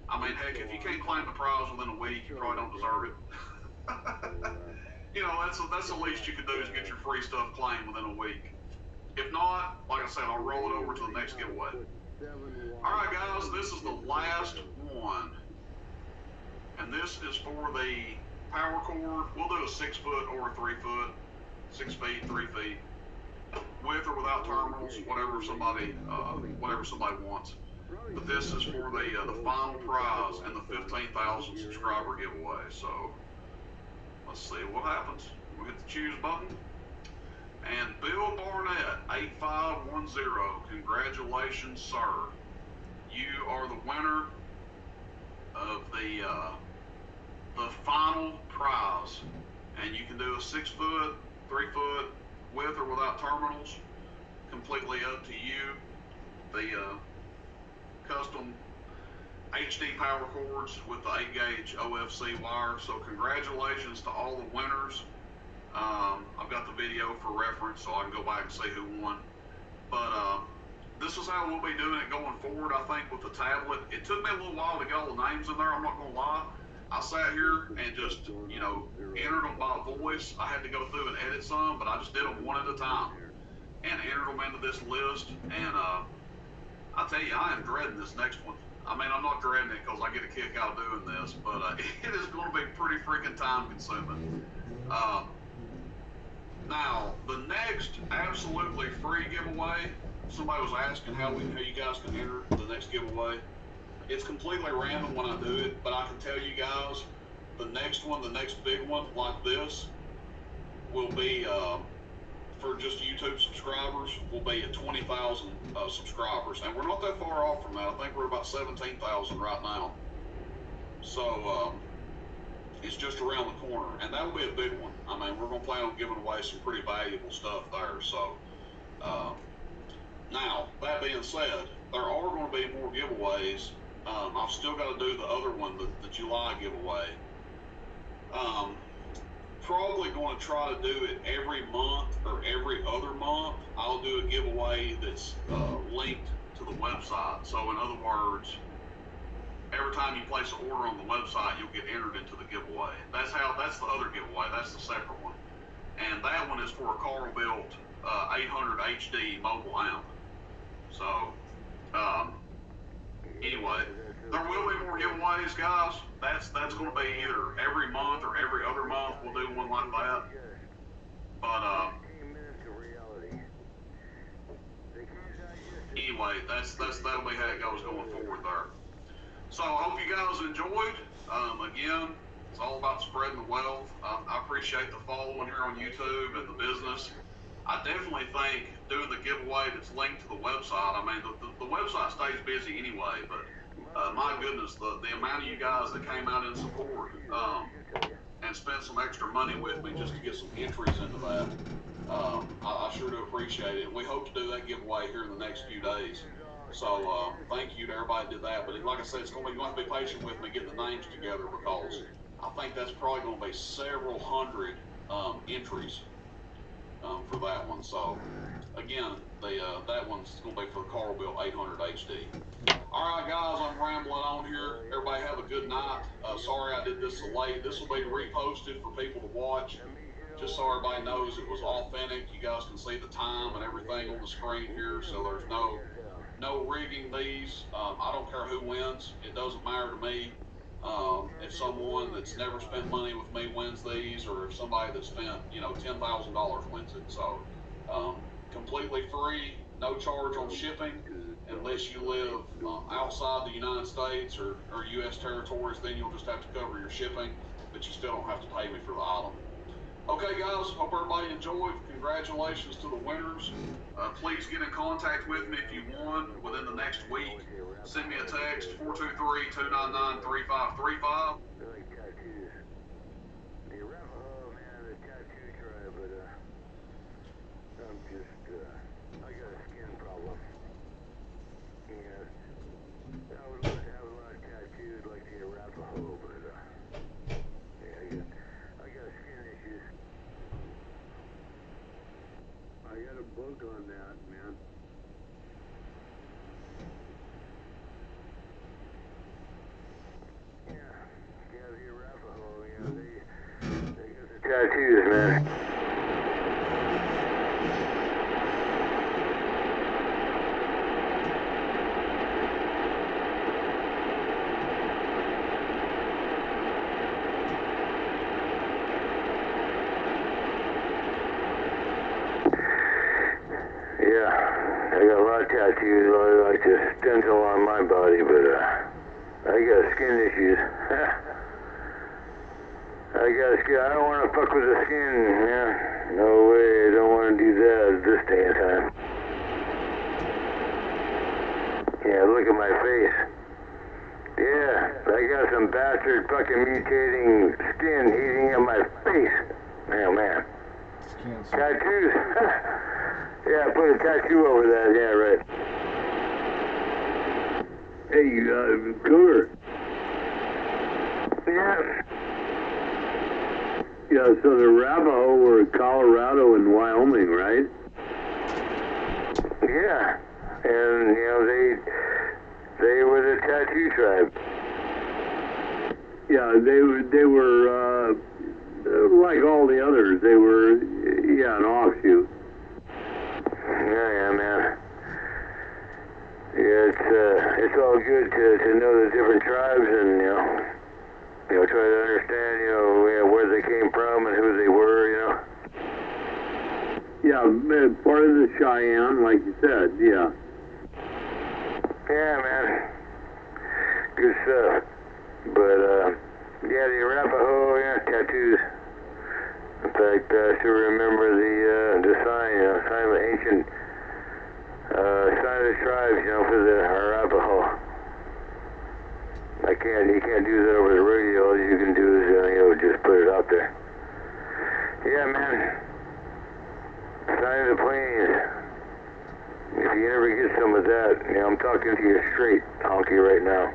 I mean, heck, if you can't claim the prize within a week, you probably don't deserve it. That's the least you can do is get your free stuff claimed within a week. If not, like I said, I'll roll it over to the next giveaway. All right, guys, this is the last one. And this is for the power cord. We'll do a 6 foot or a 3 foot, 6 feet, 3 feet, with or without terminals, whatever somebody wants. But this is for the final prize in the 15,000 subscriber giveaway. So let's see what happens. We'll hit the choose button. And Bill Barnett, 8510, congratulations, sir. You are the winner of the final prize. And you can do a 6 foot, 3 foot, with or without terminals. Completely up to you. The custom HD power cords with the 8-gauge OFC wire. So congratulations to all the winners. I've got the video for reference, so I can go back and see who won. But this is how we'll be doing it going forward, I think, with the tablet. It took me a little while to get all the names in there, I'm not going to lie. I sat here and just, entered them by voice. I had to go through and edit some, but I just did them one at a time and entered them into this list. And I tell you, I am dreading this next one. I mean, I'm not dreading it because I get a kick out of doing this, but it is going to be pretty freaking time consuming. Now, the next absolutely free giveaway, somebody was asking how you guys can enter the next giveaway. It's completely random when I do it, but I can tell you guys, the next big one like this, will be, for just YouTube subscribers, will be at 20,000 subscribers. And we're not that far off from that. I think we're about 17,000 right now. So, it's just around the corner, and that'll be a big one. I mean, we're going to plan on giving away some pretty valuable stuff there. So, now, that being said, there are going to be more giveaways. I've still got to do the other one, the July giveaway. Probably going to try to do it every month or every other month. I'll do a giveaway that's linked to the website. So, in other words, every time you place an order on the website, you'll get entered into the giveaway. That's the other giveaway. That's the separate one. And that one is for a Carl built 800 HD mobile amp. So, anyway, there will be more giveaways, guys. That's going to be either every month or every other month. We'll do one like that. But, anyway, that'll be how it goes going forward there. So I hope you guys enjoyed. Again, it's all about spreading the wealth. I appreciate the following here on YouTube and the business. I definitely think doing the giveaway that's linked to the website, I mean, the website stays busy anyway, but my goodness, the amount of you guys that came out in support and spent some extra money with me just to get some entries into that, I sure do appreciate it. We hope to do that giveaway here in the next few days. So thank you to everybody that did that. But like I said, you're going to have to be patient with me getting the names together, because I think that's probably going to be several hundred entries for that one. So again, that one's going to be for the Carl built 800 HD. All right, guys, I'm rambling on here. Everybody have a good night. Sorry I did this so late. This will be reposted for people to watch, just so everybody knows it was authentic. You guys can see the time and everything on the screen here, so there's no rigging these. I don't care who wins. It doesn't matter to me. If someone that's never spent money with me wins these, or if somebody that spent, $10,000 wins it. So, completely free, no charge on shipping. unless you live outside the United States or U.S. territories, then you'll just have to cover your shipping, but you still don't have to pay me for the item. Okay, guys, hope everybody enjoyed. Congratulations to the winners. Please get in contact with me if you won within the next week. Send me a text, 423-299-3535. Book on that, man. Yeah, the Arapaho, they got the tattoos, man. Yeah, I got a lot of tattoos, like the stencil on my body, but I got skin issues. I don't want to fuck with the skin, man. No way, I don't want to do that at this day and time. Yeah, look at my face. Yeah, I got some bastard fucking mutating skin eating at my face. Oh, man. Tattoos. Yeah, put a tattoo over that. Yeah, right. Hey, Cougar. Yeah. Yeah, so the Arapaho were Colorado and Wyoming, right? Yeah. And, they were the tattoo tribe. Yeah, they were like all the others. They were, an offshoot. Yeah, man. Yeah, it's all good to know the different tribes and, try to understand, where they came from and who they were, Yeah, part of the Cheyenne, like you said, yeah. Yeah, man. Good stuff. But, the Arapaho, tattoos. In fact, I still remember the sign, sign of the ancient, sign of the tribes, for the Arapaho. You can't do that over the radio. All you can do is, just put it out there. Yeah, man. Sign of the plains. If you ever get some of that, I'm talking to you straight, honky, right now.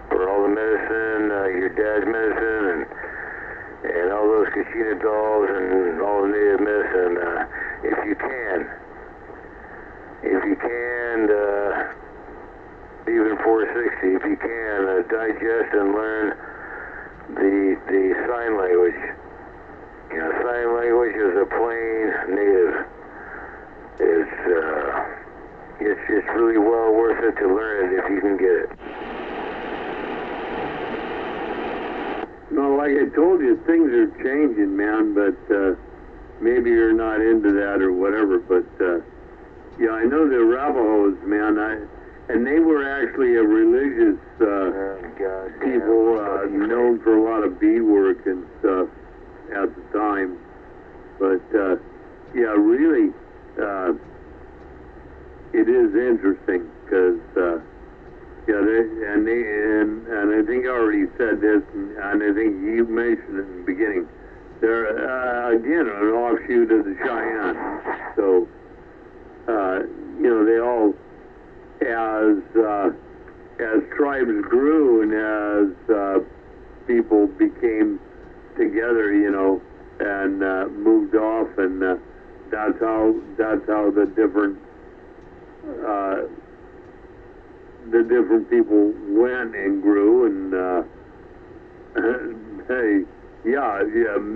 For all the medicine, your dad's medicine, and all those Kashina dolls and all the native medicine, if you can, even 460, if you can, digest and learn the sign language. Sign language is a plain native. It's really well worth it to learn it if you can get it. No, like I told you, things are changing, man, but maybe you're not into that or whatever, but I know the Arapahoes, man, and they were actually a religious people known for a lot of beadwork and stuff at the time, but really, it is interesting because and I think I already said this, and I think you mentioned it in the beginning. They're again an offshoot of the Cheyenne. So they all, as tribes grew and as people became together, and moved off, and that's how the different people went and grew, and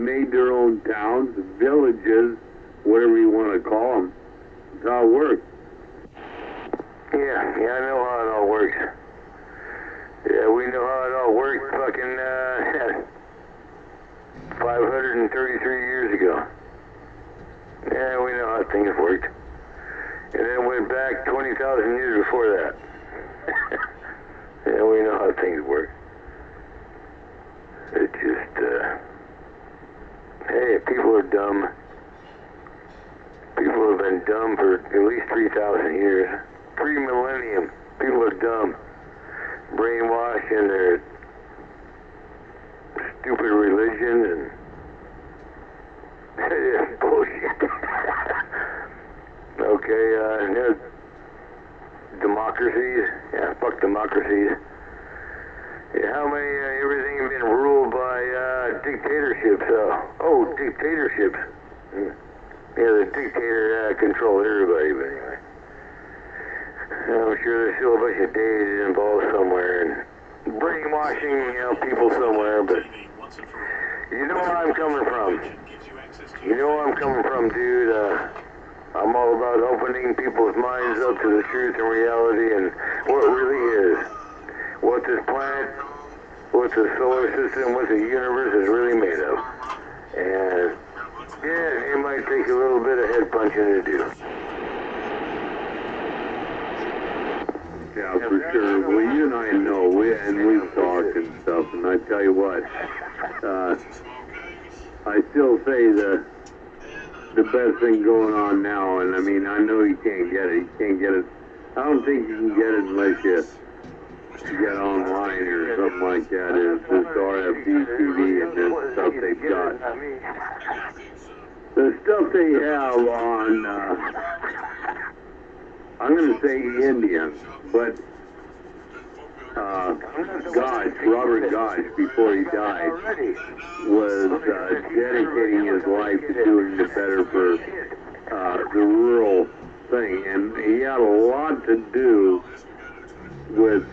made their own towns, villages, whatever you want to call them. That's how it works. Yeah, I know how it all works. Yeah, we know how it all worked fucking 533 years ago. Yeah, we know how things worked. and then went back 20,000 years before that. Yeah, we know how things work. It just, hey, people are dumb. People have been dumb for at least 3,000 years. Pre-millennium, people are dumb. Brainwashed in their stupid religion and it's bullshit. Okay, democracies. Yeah, fuck democracies. Yeah, how many, everything been ruled by dictatorships? Oh, dictatorships. Yeah, the dictator controls everybody, but anyway. I'm sure there's still a bunch of data involved somewhere and brainwashing, people somewhere, but you know where I'm coming from. You know where I'm coming from, dude. I'm all about opening people's minds up to the truth and reality and what really is. What this planet, what the solar system, what the universe is really made of. And yeah, it might take a little bit of head punching to do. Yeah, for sure. Well, you and I know, we've talked and stuff, and I tell you what, I still say the best thing going on now, and I mean, I know you can't get it. You can't get it. I don't think you can get it unless you get online or something like that. Is this RFD TV and this stuff they've got. The stuff they have on, I'm going to say Indian, but Robert Gosh, before he died, was dedicating his life to doing the better for the rural thing, and he had a lot to do with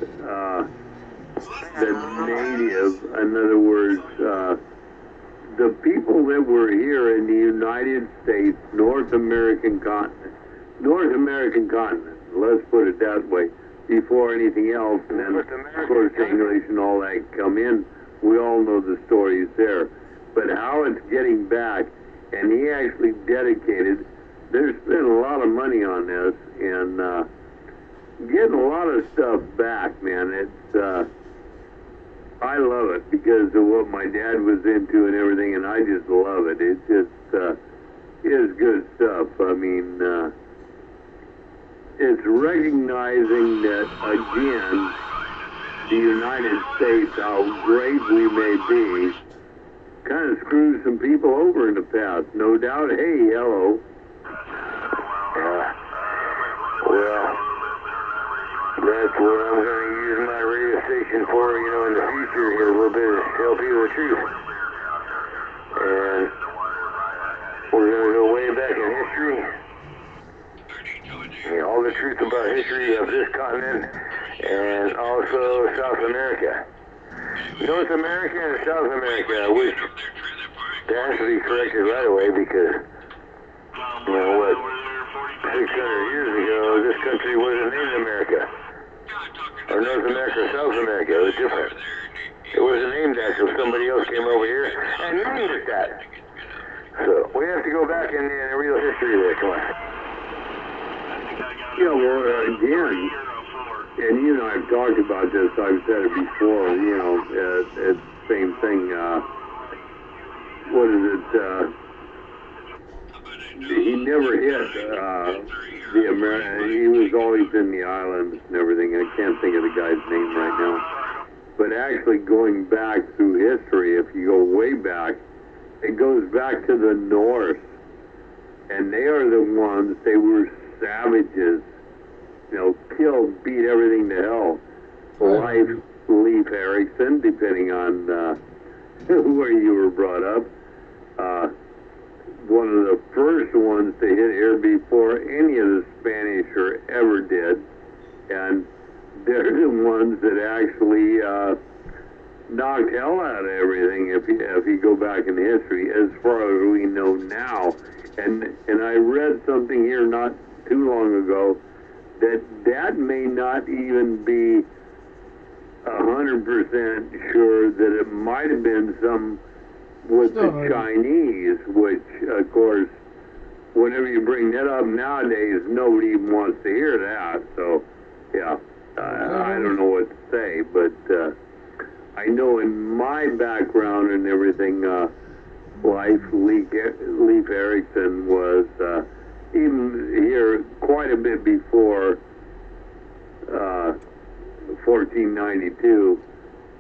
the native, in other words, the people that were here in the United States, North American continent, let's put it that way, before anything else, and then of course English and all that come in. We all know the stories there, but how it's getting back, and he actually dedicated, there's been a lot of money on this, and getting a lot of stuff back, man. It's I love it because of what my dad was into and everything, and I just love it. It just is good stuff. I mean, it's recognizing that, again, the United States, how great we may be, kind of screwed some people over in the past, no doubt. Hey, hello. Yeah. Well, that's what I'm going to use my radio station for, in the future here a little bit, to tell people the truth. And we're going to go way back in history. All the truth about history of this continent and also South America. North America and South America, which that has to be corrected right away because, 600 years ago, this country wasn't named America. Or North America or South America, it was different. It wasn't named that until somebody else came over here and named it that. So, we have to go back in real history there, come on. Yeah, well, again, and you and I have talked about this, I've said it before, it's the same thing, what is it, he never hit the American, he was always in the islands and everything, I can't think of the guy's name right now, but actually going back through history, if you go way back, it goes back to the Norse, and they are the ones, they were savages, killed, beat everything to hell. Life, Leif Erikson, depending on where you were brought up. One of the first ones to hit here before any of the Spanish ever did. And they're the ones that actually knocked hell out of everything if you go back in history, as far as we know now. And I read something here not too long ago that may not even be 100% sure that it might have been some with the Chinese, which of course whenever you bring that up nowadays, nobody even wants to hear that. So, yeah, I don't know what to say, but I know in my background and everything, life, Leif Erikson was even here quite a bit before 1492,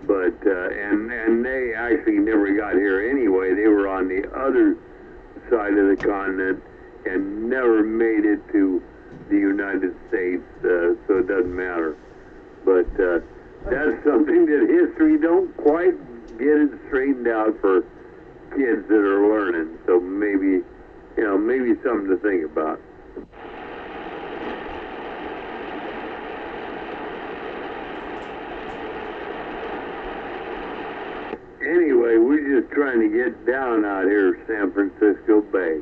but and they actually never got here anyway. They were on the other side of the continent and never made it to the United States, so it doesn't matter. But that's something that history don't quite get it straightened out for kids that are learning. So maybe, maybe something to think about. Anyway, we're just trying to get down out here, San Francisco Bay.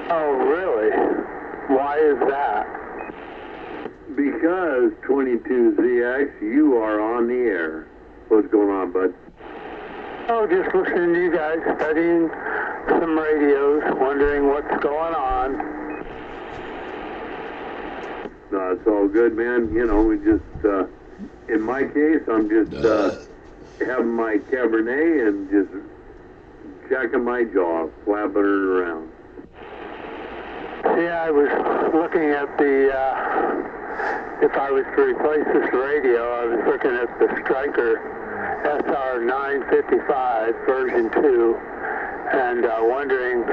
Oh, really? Why is that? Because 22ZX, you are on the air. What's going on, bud? Oh, just listening to you guys, studying some radios, wondering what's going on. No, it's all good, man. We just, in my case, I'm just having my Cabernet and just checking my jaw, flapping it around. Yeah, I was looking at the, if I was to replace this radio, I was looking at the Stryker SR955 version 2 and wondering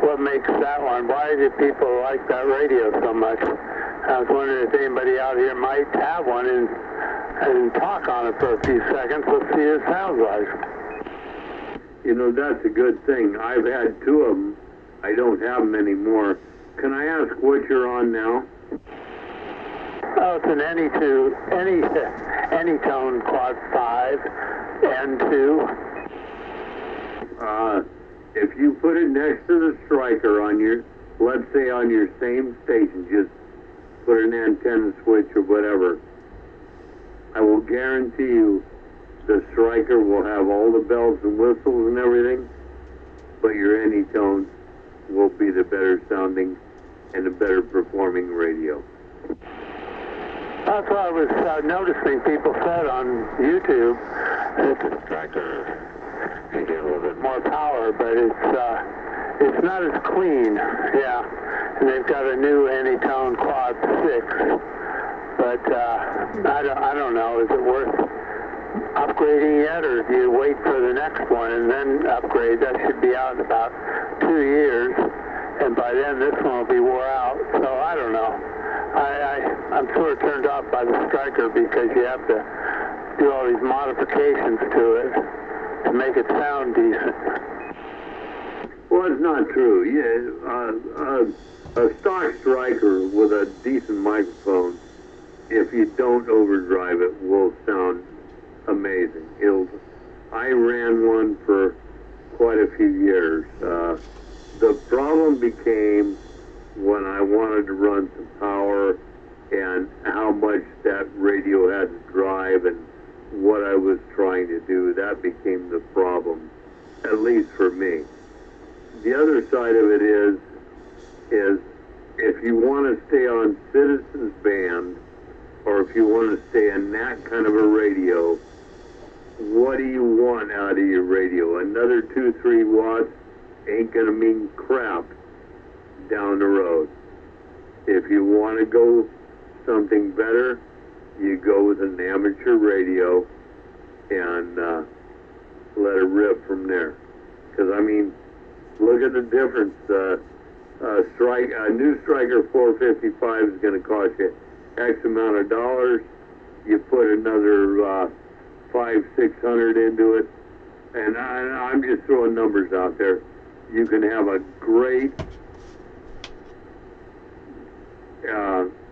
what makes that one. Why do people like that radio so much? I was wondering if anybody out here might have one and talk on it for a few seconds. Let's see what it sounds like. That's a good thing. I've had two of them. I don't have them anymore. Can I ask what you're on now? Oh, it's an Anytone Quad 5 N2. If you put it next to the Stryker on your, let's say on your same station, just put an antenna switch or whatever, I will guarantee you the Stryker will have all the bells and whistles and everything, but your Anytone will be the better sounding and the better performing radio. That's what I was noticing people said on YouTube. That the Stryker can get a little bit more power, but it's not as clean. Yeah, and they've got a new Anytone Quad 6, but I don't know. Is it worth upgrading yet, or do you wait for the next one and then upgrade? That should be out in about 2 years, and by then this one will be wore out. So I don't know. I'm sort of turned off by the Stryker because you have to do all these modifications to it to make it sound decent. Well, it's not true. A stock Stryker with a decent microphone, if you don't overdrive it, will sound amazing. I ran one for quite a few years. The problem became when I wanted to run some power and how much that radio had to drive and what I was trying to do. That became the problem, at least for me. The other side of it is if you want to stay on Citizens Band, or if you want to stay in that kind of a radio, what do you want out of your radio? Another 2-3 watts ain't going to mean crap down the road. If you want to go something better, you go with an amateur radio and let it rip from there. Because, I mean, look at the difference. A new Stryker 455 is going to cost you X amount of dollars. You put another $500-600 into it, and I'm just throwing numbers out there. You can have a great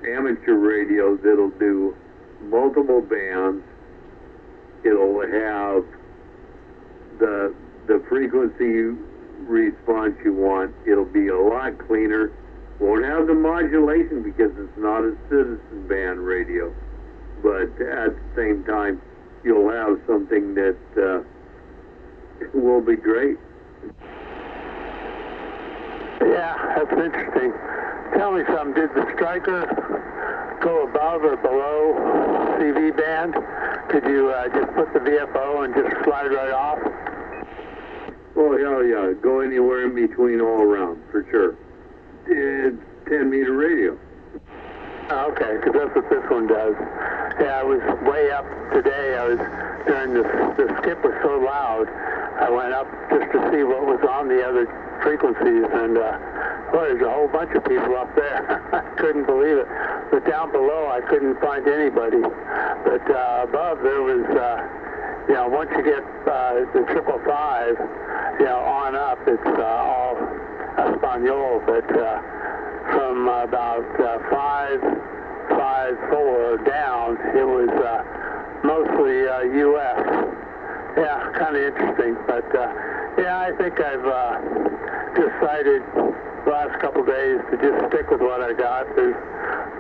amateur radio that'll do multiple bands. It'll have the frequency response you want. It'll be a lot cleaner. Won't have the modulation because it's not a citizen band radio, but at the same time you'll have something that will be great. Yeah, that's interesting. Tell me something. Did the striker go above or below CV band? Could you just put the VFO and just slide right off? Oh, hell yeah. Go anywhere in between all around, for sure. It's 10-meter radio. Oh, okay, because that's what this one does. Yeah, I was way up today. During the skip was so loud, I went up just to see what was on the other frequencies, and boy, there's a whole bunch of people up there. I couldn't believe it. But down below, I couldn't find anybody. But above, there was, once you get the 555, on up, it's all Espanol. But from about 554 down, it was mostly U.S. Yeah, kind of interesting. But yeah, I think I've decided the last couple days to just stick with what I got. There's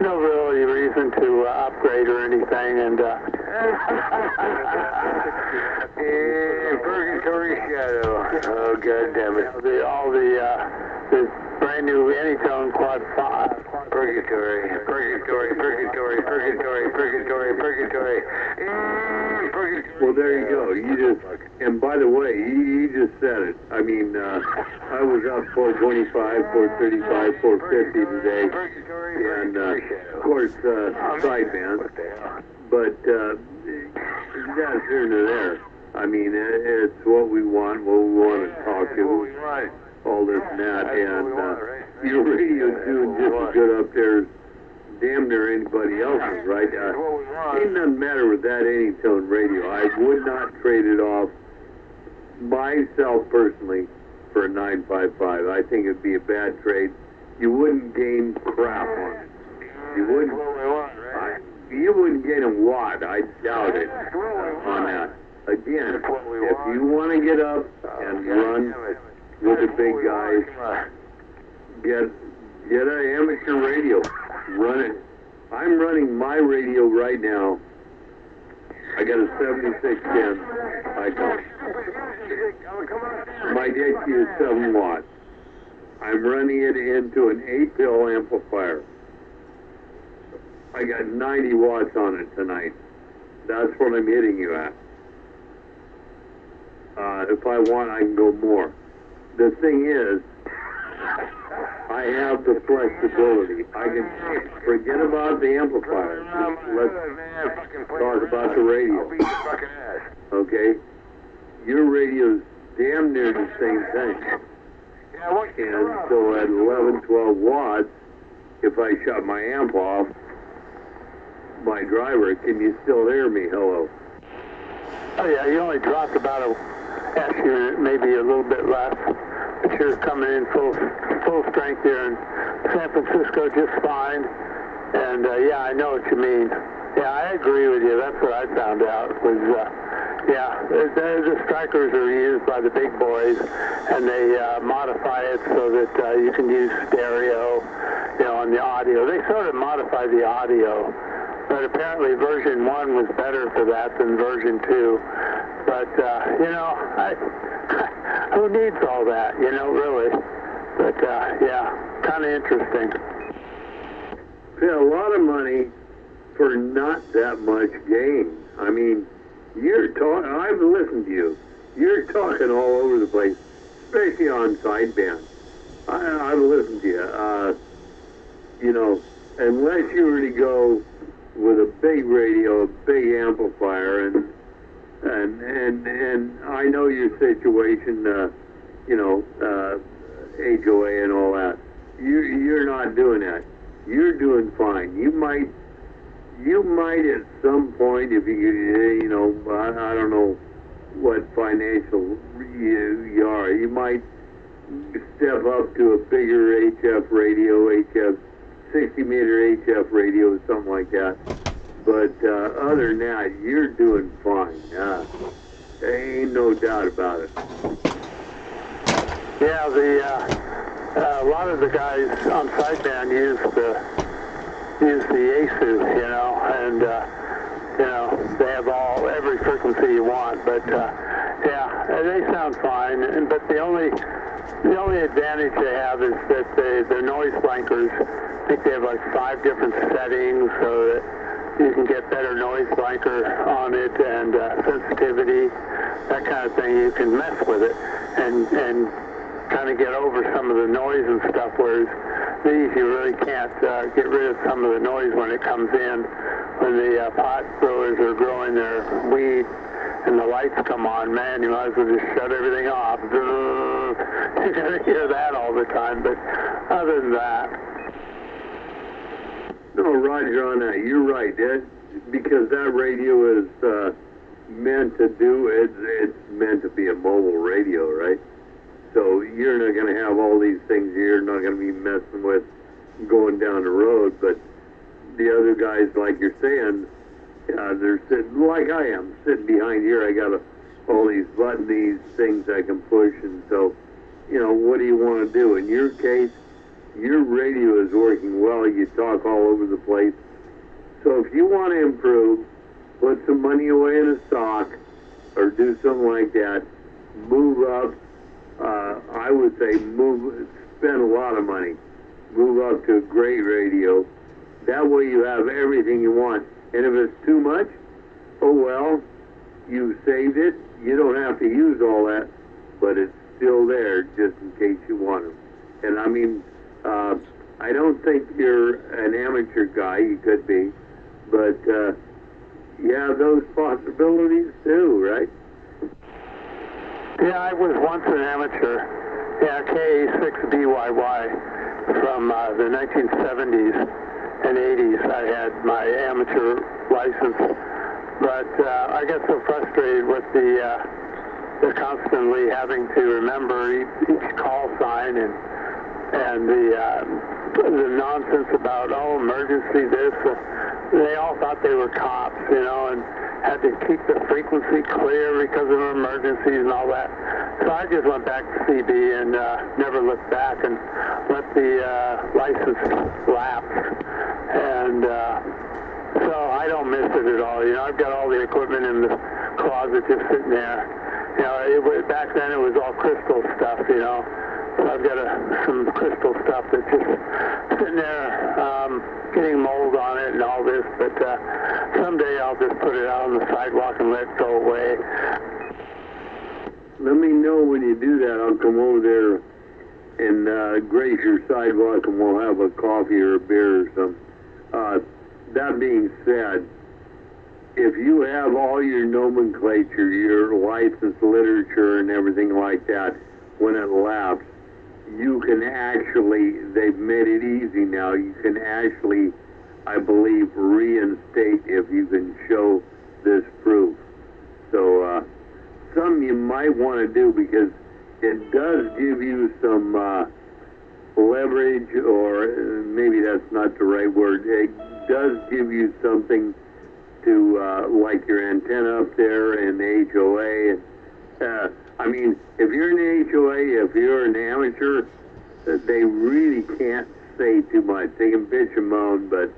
no really reason to upgrade or anything. And Purgatory Shadow. Oh, God damn it. The brand new Anytone Quad 5. Purgatory. Well, there you go. And by the way, you just said it. I mean, I was up 425, 435, 450 today. And, of course, sideband. But that's here and there. I mean, it's what we want to talk to. All this and that. And your radio's doing just as good up there as damn near anybody else's, right? It doesn't matter with that Anytone radio. I would not trade it off myself personally for a 955. I think it'd be a bad trade. You wouldn't gain crap on it. You wouldn't gain a watt. I doubt it on that. Again, if you want to get up and run with the big guys, get an amateur radio. Run it. I'm running my radio right now. I got a 7610 icon. My DQ is 7 watts. I'm running it into an 8-pill amplifier. I got 90 watts on it tonight. That's what I'm hitting you at. If I want, I can go more. The thing is, I have the flexibility. I can forget about the amplifier. Let's talk about the radio. Okay? Your radio's damn near the same thing. And so at 11, 12 watts, if I shut my amp off, my driver, can you still hear me? Hello? Oh yeah, you only dropped about a S unit, maybe a little bit less. But you're coming in full strength here in San Francisco just fine. And yeah, I know what you mean. Yeah, I agree with you. That's what I found out was, the strikers are used by the big boys, and they modify it so that you can use stereo, on the audio. They sort of modify the audio, but apparently version 1 was better for that than version 2. But, who needs all that, really? But, yeah, kind of interesting. Pay a lot of money for not that much gain. I mean, I've listened to you. You're talking all over the place, especially on sideband. I've listened to you. Unless you were to go with a big radio, a big amplifier, and I know your situation, HOA and all that. You're not doing that. You're doing fine. You might at some point, if you I don't know what financial you are, you might step up to a bigger HF radio, 60-meter HF radio, or something like that. But other than that, you're doing fine. There ain't no doubt about it. Yeah, a lot of the guys on sideband use the ASU, and they have every frequency you want. But yeah, They sound fine, but the only advantage they have is that the noise blankers, I think they have like 5 different settings so that you can get better noise blanker on it and sensitivity, that kind of thing. You can mess with it and kind of get over some of the noise and stuff, whereas these you really can't get rid of some of the noise when it comes in. When the pot growers are growing their weed and the lights come on, man, you might as well just shut everything off. You're going to hear that all the time, but other than that. No, Roger, on that, you're right, because that radio is meant to do, it's meant to be a mobile radio, right? So you're not going to have all these things you're not going to be messing with going down the road, but the other guys, like you're saying, they're sitting, like I am, sitting behind here. I got all these buttons, these things I can push, and so, you know, what do you want to do? In your case, your radio is working well. You talk all over the place. So if you want to improve, put some money away in a stock or do something like that, move up. I would say spend a lot of money. Move up to a great radio. That way you have everything you want. And if it's too much, oh well, you saved it. You don't have to use all that, but it's still there just in case you want them. And I mean, I don't think you're an amateur guy. You could be, but you have those possibilities too, right? Yeah, I was once an amateur. Yeah, KA6BYY from the 1970s and 80s. I had my amateur license, but I got so frustrated with the constantly having to remember each call sign and the nonsense about, oh, emergency this. They all thought they were cops, you know, and had to keep the frequency clear because of emergencies and all that. So I just went back to CB and never looked back and let the license lapse. And so I don't miss it at all. You know, I've got all the equipment in the closet just sitting there. You know, back then it was all crystal stuff, you know. So I've got some crystal stuff that's just sitting there getting mold on it and all this, but someday I'll just put it out on the sidewalk and let it go away. Let me know when you do that. I'll come over there and graze your sidewalk and we'll have a coffee or a beer or something. That being said, if you have all your nomenclature, your license literature and everything like that, when it lapses, you can actually, they've made it easy now, you can actually, I believe, reinstate if you can show this proof. So, something you might want to do, because it does give you some leverage, or maybe that's not the right word, it does give you something to, like your antenna up there and HOA, I mean, if you're an HOA, if you're an amateur, they really can't say too much. They can bitch and moan, but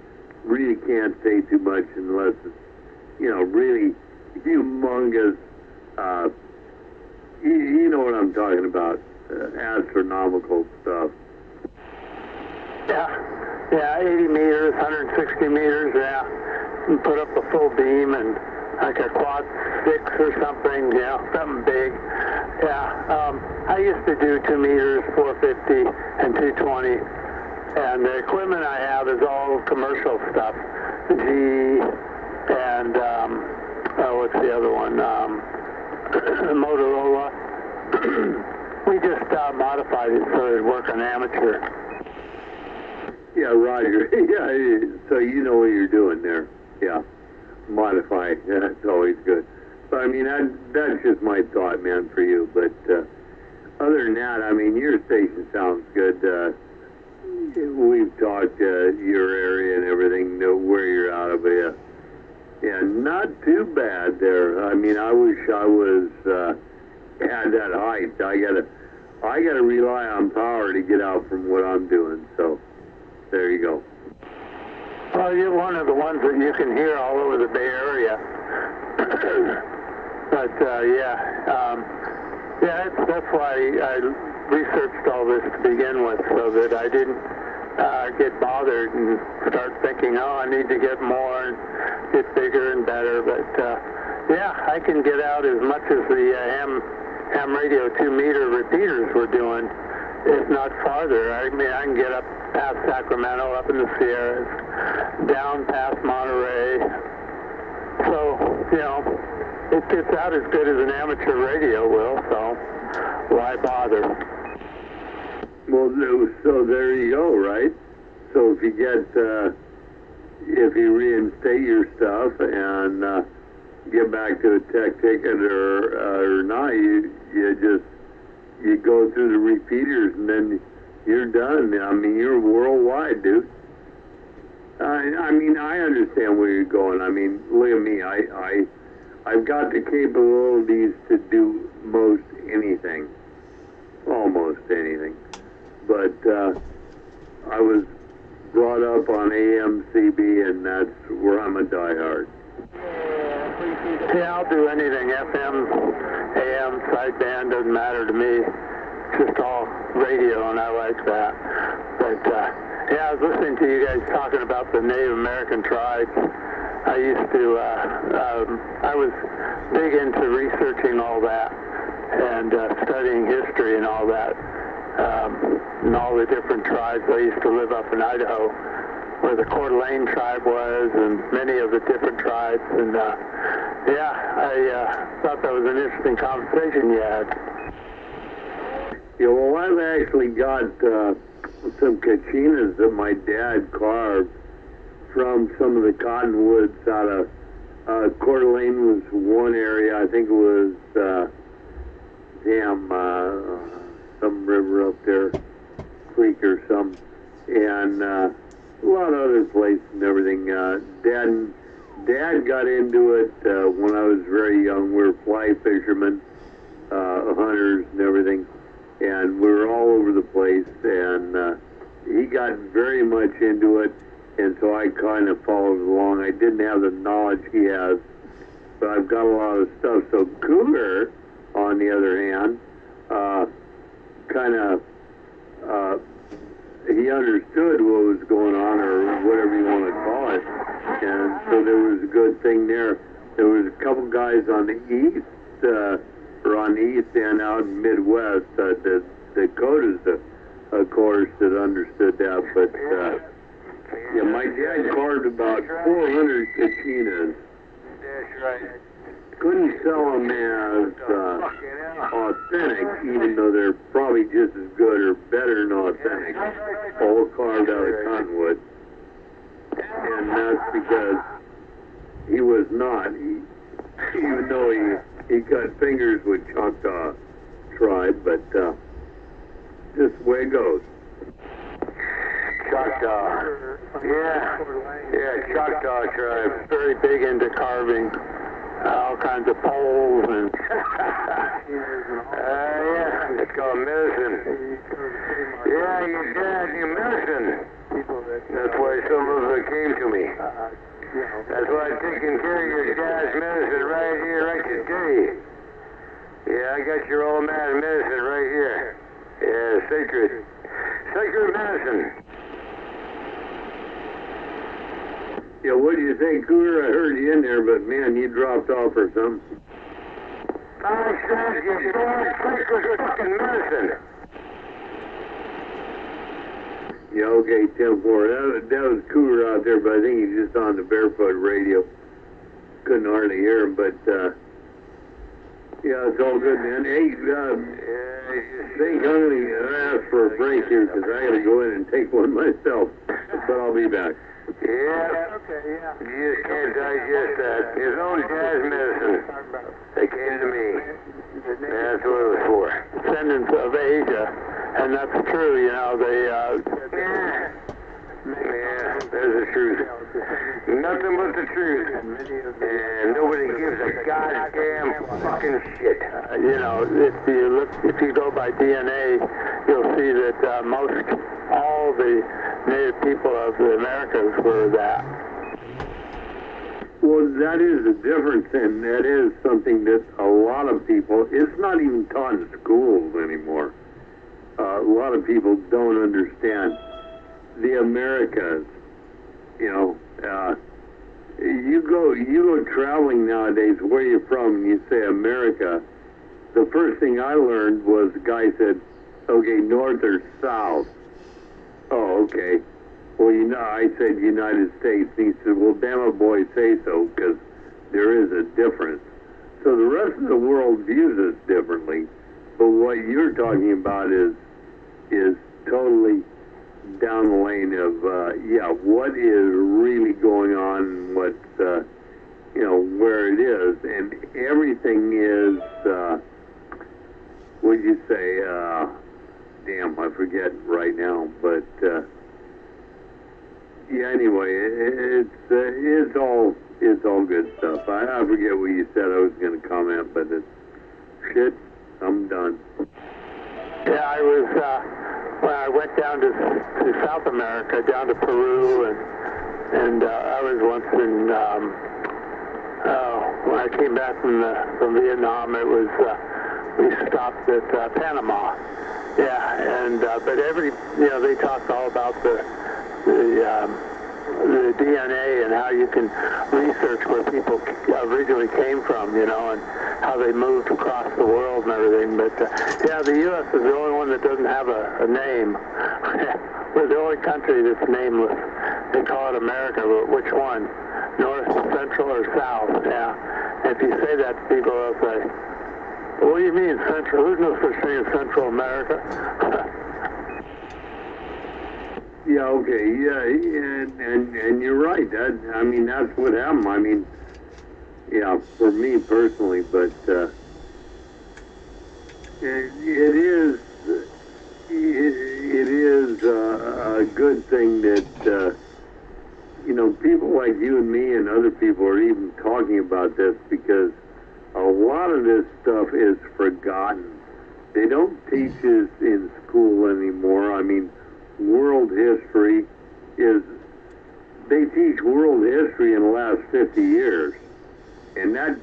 really can't say too much unless it's, you know, really humongous, you know what I'm talking about, astronomical stuff. Yeah, 80 meters, 160 meters, yeah. You put up a full beam and like a quad 6 or something, you know, something big. Yeah, I used to do 2 meters, 450 and 220. And the equipment I have is all commercial stuff. G and, what's the other one? Motorola. We just modified it so it'd work on amateur. Yeah, Roger. Yeah, so you know what you're doing there. Yeah. Modify. Yeah, that's always good. But I mean, that's just my thought, man, for you. But other than that, I mean, your station sounds good. We've talked your area and everything, know where you're out of it. Yeah, not too bad there. I mean, I wish I was had that height. I gotta rely on power to get out from what I'm doing. So there you go. Well, you're one of the ones that you can hear all over the Bay Area. But, yeah, Yeah, that's why I researched all this to begin with, so that I didn't get bothered and start thinking, oh, I need to get more and get bigger and better. But yeah, I can get out as much as the ham radio 2-meter repeaters were doing, if not farther. I mean, I can get up past Sacramento, up in the Sierras, down past Monterey. So, you know, it gets out as good as an amateur radio will, so why bother? Well, so there you go, right? So if you if you reinstate your stuff and get back to a tech ticket or not, you go through the repeaters and then you're done. I mean, you're worldwide, dude. I mean, I understand where you're going. I mean, look at me. I've got the capabilities to do most anything, almost anything. But I was brought up on AM/CB, and that's where I'm a diehard. Yeah, I'll do anything. FM, AM, sideband, doesn't matter to me. It's just all radio, and I like that. But yeah, I was listening to you guys talking about the Native American tribes. I used to, I was big into researching all that and studying history and all that. And all the different tribes. I used to live up in Idaho where the Coeur d'Alene tribe was and many of the different tribes. And yeah, I thought that was an interesting conversation you had. Yeah, well, I've actually got some kachinas that my dad carved from some of the cottonwoods out of Coeur d'Alene was one area. I think it was some river up there, creek or some, and a lot of other places and everything. Dad got into it when I was very young. We were fly fishermen, hunters and everything, and we were all over the place, and he got very much into it, and so I kind of followed along. I didn't have the knowledge he has, but I've got a lot of stuff. So Cougar, on the other hand, kind of he understood what was going on, or whatever you want to call it, and so there was a good thing there. There was a couple guys on the east, or on the east end out in Midwest, the Dakotas, of course, that understood that, but yeah, my dad carved about 400 kachinas. That's right. Couldn't sell them as authentic, even though they're probably just as good or better than authentic, all carved out of cottonwood. And that's because he was not, even though he cut fingers with Choctaw tribe, but just the way it goes. Choctaw. Yeah, Choctaw tribe. Very big into carving. All kinds of poles and yeah, it's called medicine. Yeah, your dad knew medicine. That's why some of it came to me. That's why I'm taking care of your dad's medicine right here, right today. Yeah, I got your old man's medicine right here. Yeah, sacred medicine. Yeah, what do you think, Cougar? I heard you in there, but man, you dropped off or something. I said your dad's sacred fucking medicine. Yeah, okay, 10-4. That was Cougar out there, but I think he's just on the barefoot radio. Couldn't hardly hear him, but yeah, it's all good, man. Hey, I think I'm going to ask for a break here because I got to go in and take one myself, but I'll be back. Yeah. Okay, yeah. You just can't digest that. His own dad's medicine. They came to me. That's what it was for. Descendants of Asia, and that's true, you know, yeah, there's the truth. Nothing but the truth. And nobody gives a goddamn fucking shit. You know, if you go by DNA, you'll see that all the native people of the Americas were that. Well, that is a difference, and that is something that a lot of people, it's not even taught in schools anymore. A lot of people don't understand the Americas. You know, you go traveling nowadays, where you're from, and you say America, the first thing I learned was the guy said, okay, north or south? Oh, okay. Well, you know, I said United States, and he said, well, damn it, boy, say so, because there is a difference. So the rest of the world views us differently, but what you're talking about is totally down the lane of, yeah, what is really going on, and what, you know, where it is, and everything is, what'd you say, damn, I forget right now, but, yeah, anyway, it's all good stuff. I forget what you said. I was going to comment, but it's shit. I'm done. Yeah, I was when I went down to South America, down to Peru, and I was once in when I came back from Vietnam. It was we stopped at Panama. Yeah, and but they talked all about the DNA and how you can research where people originally came from, you know, and how they moved across the world and everything. But yeah, the U.S. is the only one that doesn't have a name. We're the only country that's nameless. They call it America, but which one? North, Central, or South? Yeah. If you say that to people, they'll say, "What do you mean Central? There's no such thing as Central America." Yeah, okay, yeah, and you're right. I mean, that's what happened. I mean, yeah, for me personally, but it is a good thing that you know, people like you and me and other people are even talking about this, because a lot of this stuff is forgotten. They don't teach us in school anymore. I mean, world history they teach world history in the last 50 years, and that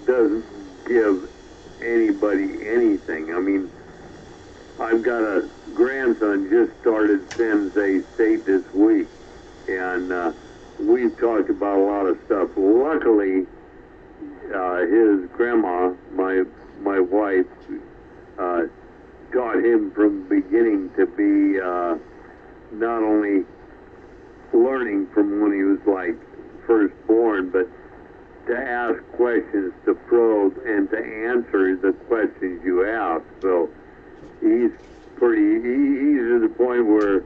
doesn't give anybody anything. I mean, I've got a grandson just started Sensei State this week, and we've talked about a lot of stuff. Luckily, his grandma, my wife, taught him from the beginning to be not only learning from when he was like first born, but to ask questions, to probe, and to answer the questions you ask. So he's to the point where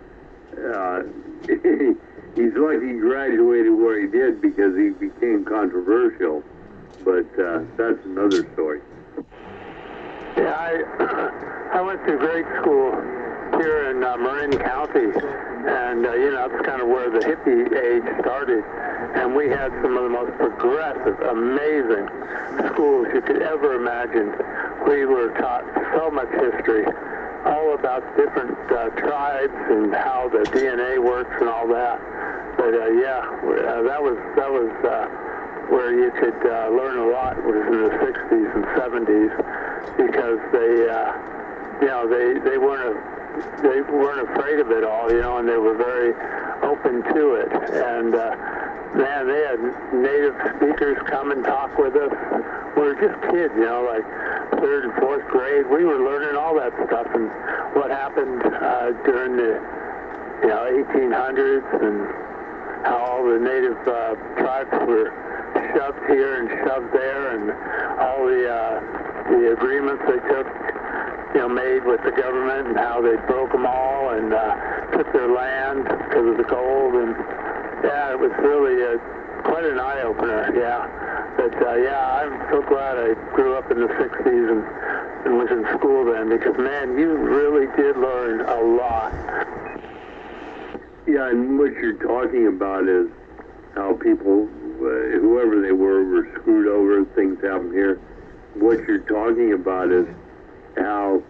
he's lucky he graduated where he did, because he became controversial. But that's another story. Yeah, I went to grade school here in Marin County, and you know, that's kind of where the hippie age started. And we had some of the most progressive, amazing schools you could ever imagine. We were taught so much history, all about different tribes and how the DNA works and all that. But yeah, that was where you could learn a lot, was in the 60s and 70s, because they weren't afraid of it all, you know, and they were very open to it. And man, they had native speakers come and talk with us. We were just kids, you know, like 3rd and 4th grade. We were learning all that stuff and what happened during the 1800s, and how all the native tribes were shoved here and shoved there, and all the agreements they took, made with the government, and how they broke them all and took their land because of the gold. And yeah, it was really quite an eye-opener, yeah. But yeah, I'm so glad I grew up in the 60s and was in school then, because man, you really did learn a lot. Yeah, and what you're talking about is how people, whoever they were screwed over. Things happen here. What you're talking about is how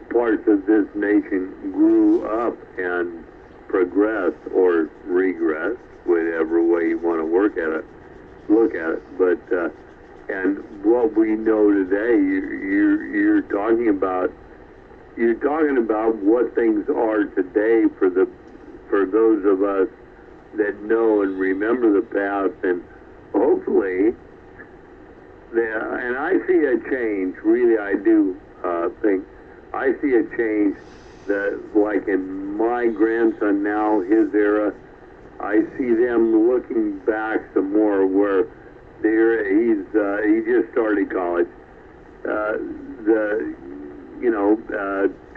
parts of this nation grew up and progressed, or regressed, whatever way you want to work at it. look at it. But and what we know today, you're talking about what things are today for those of us that know and remember the past, and hopefully, and I see a change. Really, I do think I see a change that, like in my grandson now, his era, I see them looking back some more where he just started college.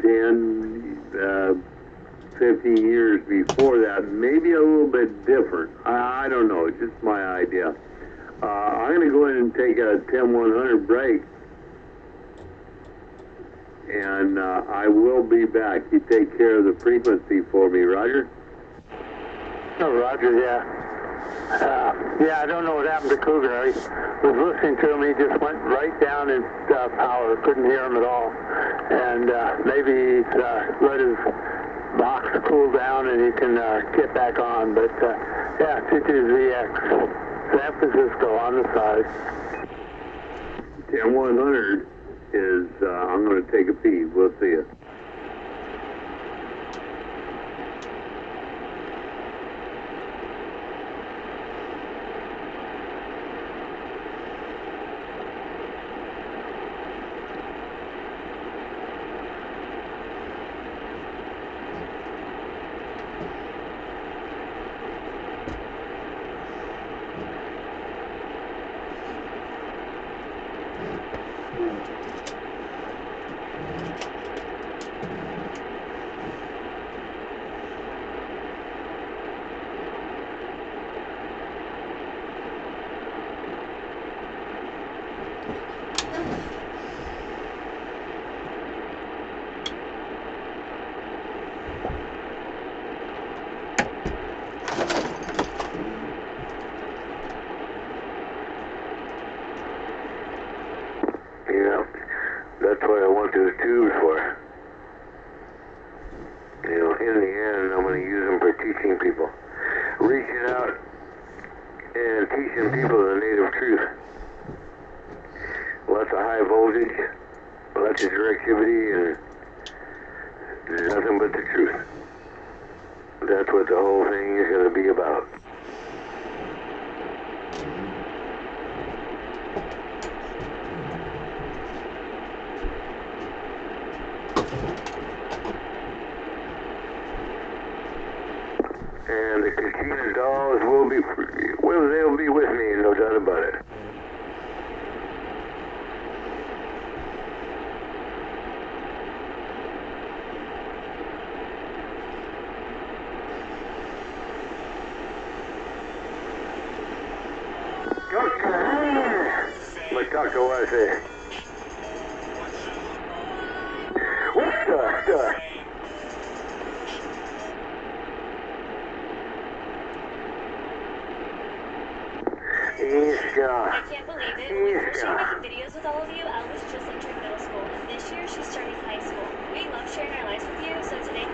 10, 15 years before that, maybe a little bit different. I don't know. It's just my idea. I'm going to go ahead and take a 10-100 break, and I will be back. You take care of the frequency for me, Roger? Oh, Roger, yeah. I don't know what happened to Cougar. I was listening to him. He just went right down in power. Couldn't hear him at all. And maybe he's let his box cool down and he can get back on. But, 22ZX, San Francisco on the side. 10-100 is, I'm going to take a pee. We'll see you. That's what I want those tubes for. In the end, I'm going to use them for teaching people. Reaching out and teaching people the native truth. Lots of high voltage, lots of directivity, and nothing but the truth. That's what the whole thing is going to be about. And the Kachina dolls they'll be with me, no doubt about it. Let's talk to what I say. What the? I can't believe it. When we first started making videos with all of you, I was just entering middle school, and this year she's starting high school. We love sharing our lives with you, so today...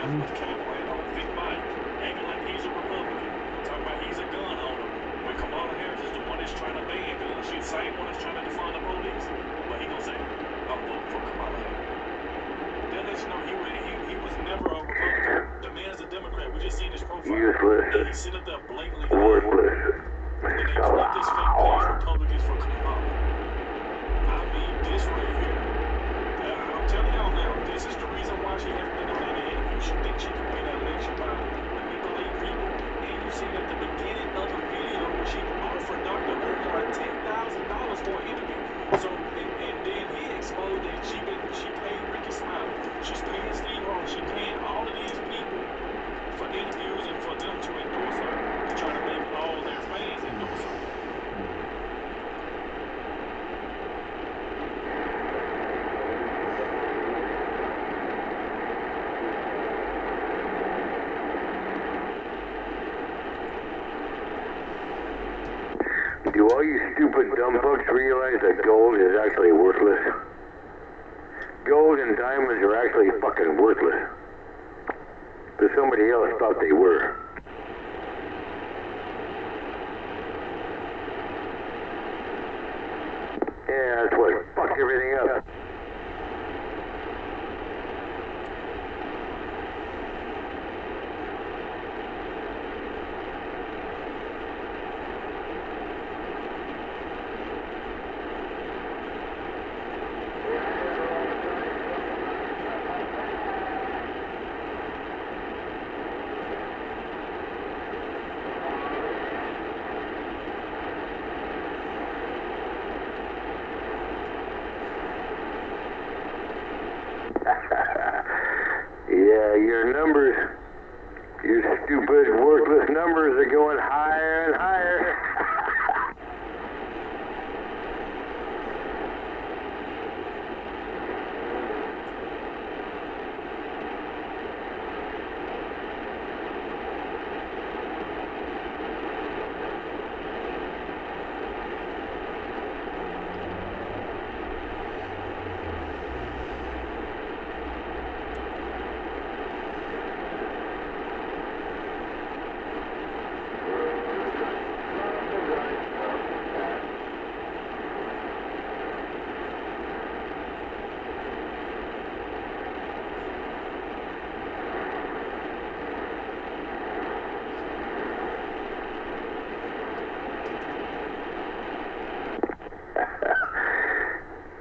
Mm-hmm. just seen his profile. Useless. And he's sitting up there blatantly Worthless. and they create this fake page, Republicans for Kamala. I mean, this right here. I'm telling y'all now, this is the reason why she hasn't been on any interview. She thinks she can win that election by manipulating people. And you see at the beginning of the video, she offered Dr. Umar $10,000 for an interview. So, and then he exposed that she paid Ricky Smiley. She's paying Steve Harvey. She's paying all of these people for interviews and for them to endorse her, to try to make all their fans endorse her. Do all you stupid dumb fucks realize that gold is actually worthless? Gold and diamonds are actually fucking worthless. But somebody else thought they were. Yeah, that's what fucked everything up. Yeah, your numbers, your stupid, worthless numbers are going higher and higher.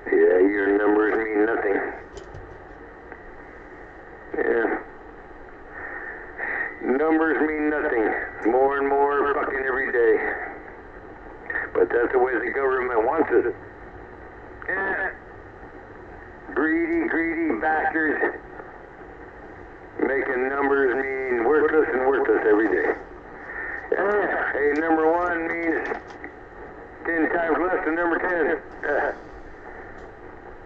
Yeah, your numbers mean nothing. Yeah. Numbers mean nothing. More and more fucking every day. But that's the way the government wants it. Yeah. Greedy bastards. Making numbers mean worthless and worthless every day. Yeah. Hey, number 1 means 10 times less than number 10.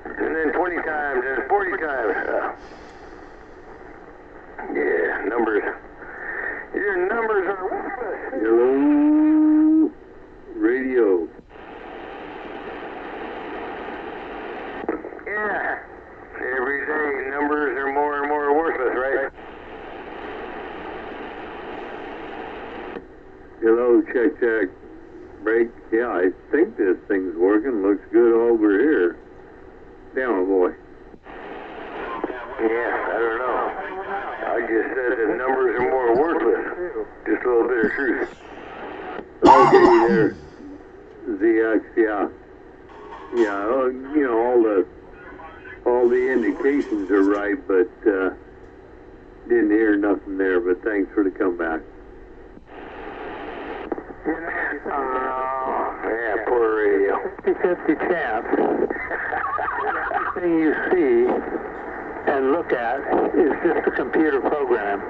And then 20 times, and 40 times. Yeah, numbers. Your numbers are worthless. Hello, radio. Yeah. Every day, numbers are more and more worthless, right? Hello, check. Break. Yeah, I think this thing's working. Looks good over here. Damn, boy. Yeah, I don't know. I just said that numbers are more worthless. Just a little bit of truth. Okay, there. ZX, yeah. Yeah, you know, all the indications are right, but didn't hear nothing there, but thanks for the comeback. Yeah, poor radio. 50-50 chance. Everything you see and look at is just a computer program.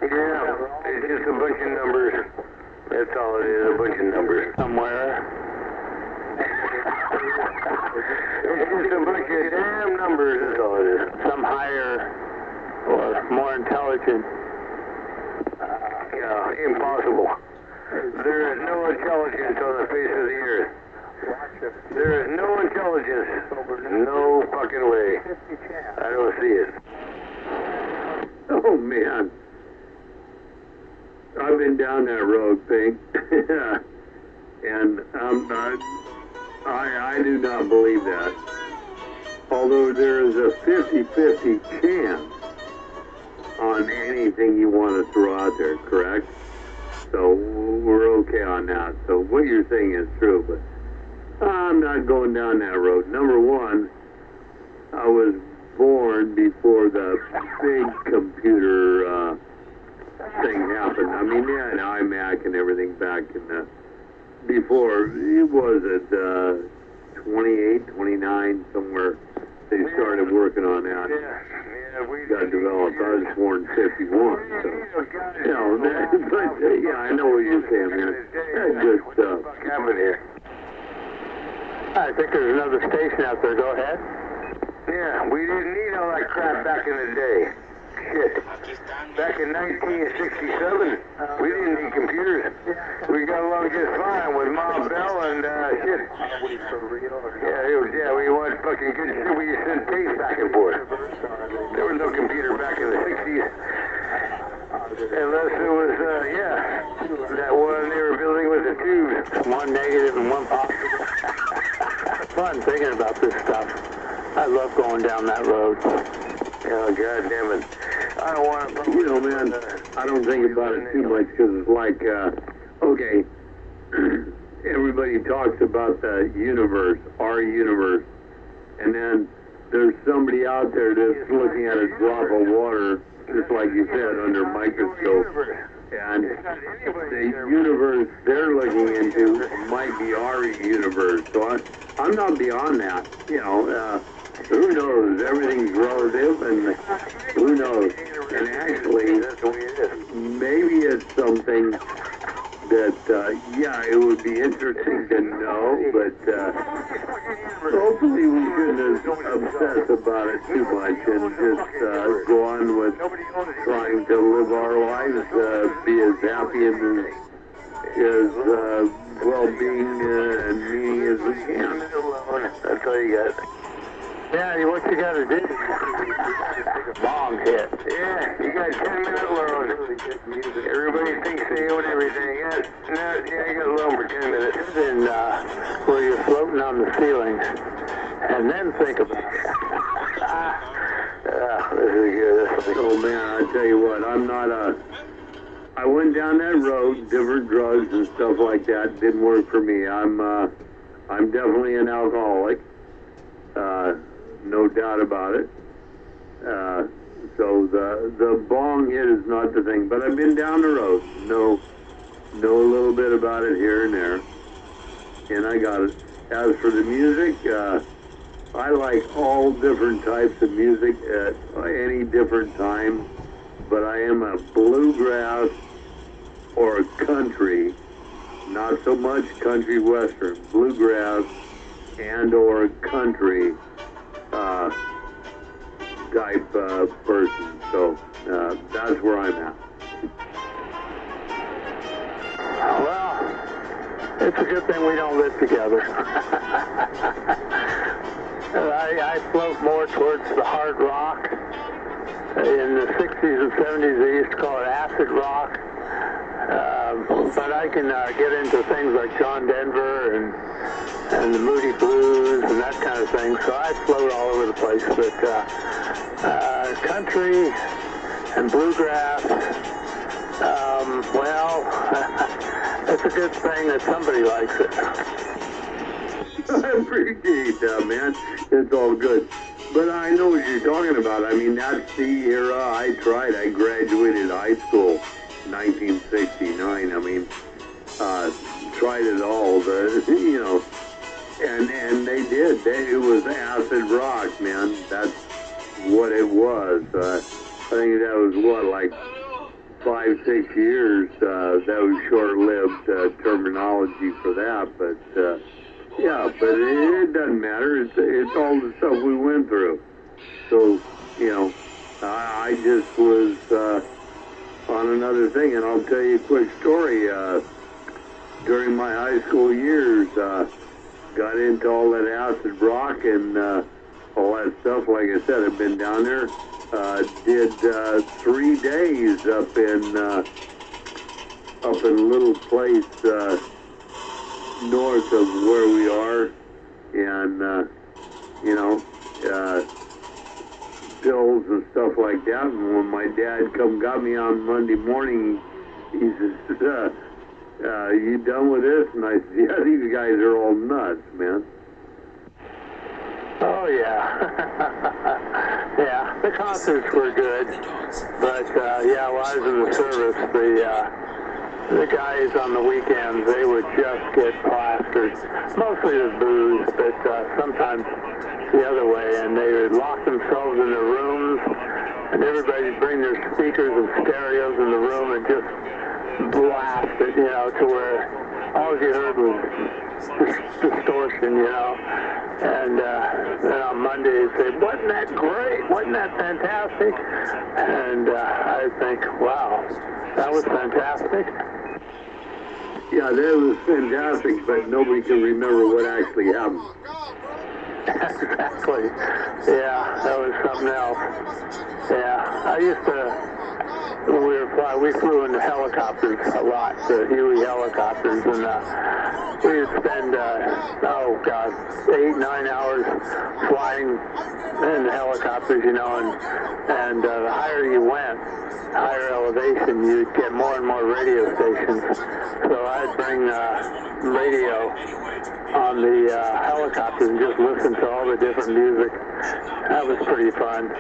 Yeah, it's just a bunch of numbers. That's all it is, a bunch of numbers. Somewhere. It's just a bunch of damn numbers, that's all it is. Some higher or more intelligent. Yeah, impossible. There is no intelligence on the face of the earth. There is no intelligence. No fucking way. I don't see it. Oh, man. I've been down that road, Pink. And I do not believe that. Although there is a 50-50 chance on anything you want to throw out there, correct? So we're okay on that. So what you're saying is true, but I'm not going down that road. Number one, I was born before the big computer thing happened. I mean, they had an iMac and everything back in the, before, it was at 28, 29, somewhere. They started working on that. We got developed. I was born 51, so, you know, but, yeah, I know what you're saying, man. That's good stuff. What's happening here? I think there's another station out there. Go ahead. Yeah, we didn't need all that crap back in the day. Shit. Back in 1967, we didn't need computers. We got along just fine with Ma Bell and shit. Yeah, we watched fucking good shit. We used to send tapes back and forth. There was no computer back in the 60s. Unless it was, that one they were building with the tubes. One negative and one positive. Fun thinking about this stuff. I love going down that road. Oh, God damn it. I don't want to... You know, man, I don't think about it too much because it's like, okay, everybody talks about the universe, our universe, and then there's somebody out there that's looking at a drop of water, just like you said, under a microscope, and the universe they're looking into might be our universe. So I'm not beyond that, you know. Who knows? Everything's relative, and who knows? And actually, maybe it's something that, yeah, it would be interesting to know, but hopefully we shouldn't obsess about it too much and just go on with trying to live our lives, be as happy and as well-being and meaning as we can. That's all you got. Yeah, what you gotta do? Bomb hit. Yeah, you got 10-minute loan. Everybody thinks they own everything. Yeah, you got a loan for 10 minutes. And where you're floating on the ceiling, and then think about it. This is good. Oh man, I tell you what, I'm not I went down that road, different drugs and stuff like that. Didn't work for me. I'm definitely an alcoholic. No doubt about it. So the bong hit is not the thing, but I've been down the road. Know a little bit about it here and there, and I got it. As for the music, I like all different types of music at any different time, but I am a bluegrass or a country, not so much country western, bluegrass and or country type person. So that's where I'm at. Well, it's a good thing we don't live together. I float more towards the hard rock. In the 60s and 70s, they used to call it acid rock. But I can get into things like John Denver and the Moody Blues and that kind of thing. So I float all over the place. But country and bluegrass, well, it's a good thing that somebody likes it. I appreciate that, man. It's all good. But I know what you're talking about. I mean, that's the era I tried. I graduated high school 1969. I mean, tried it all, you know, and they did. It was acid rock, man. That's what it was. I think that was, what, like 5-6 years. That was short-lived terminology for that, but yeah, but it doesn't matter. It's all the stuff we went through. So, you know, I just was on another thing, and I'll tell you a quick story. During my high school years, got into all that acid rock and all that stuff. Like I said, I've been down there. Did 3 days up in a little place north of where we are, and you know, pills and stuff like that. And when my dad got me on Monday morning, he says, you done with this? And I said, yeah, these guys are all nuts, man. Oh, yeah. Yeah, the concerts were good. But, yeah, while I was in the service, the guys on the weekends, they would just get plastered. Mostly with booze, but sometimes the other way. And they would lock themselves in their rooms, and everybody would bring their speakers and stereos in the room and just blast it, you know, to where all you heard was distortion, you know. And then on Monday they'd say, wasn't that great? Wasn't that fantastic? And I think, wow, that was fantastic. Yeah, that was fantastic, but nobody can remember what actually happened. Exactly. Yeah, that was something else. Yeah, I used to, when we flew in the helicopters a lot, the Huey helicopters, and we would spend, 8-9 hours flying in the helicopters, you know, and the higher you went, higher elevation, you'd get more and more radio stations. So I'd bring radio on the helicopter and just listen to all the different music. That was pretty fun.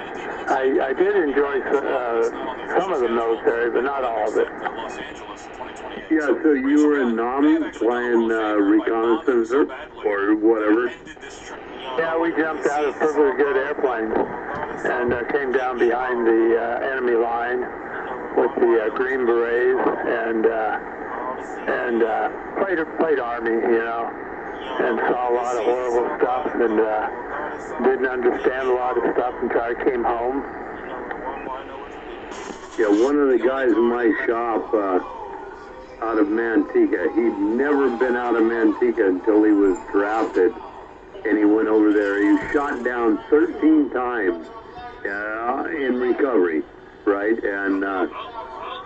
I did enjoy some of the military, but not all of it. Yeah, so you were in Nam flying reconnaissance or whatever? Yeah, we jumped out of perfectly good airplanes and came down behind the enemy line with the Green Berets and played Army, you know, and saw a lot of horrible stuff and didn't understand a lot of stuff until I came home. Yeah, one of the guys in my shop out of Manteca, he'd never been out of Manteca until he was drafted, and he went over there. He was shot down 13 times in recovery, right? And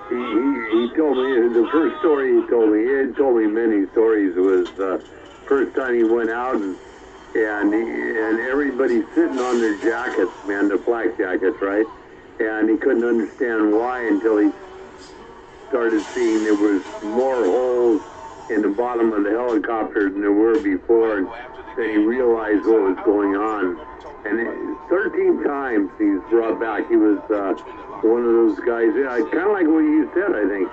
he told me, the first story he had told me many stories, was first time he went out and everybody's sitting on their jackets, man, the flak jackets, right? And he couldn't understand why until he started seeing there was more holes in the bottom of the helicopter than there were before, and then he realized what was going on. And 13 times he's brought back. He was one of those guys, kind of like what you said, I think,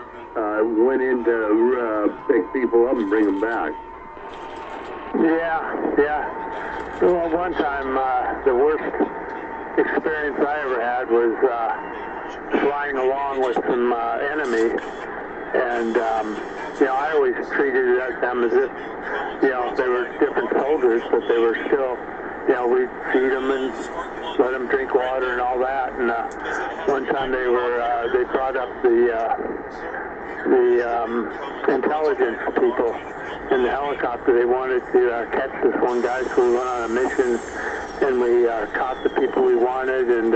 went in to pick people up and bring them back. Yeah. Well, one time, the worst experience I ever had was flying along with some enemy, and you know, I always treated them as if, you know, they were different soldiers, but they were still, you know, we'd feed them and let them drink water and all that. And one time they brought up the intelligence people in the helicopter. They wanted to catch this one guy, so we went on a mission, and we caught the people we wanted, and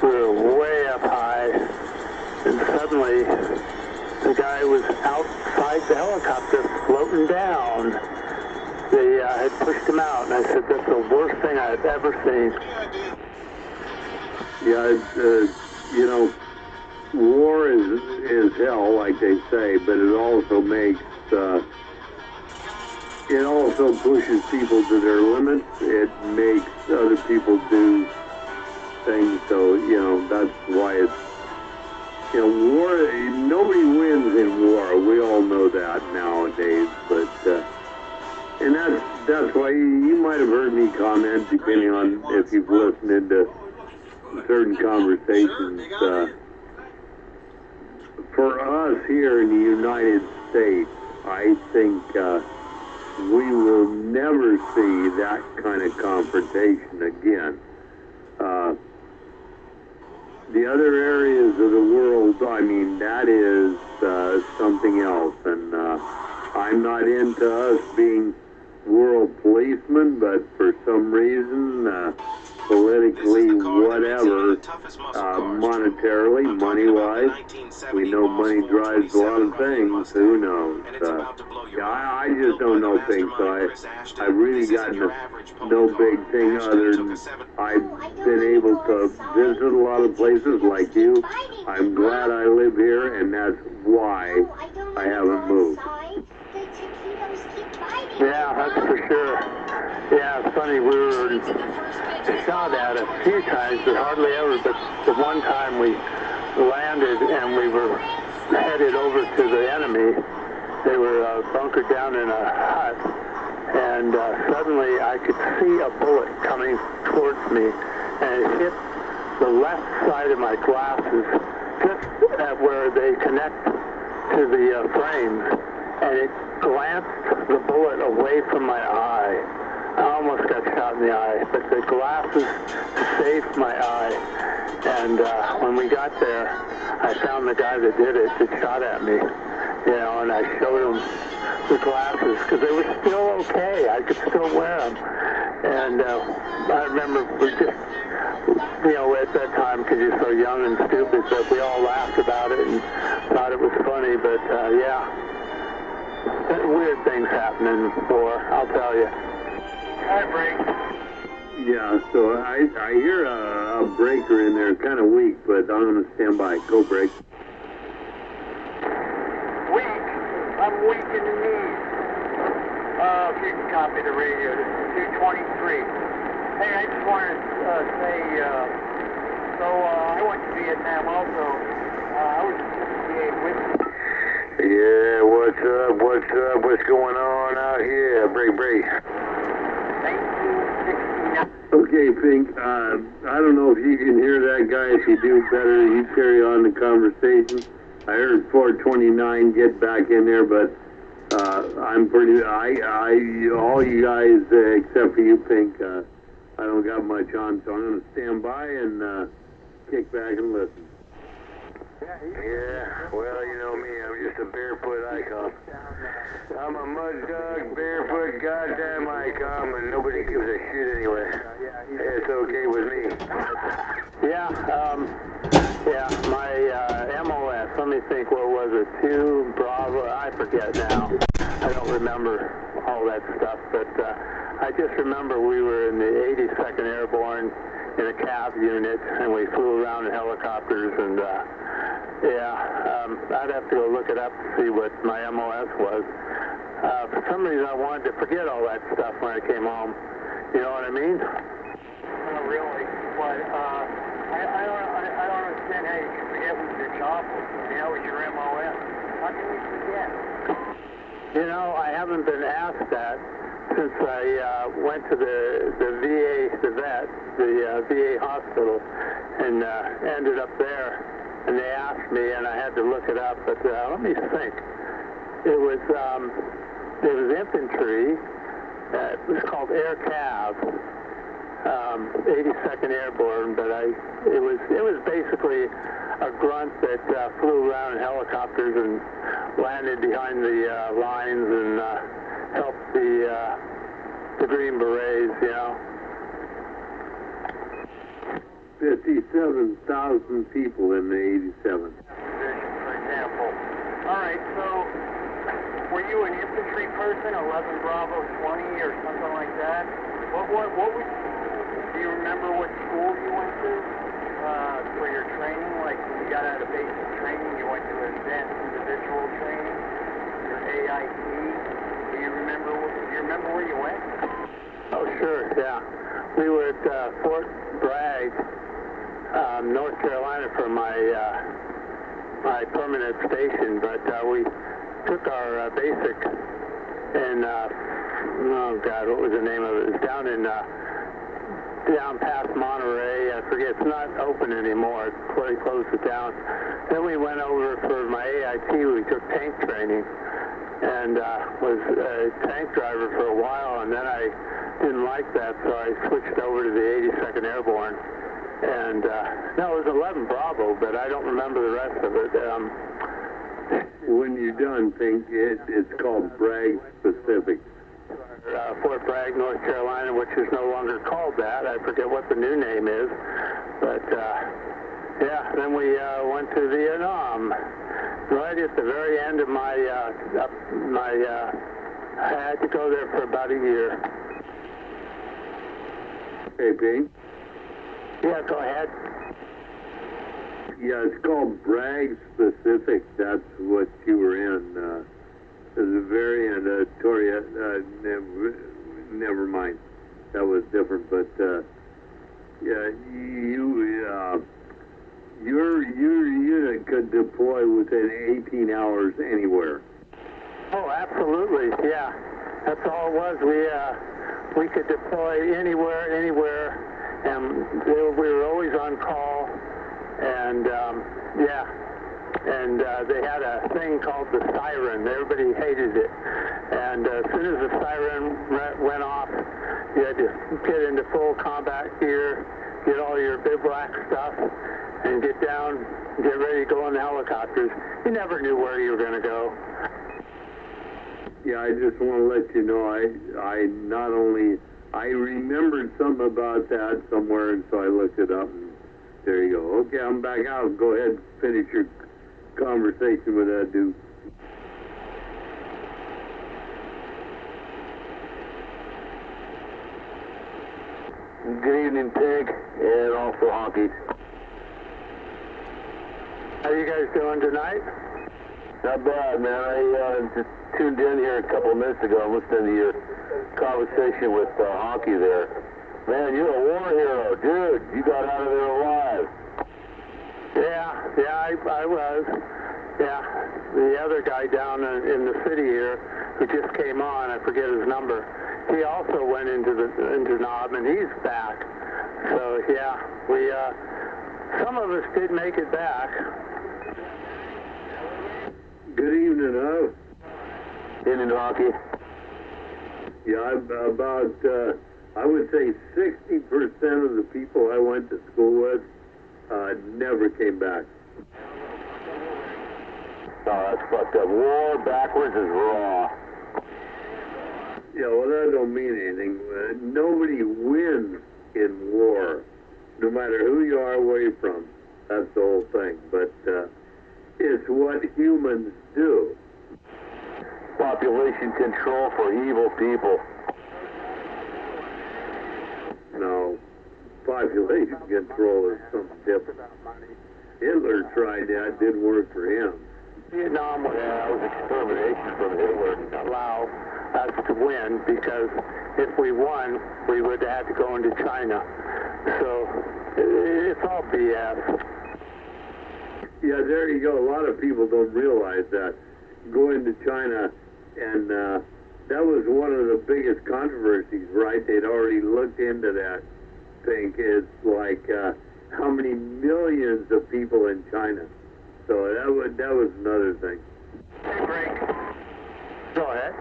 we were way up high, and suddenly the guy was outside the helicopter floating down. They had pushed him out, and I said, that's the worst thing I've ever seen. Yeah, you know, war is hell, like they say, but it also makes, it also pushes people to their limits. It makes other people do things, so, you know, that's why it's, you know, war, nobody wins in war. We all know that nowadays, but, and that's why you might have heard me comment, depending on if you've listened into certain conversations, for us here in the United States, I think we will never see that kind of confrontation again. The other areas of the world, I mean, that is something else, and I'm not into us being world policemen, but for some reason, politically, whatever, monetarily, money-wise. We know money drives a lot of things. Who knows? Yeah, I just don't know things, so I've really gotten no big thing other than I've been able to visit a lot of places like you. I'm glad I live here, and that's why I haven't moved. Yeah, that's for sure. Yeah, it's funny, we were shot at a few times, but hardly ever, but the one time we landed and we were headed over to the enemy. They were bunkered down in a hut, and suddenly I could see a bullet coming towards me, and it hit the left side of my glasses, just at where they connect to the frames, and it glanced the bullet away from my eye. I almost got shot in the eye, but the glasses saved my eye. And when we got there, I found the guy that did it, that shot at me, you know, and I showed him the glasses, because they were still okay. I could still wear them. And I remember we just, you know, at that time, because you're so young and stupid, but we all laughed about it and thought it was funny. But yeah, weird things happen in war, I'll tell you. Hi, break. Yeah, so I hear a breaker in there, kind of weak, but I'm going to stand by. Go, break. Weak? I'm weak in the knees. If you can copy the radio, this is 223. Hey, I just wanted to say, so I went to Vietnam also. I was in 68 with you. Yeah, what's up, what's going on out here? Break. 1969. Okay, Pink, I don't know if you can hear that guy. If you do, better you carry on the conversation. I heard 429 get back in there, but I'm pretty, all you guys, except for you, Pink, I don't got much on, so I'm going to stand by and kick back and listen. Yeah, well, you know me, I'm just a barefoot icon. I'm a mud dog, barefoot, goddamn icon, and nobody gives a shit anyway. It's okay with me. Yeah, my MOS, let me think, what was it, 2 Bravo, I forget now. I don't remember all that stuff, but I just remember we were in the 82nd Airborne in a CAV unit, and we flew around in helicopters, and I'd have to go look it up to see what my MOS was. For some reason, I wanted to forget all that stuff when I came home. You know what I mean? Not really, but I don't understand how you can forget what your job was. I mean, that was your MOS. How can you forget? You know, I haven't been asked that since I went to the VA hospital, and ended up there. And they asked me, and I had to look it up. But let me think. It was infantry. It was called Air Cav, 82nd Airborne. But it was basically a grunt that flew around in helicopters and landed behind the lines and helped the Green Berets, you know. 57,000 people in the 87. For example. All right, so were you an infantry person, 11 Bravo 20 or something like that? What was, do you remember what school you went to for your training? Like when you got out of basic training, you went to advanced individual training, your AIT. Do you remember where you went? Oh, sure, yeah. We were at Fort Bragg, North Carolina, for my permanent station, but we took our basic in, oh God, what was the name of it? It was down past Monterey. I forget, it's not open anymore. They closed it down. Then we went over for my AIT. We took tank training, and was a tank driver for a while, and then I didn't like that, so I switched over to the 82nd Airborne. And no, it was 11 Bravo, but I don't remember the rest of it. When you're done, Pink, it's called Bragg Specific. Fort Bragg, North Carolina, which is no longer called that. I forget what the new name is. But, yeah, then we went to Vietnam. Right at the very end of my, I had to go there for about a year. Hey, Pete. Yeah, go ahead. Yeah, it's called Bragg Specific. That's what you were in. At the very end, Toria, never mind. That was different, but, yeah, your unit could deploy within 18 hours anywhere. Oh, absolutely, yeah. That's all it was. We could deploy anywhere, and we were always on call, and, yeah. And they had a thing called the siren. Everybody hated it. And as soon as the siren went off, you had to get into full combat gear, get all your bivouac stuff, and get down, get ready to go in the helicopters. You never knew where you were going to go. Yeah, I just want to let you know, I remembered something about that somewhere, and so I looked it up, and there you go. Okay, I'm back out. Go ahead and finish your conversation with that dude. Good evening, Pig, and also Honky. How you guys doing tonight? Not bad, man. I just tuned in here a couple of minutes ago and listened to your conversation with Honky there. Man, you're a war hero, dude. You got out of there alive. Yeah, I was. Yeah, the other guy down in the city here who just came on, I forget his number. He also went into Knob, and he's back. So yeah, we some of us did make it back. Good evening, Evening, Honky. Yeah, about I would say 60% of the people I went to school with never came back. Oh, that's fucked up. War backwards is raw. Yeah, well, that don't mean anything. Nobody wins in war, no matter who you are, where you're from. That's the whole thing. But it's what humans do. Population control for evil people. No, population control is something different. Hitler tried that, didn't work for him. Vietnam was extermination from Hitler to allow us to win, because if we won, we would have to go into China. So it's all BS. Yeah, there you go. A lot of people don't realize that. Going to China, and that was one of the biggest controversies, right? They'd already looked into that thing. It's like how many millions of people in China. So that was another thing. Hey, Frank. Go ahead.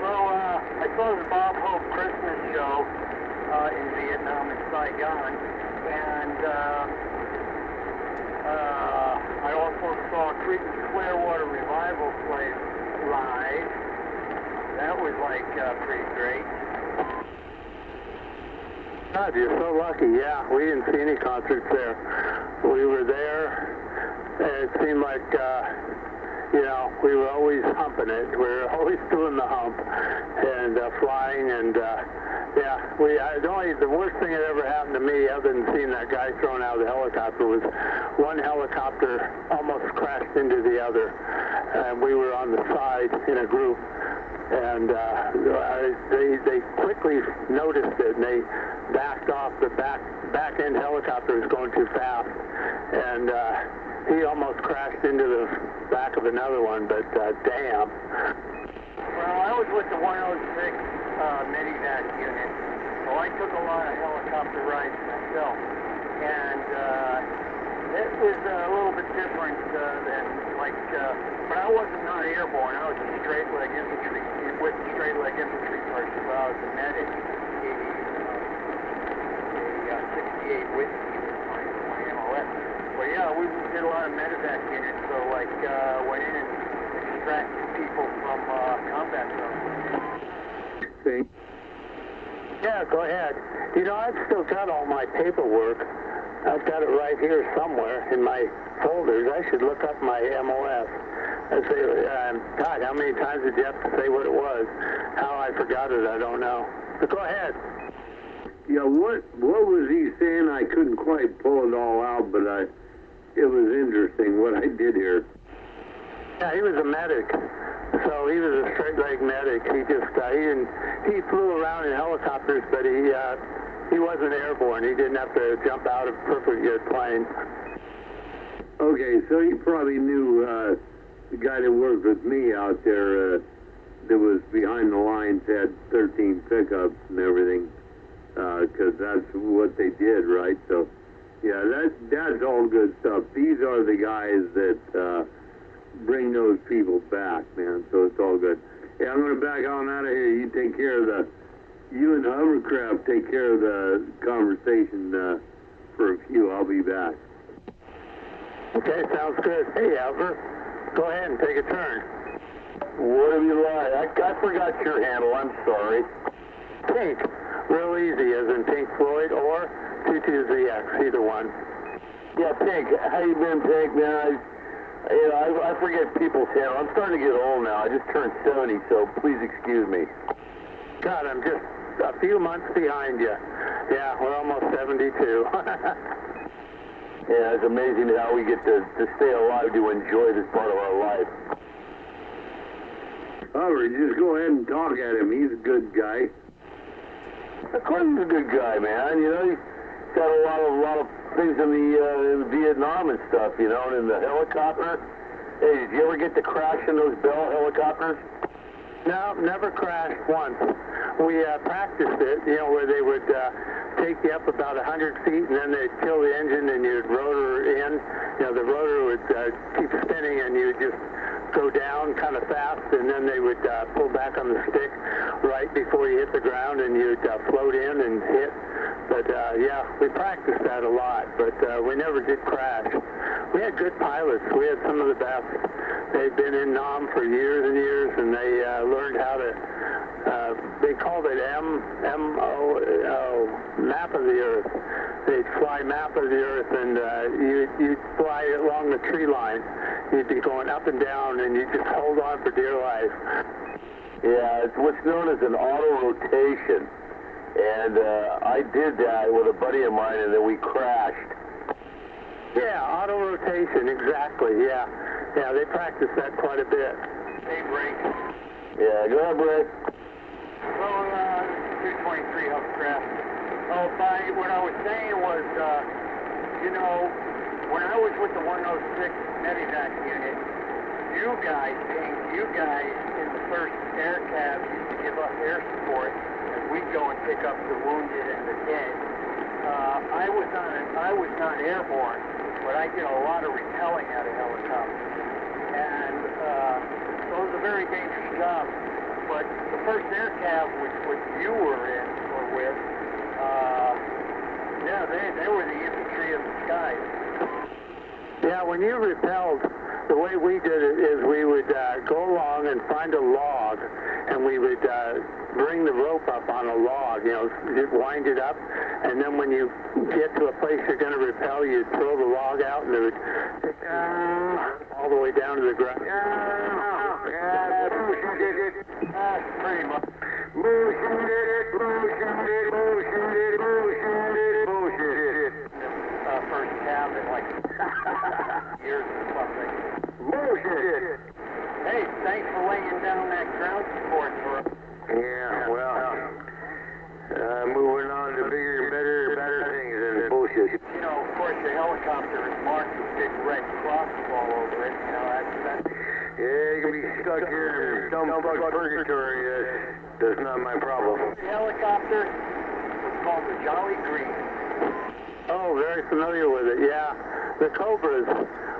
Well, I saw the Bob Hope Christmas show in Vietnam in Saigon, and I also saw Creedence Clearwater Revival play live. That was like pretty great. God, you're so lucky. Yeah, we didn't see any concerts there. We were there. It seemed like, you know, we were always humping it. We were always doing the hump and flying. And yeah, the worst thing that ever happened to me, other than seeing that guy thrown out of the helicopter, was one helicopter almost crashed into the other, and we were on the side in a group. And they quickly noticed it, and they backed off. The back end helicopter was going too fast, and he almost crashed into the back of another one, but damn. Well, I was with the 106 Medivac unit, so I took a lot of helicopter rides myself, and it was a little bit different than, like, but I wasn't not airborne. I was a straight leg infantry, with straight leg infantry person, so I was a medic. A 68 Whiskey was my MOS. Well, yeah, we did a lot of medevac units, so like went in and extracted people from combat zones. thing. Yeah, go ahead. You know, I've still got all my paperwork. I've got it right here somewhere in my folders. I should look up my MOS. I say, God, how many times did you have to say what it was? How I forgot it, I don't know. But go ahead. Yeah, what was he saying? I couldn't quite pull it all out, but it was interesting what I did here. Yeah, he was a medic. So he was a straight leg medic. He just he flew around in helicopters, but he wasn't airborne. He didn't have to jump out of a perfectly good plane. Okay, so he probably knew the guy that worked with me out there that was behind the lines had 13 pickups and everything, because that's what they did, right? So, yeah, that's all good stuff. These are the guys that bring those people back, man, so it's all good. Yeah, I'm going to back on out of here. You take care of you and the hovercraft take care of the conversation for a few. I'll be back. Okay, sounds good. Hey, Albert, go ahead and take a turn. Whatever you like. I forgot your handle. I'm sorry. Pink. Real easy, as in Pink Floyd or 22ZX, either one. Yeah, Pink. How you been, Pink? Man, I forget people's handle. I'm starting to get old now. I just turned 70, so please excuse me. God, I'm just a few months behind you. Yeah, we're almost 72. Yeah, it's amazing how we get to stay alive to enjoy this part of our life. Albert, just go ahead and talk at him. He's a good guy. Of course he's a good guy, man. You know, he's got a lot of things in the Vietnam and stuff, you know, and in the helicopter. Hey, did you ever get to crash in those Bell helicopters? No, never crashed once. We practiced it, you know, where they would take you up about 100 feet and then they'd kill the engine and you'd rotor in. You know, the rotor would keep spinning and you would just go down kind of fast and then they would pull back on the stick right before you hit the ground and you'd float in and hit. But yeah, we practiced that a lot, but we never did crash. We had good pilots. We had some of the best. They'd been in Nam for years and years, and they learned how to, they called it map of the earth. They'd fly map of the earth, and you'd fly along the tree line. You'd be going up and down, and you'd just hold on for dear life. Yeah, it's what's known as an auto rotation. And I did that with a buddy of mine, and then we crashed. Yeah, auto rotation, exactly, yeah. Yeah, they practice that quite a bit. Hey, Brake. Yeah, go ahead, Brake. Well, 223 hovercraft. Oh, what I was saying was, you know, when I was with the 106 medevac unit, you guys in the first air cab used to give us air support as we go and pick up the wounded and the dead. I was not airborne, but I did a lot of repelling out of helicopters. And so it was a very dangerous job. But the first air cab, which you were in or with, yeah, they were the infantry of the skies. Yeah, when you repelled, the way we did it is we would go along and find a log, and we would bring the rope up on a log, you know, wind it up, and then when you get to a place you're going to repel, you'd throw the log out, and it would all the way down to the ground. Pretty much. First cab in like years or something. Bullshit. Hey, thanks for laying down that ground support for us. Yeah, well, moving on to bigger, better things than bullshit. You know, of course, the helicopter is marked with big red crosses all over it. You know, that's yeah, you can be stuck here in some fuck purgatory. That's not my problem. The helicopter was called the Jolly Green. Oh, very familiar with it, yeah. The Cobras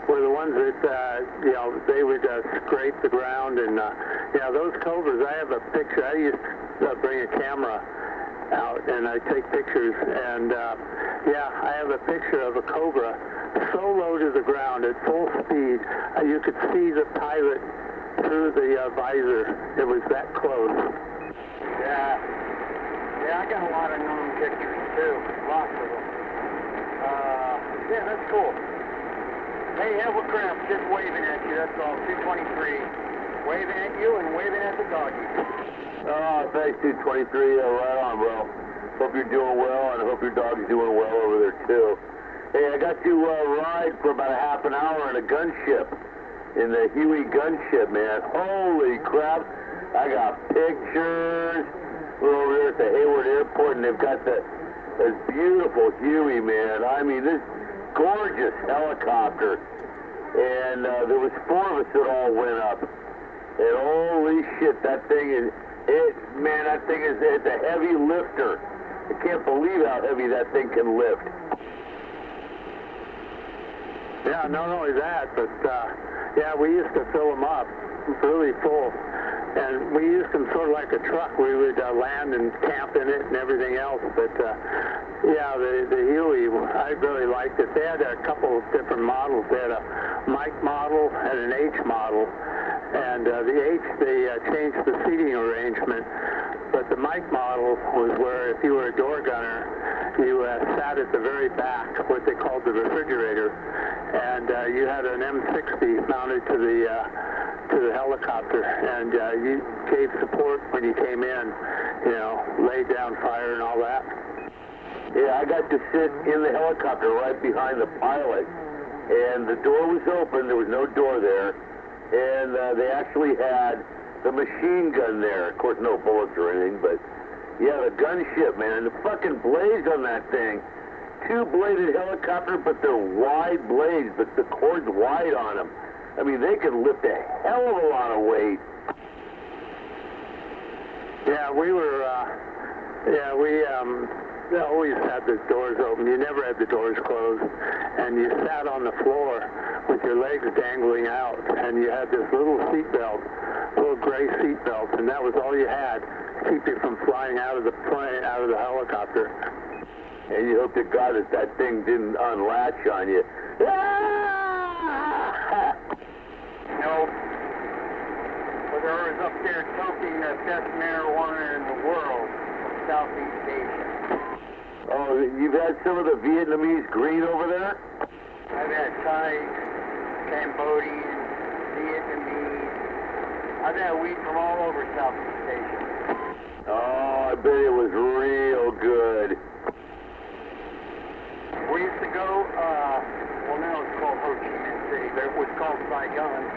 were the ones that, you know, they would scrape the ground, and, yeah, those Cobras, I have a picture. I used to bring a camera out, and I take pictures, and, yeah, I have a picture of a Cobra so low to the ground at full speed, you could see the pilot through the visor. It was that close. Yeah, I got a lot of known pictures too. Lots of them. Yeah, that's cool. Hey, Hovercraft, just waving at you, that's all. 223. Waving at you and waving at the doggy. Oh, thanks, 223. Right on, bro. Hope you're doing well, and I hope your dog's doing well over there, too. Hey, I got to ride for about a half an hour in a gunship, in the Huey gunship, man. Holy crap. I got pictures. We're over there at the Hayward Airport, and they've got this beautiful Huey, man. I mean, this gorgeous helicopter. And there was 4 of us that all went up. And holy shit, that thing is, man, that thing is, it's a heavy lifter. I can't believe how heavy that thing can lift. Yeah, not only that, but yeah, we used to fill them up really full. And we used them sort of like a truck. We would land and camp in it and everything else. But yeah, the Huey, I really liked it. They had a couple of different models. They had a Mike model and an H model. And the H, they changed the seating arrangement. But the Mike model was where if you were a door gunner, you sat at the very back, what they called the refrigerator, and you had an M60 mounted to the helicopter, and you gave support when you came in, you know, laid down fire and all that. Yeah, I got to sit in the helicopter right behind the pilot, and the door was open. There was no door there, and they actually had the machine gun there. Of course, no bullets or anything, but yeah, the gunship, man, and the fucking blades on that thing. 2-bladed helicopter, but they're wide blades, but the cord's wide on them. I mean, they could lift a hell of a lot of weight. Yeah, we were, we always had the doors open. You never had the doors closed. And you sat on the floor with your legs dangling out, and you had this little seatbelt, little gray seatbelt, and that was all you had to keep you from flying out of the plane, out of the helicopter. And you hope to God that that thing didn't unlatch on you. Ah! No. Well, there was up there toking the best marijuana in the world, Southeast Asia. Oh, you've had some of the Vietnamese green over there? I've had Thai, Cambodian, Vietnamese. I've had weed from all over Southeast Asia. Oh, I bet it was real good. We used to go, well now it's called Ho Chi Minh City, but it was called Saigon.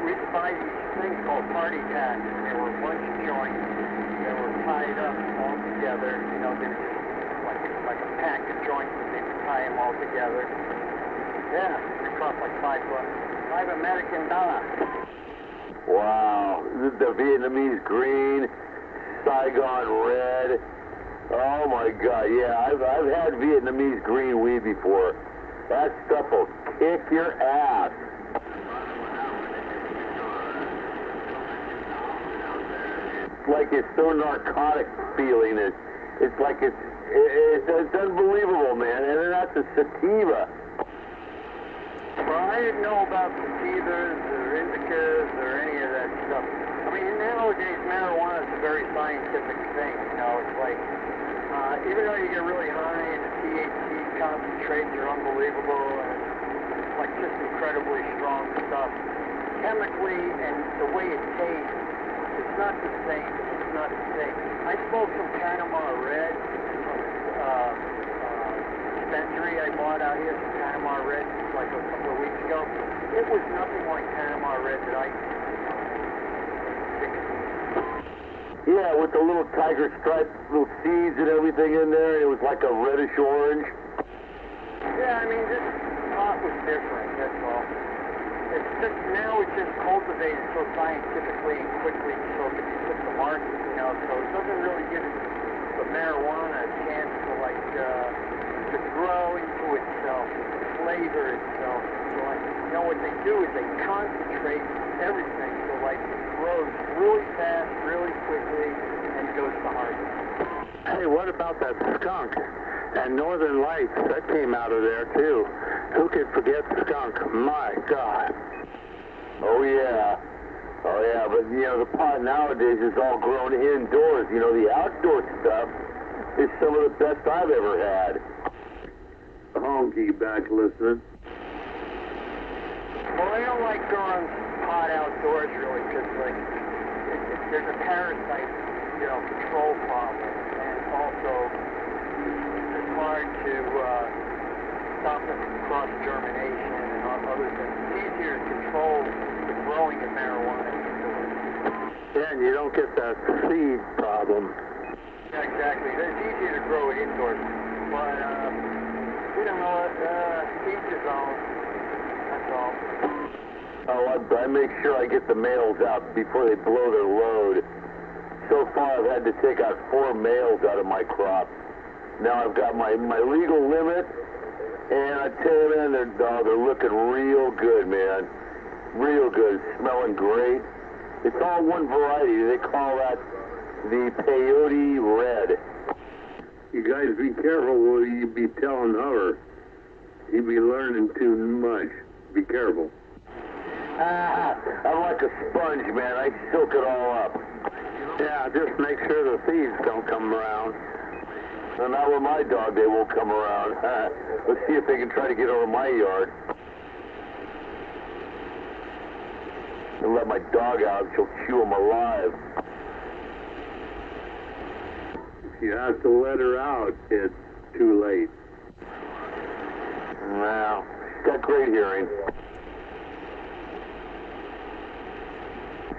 We used to buy these things called party packs, and they were a bunch of joints that were tied up all together. You know, they were just like a pack of joints, and they would tie them all together. Yeah, it cost like $5 American dollars. Wow, the Vietnamese green, Saigon red. Oh my God, yeah, I've had Vietnamese green weed before. That stuff will kick your ass. It's like it's so narcotic feeling. It's like it's unbelievable, man. And then that's a sativa. Well, I didn't know about sativas or indicas or any of that stuff. I mean, nowadays marijuana is a very scientific thing. You know, it's like even though you get really high and the THC concentrates are unbelievable and it's like just incredibly strong stuff, chemically and the way it tastes, it's not the same. It's not the same. I smoked some Panama Red from dispensary I bought out here, some Panama Red, like a couple of weeks ago. It was nothing like Panama Red that I used to smoke. Yeah, with the little tiger stripe, little seeds and everything in there, it was like a reddish orange. Yeah, I mean, this pot was different, that's all. It's just, now it's just cultivated so scientifically and quickly so it can be put to market, you know, so it doesn't really give the marijuana a chance to, like, to grow into itself, flavor itself. So, like, you know, what they do is they concentrate everything, so, like, it grows really fast, really quickly, and goes to harvest. Hey, what about that skunk? And Northern Lights, that came out of there, too. Who could forget skunk? My God. Oh, yeah. Oh, yeah. Yeah, but you know, the pot nowadays is all grown indoors. You know, the outdoor stuff is some of the best I've ever had. Honky back listening. Well, I don't like growing pot outdoors really because like there's a parasite, you know, control problem, and also it's hard to stop them from cross germination and all other things. It's easier to control the growing of marijuana indoors. Yeah, and you don't get that seed problem. Yeah, exactly. It's easier to grow it indoors, but you know, each his own. That's all. Oh, I make sure I get the males out before they blow their load. So far, I've had to take out 4 males out of my crop. Now I've got my legal limit, and I tell you, man, they're looking real good, man. Real good, smelling great. It's all one variety. They call that the peyote red. You guys be careful what you be telling her. You be learning too much. Be careful. I'm like a sponge, man. I soak it all up. Yeah, just make sure the thieves don't come around. And not with my dog, they won't come around. Let's see if they can try to get over my yard. And let my dog out, she'll chew them alive. If you have to let her out, it's too late. Wow, she's got great hearing.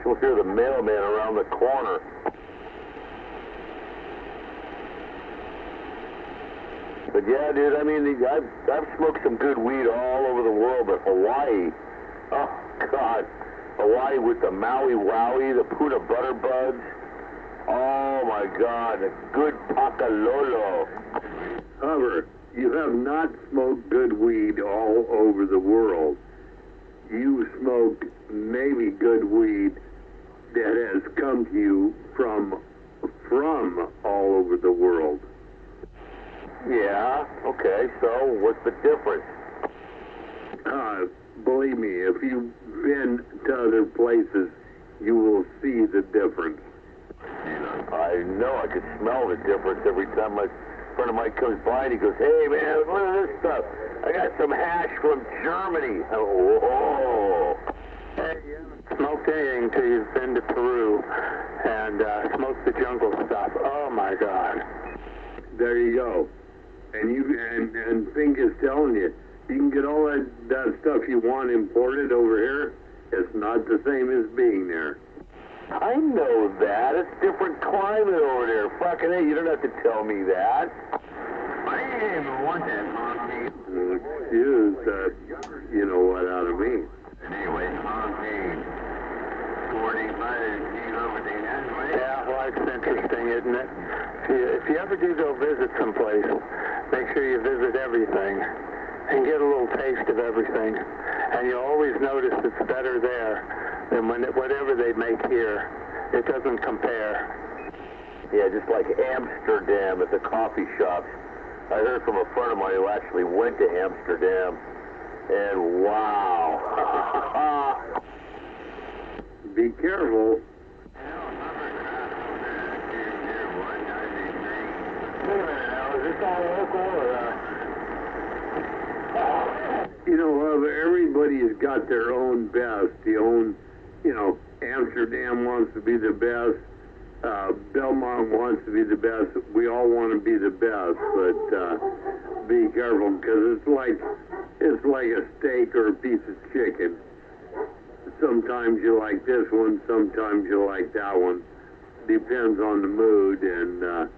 She'll hear the mailman around the corner. But yeah, dude, I mean, I've smoked some good weed all over the world, but Hawaii, oh God, Hawaii with the Maui Wowie, the Puna Butter Buds, oh my God, a good Pakalolo. However, you have not smoked good weed all over the world. You smoked maybe good weed that has come to you from all over the world. Yeah, okay, so what's the difference? Believe me, if you've been to other places, you will see the difference. I know, I could smell the difference every time a friend of mine comes by and he goes, hey man, look at this stuff. I got some hash from Germany. Oh. Hey, you haven't smoked anything until you've been to Peru and smoked the jungle stuff. Oh my God. There you go. And Fink is telling you, you can get all that stuff you want imported over here. It's not the same as being there. I know that. It's different climate over there. Fucking hey, you don't have to tell me that. I didn't even want that honky. Excuse that, you know what, out of me. Anyway, honky. 45 feet over the end. Yeah, well, it's interesting, isn't it? If you ever do go visit someplace, make sure you visit everything and get a little taste of everything. And you'll always notice it's better there than whatever they make here. It doesn't compare. Yeah, just like Amsterdam at the coffee shops. I heard from a friend of mine who actually went to Amsterdam, and wow. Be careful. You know, everybody's got their own best. Amsterdam wants to be the best. Belmont wants to be the best. We all want to be the best, but be careful because it's like a steak or a piece of chicken. Sometimes you like this one, sometimes you like that one. Depends on the mood, and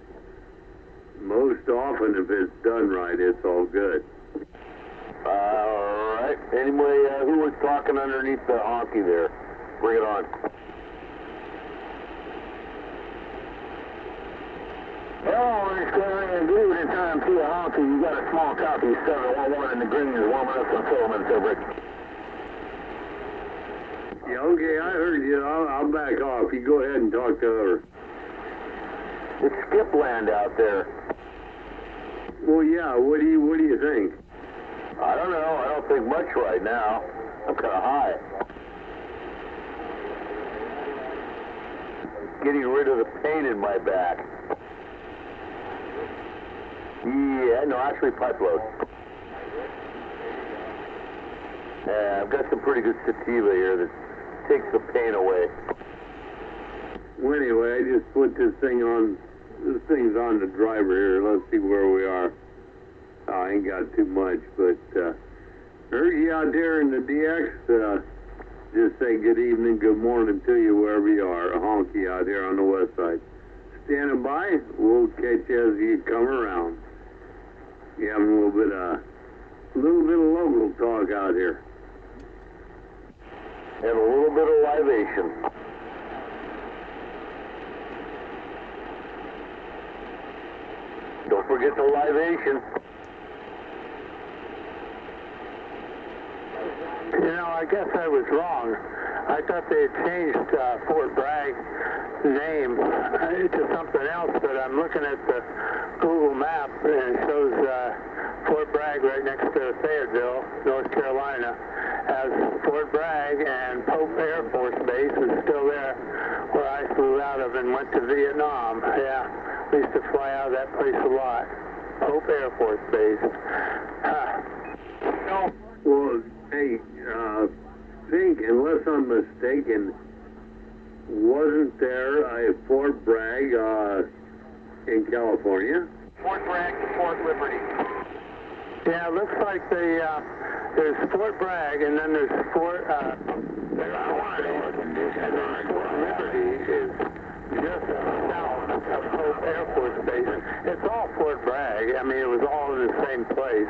most often, if it's done right, it's all good. All right. Anyway, who was talking underneath the honky there? Bring it on. Oh, it's going in good in time to a honky. You got a small copy, 711 in the green is warming up some filaments over it. Yeah, okay, I heard you. I'll back off. You go ahead and talk to her. It's Skipland out there. Well, yeah. What do you think? I don't know. I don't think much right now. I'm kind of high. getting rid of the pain in my back. Yeah, no, actually pipe load. Yeah, I've got some pretty good sativa here that takes the pain away. Well, anyway, I just put this thing's on the driver here. Let's see where we are. I ain't got too much, but heard you out there in the DX. Just say good evening, good morning to you wherever you are. A honky out here on the west side. Standing by, we'll catch you as you come around. You having a little bit of local talk out here. And a little bit of libation. Don't forget the libation. You know, I guess I was wrong. I thought they had changed Fort Bragg's name to something else, but I'm looking at the Google map and it shows Fort Bragg right next to Fayetteville, North Carolina, as Fort Bragg, and Pope Air Force Base is still there, where I flew out of and went to Vietnam. Yeah, we used to fly out of that place a lot. Pope Air Force Base. Well, hey, think, unless I'm mistaken, wasn't there a Fort Bragg in California? Fort Bragg to Fort Liberty. Yeah, it looks like there's Fort Bragg, and then there's Fort Liberty is just south of Pope Air Force Base. It's all Fort Bragg. I mean, it was all in the same place,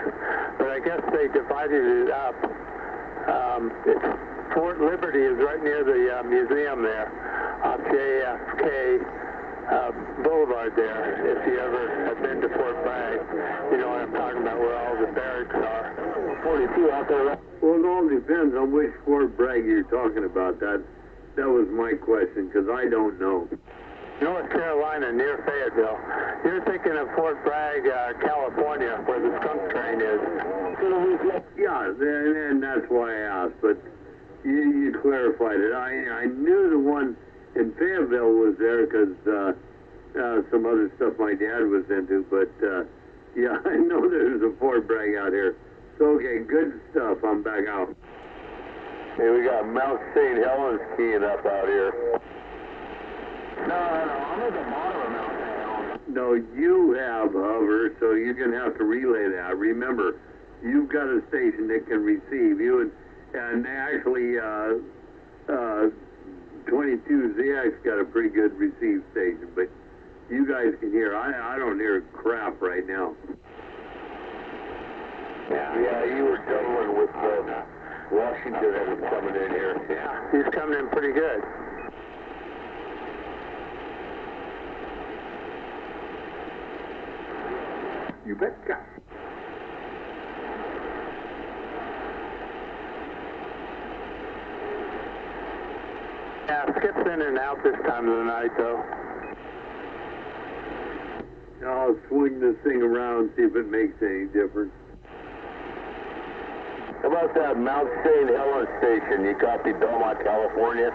but I guess they divided it up. Fort Liberty is right near the museum there, off JFK Boulevard there. If you ever have been to Fort Bragg, you know what I'm talking about, where all the barracks are. 42 out there. Well, it all depends on which Fort Bragg you're talking about. That was my question, because I don't know. North Carolina, near Fayetteville. You're thinking of Fort Bragg, California, where the skunk train is. Yeah, and that's why I asked, but you clarified it. I knew the one in Fayetteville was there because some other stuff my dad was into, but yeah, I know there's a Fort Bragg out here. So, okay, good stuff. I'm back out. Hey, we got Mount St. Helens keying up out here. No, I'm at the bottom of Mount St. Helens. No, you have hover, so you're going to have to relay that. Remember, you've got a station that can receive you, and actually 22ZX got a pretty good receive station, but you guys can hear. I don't hear crap right now. Yeah, you were doubling with Washington that was coming in here. Yeah, he's coming in pretty good. You betcha. Yeah, skips in and out this time of the night, though. I'll swing this thing around, see if it makes any difference. How about that Mount St. Helens station? You copy Belmont, California?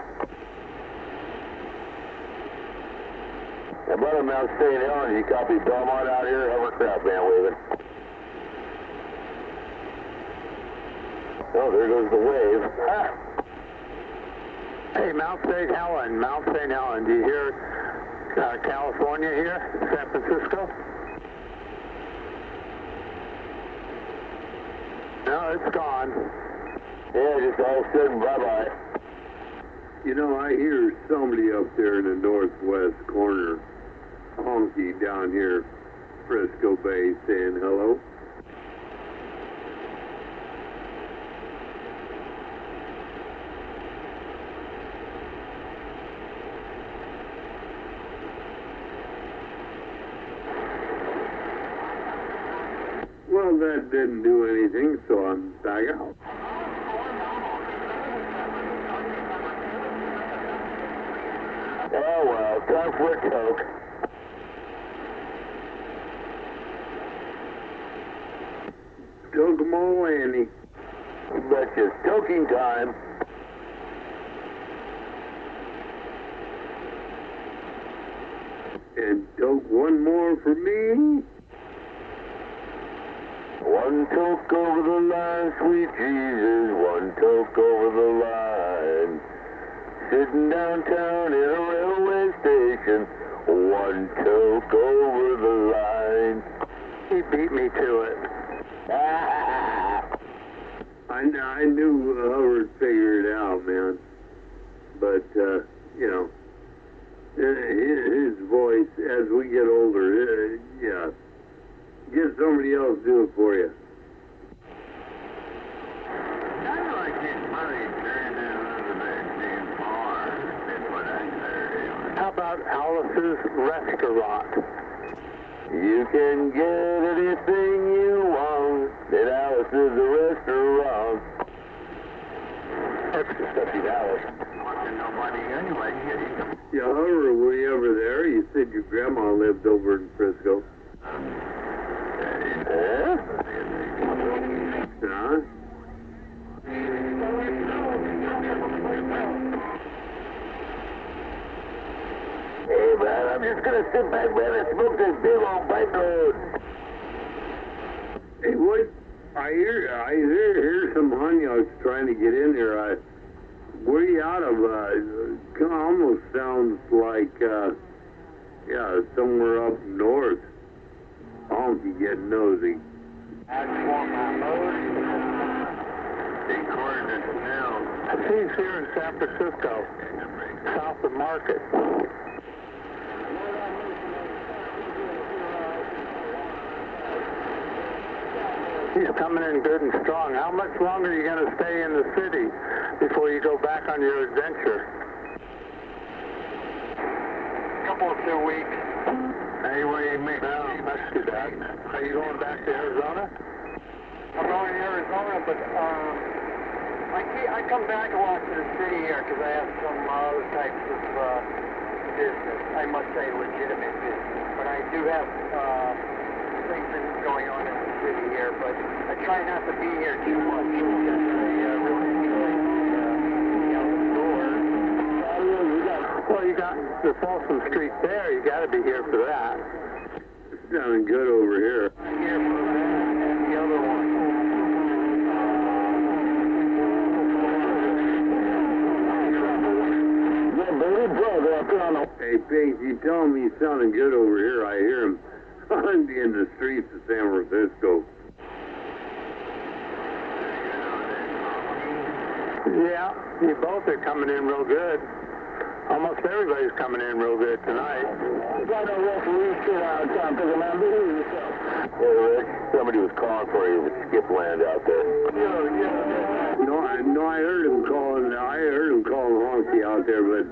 How about Mount St. Helens? You copy Belmont out here? Hovercraft man waving. Oh, there goes the wave. Ah. Hey, Mount St. Helens, Mount St. Helens. Do you hear California here, San Francisco? No, it's gone. Yeah, just all of a sudden, bye-bye. You know, I hear somebody up there in the northwest corner, honky down here, Frisco Bay, saying hello. Well, that didn't do anything, so I'm back out. Oh, well, time for a Coke. Took 'em all, Andy. Betcha. Toking time. toke, one more for me. One toke over the line, sweet Jesus, one toke over the line. Sitting downtown in a railway station, one toke over the line. He beat me to it. I knew Hubbard figured it out, man. But, you know, his voice, as we get older, yeah. Get somebody else to do it for you. How about Alice's Restaurant? You can get anything you want at Alice's Restaurant. Except Alice. Nobody anyway. Yeah, Hover, were you ever there? You said your grandma lived over in Frisco. Huh? Hey, man, I'm just gonna sit back, man, and smoke this big old pipe load. Hey, what? I hear some Hunyucks trying to get in there. Where you out of? Almost sounds like, yeah, somewhere up north. Honky getting nosy. I want my mode. The coordinates now. He's here in San Francisco, south of Market. He's coming in good and strong. How much longer are you going to stay in the city before you go back on your adventure? A couple of 2 weeks. Hey, what do you mean? No, that's too bad. Are you going back to Arizona? I'm going to Arizona, but I come back a lot to the city here because I have some other types of business. I must say legitimate business. But I do have things going on in the city here, but I try not to be here too much because I really be out the door. Well, you got the Folsom Street there. You got to be here for that. It's sounding good over here. Here for that and the other one. Hey, Pete, you tell him he's sounding good over here. I hear him in the streets of San Francisco. Yeah, you both are coming in real good. Almost everybody's coming in real good tonight. Got no referee shit out of town because I'm not being yourself. Hey, Rick, somebody was calling for you with skip land out there. Yeah. No, I heard him calling. I heard him calling Honky out there, but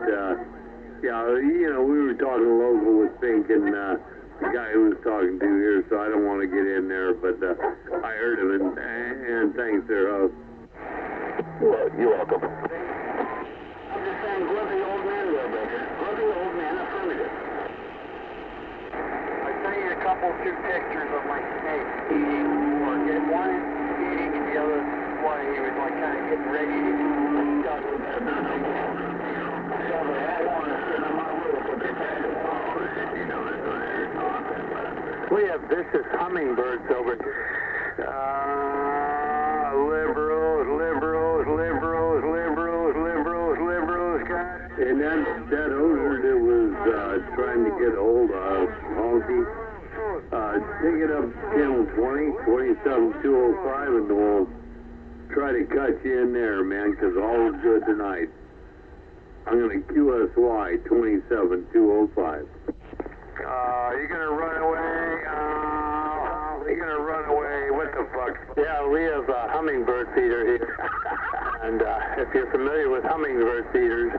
yeah, you know, we were talking local with Pink and the guy who was talking to here, so I don't want to get in there, but I heard him, and thanks there, host. You're welcome. I'm just saying, grumpy old man there, brother. Grumpy old man, affirmative. I sent you a couple, 2 pictures of my snake eating, or one eating and the other one he was like kind of getting ready to discuss with that. We have vicious hummingbirds over here. Liberals. And that owner that was trying to get hold of Honky, take it up channel 27205, and we'll try to cut you in there, man, because all is good tonight. I'm going to QSY 27205. You gonna run away? You gonna run away? What the fuck? Yeah, we have a hummingbird feeder here. And if you're familiar with hummingbird feeders,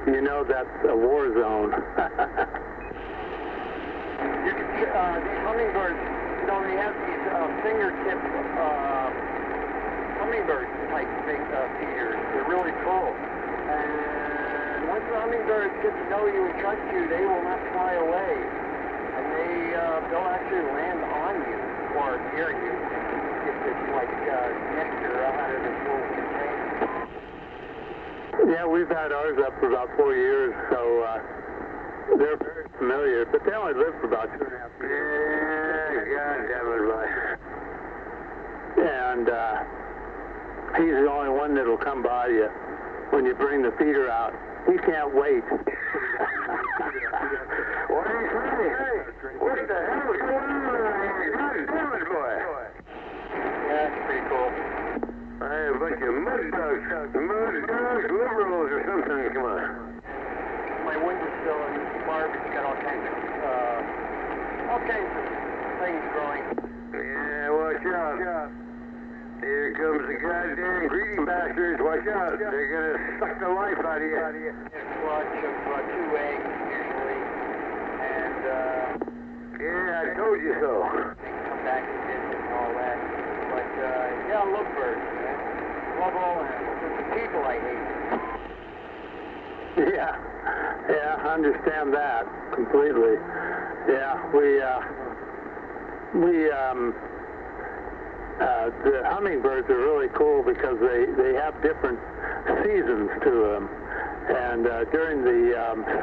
you know that's a war zone. These hummingbirds, you know, they have these fingertip hummingbird type feeders. They're really cool. And once the hummingbirds get to know you and trust you, they will not fly away. And they'll actually land on you or near you if it's like nectar out of this little container. Yeah, we've had ours up for about 4 years, so they're very familiar, but they only live for about 2.5 years. Yeah, God damn it, boy. And he's the only one that'll come by you when you bring the feeder out. He can't wait. What are you saying? What the hell is going on around here? God damn it, boy. Yeah, that's pretty cool. I have a bunch of mud dogs, liberals or something. Come on. My windowsill and Barbie's got all kinds of things growing. Yeah, watch out. Here comes the goddamn greedy bastards. Watch out. They're gonna suck the life out of you. Clutch of 2 eggs usually. And, yeah, I told you so. They come back and visit and all that. But, yeah, love birds, man. Love all animals. It's the people I hate. Yeah, I understand that completely. Yeah, the hummingbirds are really cool because they have different seasons to them. And during the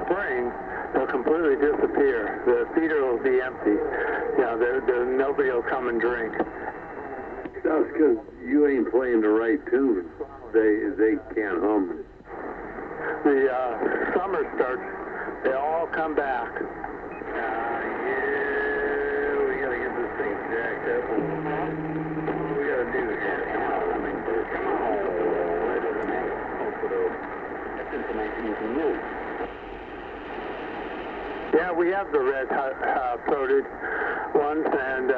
spring, they'll completely disappear. The feeder will be empty. Nobody will come and drink. That's because you ain't playing the right tune. They can't hum. The summer starts, they all come back. We gotta get this thing jacked up. We gotta do here. Hummingbird. That's information you can use. Yeah, we have the red-throated ones, and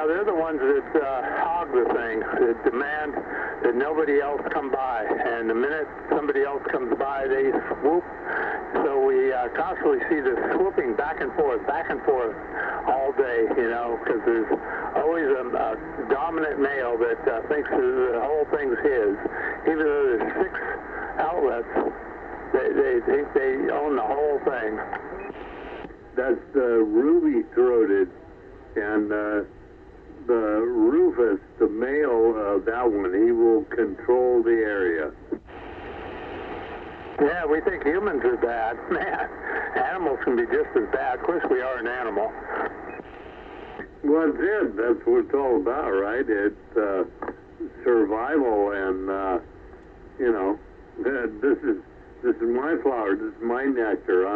they're the ones that hog the thing, that demand that nobody else come by. And the minute somebody else comes by, they swoop. So we constantly see this swooping back and forth all day, because there's always a dominant male that thinks the whole thing's his. Even though there's 6 outlets, they think they own the whole thing. That's the ruby-throated, and the rufous, the male of that one, he will control the area. Yeah, we think humans are bad. Man, animals can be just as bad. Of course, we are an animal. Well, that's it. That's what it's all about, right? It's survival, and this is my flower. This is my nectar.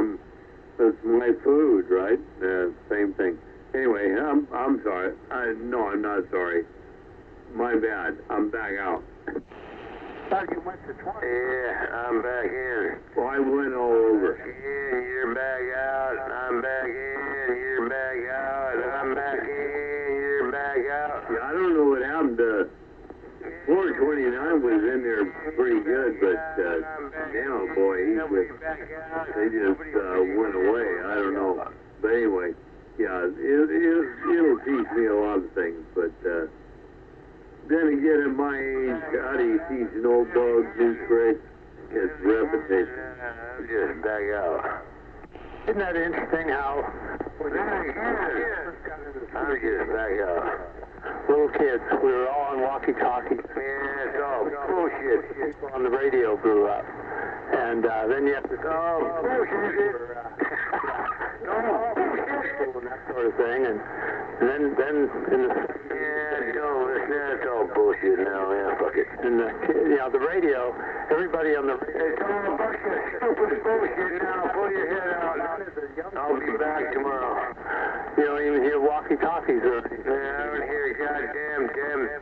That's my food, right? Same thing. Anyway, I'm sorry. No, I'm not sorry. My bad. I'm back out. Thought you went to 20. Yeah, I'm back in. Well, I went all over. In, you're back out. I'm back in. You're back out. I'm back in. You're back out. Yeah, I don't know what happened to 429 was in there pretty good, but now, boy, they just went away. I don't know. But anyway, yeah, it'll teach me a lot of things, but then again, at my age, how do you teach an old dog new tricks? It's repetition. Just back out. Isn't that interesting how I'm just back out. Little kids, we were all on walkie-talkie. Yeah, it's all bullshit. On the radio grew up. And then you have to bullshit. And that sort of thing. And then in the... That's all bullshit now. Yeah, fuck it. And the radio, everybody on the radio... It's all a bunch of stupid bullshit now. Pull your head out. I'll be back tomorrow. You don't even hear walkie-talkies or anything. Yeah, I don't hear damn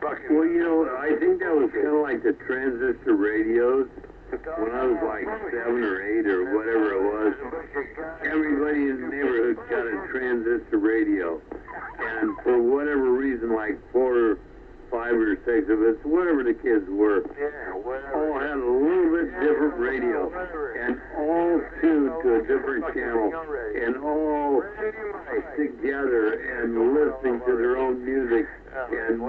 fucking... Well, I think that was kind of like the transistor radios. When I was like 7 or 8 or whatever it was, everybody in the neighborhood got a transistor radio. And for whatever reason, like 4 or 5 or 6 of us, whatever the kids were, all had a little bit different radio. And all tuned to a different channel. And all together and listening to their own music. And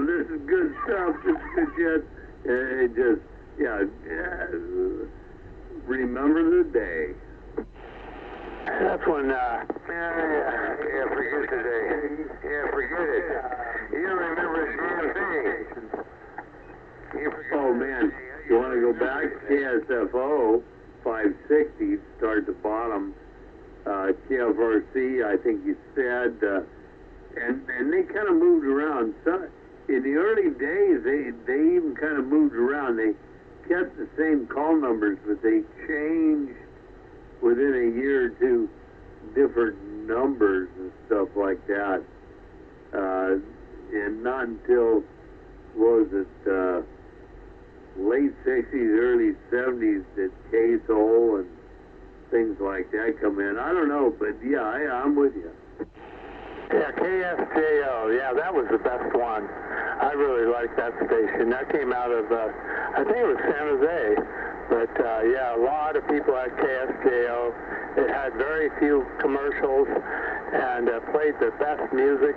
this is good stuff, this is good shit. And it just... Yeah, remember the day. That's when, forget the day. Yeah, forget it. You don't remember a damn thing. Oh, man, you want to go back? KSFO, 560, start at the bottom. KFRC, I think you said, and they kind of moved around. So in the early days, they even kind of moved around. They kept the same call numbers, but they changed within a year or two different numbers and stuff like that. And not until, what was it, late 60s, early 70s that KSOL and things like that come in. I don't know, but yeah, I'm with you. Yeah, KSJO, yeah, that was the best one. I really liked that station. That came out of, I think it was San Jose. But yeah, a lot of people at KSJO. It had very few commercials and played the best music.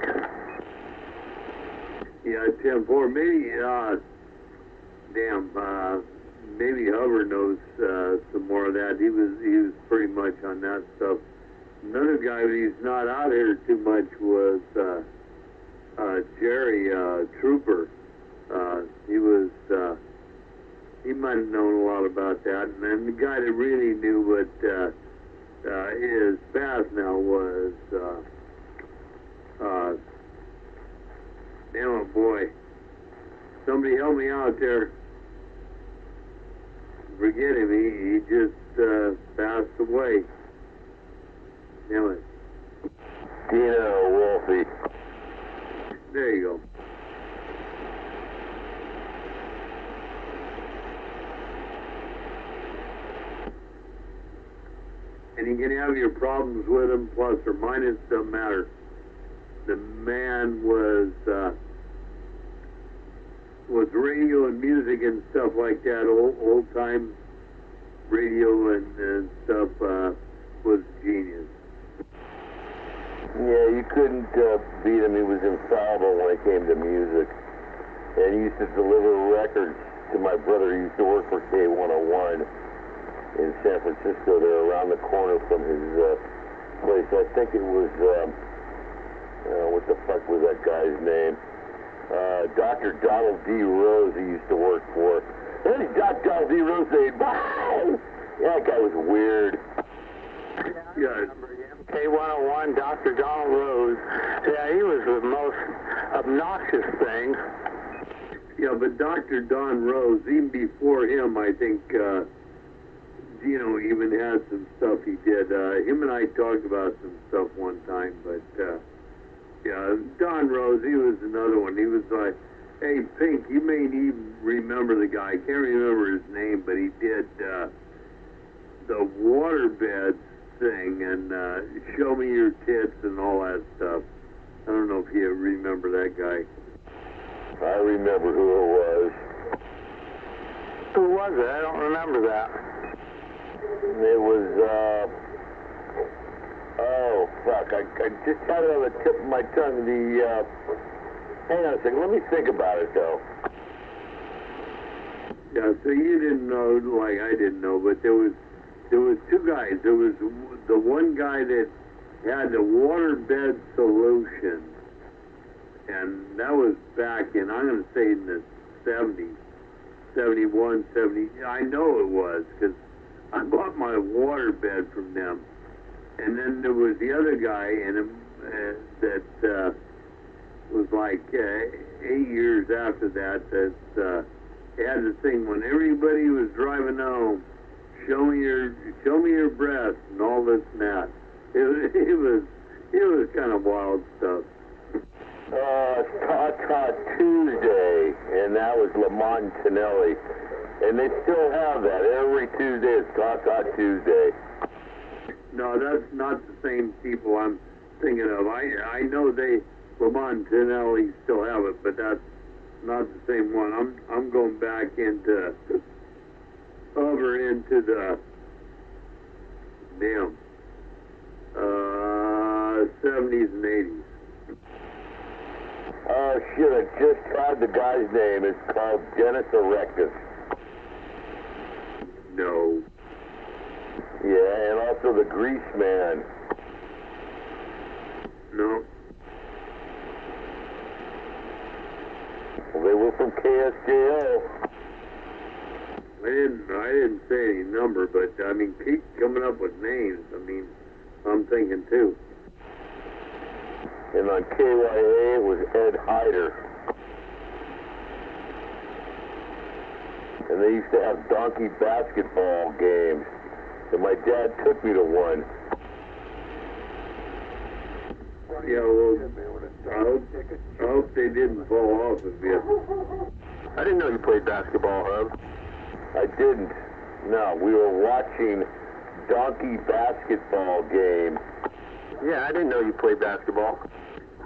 Yeah, Tim, or maybe, maybe Hubbard knows some more of that. He was pretty much on that stuff. Another guy who's not out here too much was Jerry Trooper. He might have known a lot about that. And then the guy that really knew what is fast now was, oh boy, somebody help me out there. Forget him, he just passed away. Damn it. Dino Wolfie. There you go. And you can have your problems with him, plus or minus, doesn't matter. The man was radio and music and stuff like that, old time radio and stuff, was genius. Yeah, you couldn't beat him. He was infallible when it came to music. And he used to deliver records to my brother. He used to work for K101 in San Francisco. They're around the corner from his place. I think it was, what the fuck was that guy's name? Dr. Donald D. Rose he used to work for. Hey, Dr. Donald D. Rose saying, bye! Yeah, that guy was weird. Yeah. K101, Dr. Donald Rose. Yeah, he was the most obnoxious thing. Yeah, but Dr. Don Rose, even before him, I think, Dino even had some stuff he did. Him and I talked about some stuff one time, but, yeah, Don Rose, he was another one. He was like, hey, Pink, you may even remember the guy. I can't remember his name, but he did, the waterbed thing and show me your tits and all that stuff. I don't know if you remember that guy. I remember who it was. Who was it? I don't remember that. It was, oh, fuck. I just had it on the tip of my tongue. Hang on a second. Let me think about it, though. Yeah, so you didn't know, like I didn't know, but there was two guys. There was the one guy that had the waterbed solution, and that was back in, I'm going to say in the 70s, 71, 70. I know it was, because I bought my waterbed from them. And then there was the other guy that was like 8 years after that had the thing when everybody was driving home, show me your breast and all this and that. It was kind of wild stuff. Ta-Ta Tuesday, and that was Lamont Tonelli. And they still have that. Every Tuesday is Ta-Ta Tuesday. No, that's not the same people I'm thinking of. I know Lamont Tonelli still have it, but that's not the same one. I'm going back into the 70s and 80s. Oh shit, I just tried the guy's name. It's called Dennis Erectus. No. Yeah, and also the Grease Man. No. Well, they were from KSJO. I didn't say any number, but I mean, keep coming up with names. I mean, I'm thinking too. And on KYA it was Ed Hyder. And they used to have donkey basketball games. And my dad took me to one. Yeah, well, I hope they didn't fall off of you. I didn't know you played basketball, Hub. I didn't. No, we were watching donkey basketball game. Yeah, I didn't know you played basketball.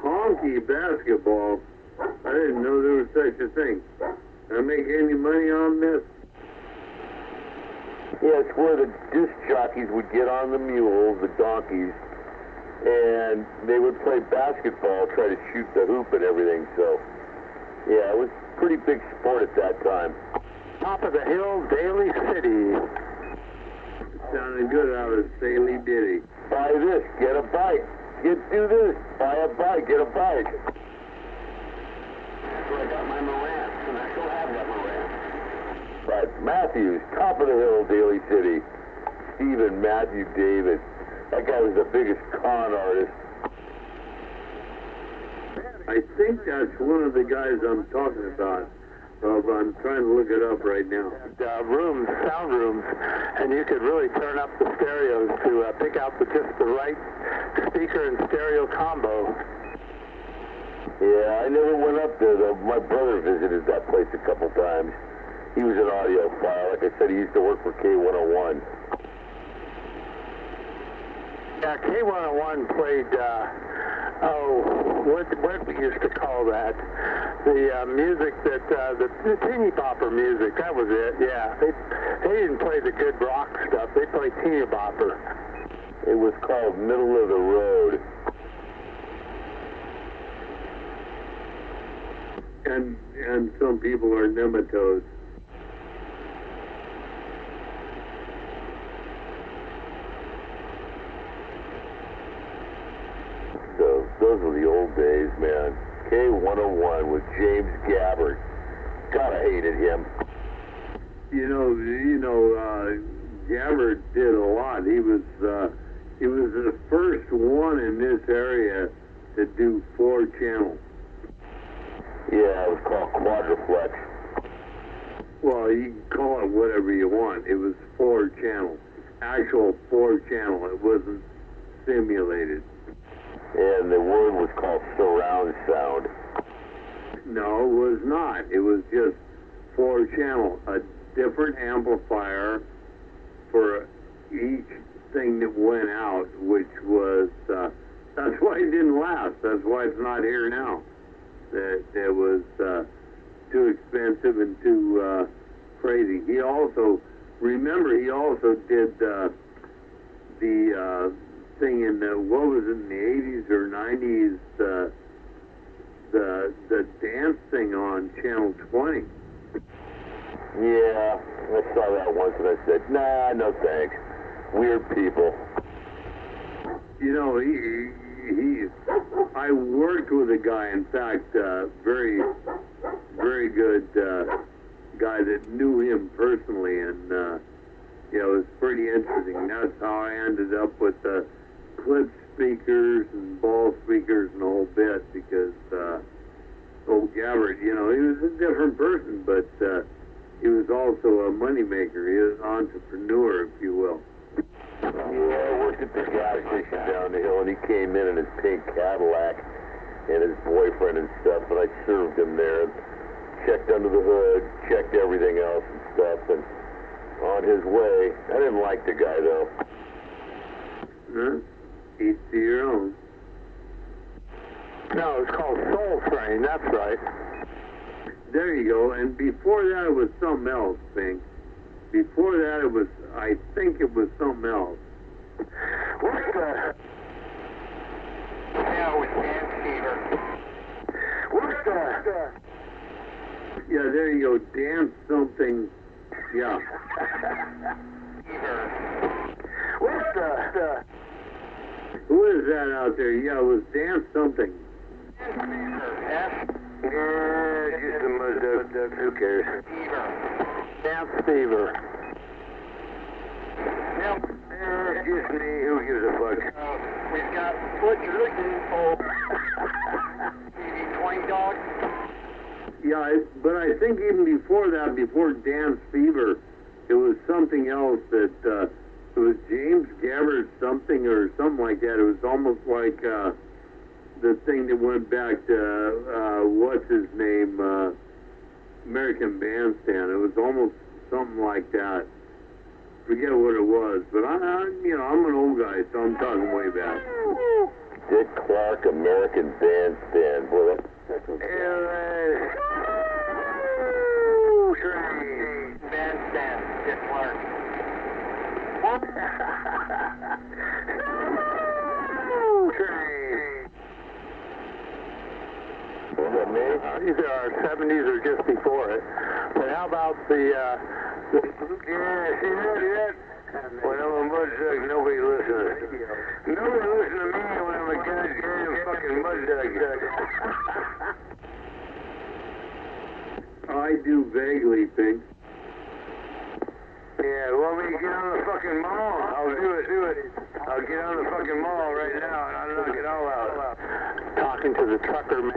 Honky basketball? I didn't know there was such a thing. I make any money on this? Yeah, it's where the disc jockeys would get on the mules, the donkeys, and they would play basketball, try to shoot the hoop and everything, so yeah, it was pretty big sport at that time. Top of the hill, Daly City. Sounded good out of Daly Diddy. Buy this, get a bike. Do this, buy a bike, get a bike. That's where I got my Marantz, and I still have that Marantz. But Matthews, top of the hill, Daly City. Stephen Matthew Davis. That guy was the biggest con artist. I think that's one of the guys I'm talking about. I'm trying to look it up right now. Rooms, sound rooms, and you could really turn up the stereos to pick out just the right speaker and stereo combo. Yeah, I never went up there though. My brother visited that place a couple times. He was an audiophile. Like I said, he used to work for K101. Yeah, K101 played, what we used to call that? The music that, the teeny bopper music, that was it, yeah. They didn't play the good rock stuff, they played teeny bopper. It was called Middle of the Road. And some people are nematodes. Those were the old days, man. K101 with James Gabbard. God, I hated him. Gabbard did a lot. He was the first one in this area to do 4 channels. Yeah, it was called Quadriplex. Well, you can call it whatever you want. It was 4 channels. Actual 4 channel. It wasn't simulated. And the word was called surround sound. No, it was not. It was just 4 channel. A different amplifier for each thing that went out, which was, that's why it didn't last. That's why it's not here now. That it was too expensive and too crazy. He also did the thing in what was it, in the 80s or 90s, the dance thing on Channel 20. Yeah, I saw that once and I said, nah, no thanks. Weird people. I worked with a guy, in fact, very, very good guy that knew him personally, and it was pretty interesting. That's how I ended up with the clip speakers and ball speakers and the whole bit, because old Gabbard, he was a different person, but he was also a moneymaker. He was an entrepreneur, if you will. Yeah, I worked at the gas station down the hill, and he came in his pink Cadillac and his boyfriend and stuff, and I served him there, checked under the hood, checked everything else and stuff, and on his way. I didn't like the guy, though. Each to your own. No, it's called Soul Train, that's right. There you go, and before that it was something else, Pink. Before that it was, I think it was something else. What's the... Yeah, with Dan Fever. What's the... Yeah, there you go, dance something, yeah. What's the... Who is that out there? Yeah, it was dance something. Yeah, just who cares? dance fever. Yep, it's just me. Who gives a fuck? We've got butchers for $20. Yeah, but I think even before that, before Dance Fever, it was something else that, it was James Gabbard something or something like that. It was almost like, the thing that went back to, what's his name, American Bandstand. It was almost something like that. Forget what it was, but I'm an old guy, so I'm talking way back. Dick Clark, American Bandstand. Boy, that's Train. Bandstand. Dick Clark. Train. Either our 70s or just before it. But how about the yeah, see that? When I'm a mudduck, nobody listens. Nobody listens to me when I'm a goddamn fucking mudduck. I do vaguely think. Yeah, want me to get on the fucking mall? I'll do it. I'll get on the fucking mall right now and I'll knock it all out. Talking to the trucker man.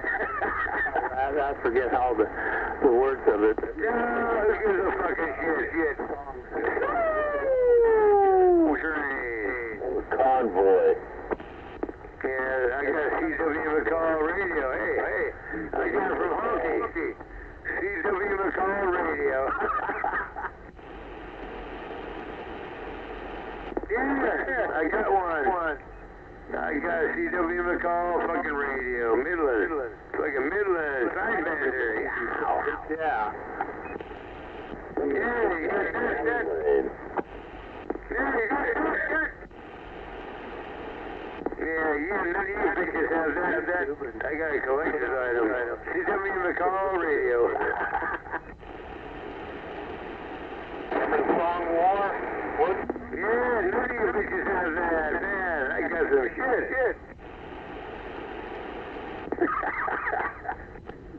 I forget how the words of it. Yeah, who gives a fucking shit? Train. Convoy. Yeah, I got CW McCall radio. Hey, I got it from Honky. CW McCall radio. Yeah, I got one. I got a CW McCall fucking radio. Midland. It's like a Midland Steinbender. Yeah. Yeah, you got that. Yeah, none of you bitches have that. I got a collector's item. CW McCall radio. Remember the song War? What? Yeah, none of you bitches have that. Man, I got some shit.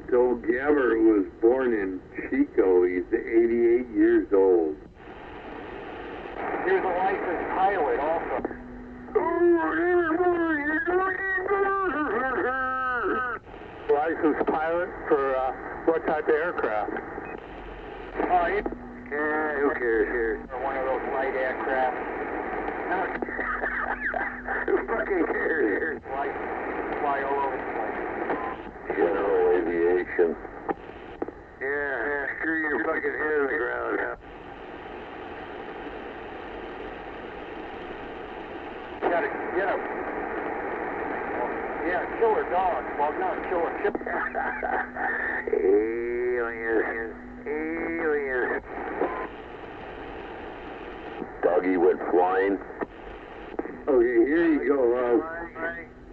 So Gabbard was born in Chico. He's 88 years old. He was a licensed pilot also. Licensed pilot for what type of aircraft? Yeah, who cares? Or one of those light aircraft. Who fucking cares? Fly all over the place. General Aviation. Yeah, screw your fucking head in the ground. Get him. Yeah, killer dog. Well, not killer. Aliens. Doggy went flying. Okay, here you go.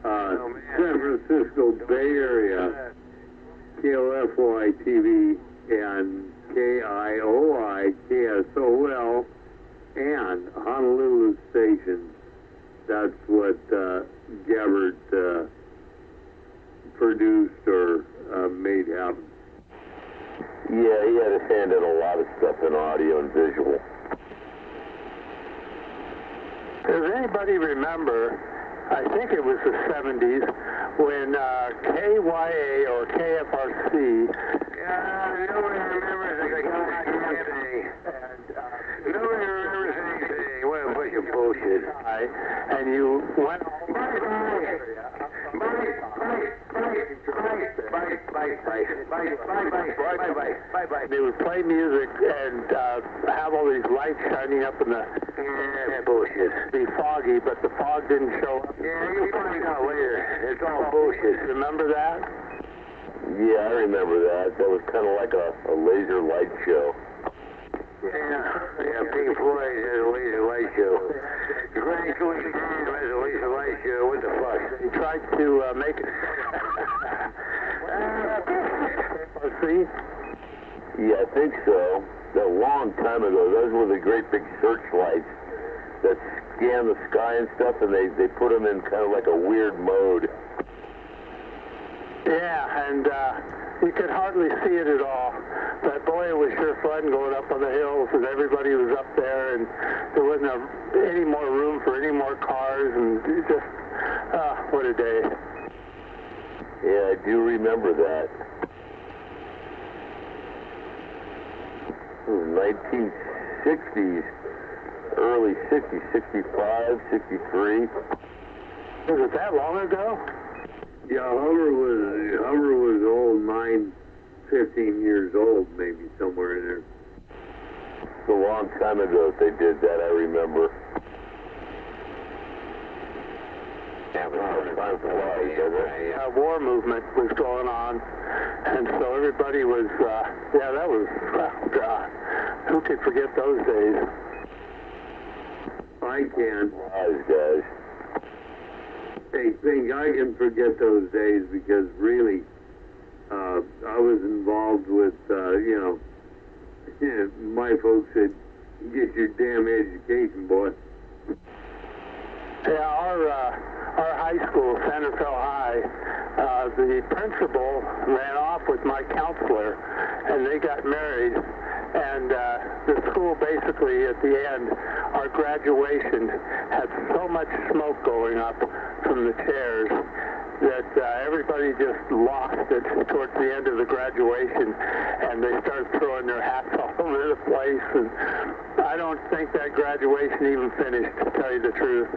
San Francisco Bay Area, KLFY TV and KIOI, KSOL, and Honolulu stations. That's what Gabbard produced or made happen. Yeah, he had his hand in a lot of stuff in audio and visual. Does anybody remember, I think it was the 70s, when KYA or KFRC... Yeah, nobody remembers anything. Nobody remembers anything. What a bunch of bullshit. And you went... Bye. They would play music and have all these lights shining up in the... Yeah, bullshit. Be foggy, but the fog didn't show up. Yeah, you'll find out later. It's all bullshit. Remember that? Yeah, I remember that. That was kind of like a laser light show. Yeah, Pink Floyd has a laser light show. The Grand Coulee Dam has a laser light show. What the fuck? He tried to make it... See? Yeah, I think so. A long time ago, those were the great big searchlights that scan the sky and stuff, and they put them in kind of like a weird mode. Yeah, and you could hardly see it at all. But boy, it was sure fun going up on the hills, and everybody was up there, and there wasn't any more room for any more cars, and it just, what a day. Yeah, I do remember that. It was 1960s, early 60s, 65, 63. Was it that long ago? Yeah, Hummer was old, 15 years old, maybe somewhere in there. It's a long time ago that they did that, I remember. Yeah, but time flies, doesn't it? A war movement was going on, and so everybody was, yeah, that was, oh God, who could forget those days? I can. Guys, guys. Hey, think I can forget those days because really, I was involved with, you know, my folks said, get your damn education, boy. Yeah, our high school, Santa Fe High, the principal ran off with my counselor, and they got married, and the school basically, at the end, our graduation had so much smoke going up from the chairs that everybody just lost it towards the end of the graduation, and they started throwing their hats all over the place, and I don't think that graduation even finished, to tell you the truth.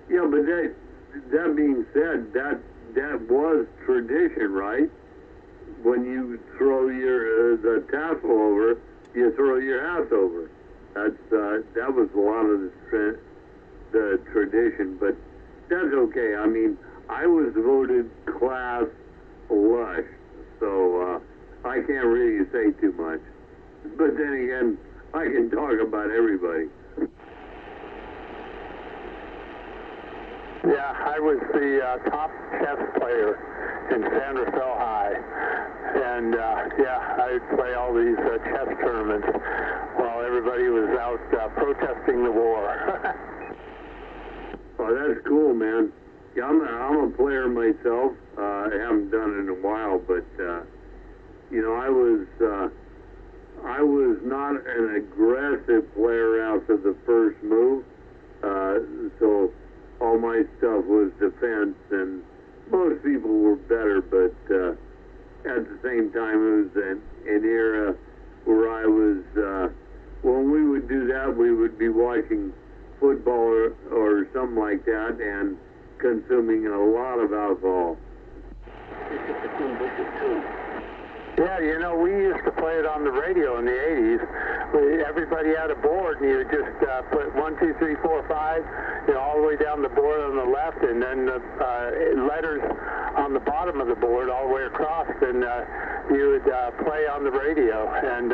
Yeah, but that being said, that was tradition, right? When you throw the tassel over, you throw your hat over. That was a lot of the tradition, but that's okay. I mean, I was voted class lush, so I can't really say too much. But then again, I can talk about everybody. Yeah, I was the top chess player in Santa Fe High, and yeah, I'd play all these chess tournaments while everybody was out protesting the war. Oh, that's cool, man. Yeah, I'm a player myself. I haven't done it in a while, but you know, I was not an aggressive player after the first move, so all my stuff was defense, and most people were better, but at the same time, it was an era where I was, when we would do that, we would be watching football or something like that and consuming a lot of alcohol. Yeah, you know, we used to play it on the radio in the 80s. Everybody had a board, and you would just put 1, 2, 3, 4, 5, you know, all the way down the board on the left, and then the letters on the bottom of the board all the way across, and you would play on the radio. And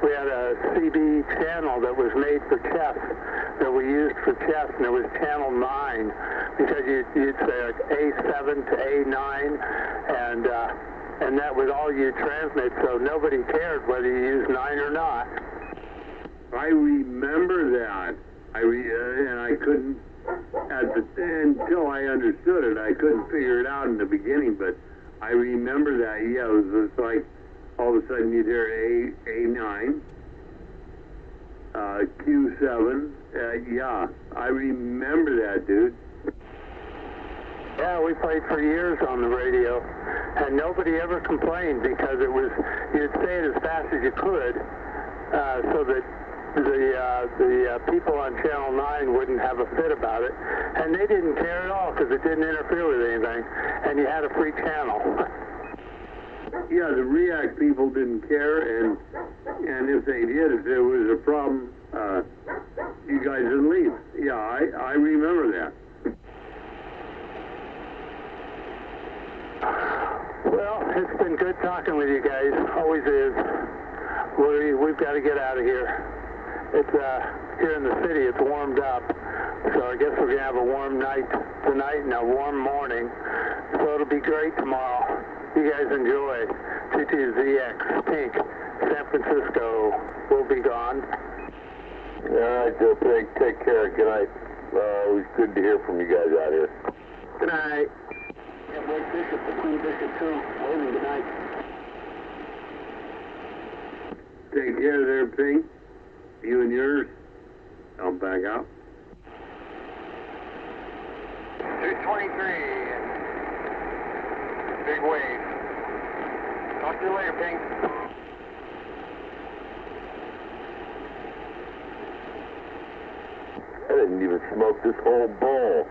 we had a CB channel that was made for chess that we used for chess, and it was channel 9, because you'd say like A7 to A9, and that was all you transmit, so nobody cared whether you used 9 or not. I remember that. And I couldn't, until I understood it, I couldn't figure it out in the beginning, but I remember that. Yeah, it was just like all of a sudden you'd hear A9, Q7. Yeah, I remember that, dude. Yeah, we played for years on the radio, and nobody ever complained because it was, you'd say it as fast as you could, so that the people on Channel 9 wouldn't have a fit about it, and they didn't care at all because it didn't interfere with anything, and you had a free channel. Yeah, the REACT people didn't care, and if they did, if there was a problem, you guys would leave. Yeah, I remember that. Well, it's been good talking with you guys. Always is. We've got to get out of here. It's here in the city. It's warmed up, so I guess we're gonna have a warm night tonight and a warm morning. So it'll be great tomorrow. You guys enjoy. 22ZX Pink, San Francisco. We'll be gone. All right, Joe. Take care. Good night. It was good to hear from you guys out here. Good night. Yeah, Blake Bishop, the Queen Bishop 2, waving good night. Take care there, Pink. You and yours. I'll back out. 223. Big wave. Talk to you later, Pink. I didn't even smoke this whole bowl.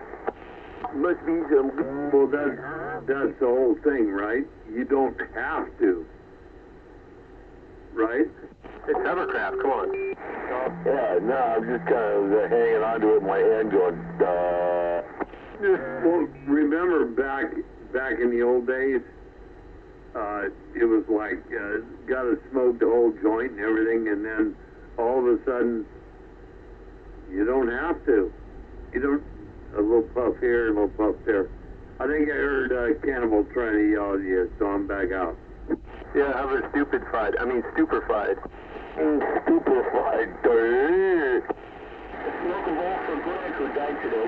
Must be some. Well, that's the whole thing, right? You don't have to. Right? It's hovercraft, come on. Yeah, no, I'm just kind of hanging on to it in my hand going, duh. Well, remember back in the old days, it was like, gotta smoke the whole joint and everything, and then all of a sudden, you don't have to. You don't, a little puff here, a little puff there. I think I heard Cannibal trying to yell at you, so I'm back out. Yeah, I was stupefied. Stupefied. Stupefied. Smoke a bowl for Greg who died today.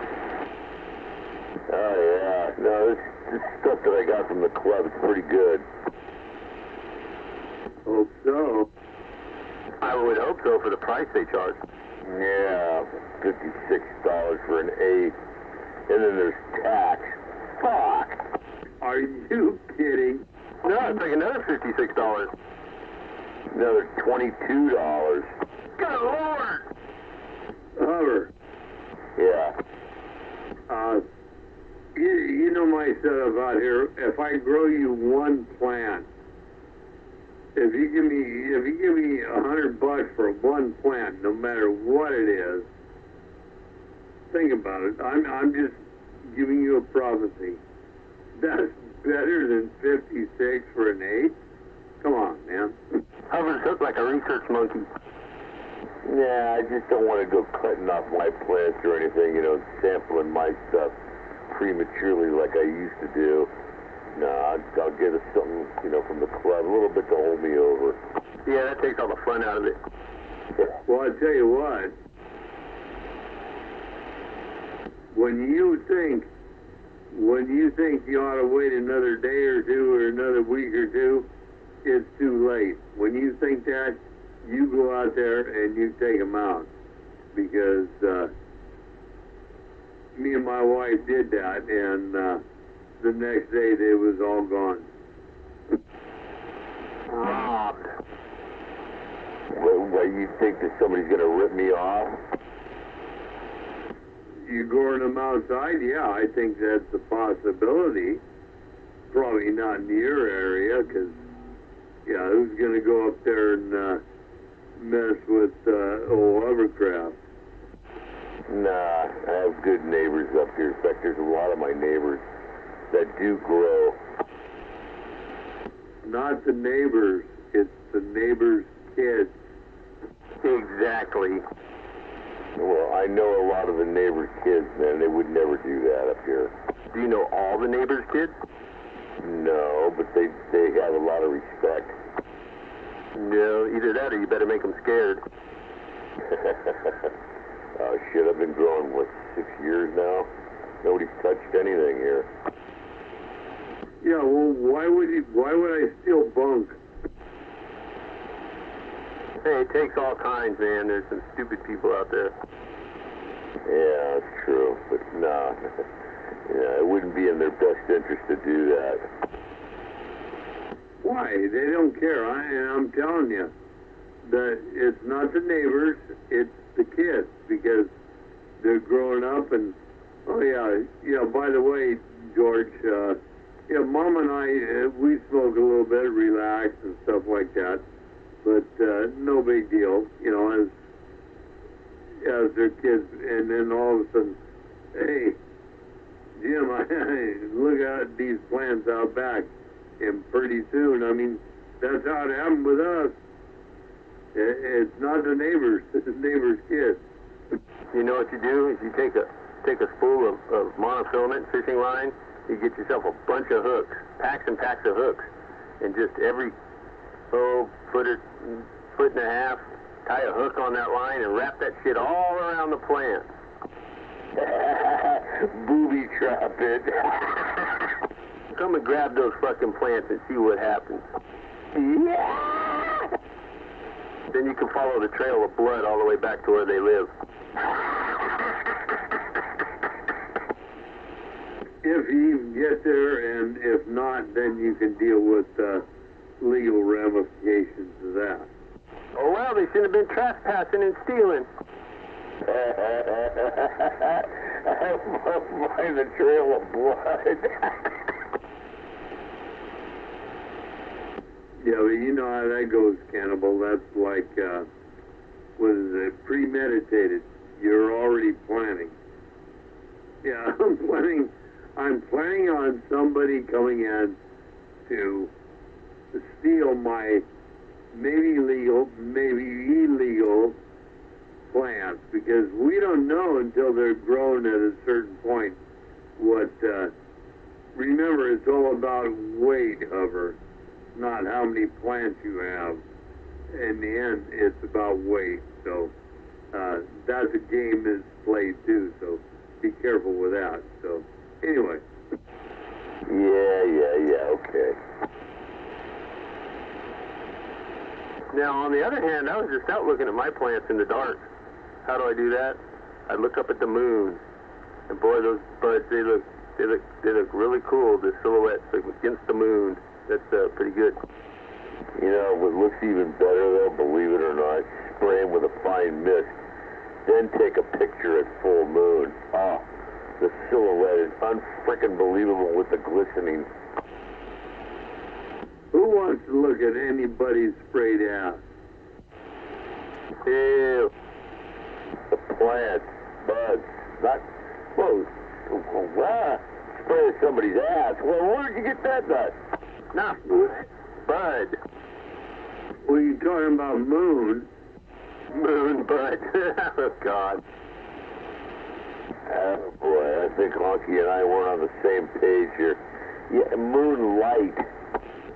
Oh, yeah. No, this stuff that I got from the club is pretty good. Hope so. I would hope so for the price they charge. Yeah, $56 for an eighth. And then there's tax. Fuck! Are you kidding? No, it's like another $56. Another $22. Good Lord! Hover. Yeah. You know my setup out here. If I grow you one plant, if you give me $100 for one plant, no matter what it is, think about it. I'm just giving you a prophecy. That's better than 56 for an 8? Come on, man. Hover's hooked like a research monkey. Yeah, I just don't want to go cutting off my plants or anything, sampling my stuff prematurely like I used to do. No, I'll get us something, from the club, a little bit to hold me over. Yeah, that takes all the fun out of it. Well, I tell you what. When you think you ought to wait another day or two or another week or two, it's too late. When you think that, you go out there and you take them out. Because me and my wife did that, and the next day they was all gone. Robbed. Well, you think that somebody's going to rip me off? You growing them outside? Yeah, I think that's a possibility. Probably not in your area, because, who's going to go up there and mess with old hovercraft? Nah, I have good neighbors up here. In fact, there's a lot of my neighbors that do grow. Not the neighbors, it's the neighbors' kids. Exactly. Well, I know a lot of the neighbors' kids, man. They would never do that up here. Do you know all the neighbors' kids? No, but they have a lot of respect. No, either that or you better make them scared. Oh, shit, I've been growing, 6 years now? Nobody's touched anything here. Yeah, well, why would I steal bunk? Hey, it takes all kinds, man. There's some stupid people out there. Yeah, that's true, but nah. Yeah, it wouldn't be in their best interest to do that. Why? They don't care. I'm telling you that it's not the neighbors, it's the kids, because they're growing up and, by the way, George, Mom and I, we smoke a little bit, relax and stuff like that, but no big deal, as their kids, and then all of a sudden, hey, Jim, look at these plants out back, and pretty soon, that's how it happened with us. It's not the neighbors, it's the neighbors' kids. You know what you do is you take a spool of monofilament fishing line, you get yourself a bunch of hooks, packs and packs of hooks, and just every foot and a half, tie a hook on that line and wrap that shit all around the plant. Booby trap it. Come and grab those fucking plants and see what happens. Yeah! Then you can follow the trail of blood all the way back to where they live. If you get there, and if not, then you can deal with legal ramifications of that. Oh, well, they shouldn't have been trespassing and stealing. By the trail of blood. Yeah, but you know how that goes, Cannibal. That's like, what is it, premeditated. You're already planning. Yeah, I'm planning on somebody coming in to steal my maybe legal, maybe illegal plants, because we don't know until they're grown at a certain point what, remember, it's all about weight, Hover, not how many plants you have. In the end, it's about weight, so that's a game that's played too, so be careful with that. So anyway. Yeah, okay. Now, on the other hand, I was just out looking at my plants in the dark. How do I do that? I look up at the moon, and boy, those buds, they look really cool. The silhouettes against the moon. That's pretty good. You know, what looks even better, though, believe it or not, spray them with a fine mist, then take a picture at full moon. Ah, the silhouette is unfreaking believable with the glistening. Who wants to look at anybody's sprayed ass? Ew. The plants, buds, not, whoa, spray somebody's ass. Well, where'd you get that nut? Nah, bud. Well, you're talking about moon. Moon, bud. Oh, God. Oh, boy, I think Honky and I weren't on the same page here. Yeah, moonlight.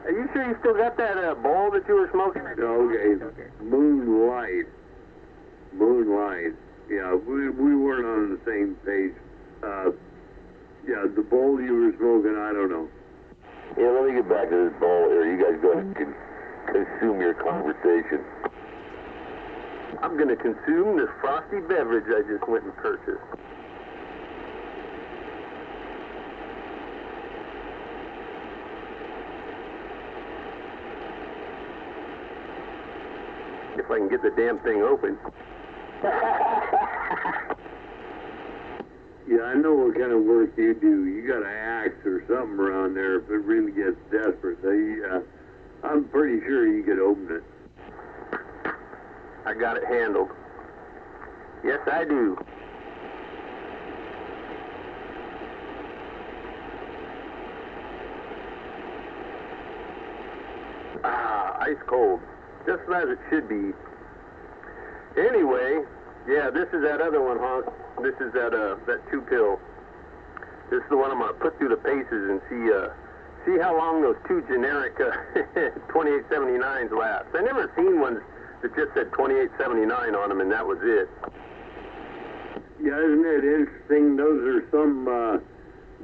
Are you sure you still got that bowl that you were smoking? Okay. Moonlight. Yeah, we weren't on the same page. Yeah, the bowl you were smoking, I don't know. Yeah, let me get back to this bowl here. You guys go ahead and consume your conversation. I'm going to consume this frosty beverage I just went and purchased. If I can get the damn thing open. Yeah, I know what kind of work you do. You got an axe or something around there if it really gets desperate. I'm pretty sure you could open it. I got it handled. Yes, I do. Ah, ice cold. Just as it should be. Anyway, yeah, this is that other one, Honk. This is that 2-pill. This is the one I'm going to put through the paces and see how long those two generic 2879s last. I never seen ones that just said 2879 on them and that was it. Yeah, isn't it interesting? Those are some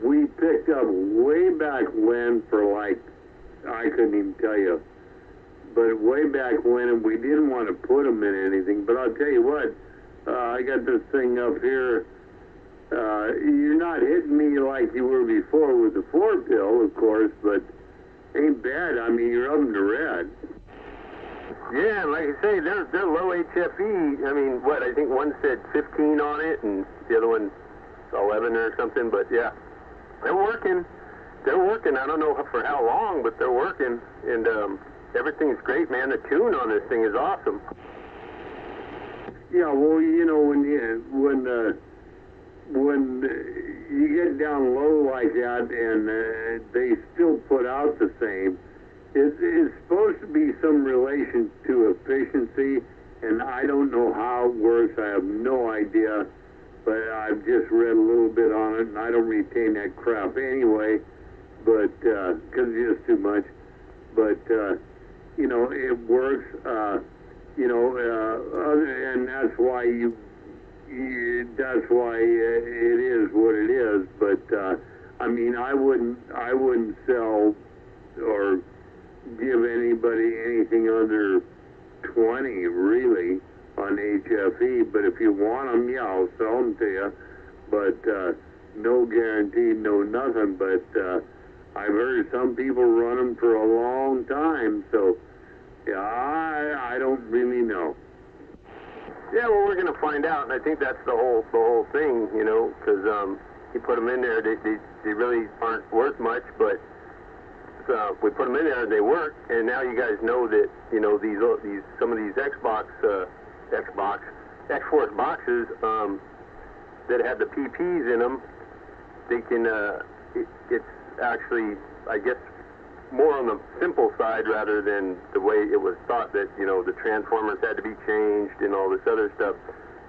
we picked up way back when for like, I couldn't even tell you, but way back when, and we didn't want to put them in anything. But I'll tell you what, I got this thing up here. You're not hitting me like you were before with the 4-pill, of course, but ain't bad. I mean, you're up in the red. Yeah, like I say, they're low HFE. I mean, what, I think one said 15 on it, and the other one 11 or something, but yeah, they're working. They're working. I don't know for how long, but they're working, and everything's great, man. The tune on this thing is awesome. Yeah, well, you know, when you get down low like that and they still put out the same, it's supposed to be some relation to efficiency, and I don't know how it works. I have no idea, but I've just read a little bit on it, and I don't retain that crap anyway, but because it's just too much. But you know, it works. You know, and that's why that's why it is what it is. But I mean, I wouldn't sell or give anybody anything under 20 really on HFE, but if you want them, yeah, I'll sell them to you. But no guarantee, no nothing. But I've heard some people run them for a long time, so yeah, I don't really know. Yeah, well, we're going to find out, and I think that's the whole thing, you know, because you put them in there, they really aren't worth much, but we put them in there and they work, and now you guys know that, you know, these some of these X-Force boxes that have the PPs in them, they can, it's actually, I guess, more on the simple side rather than the way it was thought that, you know, the transformers had to be changed and all this other stuff.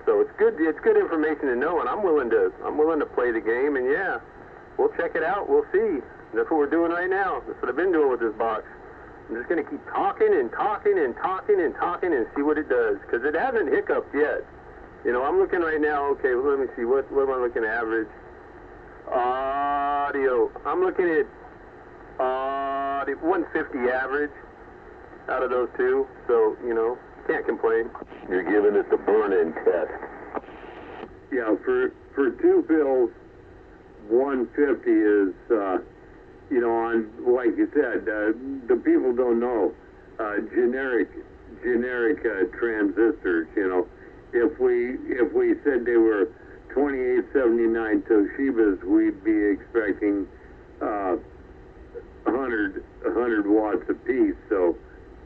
So it's good information to know, and I'm willing to play the game, and yeah, we'll check it out, we'll see. That's what we're doing right now. That's what I've been doing with this box. I'm just going to keep talking and talking and talking and talking and see what it does, because it hasn't hiccuped yet. You know, I'm looking right now, okay, well, let me see, what am I looking at average? Audio. I'm looking at 150 average out of those two, so, you know, can't complain. You're giving it the burn-in test. Yeah, for two fills, 150 is, you know, on, like you said, the people don't know, generic transistors, you know. If we said they were 2879 Toshibas, we'd be expecting 100 watts a piece. So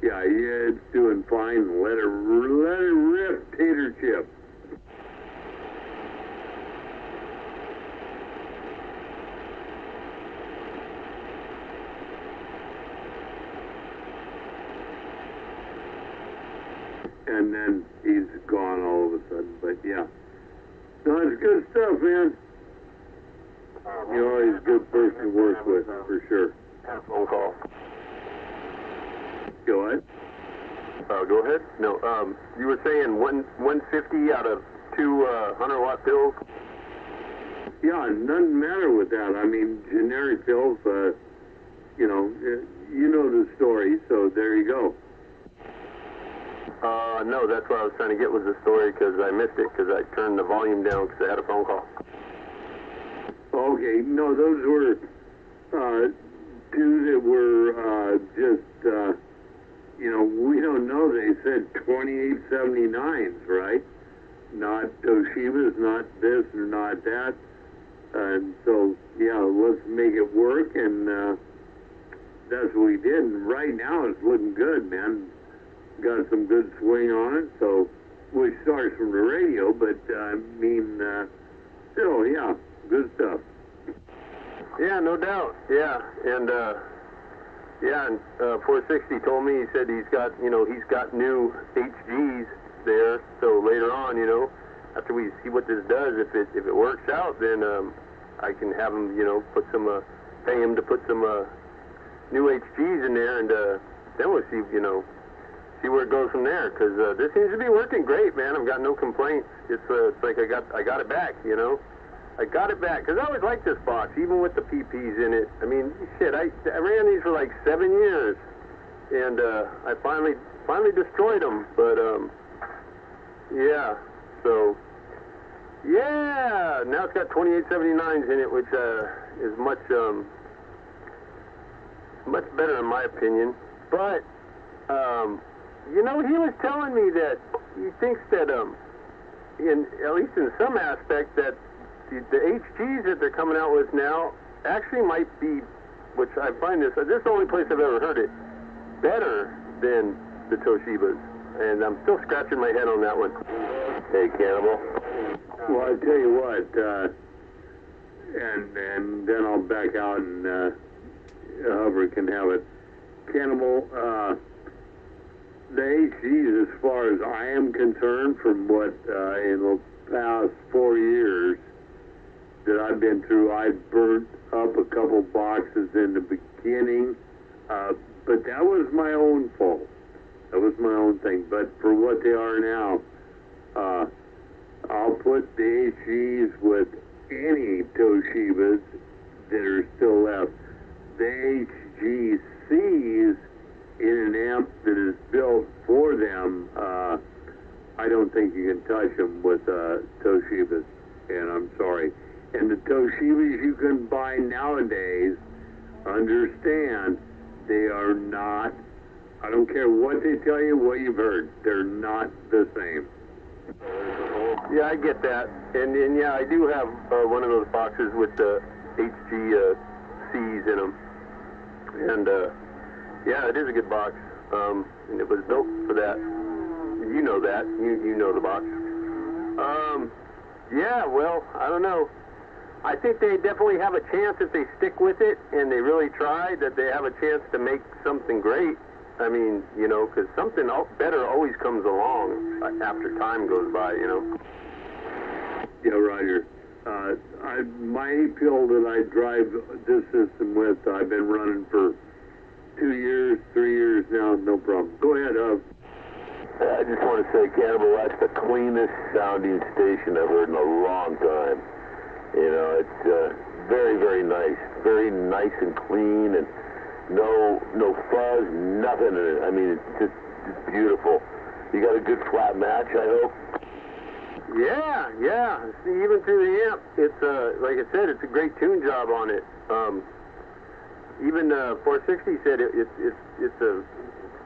yeah, it's doing fine. Let it rip, tater chip. And then he's gone all of a sudden. But yeah, no, it's good stuff, man. You're always a good person to work with, for sure. Phone call. Go ahead. Go ahead. No, you were saying 150 out of two 100-watt pills? Yeah, it doesn't matter with that. I mean, generic pills, you know the story, so there you go. No, that's what I was trying to get was the story, because I missed it because I turned the volume down because I had a phone call. Okay, no, those were two that were just, you know, we don't know. They said 2879s, right? Not Toshibas, not this or not that. And so, yeah, let's make it work, and that's what we did. And right now it's looking good, man. Got some good swing on it, so we started from the radio, but I mean, still, yeah, good stuff. Yeah, no doubt. Yeah, and 460 told me, he said he's got new HGs there. So later on, you know, after we see what this does, if it works out, then I can have him, you know, pay him to put some new HGs in there, and then we'll see, you know, see where it goes from there. Because this seems to be working great, man. I've got no complaints. It's like I got it back, you know. I got it back, because I always liked this box, even with the PPs in it. I mean, shit, I ran these for like 7 years, and I finally destroyed them. But yeah, so yeah, now it's got 2879s in it, which is much better in my opinion. But you know, he was telling me that he thinks that at least in some aspect, that the HGs that they're coming out with now actually might be, which I find this is the only place I've ever heard it, better than the Toshibas. And I'm still scratching my head on that one. Hey, Cannibal. Well, I tell you what, and then I'll back out, and Hubbard can have it. Cannibal, the HGs, as far as I am concerned, from what in the past 4 years that I've been through, I burnt up a couple boxes in the beginning, but that was my own fault. That was my own thing. But for what they are now, I'll put the HGs with any Toshibas that are still left. The HGCs in an amp that is built for them And the Toshibas you can buy nowadays, understand, they are not, I don't care what they tell you, what you've heard, they're not the same. Yeah, I get that. And yeah, I do have one of those boxes with the HG C's in them. And yeah, it is a good box. And it was built for that. You know that. You know the box. Yeah, well, I don't know. I think they definitely have a chance if they stick with it and they really try, that they have a chance to make something great. I mean, you know, because something better always comes along after time goes by, you know. Yeah, Roger. My pill that I drive this system with, I've been running for 2 years, 3 years now, no problem. Go ahead, I just want to say, Cannibal, that's the cleanest sounding station I've heard in a long time. You know, it's very, very nice. Very nice and clean, and no fuzz, nothing in it. I mean, it's beautiful. You got a good flat match, I hope? Yeah. See, even through the amp, it's, like I said, it's a great tune job on it. Even 460 said it's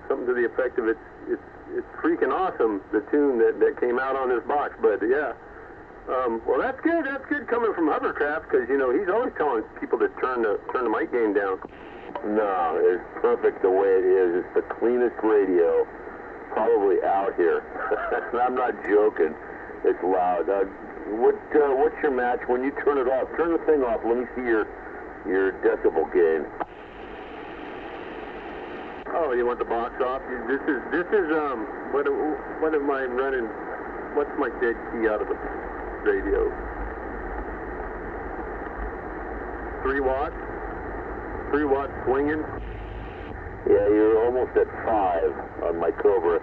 something to the effect of it's freaking awesome, the tune that came out on this box. But yeah, well, that's good. That's good coming from Hovercraft, because you know he's always telling people to turn the mic gain down. No, it's perfect the way it is. It's the cleanest radio probably out here. I'm not joking. It's loud. What's your match when you turn it off? Turn the thing off. Let me see your decibel gain. Oh, you want the box off? This is what am I running? What's my dead key out of the radio? 3 watts? 3 watts swinging? Yeah, you're almost at 5 on my Cobra.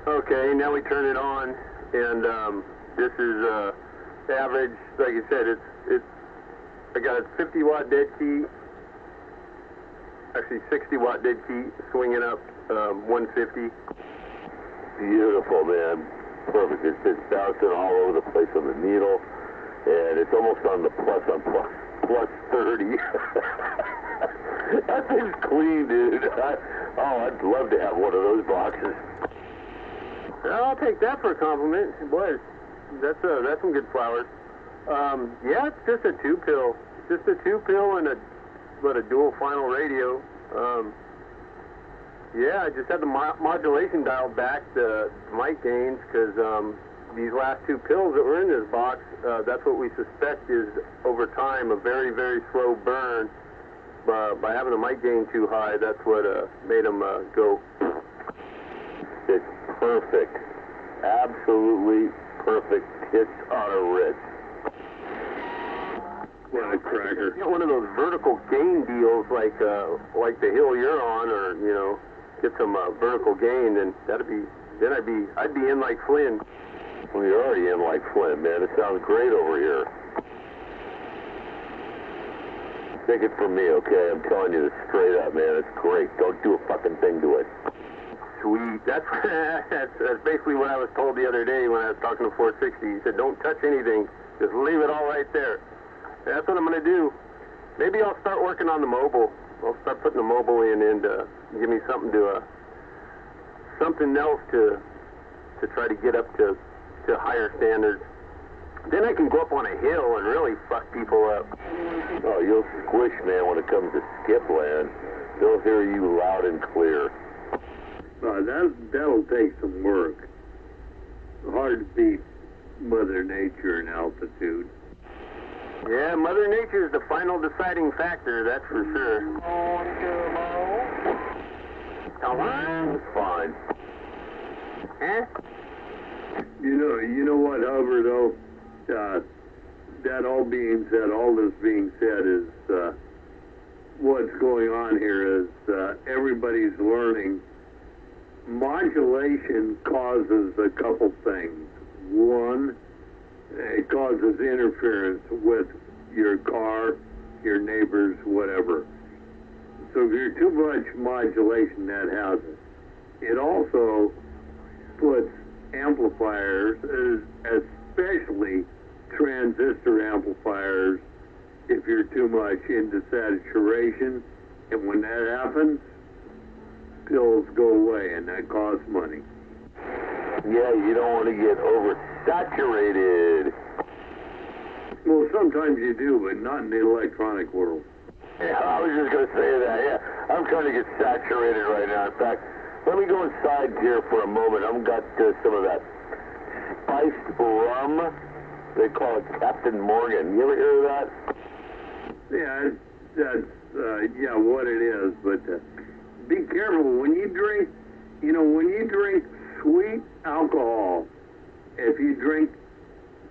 Okay, now we turn it on, and this is average. Like I said, I got a 50 watt dead key. Actually 60 watt dead key, swinging up 150. Beautiful, man. Perfect. It's bouncing all over the place on the needle, and it's almost on the plus 30. That thing's clean, dude. I'd love to have one of those boxes. I'll take that for a compliment. Boy, that's some good flowers. Yeah, it's just a 2-pill. Just a 2-pill and a dual final radio. Yeah, I just had the modulation dialed back, the mic gains, because these last 2 pills that were in this box, that's what we suspect is, over time, a very, very slow burn. By having the mic gain too high, that's what made them go. It's perfect. Absolutely perfect. Hits on a wrist. What a cracker. Get one of those vertical gain deals like the hill you're on, or you know, get some vertical gain, and I'd be in like Flynn. Well, you're already in like Flynn, man. It sounds great over here. Take it from me, okay? I'm telling you this straight up, man. It's great. Don't do a fucking thing to it. Sweet. That's basically what I was told the other day when I was talking to 460. He said, don't touch anything. Just leave it all right there. That's what I'm going to do. Maybe I'll start working on the mobile. I'll start putting the mobile in and give me something something else to try to get up to higher standards. Then I can go up on a hill and really fuck people up. Oh, you'll squish, man, when it comes to skip land. They'll hear you loud and clear. That'll take some work. Hard to beat Mother Nature in altitude. Yeah, Mother Nature is the final deciding factor, that's for sure. It's fine. Huh? You know what, Hover, though? That all being said, all this being said is what's going on here is everybody's learning. Modulation causes a couple things. One, it causes interference with your car, your neighbors, whatever. So if you're too much modulation, that has it. It also puts amplifiers, as especially transistor amplifiers, if you're too much into saturation, and when that happens, pills go away, and that costs money. Yeah, you don't want to get oversaturated. Well, sometimes you do, but not in the electronic world. Yeah, I was just going to say that, yeah. I'm trying to get saturated right now. In fact, let me go inside here for a moment. I've got some of that spiced rum. They call it Captain Morgan. You ever hear of that? Yeah, that's, yeah, what it is, but be careful. When you drink, when you drink sweet alcohol, if you drink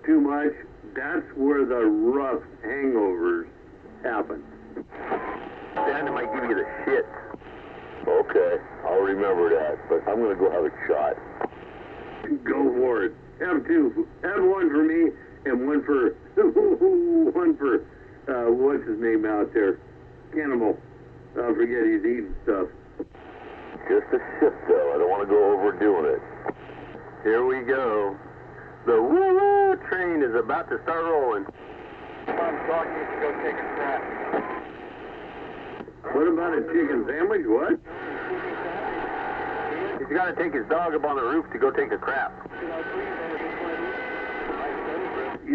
too much, that's where the rough hangovers happen. Then it might give you the shit. Okay, I'll remember that, but I'm going to go have a shot. Go for it. Have two. Have one for me and one for, what's his name out there? Cannibal. I forget he's eating stuff. Just a sip, though. I don't want to go overdoing it. Here we go. The woo-woo train is about to start rolling. I'm talking to go take a crap. What about a chicken sandwich? What? He's got to take his dog up on the roof to go take a crap.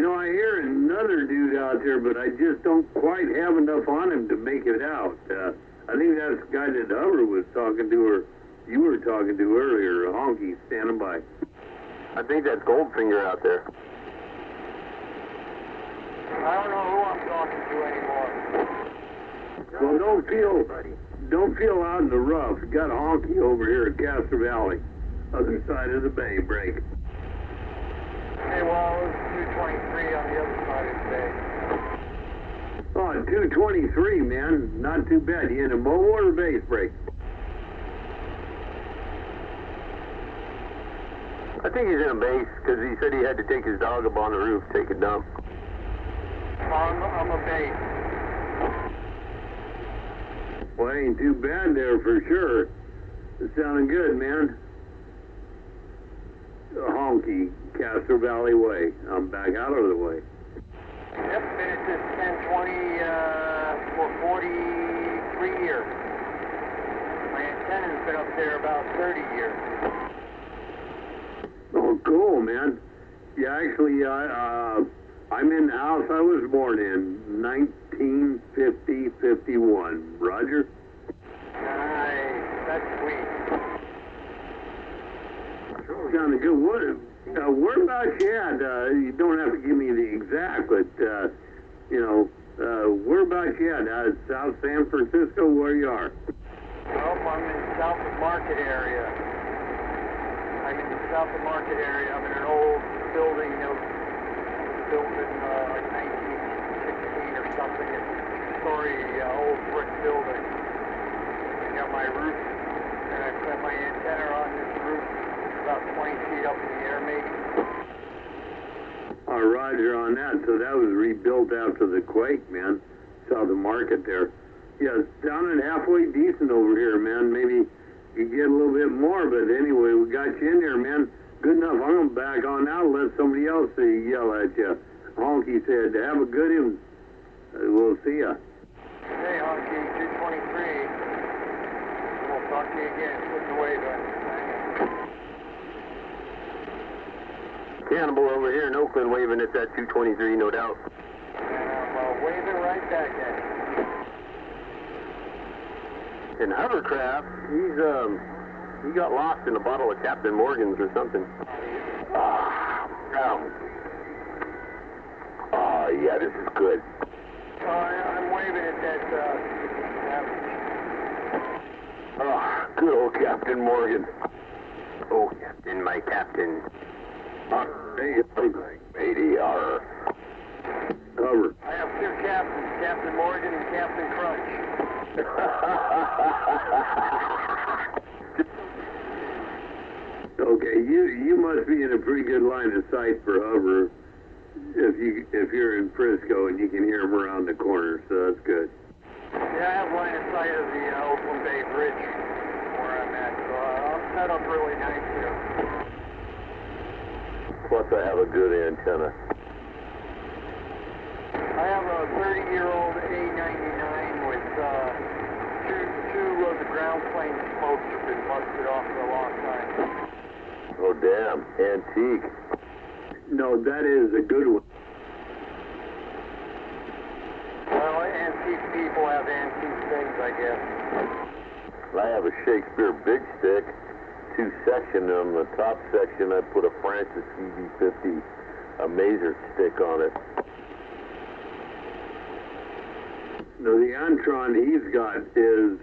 I hear another dude out there, but I just don't quite have enough on him to make it out. I think that's the guy that Hover was talking to, or you were talking to earlier, a honky standing by. I think that's Goldfinger out there. I don't know who I'm talking to anymore. Well, don't feel out in the rough. Got a honky over here at Castro Valley, other side of the bay break. Okay, well, it was 223 on the other side of the bay. Oh, 223, man. Not too bad. You in a mobile or base break? I think he's in a base because he said he had to take his dog up on the roof, take a dump. I'm a base. Well, ain't too bad there for sure. It's sounding good, man. Honky, Castro Valley Way. I'm back out of the way. Yep, been at this 1020 for 43 years. My antenna's been up there about 30 years. Oh, cool, man. Yeah, actually, I'm in the house I was born in, 1950-51. Roger? Nice. That's sweet. Sounded good. Whereabouts you at? You don't have to give me the exact, but, whereabouts you at? South San Francisco, where you are? Well, I'm in the South of Market area. I'm in the South of Market area. I'm in an old building that was built in like 1916 or something. It's a story, old brick building. I got my roof, and I set my antenna on this roof about 20 feet up in the air, maybe. Roger on that. So that was rebuilt after the quake, man. South of Market there. Yeah, it's sounding halfway decent over here, man. Maybe you get a little bit more, but anyway, we got you in there, man. Good enough. I'm going to back on now and let somebody else yell at you. Honky said, have a good one. We'll see ya. Hey, Honky, 223. We'll talk to you again. Put the wave on. Cannibal over here in Oakland waving at that 223, no doubt. And I'm waving right back at you. In Hovercraft, he got lost in a bottle of Captain Morgan's or something. Yeah, this is good. I'm waving at that, Good old Captain Morgan. Oh, Captain, my Captain. Hey, matey, Cover. I have two captains, Captain Morgan and Captain Crunch. Okay, you must be in a pretty good line of sight for Hover if you're in Frisco and you can hear him around the corner, so that's good. Yeah, I have line of sight of the Oakland Bay Bridge where I'm at, so I'm set up really nice here. Plus I have a good antenna. I have a 30-year-old A99 with two of the ground plane smokes have been busted off for a long time. Oh damn, antique. No, that is a good one. Well, antique people have antique things, I guess. I have a Shakespeare big stick, 2-section. On the top section I put a Francis CV50, a Maser stick on it. No, the Antron he's got is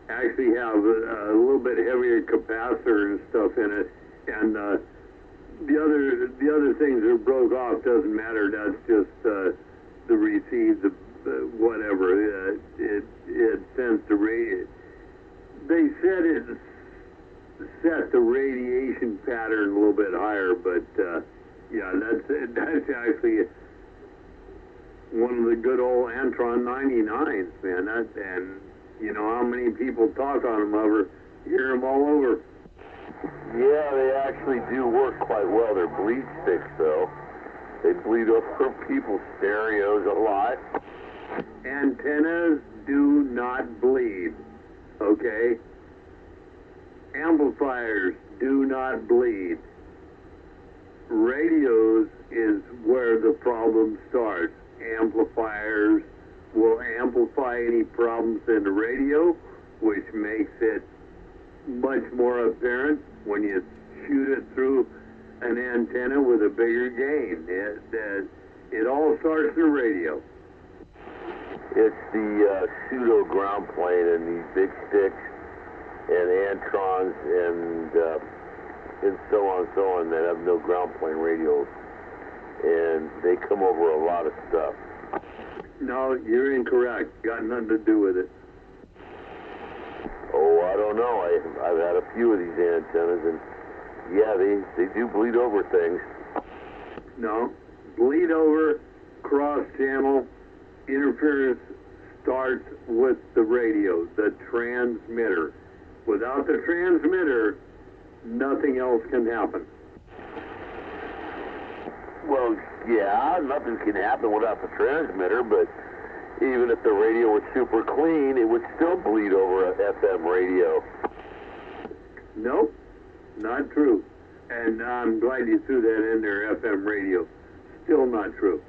actually have a little bit heavier capacitor and stuff in it, and the other things that broke off doesn't matter. That's just the receive, the whatever. It sends the radiation. They said it set the radiation pattern a little bit higher, but yeah, that's actually one of the good old Antron 99s, man. And you know how many people talk on them over, hear them all over. Yeah, they actually do work quite well. They're bleed sticks, though. They bleed over people's stereos a lot. Antennas do not bleed, okay? Amplifiers do not bleed. Radios is where the problem starts. Amplifiers will amplify any problems in the radio, which makes it much more apparent when you shoot it through an antenna with a bigger gain. It all starts in the radio. It's the pseudo ground plane and these big sticks and Antrons and so on that have no ground plane radios, and they come over a lot of stuff. No, you're incorrect. Got nothing to do with it. Oh, I don't know. I've had a few of these antennas, and yeah, they do bleed over things. No, bleed over, cross channel, interference starts with the radio, the transmitter. Without the transmitter, nothing else can happen. Well, yeah, nothing can happen without the transmitter, but even if the radio was super clean, it would still bleed over an FM radio. Nope, not true. And I'm glad you threw that in there, FM radio. Still not true.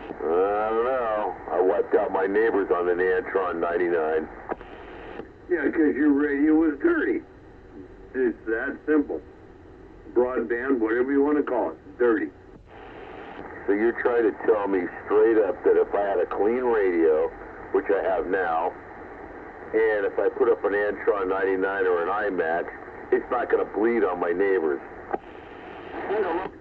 I don't know. I wiped out my neighbors on an Antron 99. Yeah, because your radio was dirty. It's that simple. Broadband, whatever you want to call it, dirty. So you're trying to tell me straight up that if I had a clean radio, which I have now, and if I put up an Antron 99 or an IMAX, it's not going to bleed on my neighbors?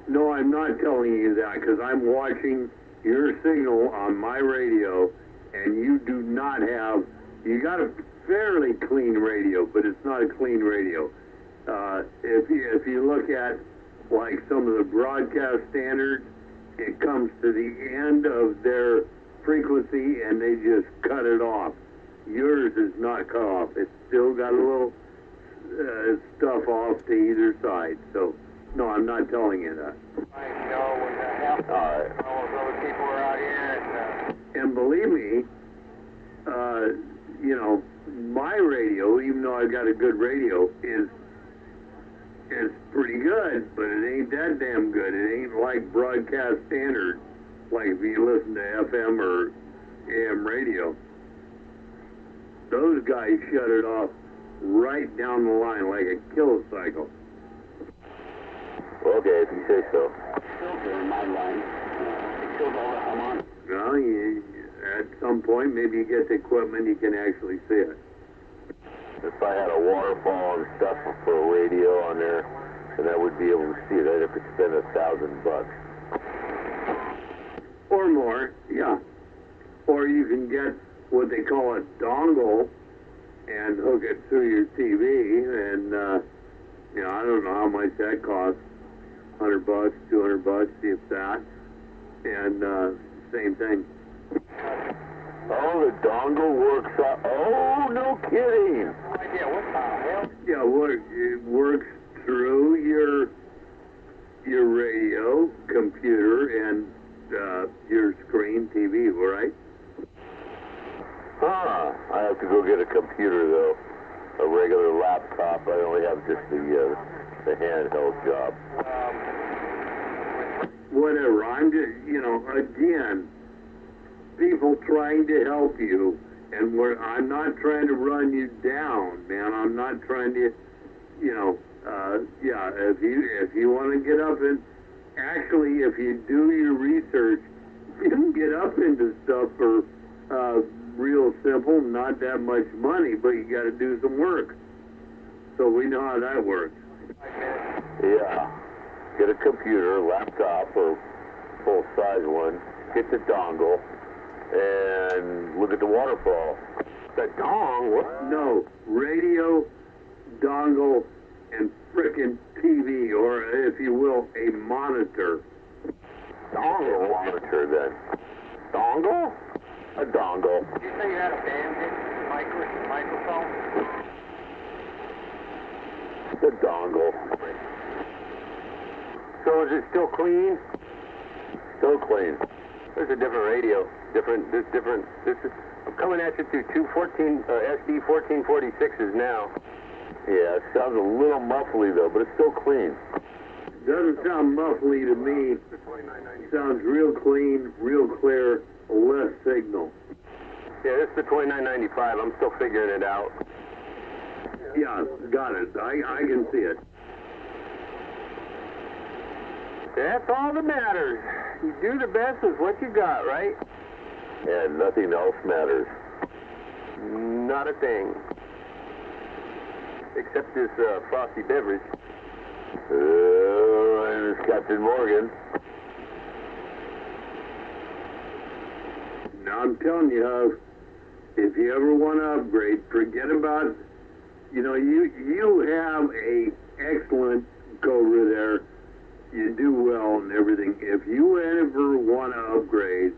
No, I'm not telling you that, because I'm watching your signal on my radio, and you do not have, you got a fairly clean radio, but it's not a clean radio. If you look at like some of the broadcast standards, it comes to the end of their frequency and they just cut it off. Yours is not cut off. It's still got a little stuff off to either side. So, no, I'm not telling you that. I know when that happened. All those other people were out here And believe me, you know, my radio, even though I've got a good radio, is pretty good, but it ain't that damn good. It ain't like broadcast standard, like if you listen to FM or AM radio. Those guys shut it off right down the line like a kilocycle. Okay, if you say so. Filter in my line. It kills all the harmonics. Well, at some point, maybe you get the equipment, you can actually see it. If I had a waterfall and stuff for a radio on there, then I would be able to see it. I'd have to spend $1,000. Or more, yeah. Or you can get what they call a dongle and hook it through your TV, and you know, I don't know how much that costs. $100, $200, if that. And same thing. Oh, the dongle works out. Oh, no kidding. Yeah, what the hell? Yeah, it works through your radio, computer, and your screen, TV, right? I have to go get a computer though. A regular laptop. I only have just the handheld job. Whatever. I'm just, again, people trying to help you, and I'm not trying to run you down, man. I'm not trying to, if you want to get up and actually, if you do your research, you can get up into stuff for real simple, not that much money, but you got to do some work. So we know how that works. Yeah. Get a computer, laptop, or full-size one. Get the dongle, and look at the waterfall. The dong? What? No, radio, dongle, and frickin' TV, or if you will, a monitor. Dongle monitor, then. Dongle? A dongle. Did you say you had a banded microphone? The dongle. So is it still clean? Still clean. There's a different radio. I'm coming at you through two SD 1446s now. Yeah, it sounds a little muffly though, but it's still clean. Doesn't sound muffly to me. Sounds real clean, real clear, less signal. Yeah, this is the 2995. I'm still figuring it out. Yeah, got it. I can see it. That's all that matters. You do the best with what you got, right? And nothing else matters. Not a thing. Except this frosty beverage. My name is Captain Morgan. Now I'm telling you, if you ever want to upgrade, forget about, you have a excellent Cobra there. You do well and everything. If you ever want to upgrade,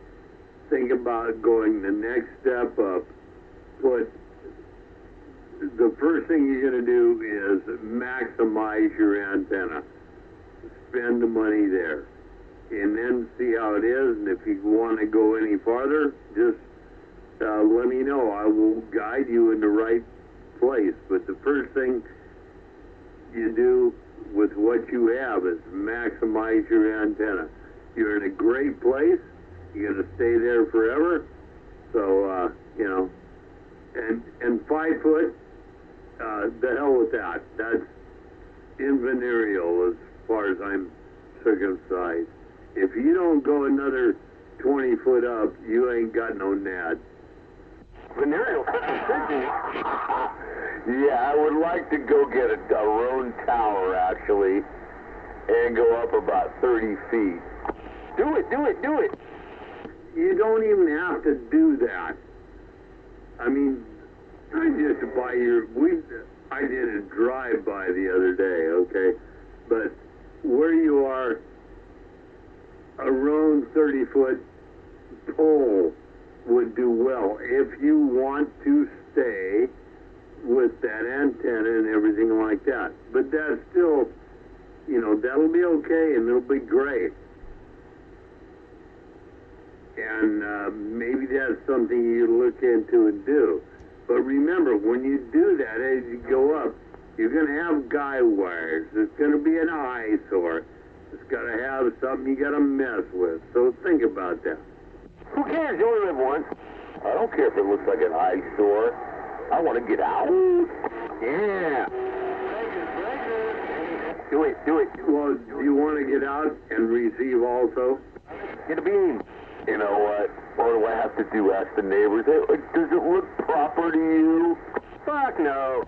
think about going the next step up. But the first thing you're going to do is maximize your antenna. Spend the money there. And then see how it is. And if you want to go any farther, just let me know. I will guide you in the right place. But the first thing you do with what you have is maximize your antenna. You're in a great place. You're going to stay there forever. So, and 5 foot, the hell with that. That's invenereal as far as I'm circumcised. If you don't go another 20 foot up, you ain't got no nad. Venereal circumcision? Yeah, I would like to go get a drone tower, actually, and go up about 30 feet. Do it. You don't even have to do that. I mean, I did a drive-by the other day, okay? But where you are, a round 30-foot pole would do well if you want to stay with that antenna and everything like that. But that's still, that'll be okay and it'll be great. And maybe that's something you look into and do. But remember, when you do that, as you go up, you're going to have guy wires. There's going to be an eyesore. It's got to have something you got to mess with. So think about that. Who cares? You only live once. I don't care if it looks like an eyesore. I want to get out. Yeah. Do it. Well, do you want to get out and receive also? Get a beam. You know what? What do I have to do? Ask the neighbors. Hey, does it look proper to you? Fuck no.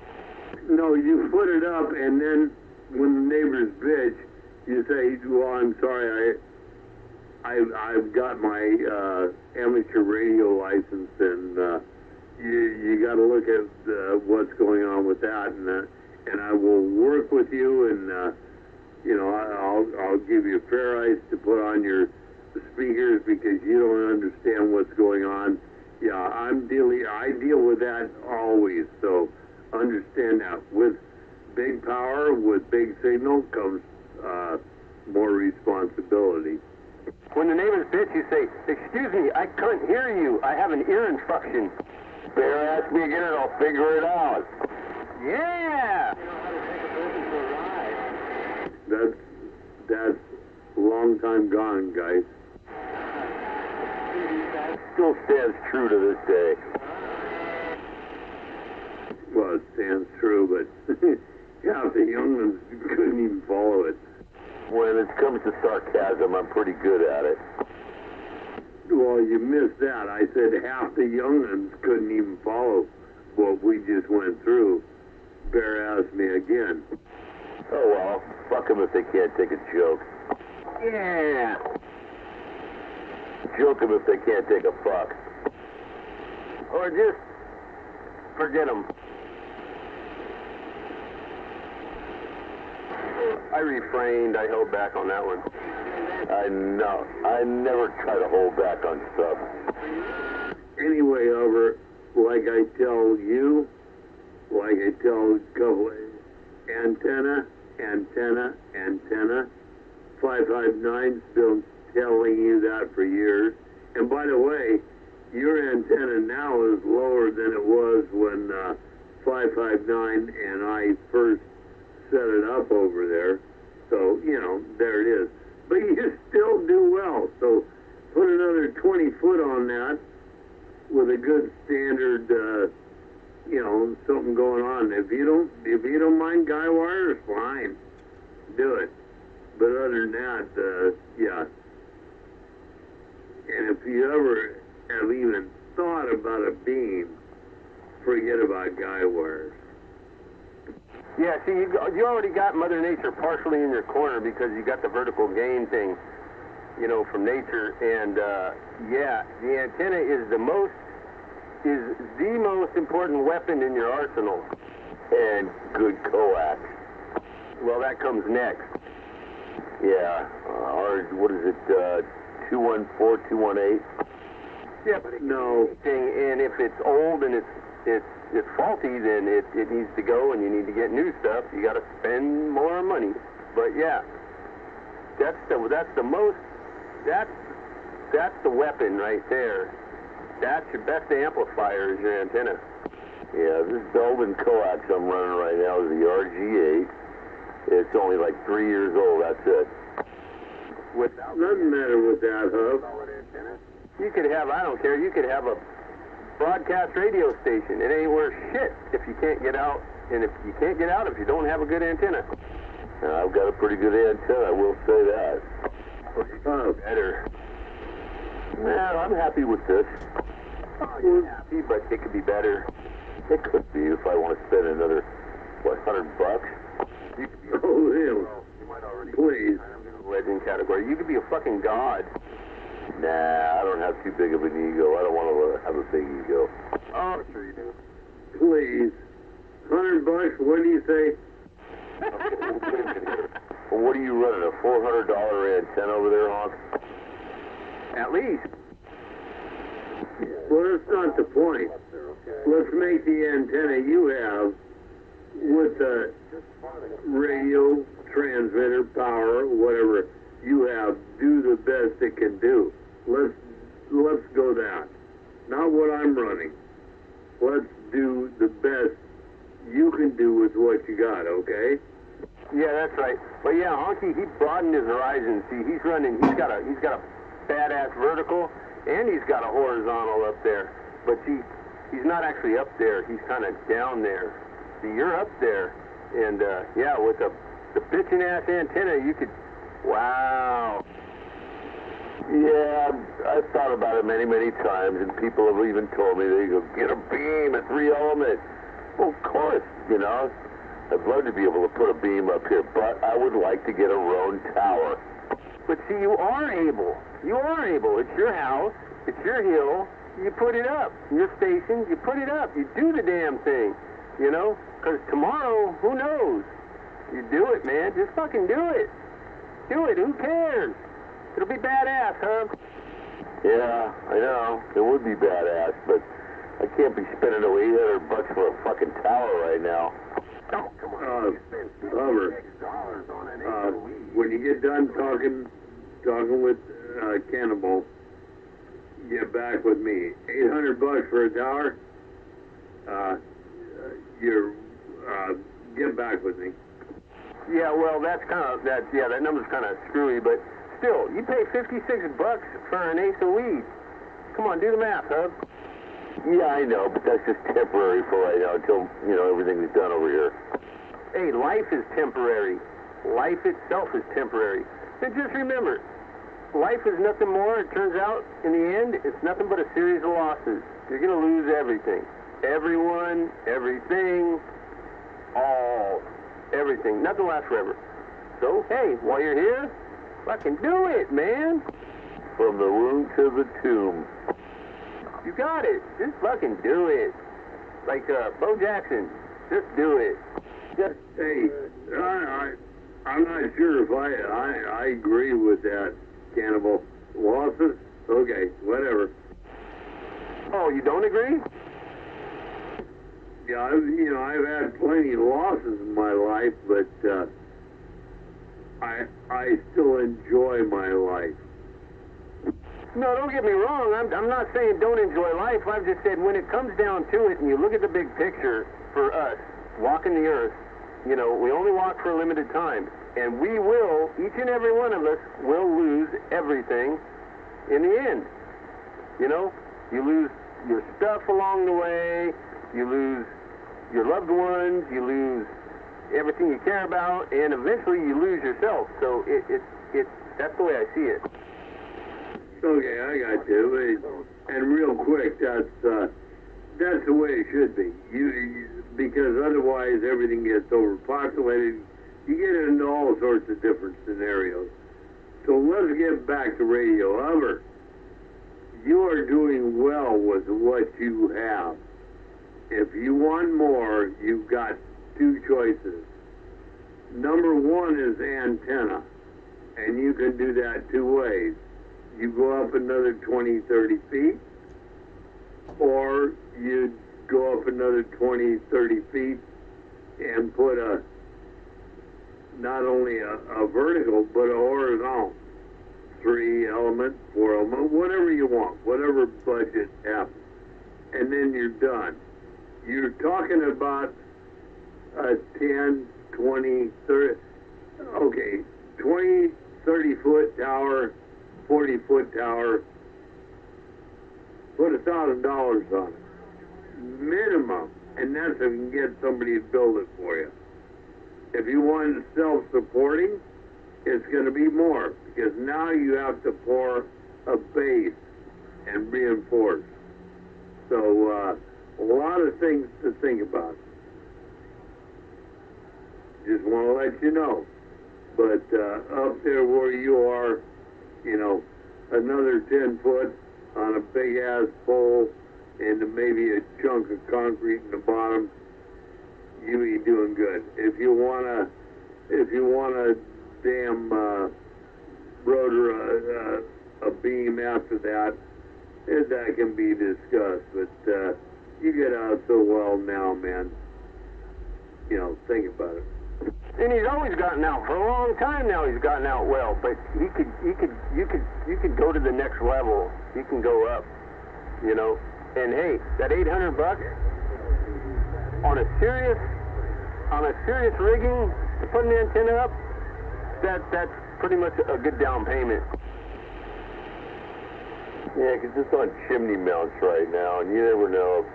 No, you put it up, and then when the neighbors bitch, you say, well, I'm sorry, I've got my amateur radio license, and you got to look at what's going on with that, and I will work with you, and I'll give you fair ice to put on your speakers because you don't understand what's going on. Yeah, I deal with that always, so understand that. With big power, with big signal comes more responsibility. When the neighbors bitch, you say, "Excuse me, I can't hear you. I have an ear infection." Better ask me again and I'll figure it out. Yeah! That's a long time gone, guys. Still stands true to this day. Well, it stands true, but half the young ones couldn't even follow it. When it comes to sarcasm, I'm pretty good at it. Well, you missed that. I said half the young ones couldn't even follow what we just went through. Bear ask me again. Oh well, fuck them if they can't take a joke. Yeah. Joke them if they can't take a fuck. Or just forget them. I refrained. I held back on that one. I know. I never try to hold back on stuff. Anyway, over, like I tell you, like I tell a couple, antenna, 559's been telling you that for years. And by the way, your antenna now is lower than it was when 559 and I first set it up over there. So, you know, there it is. But you still do well. So put another 20 foot on that with a good standard, you know, something going on. If you don't mind guy wires, fine, do it. But other than that, yeah. And if you ever have even thought about a beam, forget about guy wires. Yeah, see, you already got Mother Nature partially in your corner because you got the vertical gain thing, you know, from nature. And yeah, the antenna is the most important weapon in your arsenal. And good coax. Well, that comes next. Yeah, what is it, 214, 218? Yeah, but no. And if it's old and it's faulty, then it needs to go and you need to get new stuff. You got to spend more money. But yeah, that's the weapon right there. That's your best amplifier is your antenna. Yeah, this Belden coax I'm running right now is the RG8. It's only like 3 years old, that's it. Doesn't matter with that, hub. You could have, I don't care, you could have a broadcast radio station. It ain't worth shit if you can't get out, and if you can't get out if you don't have a good antenna. I've got a pretty good antenna, I will say that. Better. Well, I'm happy with this. I'm happy, but it could be better. It could be if I want to spend another, what, $100? You could be please. Legend category. You could be a fucking god. Nah, I don't have too big of an ego. I don't want to have a big ego. Oh, sure you do. Please. $100, what do you say? Well, what are you running, a $400 antenna over there, Honk? At least. Well, that's not the point. Let's make the antenna you have with the radio, transmitter, power, whatever you have, do the best it can do. Let's go that. Not what I'm running. Let's do the best you can do with what you got, okay? Yeah, that's right. But yeah, Honky, he broadened his horizon. See, he's got a badass vertical, and he's got a horizontal up there. But see, he's not actually up there. He's kind of down there. See, you're up there. And yeah, with the bitchin' ass antenna, you could, wow. Yeah, I've thought about it many, many times, and people have even told me they go, get a beam, a 3-element. Well, of course, you know, I'd love to be able to put a beam up here, but I would like to get a Roan tower. But see, you are able. You are able. It's your house. It's your hill. You put it up. Your station, you put it up. You do the damn thing, you know? Because tomorrow, who knows? You do it, man. Just fucking do it. Do it. Who cares? It'll be badass, huh? Yeah, I know. It would be badass, but I can't be spending away $800 for a fucking tower right now. Hover. when you get done talking with Cannibal, get back with me. $800 for a tower. Get back with me. Yeah, well, that's kind of that number's kind of screwy, but still, you pay $56 for an ace of weed. Come on, do the math, huh? Yeah, I know, but that's just temporary for right now until, everything's done over here. Hey, life is temporary. Life itself is temporary. And just remember, life is nothing more. It turns out, in the end, it's nothing but a series of losses. You're going to lose everything. Everyone, everything, everything. Nothing lasts forever. So, hey, while you're here, fucking do it, man. From the womb to the tomb. You got it. Just fucking do it. Like Bo Jackson. Just do it. Hey, I'm not sure if I agree with that, Cannibal. Losses? Okay, whatever. Oh, you don't agree? Yeah, I've had plenty of losses in my life, but I still enjoy my life. No, don't get me wrong. I'm not saying don't enjoy life. I've just said when it comes down to it and you look at the big picture for us, walking the earth, we only walk for a limited time. And we will, each and every one of us, will lose everything in the end. You lose your stuff along the way, you lose your loved ones, you lose everything you care about, and eventually you lose yourself. So that's the way I see it. Okay, I got you. And real quick, that's the way it should be. Because otherwise everything gets overpopulated. You get into all sorts of different scenarios. So let's get back to Radio Hover. You are doing well with what you have. If you want more, you've got two choices. Number one is antenna, and you can do that two ways. You go up another 20, 30 feet, or you go up another 20, 30 feet and put not only a vertical, but a horizontal. 3 element, 4 element, whatever you want, whatever budget happens. And then you're done. You're talking about a 10, 20, 30, 20, 30-foot tower, 40-foot tower. Put $1,000 on it. Minimum. And that's if you can get somebody to build it for you. If you want self-supporting, it's going to be more, because now you have to pour a base and reinforce. So a lot of things to think about. Just want to let you know. But up there where you are, another 10 foot on a big ass pole and maybe a chunk of concrete in the bottom, you be doing good. If you want a damn rotor, a beam after that, that can be discussed. But you get out so well now, man. Think about it. And he's always gotten out. For a long time now he's gotten out well, but you could go to the next level. You can go up, And hey, that $800 on a serious rigging to put an antenna up, that's pretty much a good down payment. Yeah, because it's on chimney mounts right now, and you never know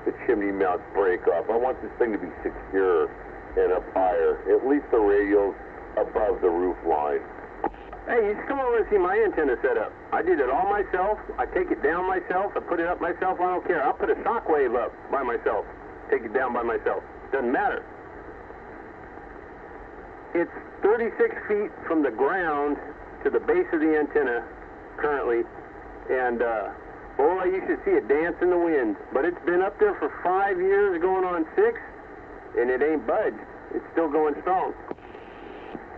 if the chimney mounts break off. I want this thing to be secure and up higher, at least the radials above the roof line. Hey, you just come over and see my antenna setup. I did it all myself. I take it down myself. I put it up myself. I don't care. I'll put a shockwave up by myself. Take it down by myself. Doesn't matter. It's 36 feet from the ground to the base of the antenna currently. And, boy, you should see it dance in the wind. But it's been up there for 5 years, going on 6, and it ain't budged. It's still going strong.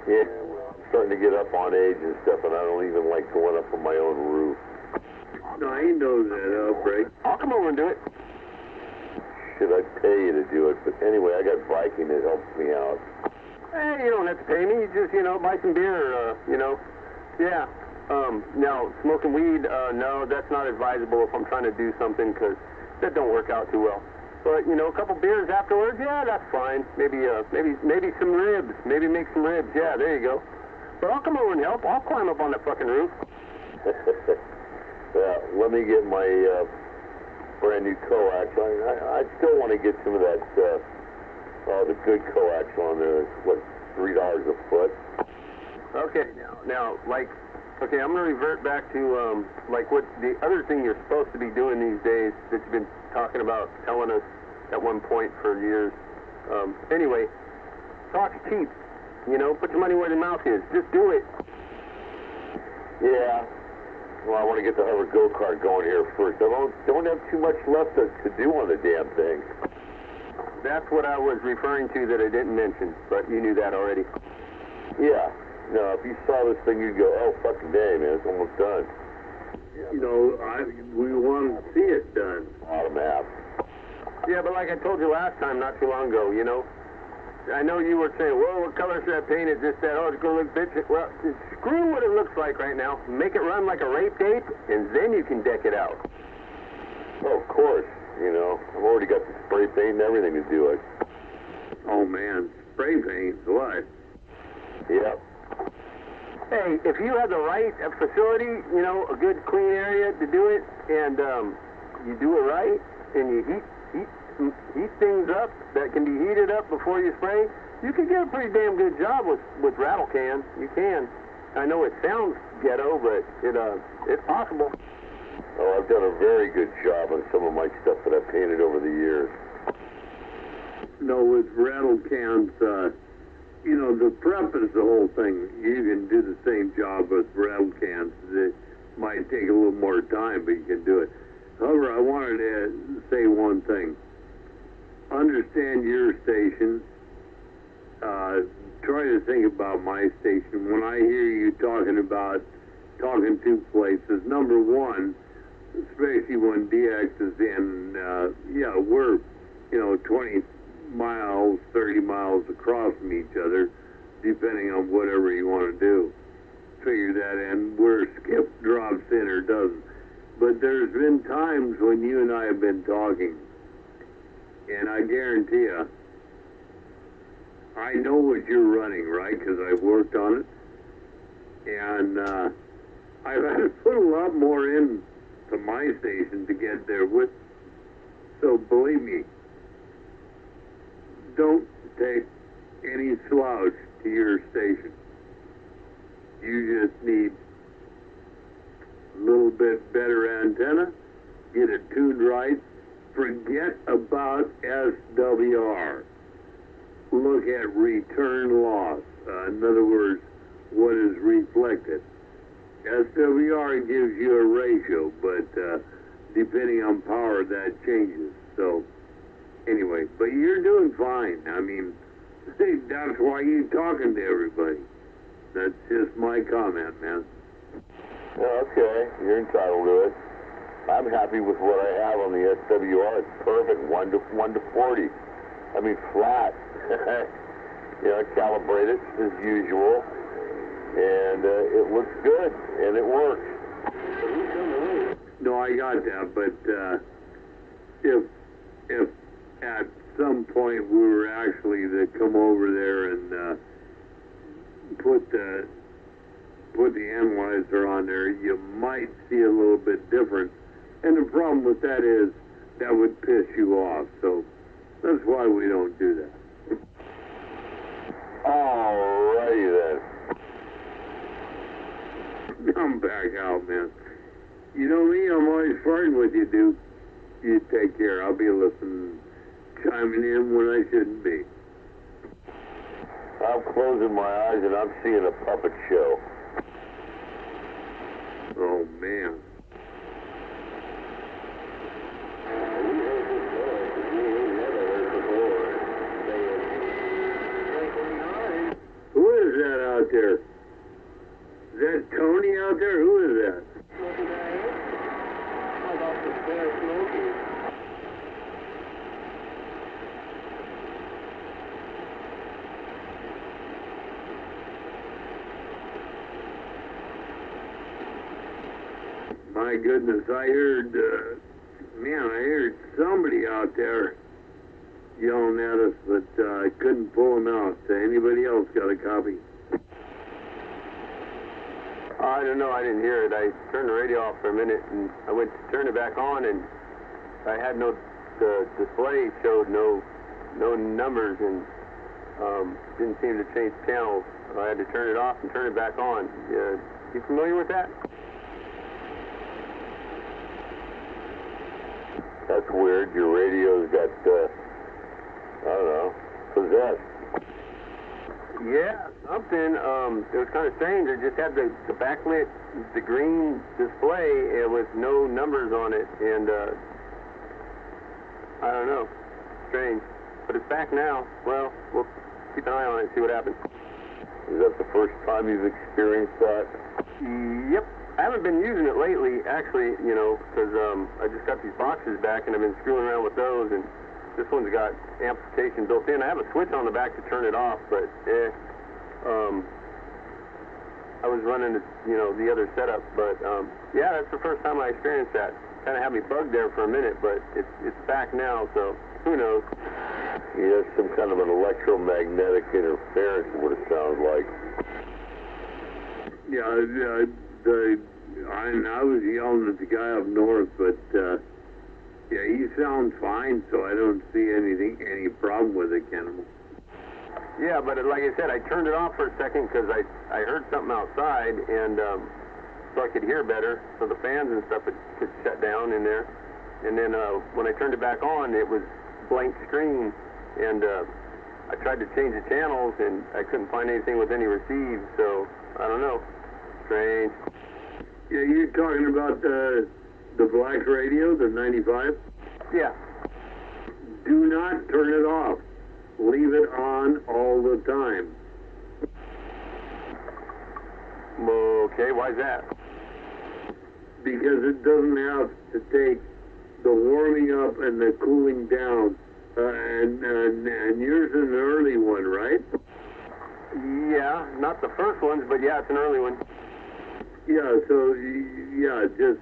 Yeah, I'm starting to get up on age and stuff, and I don't even like going up on my own roof. No, I know that outbreak. I'll come over and do it. Should I pay you to do it? But anyway, I got Viking that helps me out. You don't have to pay me. You just, buy some beer, Yeah. Now, smoking weed, no, that's not advisable if I'm trying to do something, because that don't work out too well. But, a couple beers afterwards, yeah, that's fine. Maybe some ribs. Maybe make some ribs. Yeah, there you go. But I'll come over and help. I'll climb up on that fucking roof. Yeah, let me get my brand new coax. I still want to get some of that, the good coax on there. It's, what, $3 a foot? Okay, now, okay, I'm going to revert back to, what the other thing you're supposed to be doing these days that you've been talking about, telling us at one point for years. Anyway, talk's cheap. Put your money where the mouth is. Just do it. Yeah. Well, I want to get the hover go-kart going here first. I don't have too much left to do on the damn thing. That's what I was referring to that I didn't mention, but you knew that already. Yeah. No, if you saw this thing, you'd go, oh, fucking day, man, it's almost done. We want to see it done. Bottom half. Yeah, but like I told you last time, not too long ago, I know you were saying, well, what color should I paint it? This, that, it's going to look bitchy. Well, screw what it looks like right now. Make it run like a rape tape, and then you can deck it out. Oh, of course. I've already got the spray paint and everything to do it. Oh, man, spray paint? What? Yep. Hey, if you have the right facility, a good clean area to do it, and you do it right, and you heat things up that can be heated up before you spray, you can get a pretty damn good job with rattle can. You can. I know it sounds ghetto, but it's possible. Oh, I've done a very good job on some of my stuff that I've painted over the years. With rattle cans, the prep is the whole thing. You can do the same job with rattle cans. It might take a little more time, but you can do it. However, I wanted to say one thing. Understand your station. Try to think about my station. When I hear you talking two places, number one, especially when DX is in, we're, 20 miles, 30 miles across from each other, depending on whatever you want to do. Figure that in, where Skip drops in or doesn't. But there's been times when you and I have been talking, and I guarantee you, I know what you're running, right? Because I've worked on it. And I've had to put a lot more in to my station to get there with. So believe me, don't take any slouch to your station. You just need a little bit better antenna, get it tuned right, forget about SWR. Look at return loss. In other words, what is reflected. SWR gives you a ratio, but depending on power, that changes. So, anyway, but you're doing fine. I mean, that's why you're talking to everybody. That's just my comment, man. Okay, you're entitled to it. I'm happy with what I have on the SWR. It's perfect, 1 to 40. I mean, flat. Calibrate it as usual, and it looks good, and it works. No, I got that, but if at some point we were actually to come over there and put the analyzer on there, you might see a little bit different. And the problem with that is that would piss you off. So that's why we don't do that. Alrighty then. I'm back out, man. You know me, I'm always flirting with you, dude. You take care. I'll be listening, chiming in when I shouldn't be. I'm closing my eyes and I'm seeing a puppet show. Oh, man. Who is that out there? Is that Tony out there? Who is that? My goodness, I heard, man, I heard somebody out there yelling at us, but I couldn't pull them out. Anybody else got a copy? I don't know, I didn't hear it. I turned the radio off for a minute, and I went to turn it back on, and I had no, the display showed no numbers, and didn't seem to change channels. I had to turn it off and turn it back on. You familiar with that? That's weird. Your radio's got, I don't know, possessed. Yeah, something. It was kind of strange. It just had the backlit, the green display with no numbers on it, and I don't know. Strange. But it's back now. Well, we'll keep an eye on it and see what happens. Is that the first time you've experienced that? Yep. I haven't been using it lately, actually, you know, because I just got these boxes back, and I've been screwing around with those, and this one's got amplification built in. I have a switch on the back to turn it off, but I was running, you know, the other setup. But yeah, that's the first time I experienced that. Kind of had me bugged there for a minute, but it's back now, so who knows? Yeah, some kind of an electromagnetic interference is what it sounds like. Yeah, I was yelling at the guy up north, but yeah, he sounds fine, so I don't see any problem with it, Cannibal. Yeah, but like I said, I turned it off for a second because I heard something outside, and so I could hear better, so the fans and stuff could shut down in there. And then when I turned it back on, it was blank screen, and I tried to change the channels, and I couldn't find anything with any receive, so I don't know. Strange. Yeah, you're talking about the black radio, the 95? Yeah. Do not turn it off. Leave it on all the time. Okay, why's that? Because it doesn't have to take the warming up and the cooling down. And yours is an early one, right? Yeah, not the first ones, but yeah, it's an early one. Yeah, so, yeah, just,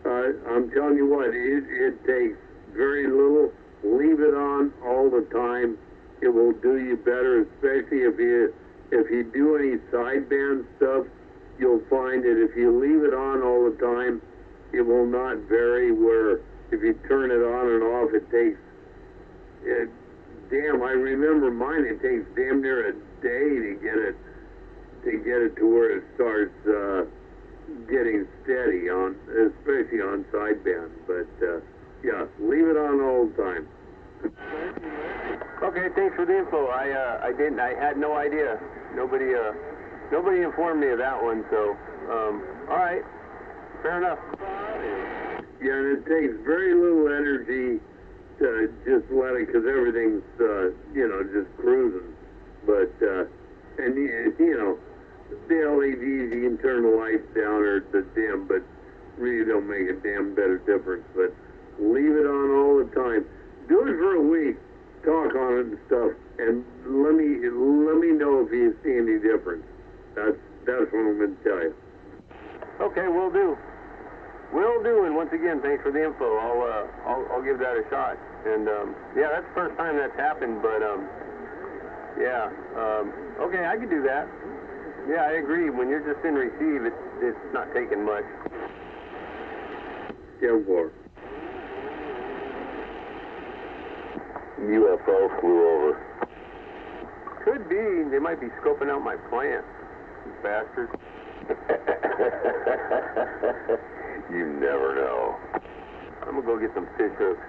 I'm telling you what, it takes very little. Leave it on all the time. It will do you better, especially if you do any sideband stuff. You'll find that if you leave it on all the time, it will not vary, where if you turn it on and off, it takes, damn, I remember mine, it takes damn near a day to get it to where it starts getting steady, on, especially on sideband. But yeah, leave it on all the time. Okay, thanks for the info. I had no idea. Nobody informed me of that one, so, all right, fair enough. Yeah, and it takes very little energy to just let it, because everything's, you know, just cruising. But, and, you know, the LEDs, you can turn the lights down or the dim, but really don't make a damn bit of difference. But leave it on all the time. Do it for a week. Talk on it and stuff, and let me know if you see any difference. That's what I'm going to tell you. Okay, will do. Will do. And once again, thanks for the info. I'll give that a shot. And yeah, that's the first time that's happened. But yeah, okay, I could do that. Yeah, I agree. When you're just in receive, it's not taking much. Yeah, war. UFO flew over. Could be. They might be scoping out my plant. These bastards. You never know. I'm gonna go get some fish hooks.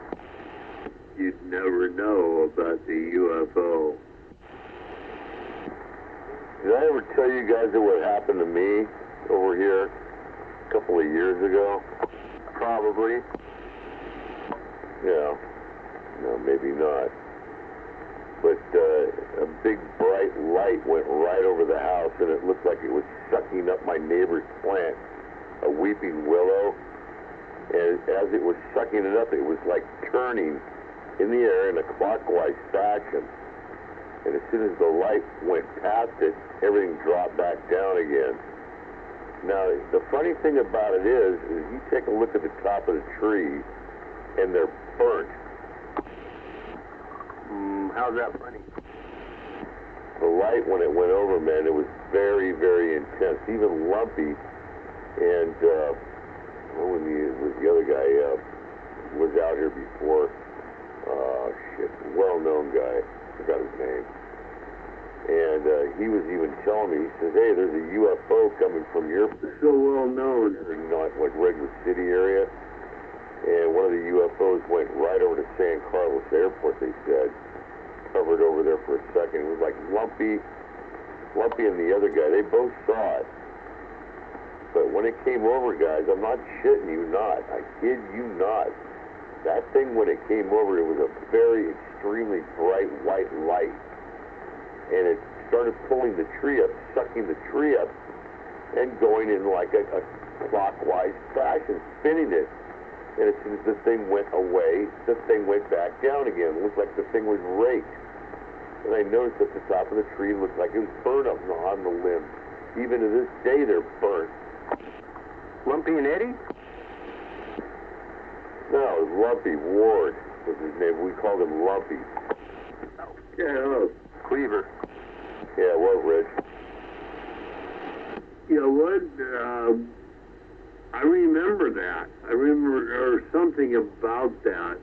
You'd never know about the UFO. Did I ever tell you guys that what happened to me over here a couple of years ago? Probably. Yeah. No, maybe not. But a big bright light went right over the house, and it looked like it was sucking up my neighbor's plant, a weeping willow. And as it was sucking it up, it was like turning in the air in a clockwise fashion. And as soon as the light went past it, everything dropped back down again. Now, the funny thing about it is you take a look at the top of the trees, and they're burnt. How's that funny? The light, when it went over, man, it was very, very intense, even lumpy. And when the other guy was out here before, well-known guy, forgot his name. And he was even telling me, he says, hey, there's a UFO coming from your So well-known. Like Redwood City area. And one of the UFOs went right over to San Carlos Airport, they said. Covered over there for a second. It was like Lumpy and the other guy. They both saw it. But when it came over, guys, I'm not shitting you not. I kid you not. That thing, when it came over, it was a very extremely bright white light. And it started pulling the tree up, sucking the tree up, and going in like a clockwise fashion, spinning it. And as soon as the thing went away, the thing went back down again. It looked like the thing was raked. And I noticed at the top of the tree, it looked like it was burnt up on the limb. Even to this day, they're burnt. Lumpy and Eddie? No, it was Lumpy. Ward was his name. We called him Lumpy. Yeah, hello. Cleaver. Yeah, what, Rich? You know what? I remember that. I remember something about that.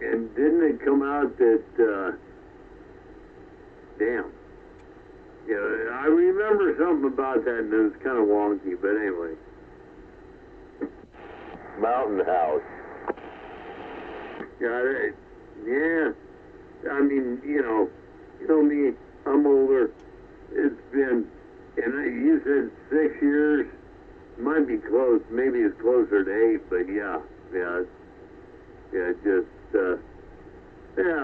And didn't it come out that, damn. Yeah, I remember something about that, and it was kind of wonky, but anyway. Mountain House. Got it. Yeah. I mean, you know me, I'm older. It's been, and you said 6 years. Might be close. Maybe it's closer to 8, but yeah,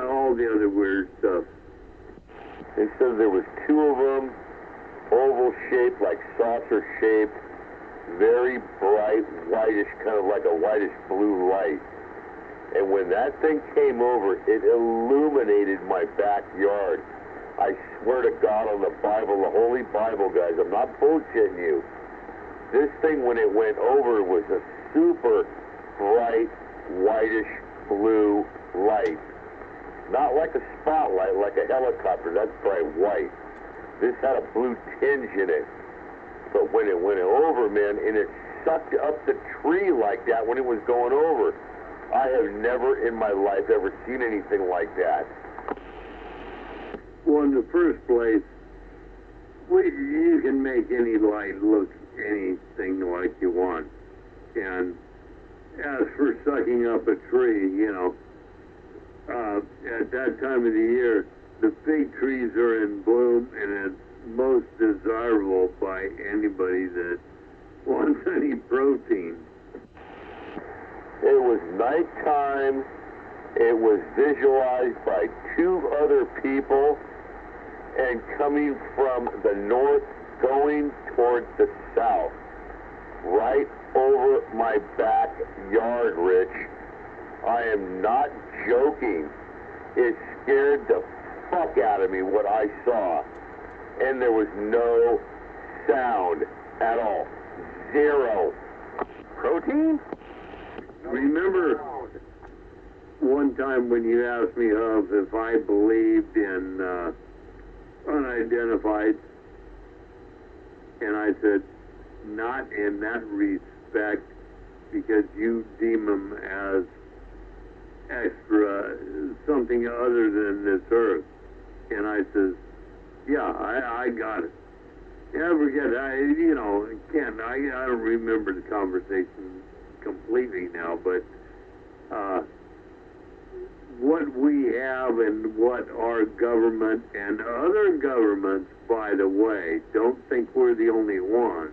all the other weird stuff. They said there was 2 of them, oval shaped, like saucer shaped, very bright, whitish, kind of like a whitish blue light. And when that thing came over, it illuminated my backyard. I swear to God on the Bible, the Holy Bible, guys, I'm not bullshitting you. This thing, when it went over, was a super bright, whitish blue light. Not like a spotlight, like a helicopter. That's bright white. This had a blue tinge in it. But when it went over, man, and it sucked up the tree like that when it was going over. I have never in my life ever seen anything like that. Well, in the first place, you can make any light look anything like you want. And as for sucking up a tree, at that time of the year, the big trees are in bloom, and it's most desirable by anybody that wants any protein. It was nighttime. It was visualized by 2 other people, and coming from the north, going toward the south, right over my backyard, Rich. I am not joking. It scared the fuck out of me what I saw. And there was no sound at all. 0. Protein? Remember one time when you asked me, Hub, if I believed in unidentified, and I said, not in that respect, because you deem them as extra, something other than this earth. And I says, yeah, I got it. Yeah, forget, I don't remember the conversation completely now, but what we have and what our government and other governments, by the way, don't think we're the only ones,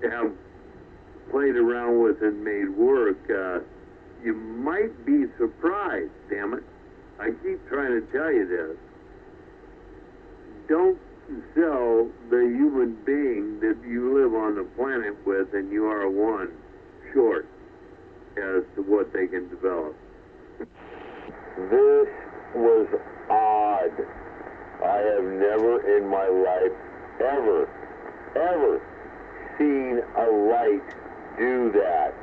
have played around with and made work. You might be surprised, damn it. I keep trying to tell you this. Don't sell the human being that you live on the planet with and you are one short as to what they can develop. This was odd. I have never in my life ever seen a light do that.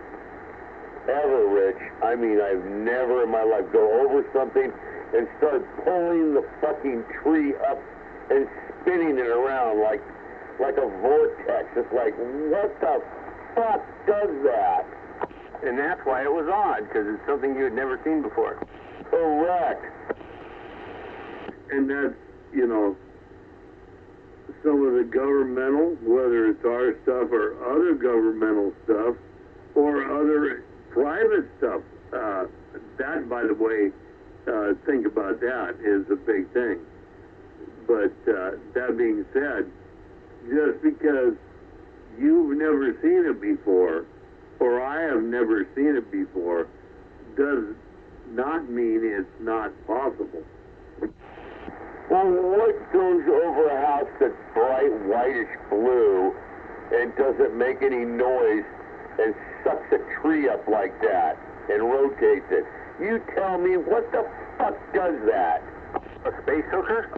Ever, Rich. I mean, I've never in my life go over something and start pulling the fucking tree up and spinning it around like a vortex. It's like, what the fuck does that? And that's why it was odd, because it's something you had never seen before. Correct. And that's, you know, some of the governmental, whether it's our stuff or other governmental stuff or other private stuff. That, by the way, think about that, is a big thing. But that being said, just because you've never seen it before, or I have never seen it before, does not mean it's not possible. Well, what goes over a house that's bright whitish blue and doesn't make any noise and sucks a tree up like that and rotates it? You tell me, what the fuck does that? A space hooker?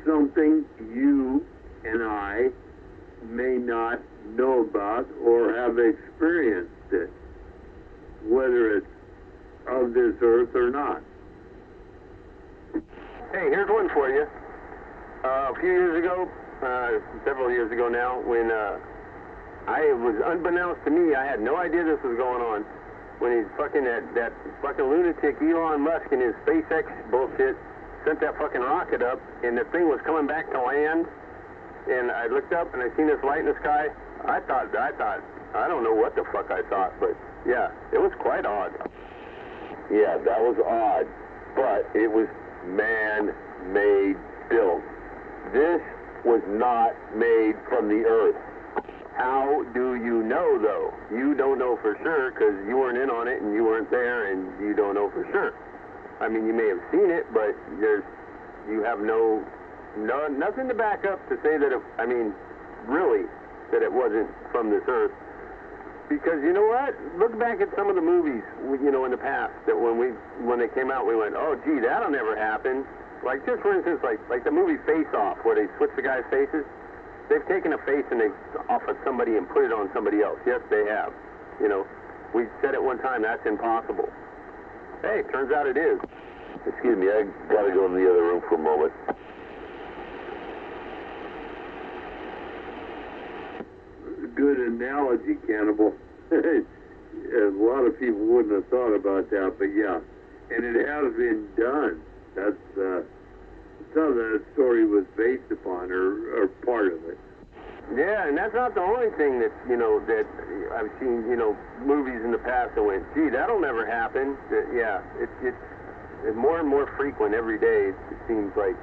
Something you and I may not know about or have experienced it, whether it's of this earth or not. Hey, here's one for you. A few years ago, several years ago now, when I was unbeknownst to me, I had no idea this was going on. When he's fucking that fucking lunatic Elon Musk and his SpaceX bullshit sent that fucking rocket up, and the thing was coming back to land, and I looked up and I seen this light in the sky. I thought, I don't know what the fuck I thought, but yeah, it was quite odd. Yeah, that was odd, but it was man-made built. This was not made from the earth. How do you know, though? You don't know for sure because you weren't in on it and you weren't there and you don't know for sure. I mean, you may have seen it, but you have nothing to back up to say that really, that it wasn't from this earth. Because you know what? Look back at some of the movies, you know, in the past that when they came out, we went, oh, gee, that'll never happen. Like, just for instance, like the movie Face Off, where they switch the guys' faces. They've taken a face and they off of somebody and put it on somebody else. Yes, they have. You know, we said at one time that's impossible. Hey, turns out it is. Excuse me, I gotta go in the other room for a moment. Good analogy, Cannibal. A lot of people wouldn't have thought about that, but yeah. And it has been done. That's some of that story was based upon, or part of it. Yeah, and that's not the only thing that, you know, that I've seen, you know, movies in the past that went, gee, that'll never happen. Yeah, it's more and more frequent every day, it seems like.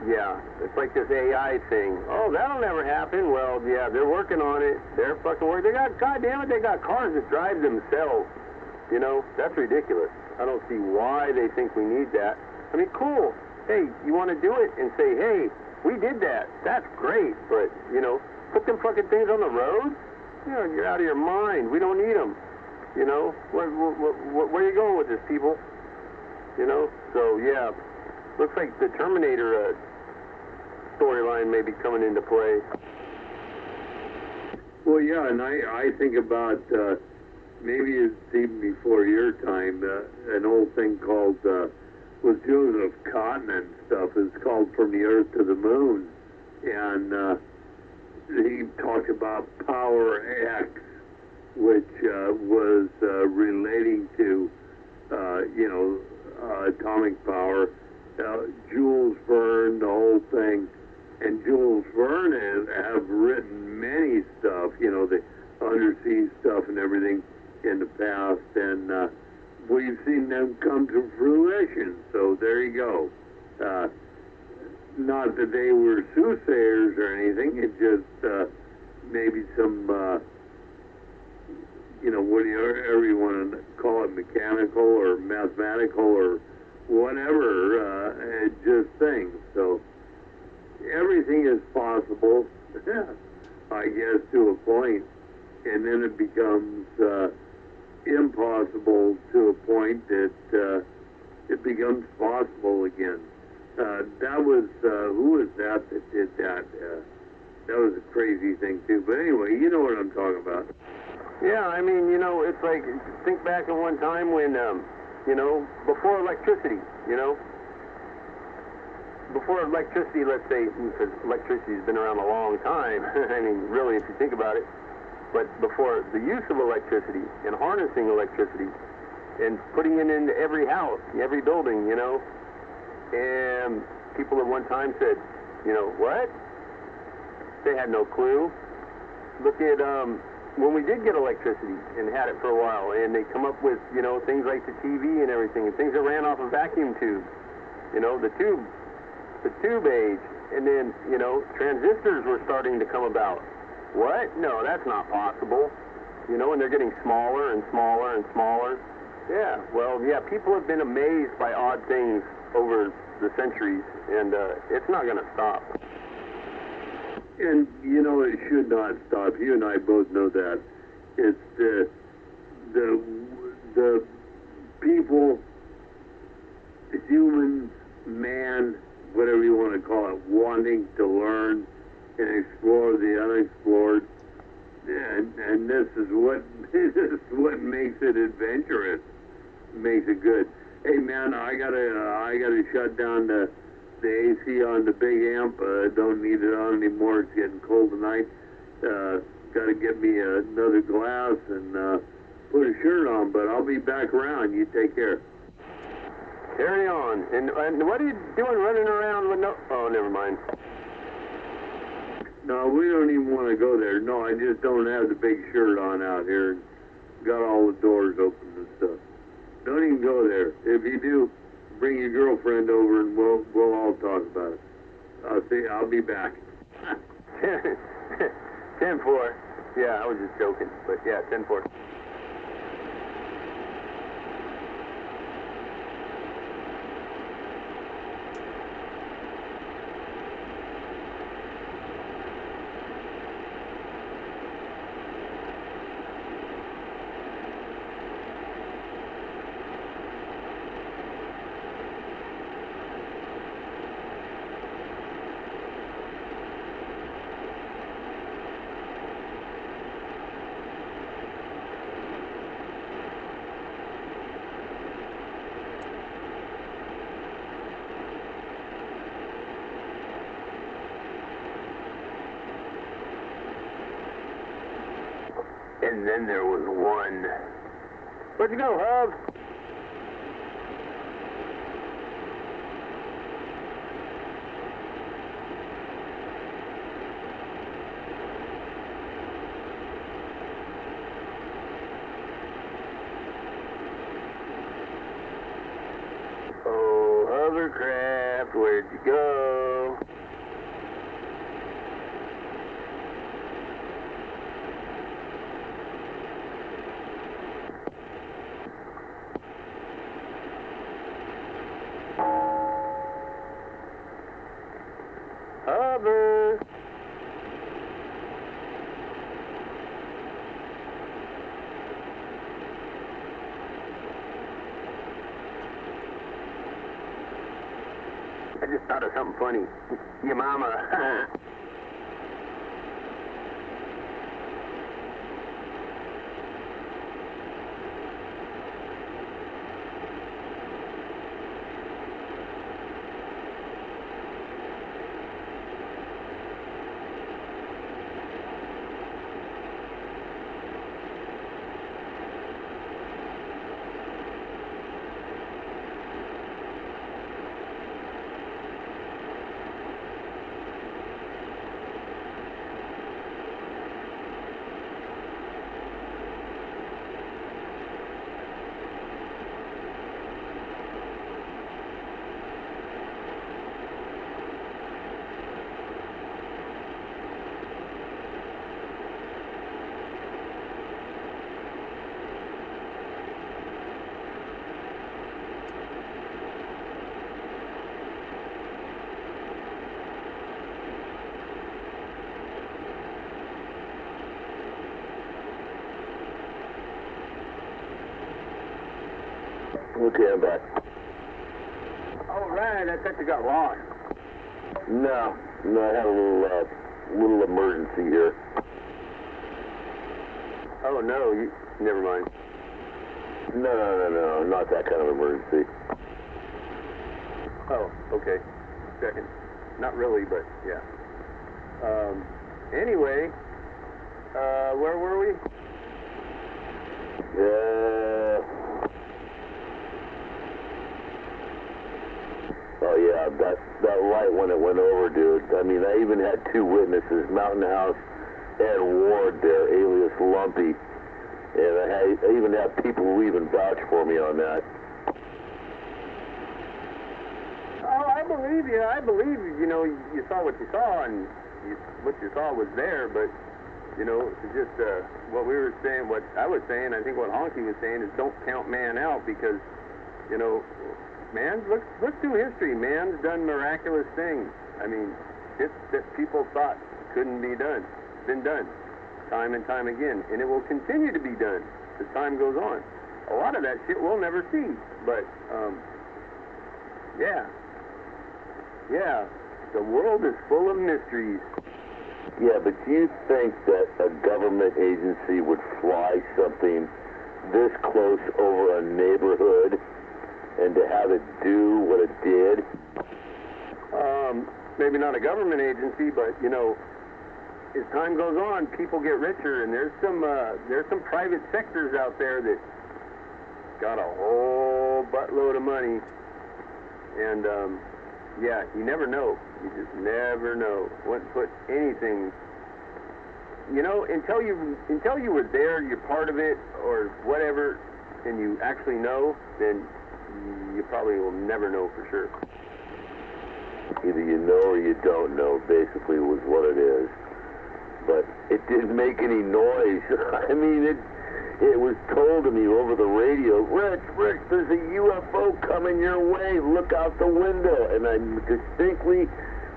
Yeah, it's like this AI thing. Oh, that'll never happen. Well, yeah, they're working on it. They're fucking working. Goddamn it, they got cars that drive themselves. You know, that's ridiculous. I don't see why they think we need that. I mean, cool. Hey, you want to do it and say, hey, we did that. That's great. But, you know, put them fucking things on the road? You know, you're out of your mind. We don't need them. You know, where are you going with this, people? You know, so, yeah, looks like the Terminator storyline may be coming into play. Well, yeah, and I think about, maybe it's even before your time, an old thing called, with Joseph Cotton and stuff, it's called From the Earth to the Moon. And he talked about Power X, which was relating to, you know, atomic power. Jules Verne, the whole thing. And Jules Verne have written many stuff, you know, the undersea stuff and everything in the past, and we've seen them come to fruition, so there you go. Not that they were soothsayers or anything, it just maybe some, you know, whatever you want to call it, mechanical or mathematical or whatever, just things. So everything is possible, I guess, to a point, and then it becomes impossible to a point that it becomes possible again. That was, who was that did that? That was a crazy thing too. But anyway, you know what I'm talking about. Yeah, I mean, you know, it's like, think back at one time when, you know, before electricity, you know, before electricity, let's say, because electricity's been around a long time, I mean, really, if you think about it, but before the use of electricity and harnessing electricity and putting it into every house, every building, you know, and people at one time said, you know, what? They had no clue. Look at, when we did get electricity and had it for a while, and they come up with, you know, things like the TV and everything, and things that ran off a vacuum tube, you know, the tube age, and then, you know, transistors were starting to come about. What? No, that's not possible. You know, and they're getting smaller and smaller and smaller. Yeah, well, yeah, people have been amazed by odd things over the centuries, and it's not going to stop. And, you know, it should not stop. You and I both know that. It's the people, humans, man, whatever you want to call it, wanting to learn and explore the unexplored. And this is what makes it adventurous, makes it good. Hey man, I gotta shut down the AC on the big amp. Don't need it on anymore. It's getting cold tonight. Gotta get me another glass and put a shirt on. But I'll be back around. You take care. Carry on. And what are you doing running around with no... Oh, never mind. No, we don't even want to go there. No, I just don't have the big shirt on out here. Got all the doors open and stuff. Don't even go there. If you do, bring your girlfriend over and we'll all talk about it. I'll be back. 10-4. Yeah, I was just joking, but yeah, 10-4. And then there was one. Where'd you go, Hub? Oh, hovercraft, where'd you go? Hover. I just thought of something funny. Your mama. Okay, I'm back. right, I thought you got lost. No, I had a little emergency here. Oh, no, never mind. No, not that kind of emergency. Oh, okay. Second. Not really, but yeah. Anyway, where were we? Oh yeah, that light when it went over, dude. I mean, I even had two witnesses, Mountain House and Ward there, alias Lumpy. And I even have people who even vouch for me on that. Oh, I believe you. I believe, you saw what you saw, and what you saw was there, but, it's just what we were saying, what I was saying, I think what Honky was saying is don't count man out because, man, look through history. Man's done miraculous things. I mean, shit that people thought couldn't be done. It's been done time and time again, and it will continue to be done as time goes on. A lot of that shit we'll never see, but, yeah, the world is full of mysteries. Yeah, but do you think that a government agency would fly something this close over a neighborhood and to have it do what it did? Maybe not a government agency, but, as time goes on, people get richer, and there's some private sectors out there that got a whole buttload of money, and, yeah, you never know. You just never know. Wouldn't put anything, until you were there, you're part of it, or whatever, and you actually know, then you probably will never know for sure. Either you know or you don't know, basically, was what it is. But it didn't make any noise. I mean, it was told to me over the radio, Rich, there's a UFO coming your way. Look out the window. And I distinctly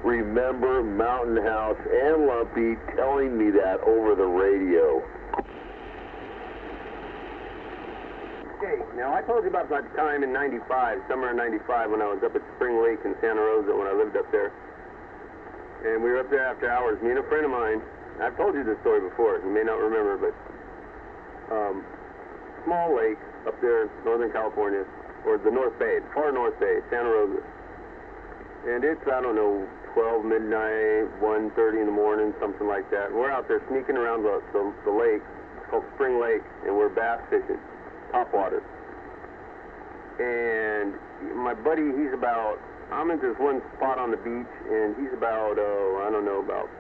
remember Mountain House and Lumpy telling me that over the radio. Okay, now I told you about that time in 95, summer of 95, when I was up at Spring Lake in Santa Rosa when I lived up there. And we were up there after hours, me and a friend of mine. I've told you this story before, you may not remember, but small lake up there in Northern California, or the North Bay, far North Bay, Santa Rosa. And it's, I don't know, 12 midnight, 1:30 in the morning, something like that. And we're out there sneaking around the lake. It's called Spring Lake, and we're bass fishing, topwater. And my buddy, I'm at this one spot on the beach, and he's about, I don't know, about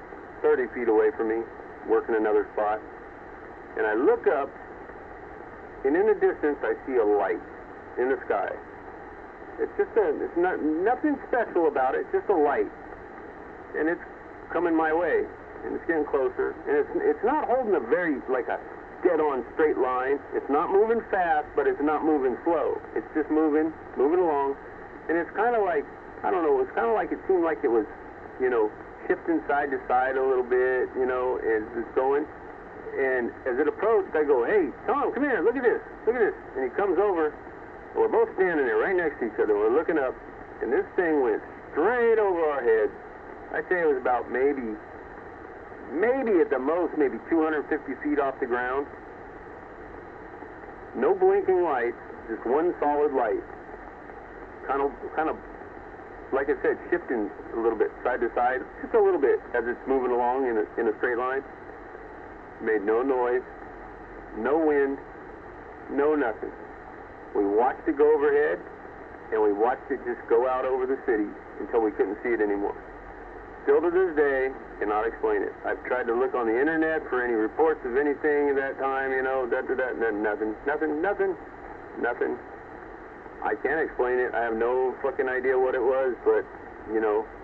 30 feet away from me, working another spot. And I look up, and in the distance, I see a light in the sky. It's nothing special about it, just a light. And it's coming my way, and it's getting closer. And it's not holding a like a dead-on straight line. It's not moving fast, but it's not moving slow. It's just moving along. And it's kind of like, I don't know, it's kind of like it seemed like it was, shifting side to side a little bit, and it's going. And as it approached, I go, hey, Tom, come here, look at this. And he comes over, and we're both standing there right next to each other. We're looking up, and this thing went straight over our heads. I'd say it was about maybe at the most, maybe 250 feet off the ground. No blinking lights, just one solid light. Kind of, like I said, shifting a little bit side to side, just a little bit as it's moving along in a straight line. Made no noise, no wind, no nothing. We watched it go overhead, and we watched it just go out over the city until we couldn't see it anymore. Still to this day, cannot explain it. I've tried to look on the internet for any reports of anything at that time, nothing. I can't explain it. I have no fucking idea what it was, but,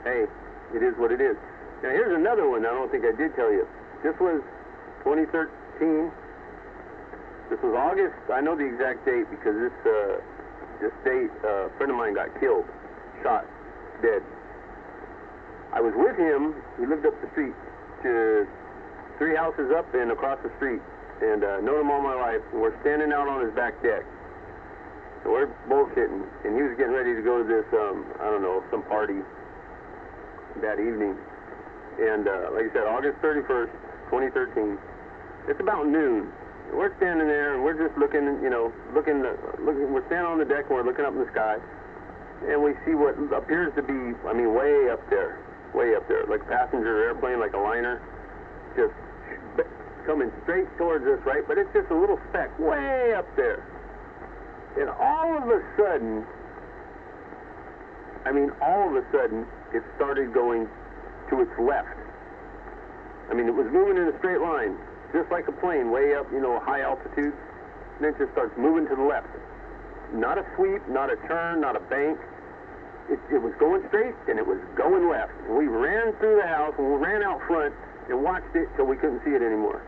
hey, it is what it is. Now, here's another one I don't think I did tell you. This was 2013. This was August. I know the exact date because this date, a friend of mine got killed, shot, dead. I was with him. He lived up the street, to 3 houses up and across the street, and known him all my life. And we're standing out on his back deck. So we're bullshitting, and he was getting ready to go to this, I don't know, some party that evening. And like I said, August 31st, 2013. It's about noon. We're standing there, and we're just looking, you know, looking. We're standing on the deck, and we're looking up in the sky, and we see what appears to be, I mean, way up there, like a passenger airplane, like a liner, just coming straight towards us, right? But it's just a little speck way up there. And all of a sudden, it started going to its left. I mean, it was moving in a straight line, just like a plane, way up, you know, high altitude. And then it just starts moving to the left. Not a sweep, not a turn, not a bank. It was going straight, and it was going left. And we ran through the house, and we ran out front and watched it till we couldn't see it anymore.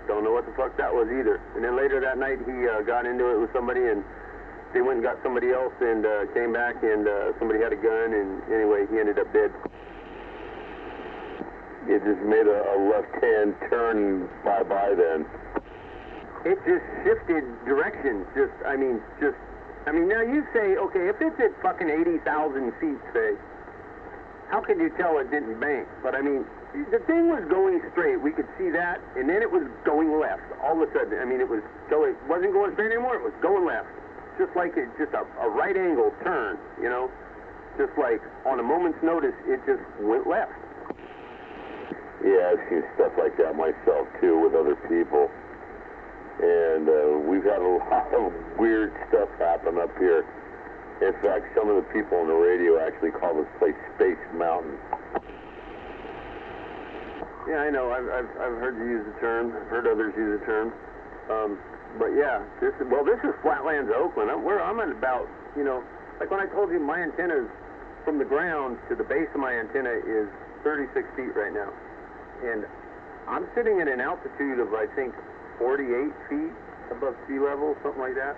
Don't know what the fuck that was either. And then later that night, he got into it with somebody, and they went and got somebody else, and came back, and somebody had a gun, and anyway, he ended up dead. You just made a left-hand turn bye-bye then. It just shifted directions. I mean, now you say, okay, if it's at fucking 80,000 feet, say, how can you tell it didn't bank? But I mean, the thing was going straight. We could see that, and then it was going left. All of a sudden, I mean, it wasn't going straight anymore. It was going left. Just like just a right angle turn, you know? Just like on a moment's notice, it just went left. Yeah, I've seen stuff like that myself, too, with other people. And we've had a lot of weird stuff happen up here. In fact, some of the people on the radio actually call this place Space Mountain. Yeah, I know. I've heard you use the term. I've heard others use the term. But yeah, this is Flatlands, Oakland. I'm at about, you know, like when I told you my antenna from the ground to the base of my antenna is 36 feet right now. And I'm sitting at an altitude of, I think, 48 feet above sea level, something like that.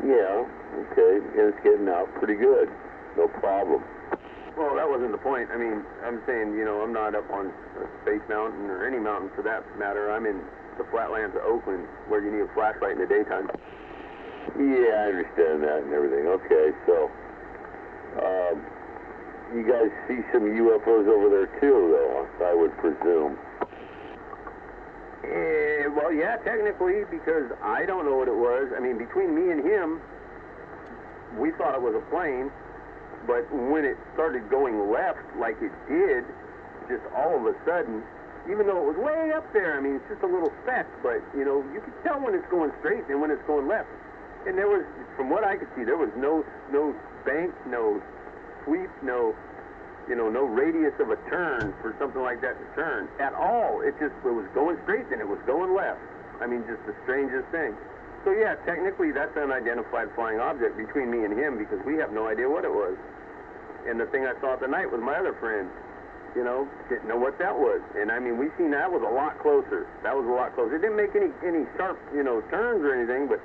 Yeah, okay, and it's getting out pretty good. No problem. Well, that wasn't the point. I mean, I'm saying, you know, I'm not up on Space Mountain or any mountain for that matter. I'm in the Flatlands of Oakland, where you need a flashlight in the daytime. Yeah, I understand that and everything. Okay, so, you guys see some UFOs over there too, though, I would presume. Well, yeah, technically, because I don't know what it was. I mean, between me and him, we thought it was a plane, but when it started going left like it did, just all of a sudden, even though it was way up there, I mean, it's just a little speck, but, you know, you can tell when it's going straight and when it's going left. And there was, from what I could see, there was no bank, no sweep, no radius of a turn for something like that to turn at all. It was going straight, then it was going left. I mean, just the strangest thing. So yeah, technically that's an unidentified flying object between me and him, because we have no idea what it was. And the thing I saw tonight with my other friend, you know, didn't know what that was. And I mean, we seen that was a lot closer. That was a lot closer. It didn't make any sharp, you know, turns or anything, but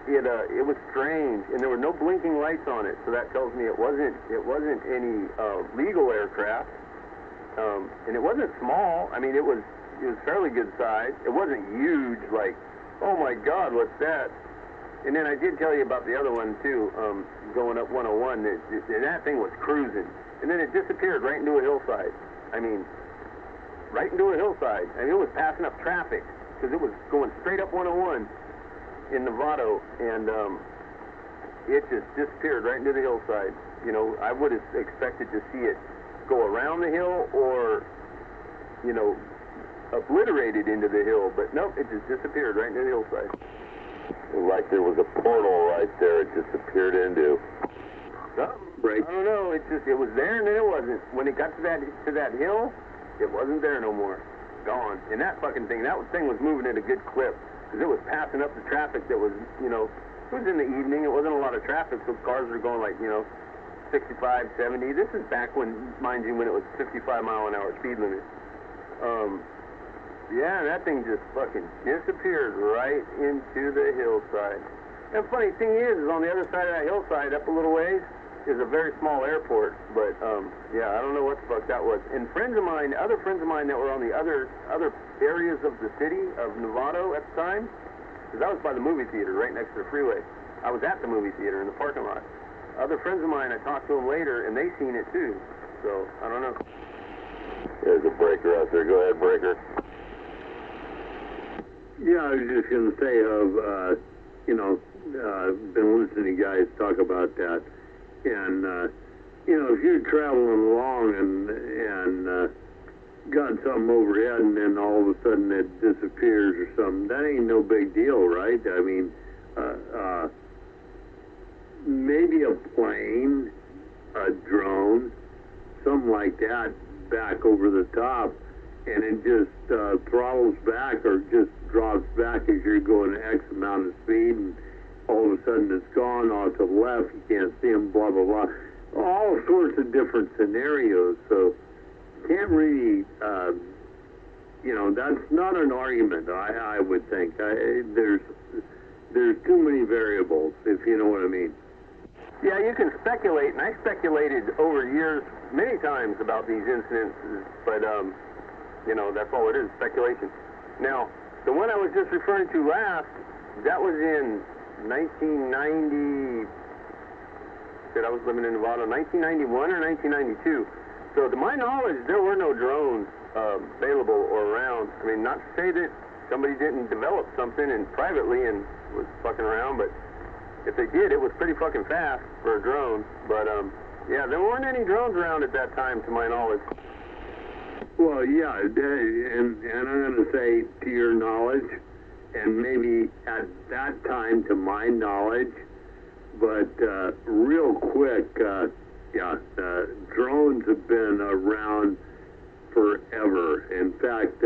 it was strange, and there were no blinking lights on it, so that tells me it wasn't any legal aircraft, and it wasn't small. I mean, it was fairly good size. It wasn't huge, like, oh my God, what's that? And then I did tell you about the other one too, going up 101. That thing was cruising, and then it disappeared right into a hillside. I mean, right into a hillside. I mean, it was passing up traffic because it was going straight up 101. In Novato, and it just disappeared right into the hillside. You know, I would have expected to see it go around the hill or, you know, obliterated into the hill, but nope, it just disappeared right into the hillside. Like there was a portal right there it disappeared into. Right. I don't know, it was there and then it wasn't. When it got to that hill, it wasn't there no more. Gone. And that thing was moving at a good clip. It was passing up the traffic that was, you know, it was in the evening. It wasn't a lot of traffic, so cars were going like, you know, 65, 70. This is back when, mind you, when it was 55-mile-an-hour speed limit. Yeah, that thing just fucking disappeared right into the hillside. And the funny thing is on the other side of that hillside, up a little ways, is a very small airport. But, yeah, I don't know what the fuck that was. And other friends of mine that were on the other areas of the city of Novato at the time, because I was by the movie theater right next to the freeway. I was at the movie theater in the parking lot. Other friends of mine, I talked to them later, and they seen it too. So, I don't know. There's a breaker out there. Go ahead, breaker. Yeah, I was just going to say, been listening to guys talk about that. And, if you're traveling along and got something overhead and then all of a sudden it disappears or something, that ain't no big deal, right? I mean, maybe a plane, a drone, something like that back over the top, and it just throttles back or just drops back as you're going X amount of speed, and all of a sudden it's gone off to the left, you can't see them, blah, blah, blah. All sorts of different scenarios, so can't really, that's not an argument, I would think. There's too many variables, if you know what I mean. Yeah, you can speculate, and I speculated over years many times about these incidents, but, that's all it is, speculation. Now, the one I was just referring to last, that was in 1990, I was living in Nevada, 1991 or 1992. So to my knowledge, there were no drones available or around. I mean, not to say that somebody didn't develop something and privately and was fucking around, but if they did, it was pretty fucking fast for a drone. But, yeah, there weren't any drones around at that time, to my knowledge. Well, yeah, and I'm going to say to your knowledge, and maybe at that time to my knowledge, but real quick, drones have been around forever. In fact,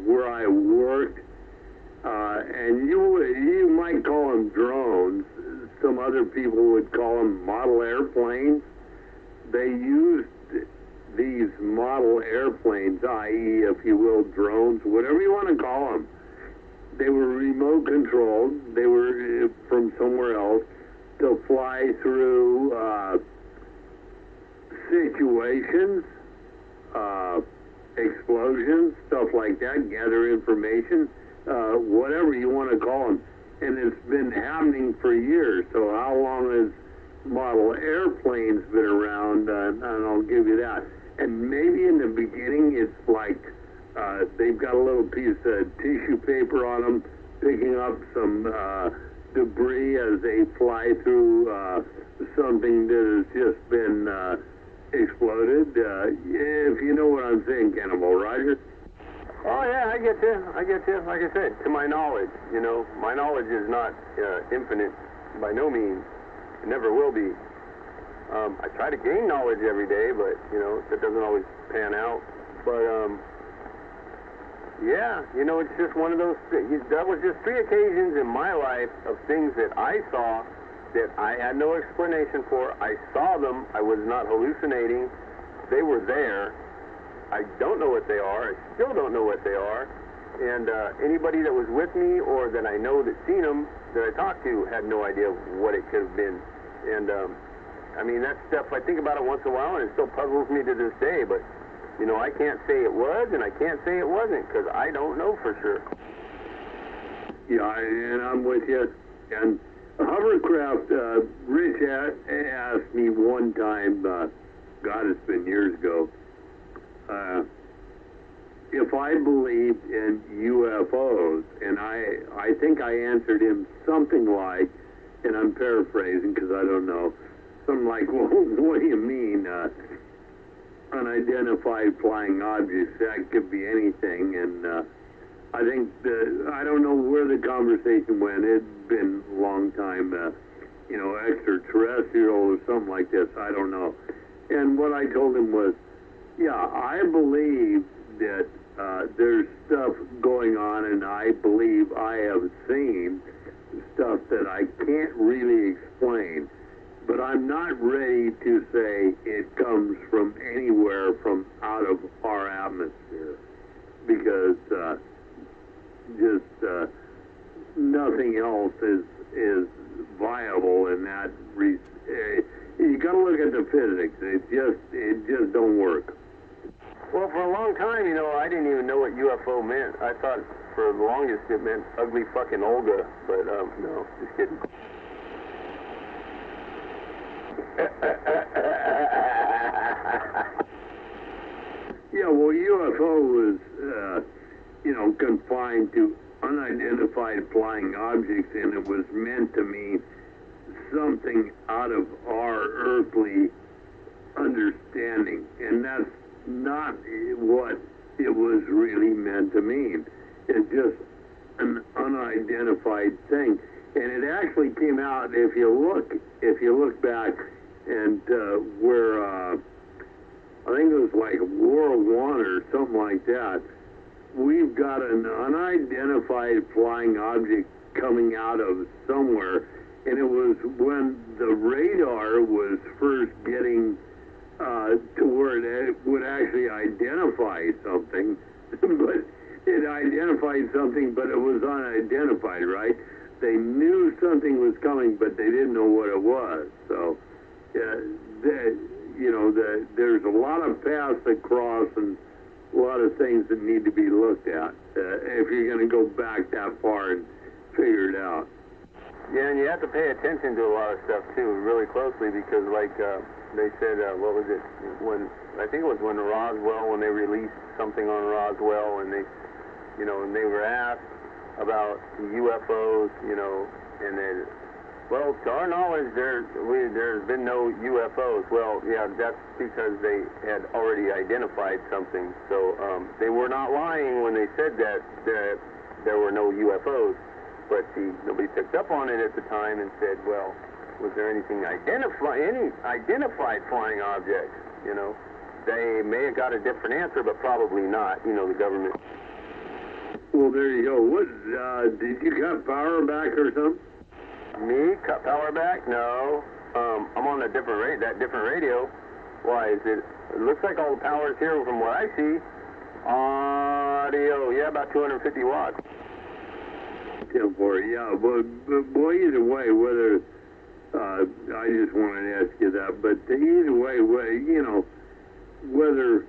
where I worked, and you might call them drones, some other people would call them model airplanes. They used these model airplanes, i.e., if you will, drones, whatever you want to call them. They were remote controlled. They were from somewhere else to fly through situations, explosions, stuff like that, gather information, whatever you want to call them. And it's been happening for years. So how long has model airplanes been around? And I'll give you that. And maybe in the beginning it's like they've got a little piece of tissue paper on them, picking up some debris as they fly through something that has just been exploded. If you know what I'm saying, Cannibal, Roger? Oh, yeah, I get you. Like I said, to my knowledge, my knowledge is not infinite by no means. It never will be. I try to gain knowledge every day, but, that doesn't always pan out. But, yeah, it's just one of those, that was just 3 occasions in my life of things that I saw that I had no explanation for. I saw them. I was not hallucinating. They were there. I don't know what they are. I still don't know what they are. And anybody that was with me or that I know that seen them, that I talked to, had no idea what it could have been. And, I mean, that stuff, I think about it once in a while, and it still puzzles me to this day. But, I can't say it was, and I can't say it wasn't, because I don't know for sure. Yeah, and I'm with you. And hovercraft, Rich asked me one time, God, it's been years ago, if I believed in UFOs, and I think I answered him something like, and I'm paraphrasing because I don't know, something like, well, what do you mean, unidentified flying objects? That could be anything. And I think I don't know where the conversation went. It'd been a long time, extraterrestrial or something like this. I don't know. And what I told him was, yeah, I believe that there's stuff going on, and I believe I have seen stuff that I can't really explain. But I'm not ready to say it comes from anywhere from out of our atmosphere, because just nothing else is viable in that. You got to look at the physics. It just don't work. Well, for a long time, you know, I didn't even know what UFO meant. I thought for the longest it meant ugly fucking Olga, but no, just kidding. Yeah, well, UFO was, you know, confined to unidentified flying objects, and it was meant to mean something out of our earthly understanding, and that's not what it was really meant to mean. It's just an unidentified thing, and it actually came out. If you look back, and where I think it was like World War I or something like that, we've got an unidentified flying object coming out of somewhere, and it was when the radar was first getting to where it would actually identify something, but it identified something, but it was unidentified, right? They knew something was coming, but they didn't know what it was. So, there's a lot of paths that cross and a lot of things that need to be looked at if you're going to go back that far and figure it out. Yeah, and you have to pay attention to a lot of stuff too, really closely, because like they said, what was it? I think it was when Roswell, when they released something on Roswell, and they, you know, and they were asked about UFOs, you know, and then, well, to our knowledge, there's been no UFOs. Well, yeah, that's because they had already identified something. So they were not lying when they said that there were no UFOs. But see, nobody picked up on it at the time and said, well, was there any identified flying objects? You know, they may have got a different answer, but probably not. You know, the government. Well, there you go. What did you cut power back or something? Me cut power back? No. I'm on that different radio. Why is it? It looks like all the power is here from what I see. Audio, yeah, about 250 watts. 10-4, yeah, but boy, either way, whether I just wanted to ask you that, but either way, you know, whether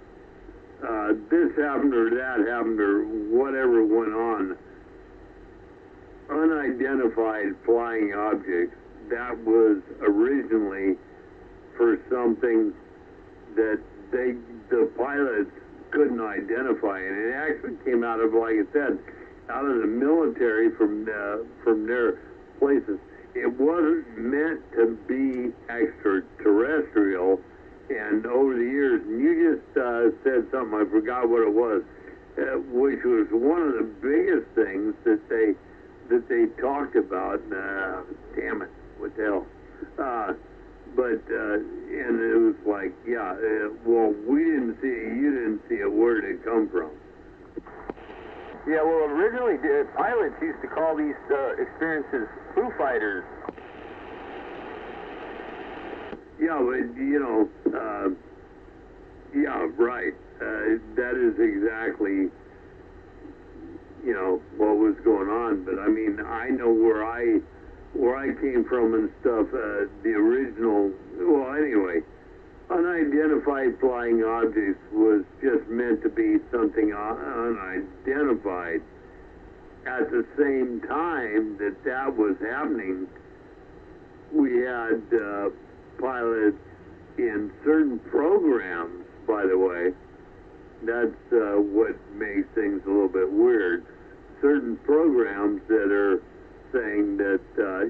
this happened or that happened or whatever went on, unidentified flying objects, that was originally for something that the pilots couldn't identify, and it actually came out of, like I said, out of the military from their places. It wasn't meant to be extraterrestrial, and over the years, and you just said something, I forgot what it was, which was one of the biggest things that they talked about. Damn it, what the hell? And it was like, yeah, well, we didn't see it, you didn't see it, where did it come from? Yeah, well, originally pilots used to call these experiences Foo Fighters. Yeah, but, you know, yeah, right. That is exactly, you know, what was going on. But, I mean, I know where I came from and stuff, the original, well, anyway, unidentified flying objects was just meant to be something unidentified. At the same time that was happening, we had pilots in certain programs, by the way. That's what makes things a little bit weird. Certain programs that are saying that,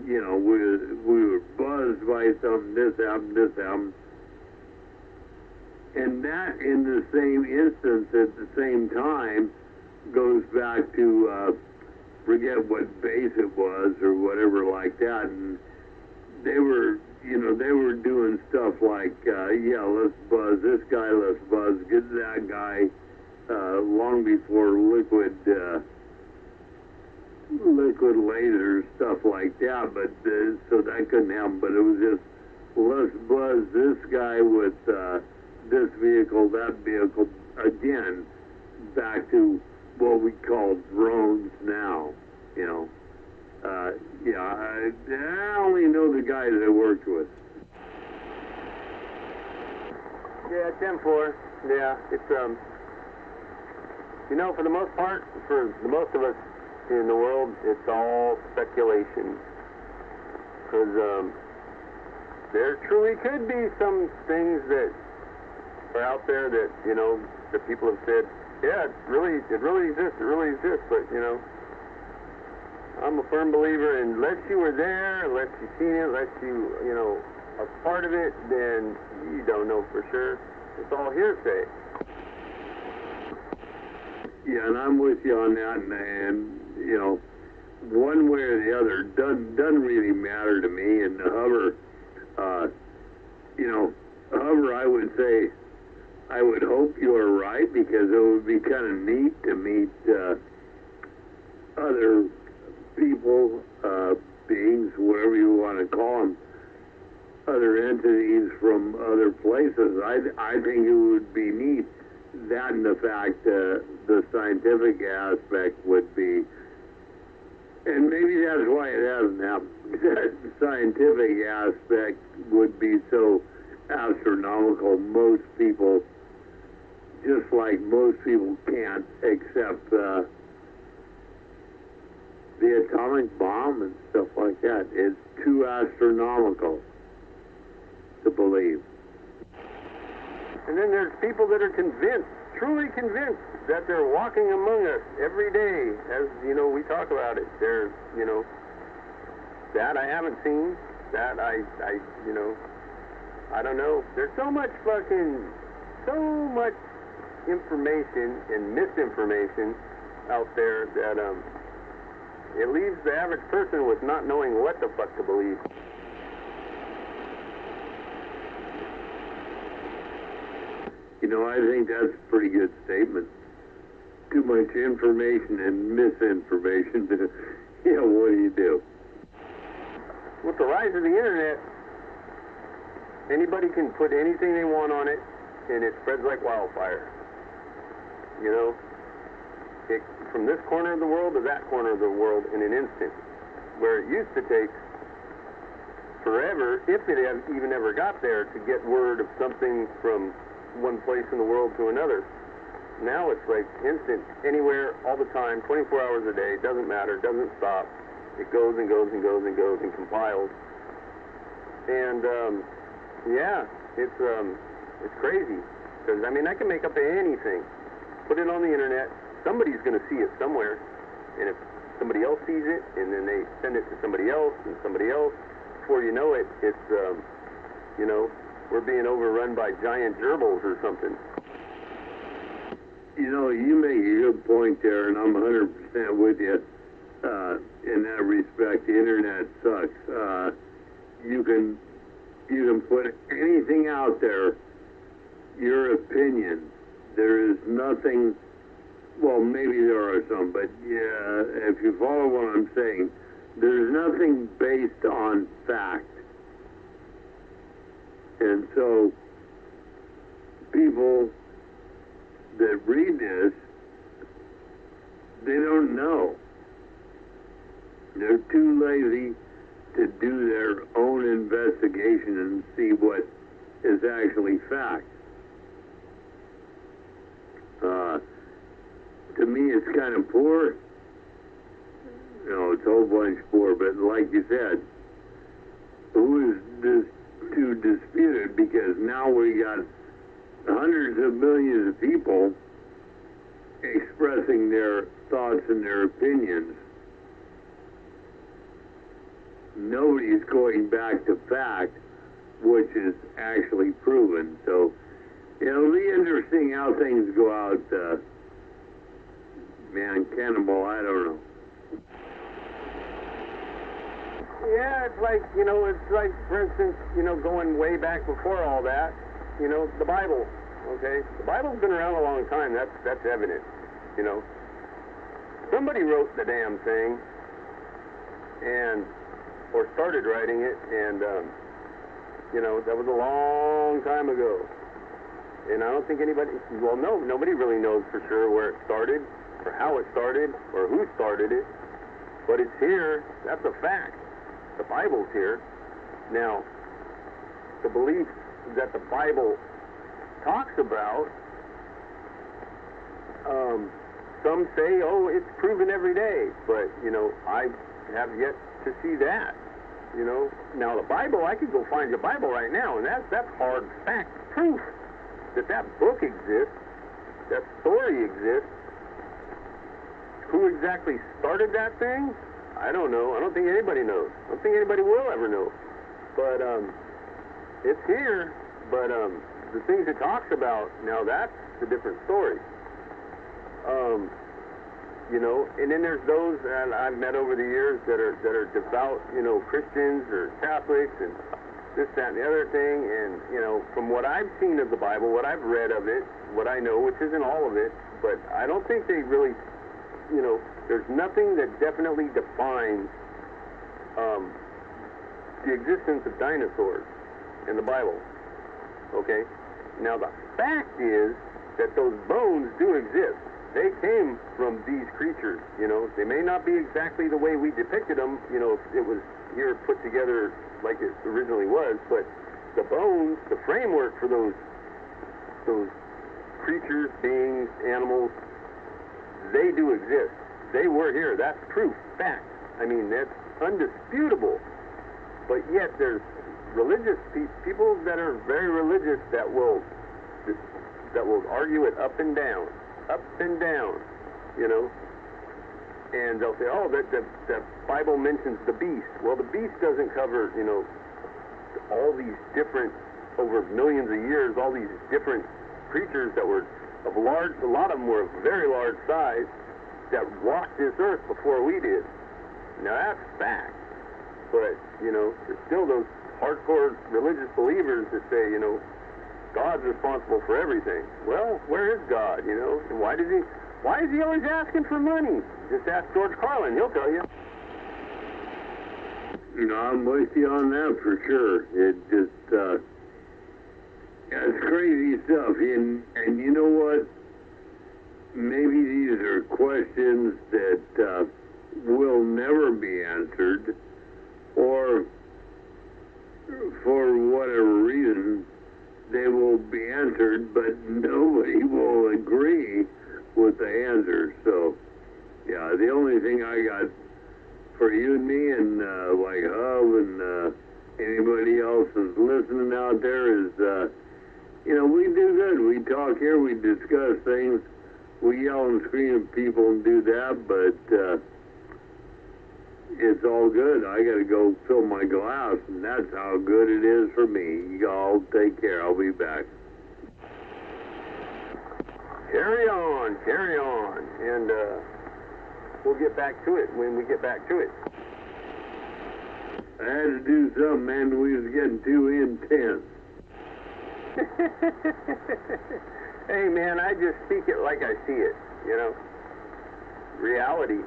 you know, we were buzzed by something, this happened. And that, in the same instance, at the same time, goes back to, forget what base it was or whatever like that. And they were, you know, they were doing stuff like, yeah, let's buzz this guy, let's buzz, get that guy, long before liquid lasers, stuff like that. But so that couldn't happen. But it was just, let's buzz this guy with this vehicle, that vehicle, again, back to what we call drones now, you know. Yeah, I only know the guys I worked with. Yeah, 10-4. Yeah, it's You know, for the most part, for the most of us in the world, it's all speculation. Because there truly could be some things that are out there that, you know, that people have said, yeah, it really exists, but, you know, I'm a firm believer in unless you were there, unless you've seen it, unless you know, are part of it, then you don't know for sure. It's all hearsay. Yeah, and I'm with you on that, and you know, one way or the other doesn't really matter to me. And the hover, you know, hover, I would say, I would hope you're right, because it would be kind of neat to meet other people, beings, whatever you want to call them, other entities from other places. I think it would be neat. That and the fact the scientific aspect would be, and maybe that's why it hasn't happened. That scientific aspect would be so astronomical. Most people, just like most people, can't accept the atomic bomb and stuff like that. It's too astronomical to believe. And then there's people that are convinced, truly convinced, that they're walking among us every day. As, you know, we talk about it. They're, you know, that I haven't seen, that I you know, I don't know. There's so much information and misinformation out there that, it leaves the average person with not knowing what the fuck to believe. You know, I think that's a pretty good statement. Too much information and misinformation. You know, what do you do? With the rise of the internet, anybody can put anything they want on it, and it spreads like wildfire. You know, from this corner of the world to that corner of the world in an instant, where it used to take forever, if it even ever got there, to get word of something from one place in the world to another. Now it's like instant, anywhere, all the time, 24 hours a day, doesn't matter, doesn't stop. It goes and goes and goes and goes and compiles. And yeah, it's crazy. Because I mean, I can make up anything, put it on the internet. Somebody's going to see it somewhere, and if somebody else sees it, and then they send it to somebody else and somebody else, before you know it, it's you know, we're being overrun by giant gerbils or something. You know, you make a good point there, and I'm 100% with you in that respect. The internet sucks. You can put anything out there, your opinion. There is nothing. Well, maybe there are some, but yeah, if you follow what I'm saying, there's nothing based on fact. And so people that read this, they don't know. They're too lazy to do their own investigation and see what is actually fact. To me, it's kind of poor. You know, it's a whole bunch poor, but like you said, who is this to dispute it? Because now we got hundreds of millions of people expressing their thoughts and their opinions. Nobody's going back to fact, which is actually proven. So it'll be interesting how things go out. Man, Cannibal, I don't know. Yeah, it's like, you know, it's like, for instance, you know, going way back before all that, you know, the Bible, okay? The Bible's been around a long time, that's evident, you know. Somebody wrote the damn thing, or started writing it, and, you know, that was a long time ago. And I don't think anybody, well, no, nobody really knows for sure where it started, or how it started, or who started it, but it's here, that's a fact. The Bible's here. Now, the beliefs that the Bible talks about, some say, oh, it's proven every day, but, you know, I have yet to see that, you know. Now, the Bible, I could go find your Bible right now, and that's hard fact proof that that book exists, that story exists. Who exactly started that thing? I don't know. I don't think anybody knows. I don't think anybody will ever know. But it's here. But the things it talks about, now that's a different story. You know, and then there's those that I've met over the years that are devout, you know, Christians or Catholics and this, that, and the other thing. And, you know, from what I've seen of the Bible, what I've read of it, what I know, which isn't all of it, but I don't think they really, you know, there's nothing that definitely defines the existence of dinosaurs in the Bible. Okay? Now, the fact is that those bones do exist. They came from these creatures, you know. They may not be exactly the way we depicted them, you know, if it was here put together like it originally was, but the bones, the framework for those creatures, beings, animals, they do exist. They were here. That's proof, fact. I mean, that's undisputable. But yet there's religious people that are very religious that will argue it up and down, you know. And they'll say, oh, the Bible mentions the beast. Well, the beast doesn't cover, you know, all these different, over millions of years, all these different creatures that were of large, a lot of them were of very large size, that walked this earth before we did. Now that's fact. But, you know, there's still those hardcore religious believers that say, you know, God's responsible for everything. Well, where is God, you know? And why is he always asking for money? Just ask George Carlin, he'll tell you. You know, I'm with you on that for sure. It just, yeah, it's crazy stuff. And you know what? Maybe these are questions that will never be answered, or for whatever reason, they will be answered, but nobody will agree with the answer. So, yeah, the only thing I got for you and me and like Hub and anybody else who's listening out there is, you know, we do good. We talk here, we discuss things, we yell and scream at people and do that, but it's all good. I got to go fill my glass, and that's how good it is for me. Y'all take care. I'll be back. Carry on, and we'll get back to it when we get back to it. I had to do something, man. We was getting too intense. Hey, man, I just speak it like I see it, you know. Reality.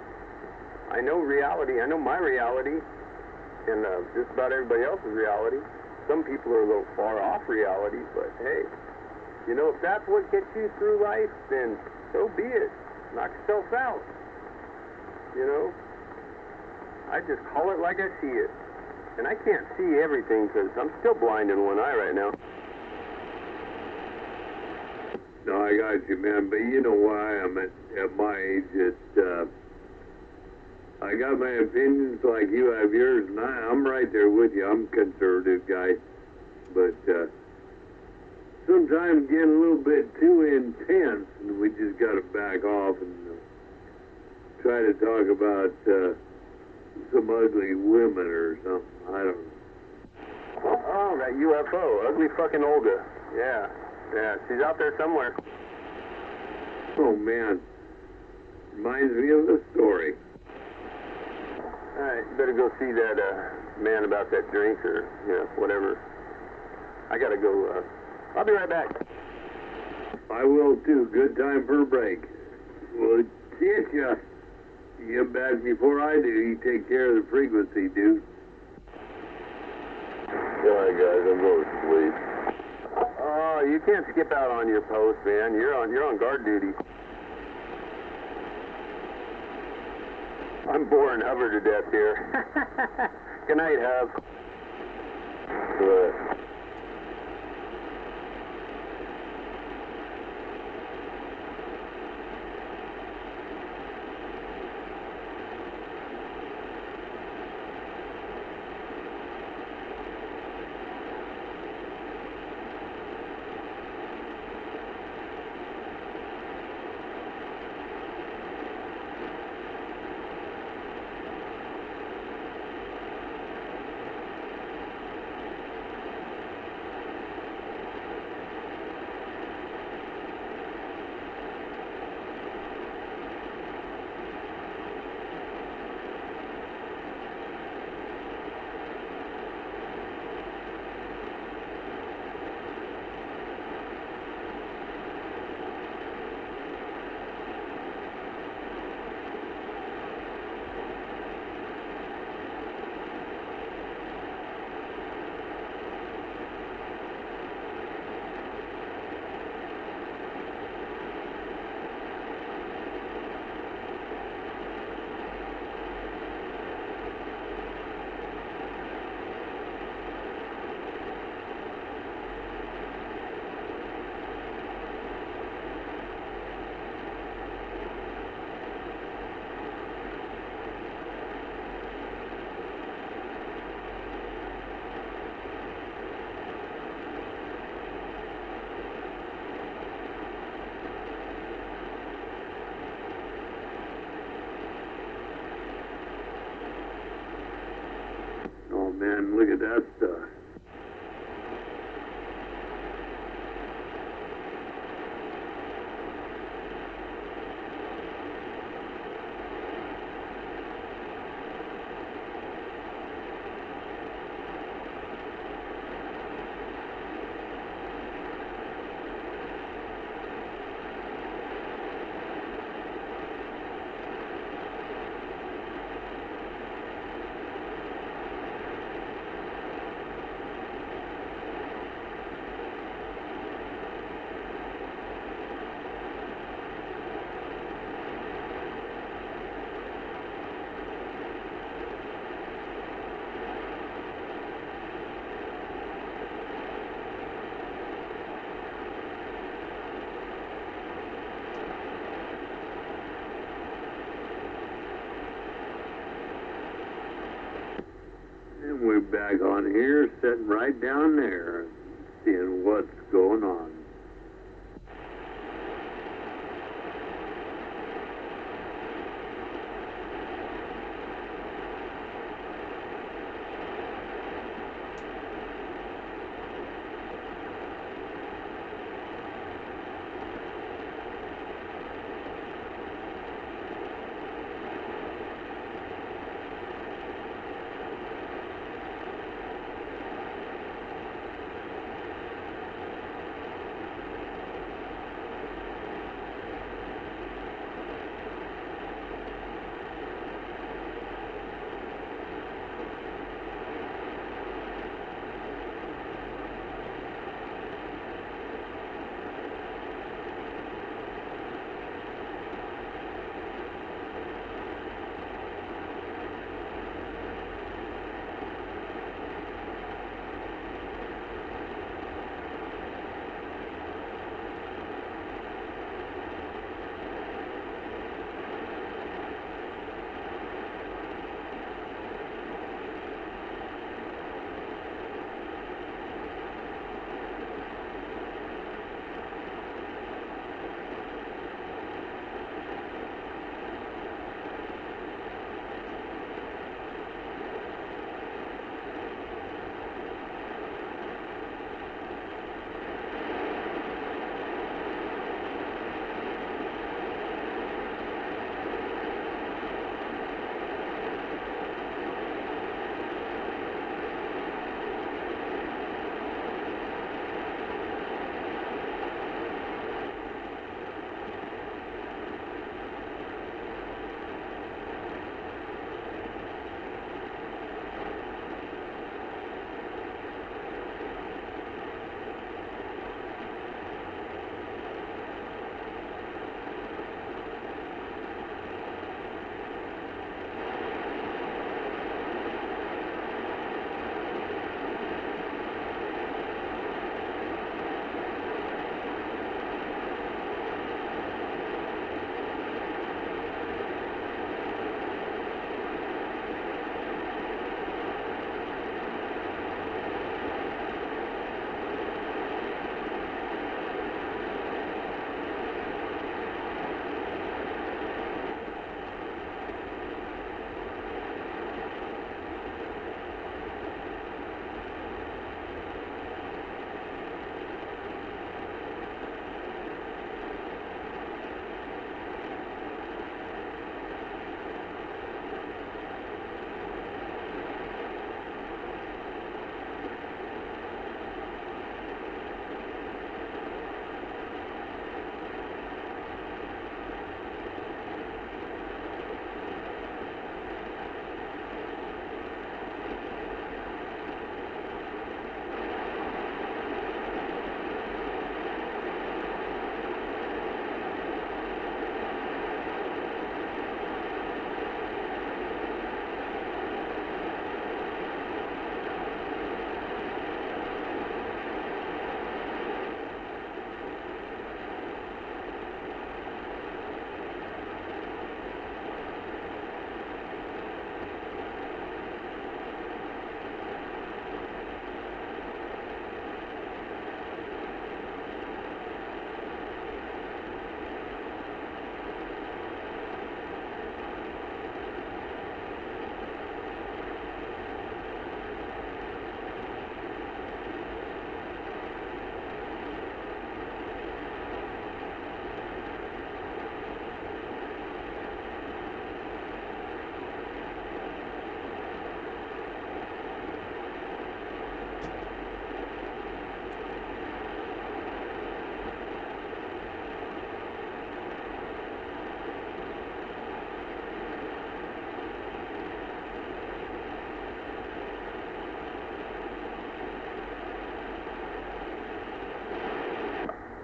I know reality. I know my reality, and just about everybody else's reality. Some people are a little far off reality, but hey, you know, if that's what gets you through life, then so be it. Knock yourself out. You know, I just call it like I see it. And I can't see everything because I'm still blind in one eye right now. No, I got you, man. But you know why I'm at my age. I got my opinions like you have yours, and I'm right there with you. I'm a conservative guy. But sometimes getting a little bit too intense, and we just got to back off and try to talk about some ugly women or something. I don't know. Oh, that UFO. Ugly fucking Olga. Yeah, she's out there somewhere. Oh, man. Reminds me of a story. All right, you better go see that man about that drink or, you know, whatever. I gotta go. I'll be right back. I will, too. Good time for a break. Well, get ya. You get back before I do. You take care of the frequency, dude. All right, guys, I'm going to sleep. Oh, you can't skip out on your post, man. You're on guard duty. I'm boring Hubbard to death here. Good night, Hub. Good. look at that stuff. And we're back on here, sitting right down there, seeing what's going on.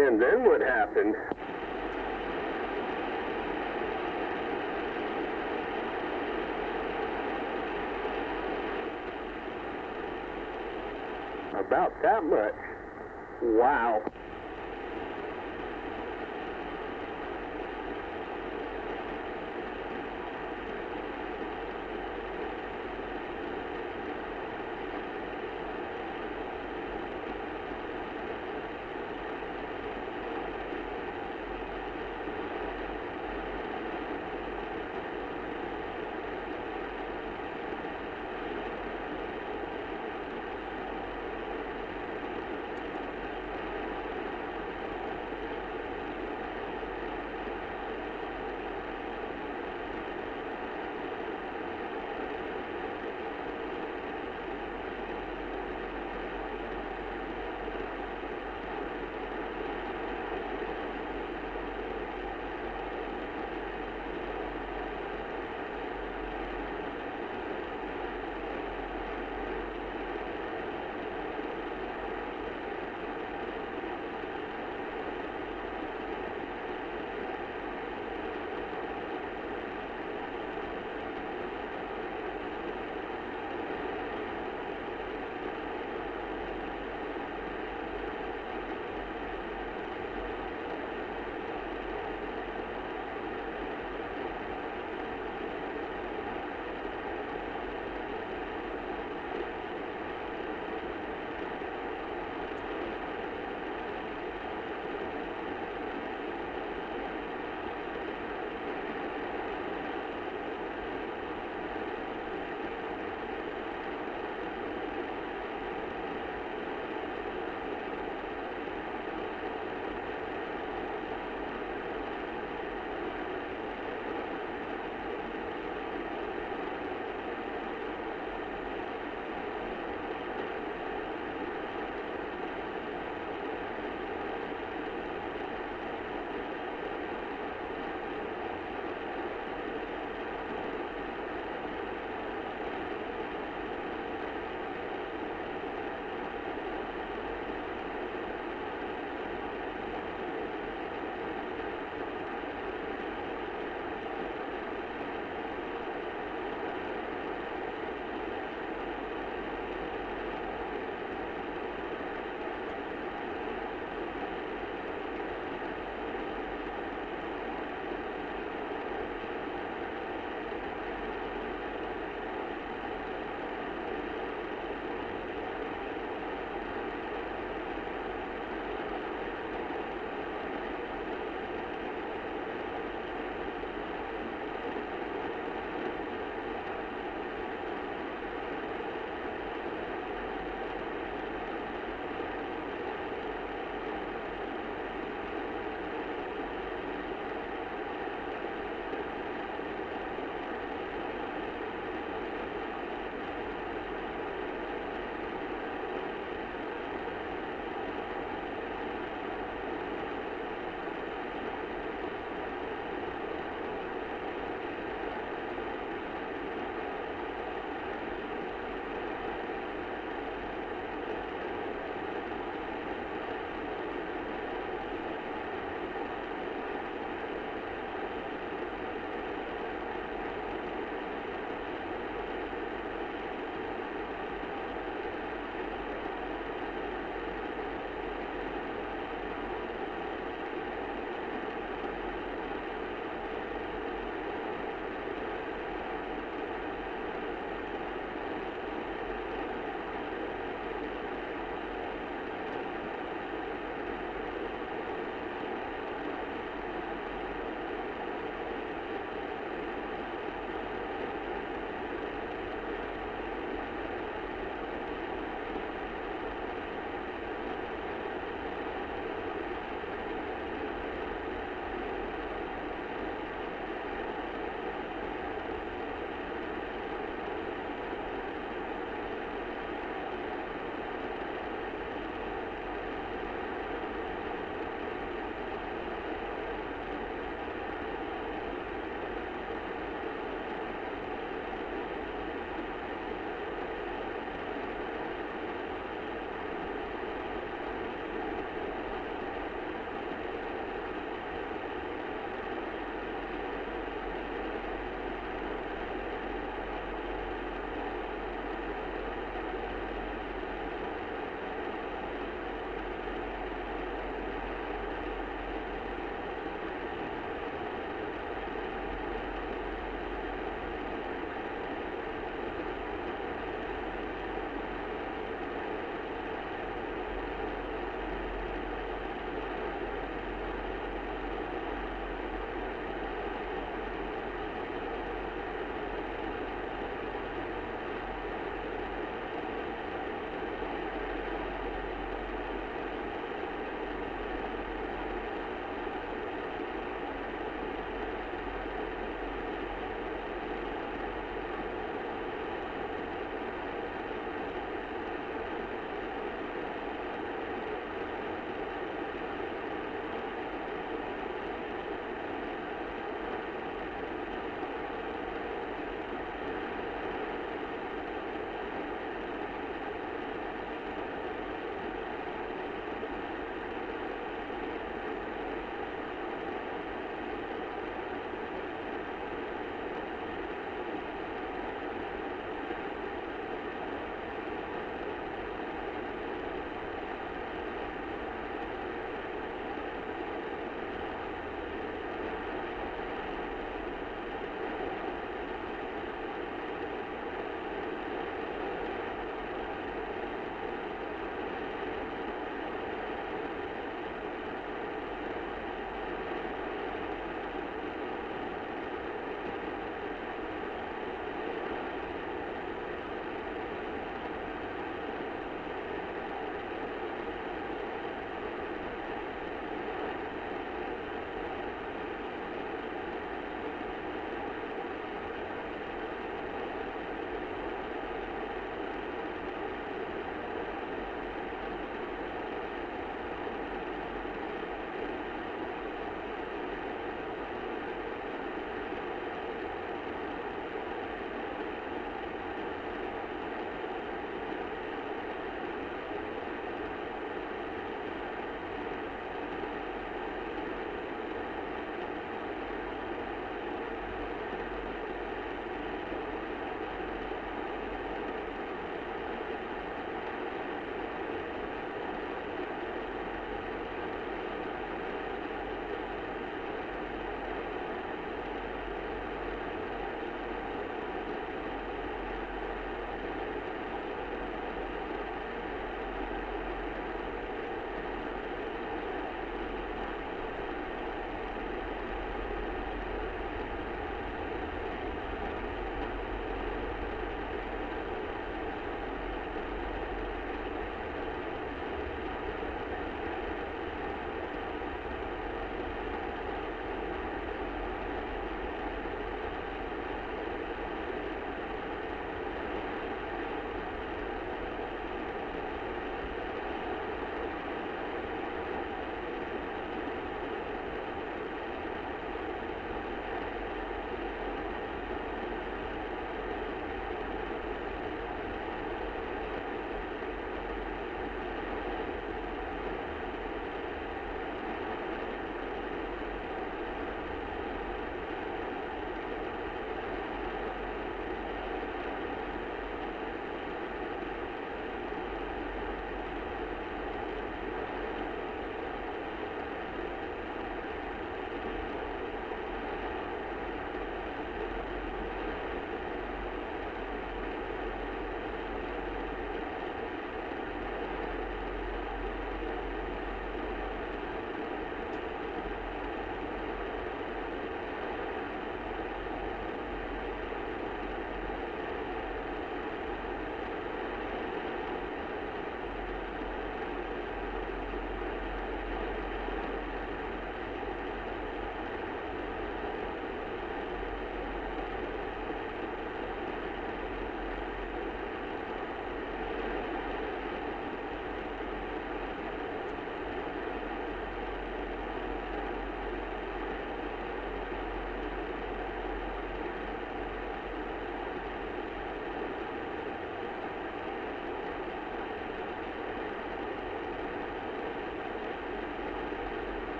And then what happened? About that much. Wow.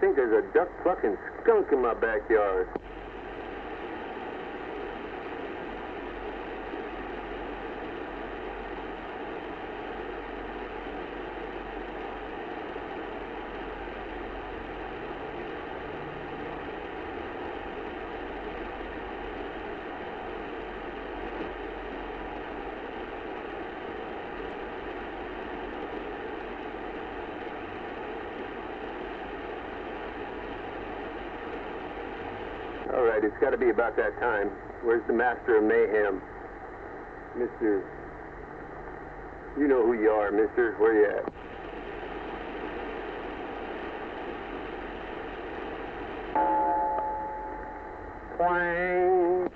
think there's a duck fucking skunk in my backyard. All right, it's got to be about that time. Where's the master of mayhem? Mr. You know who you are, mister. Where you at? Clang.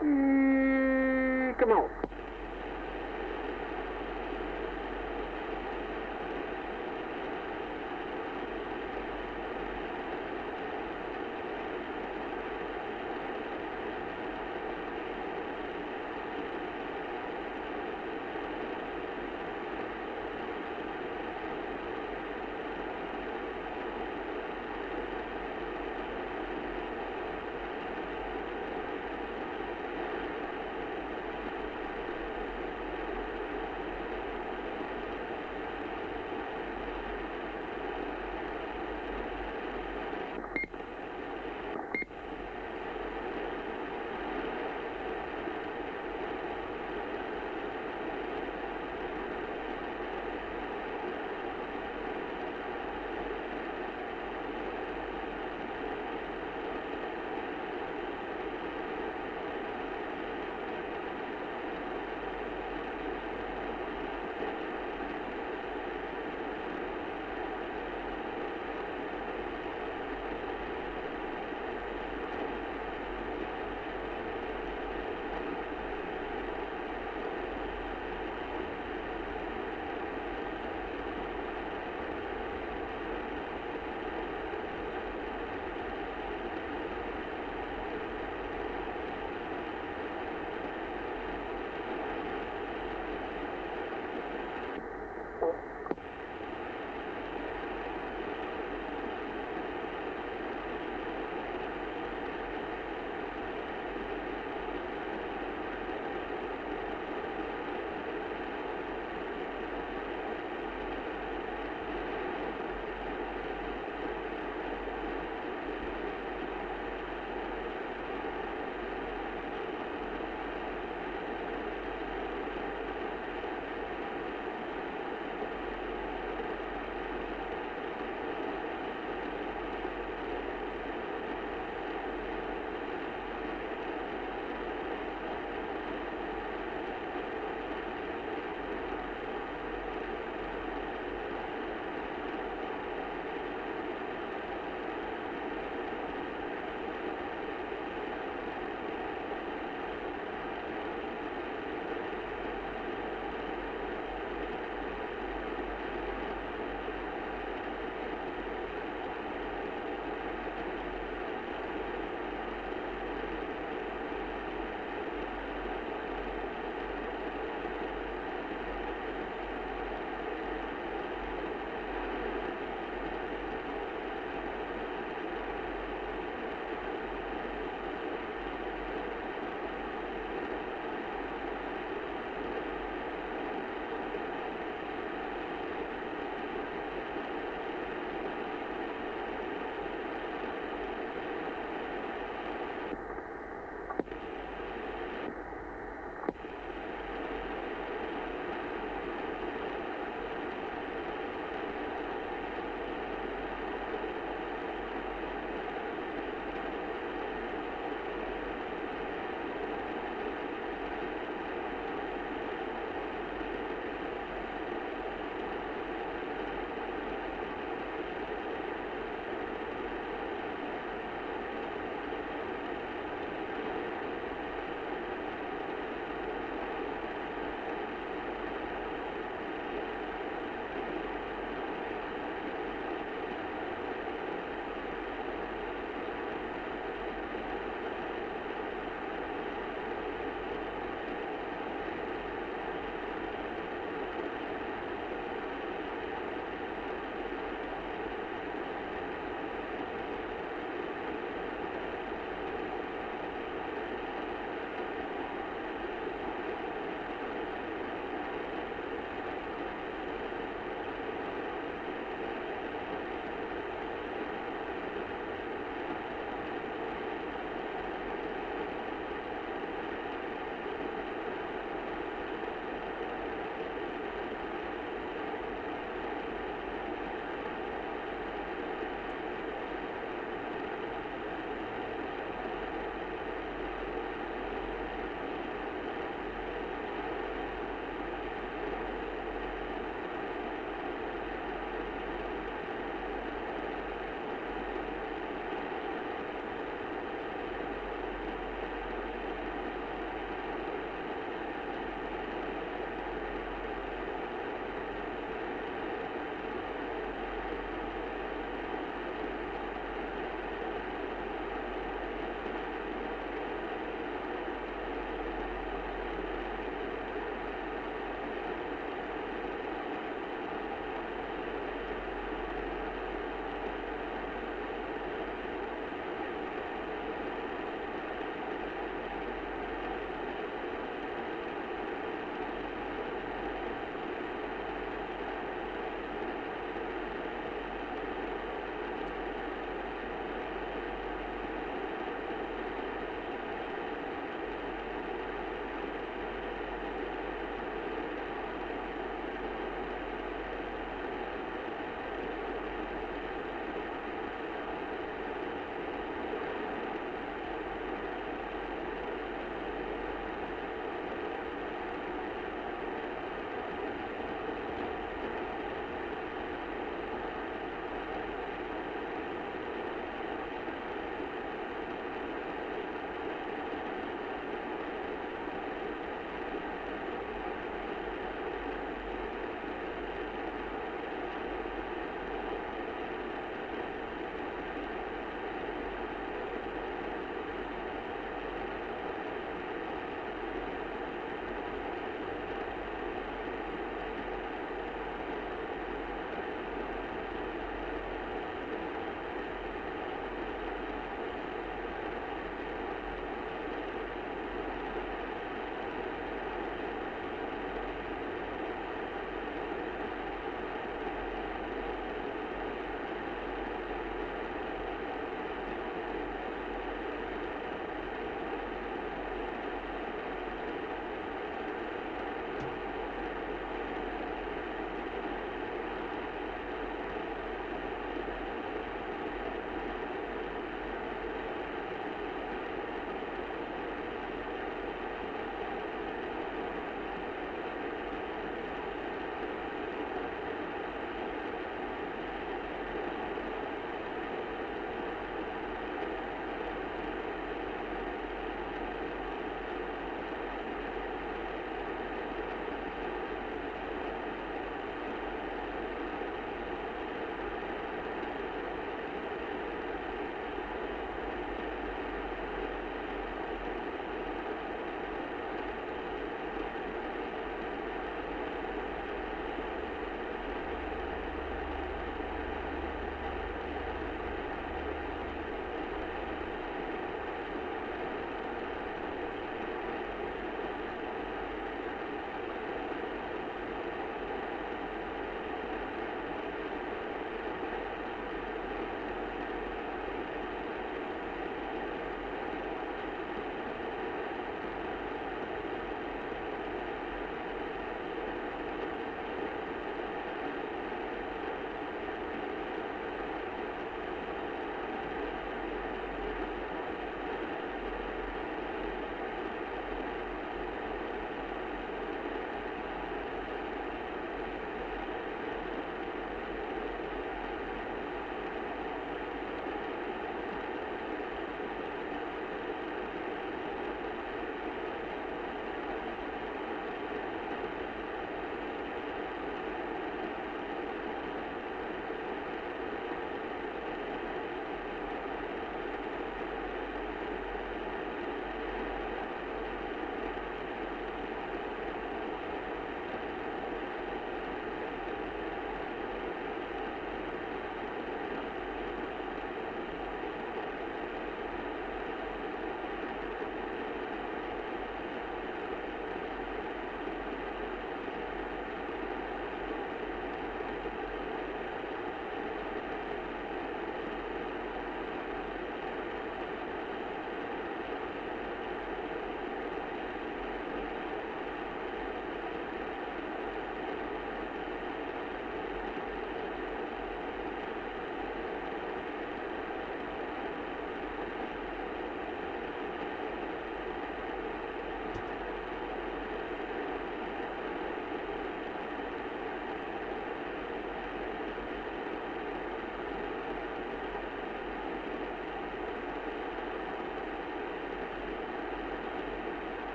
Come on.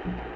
Bye.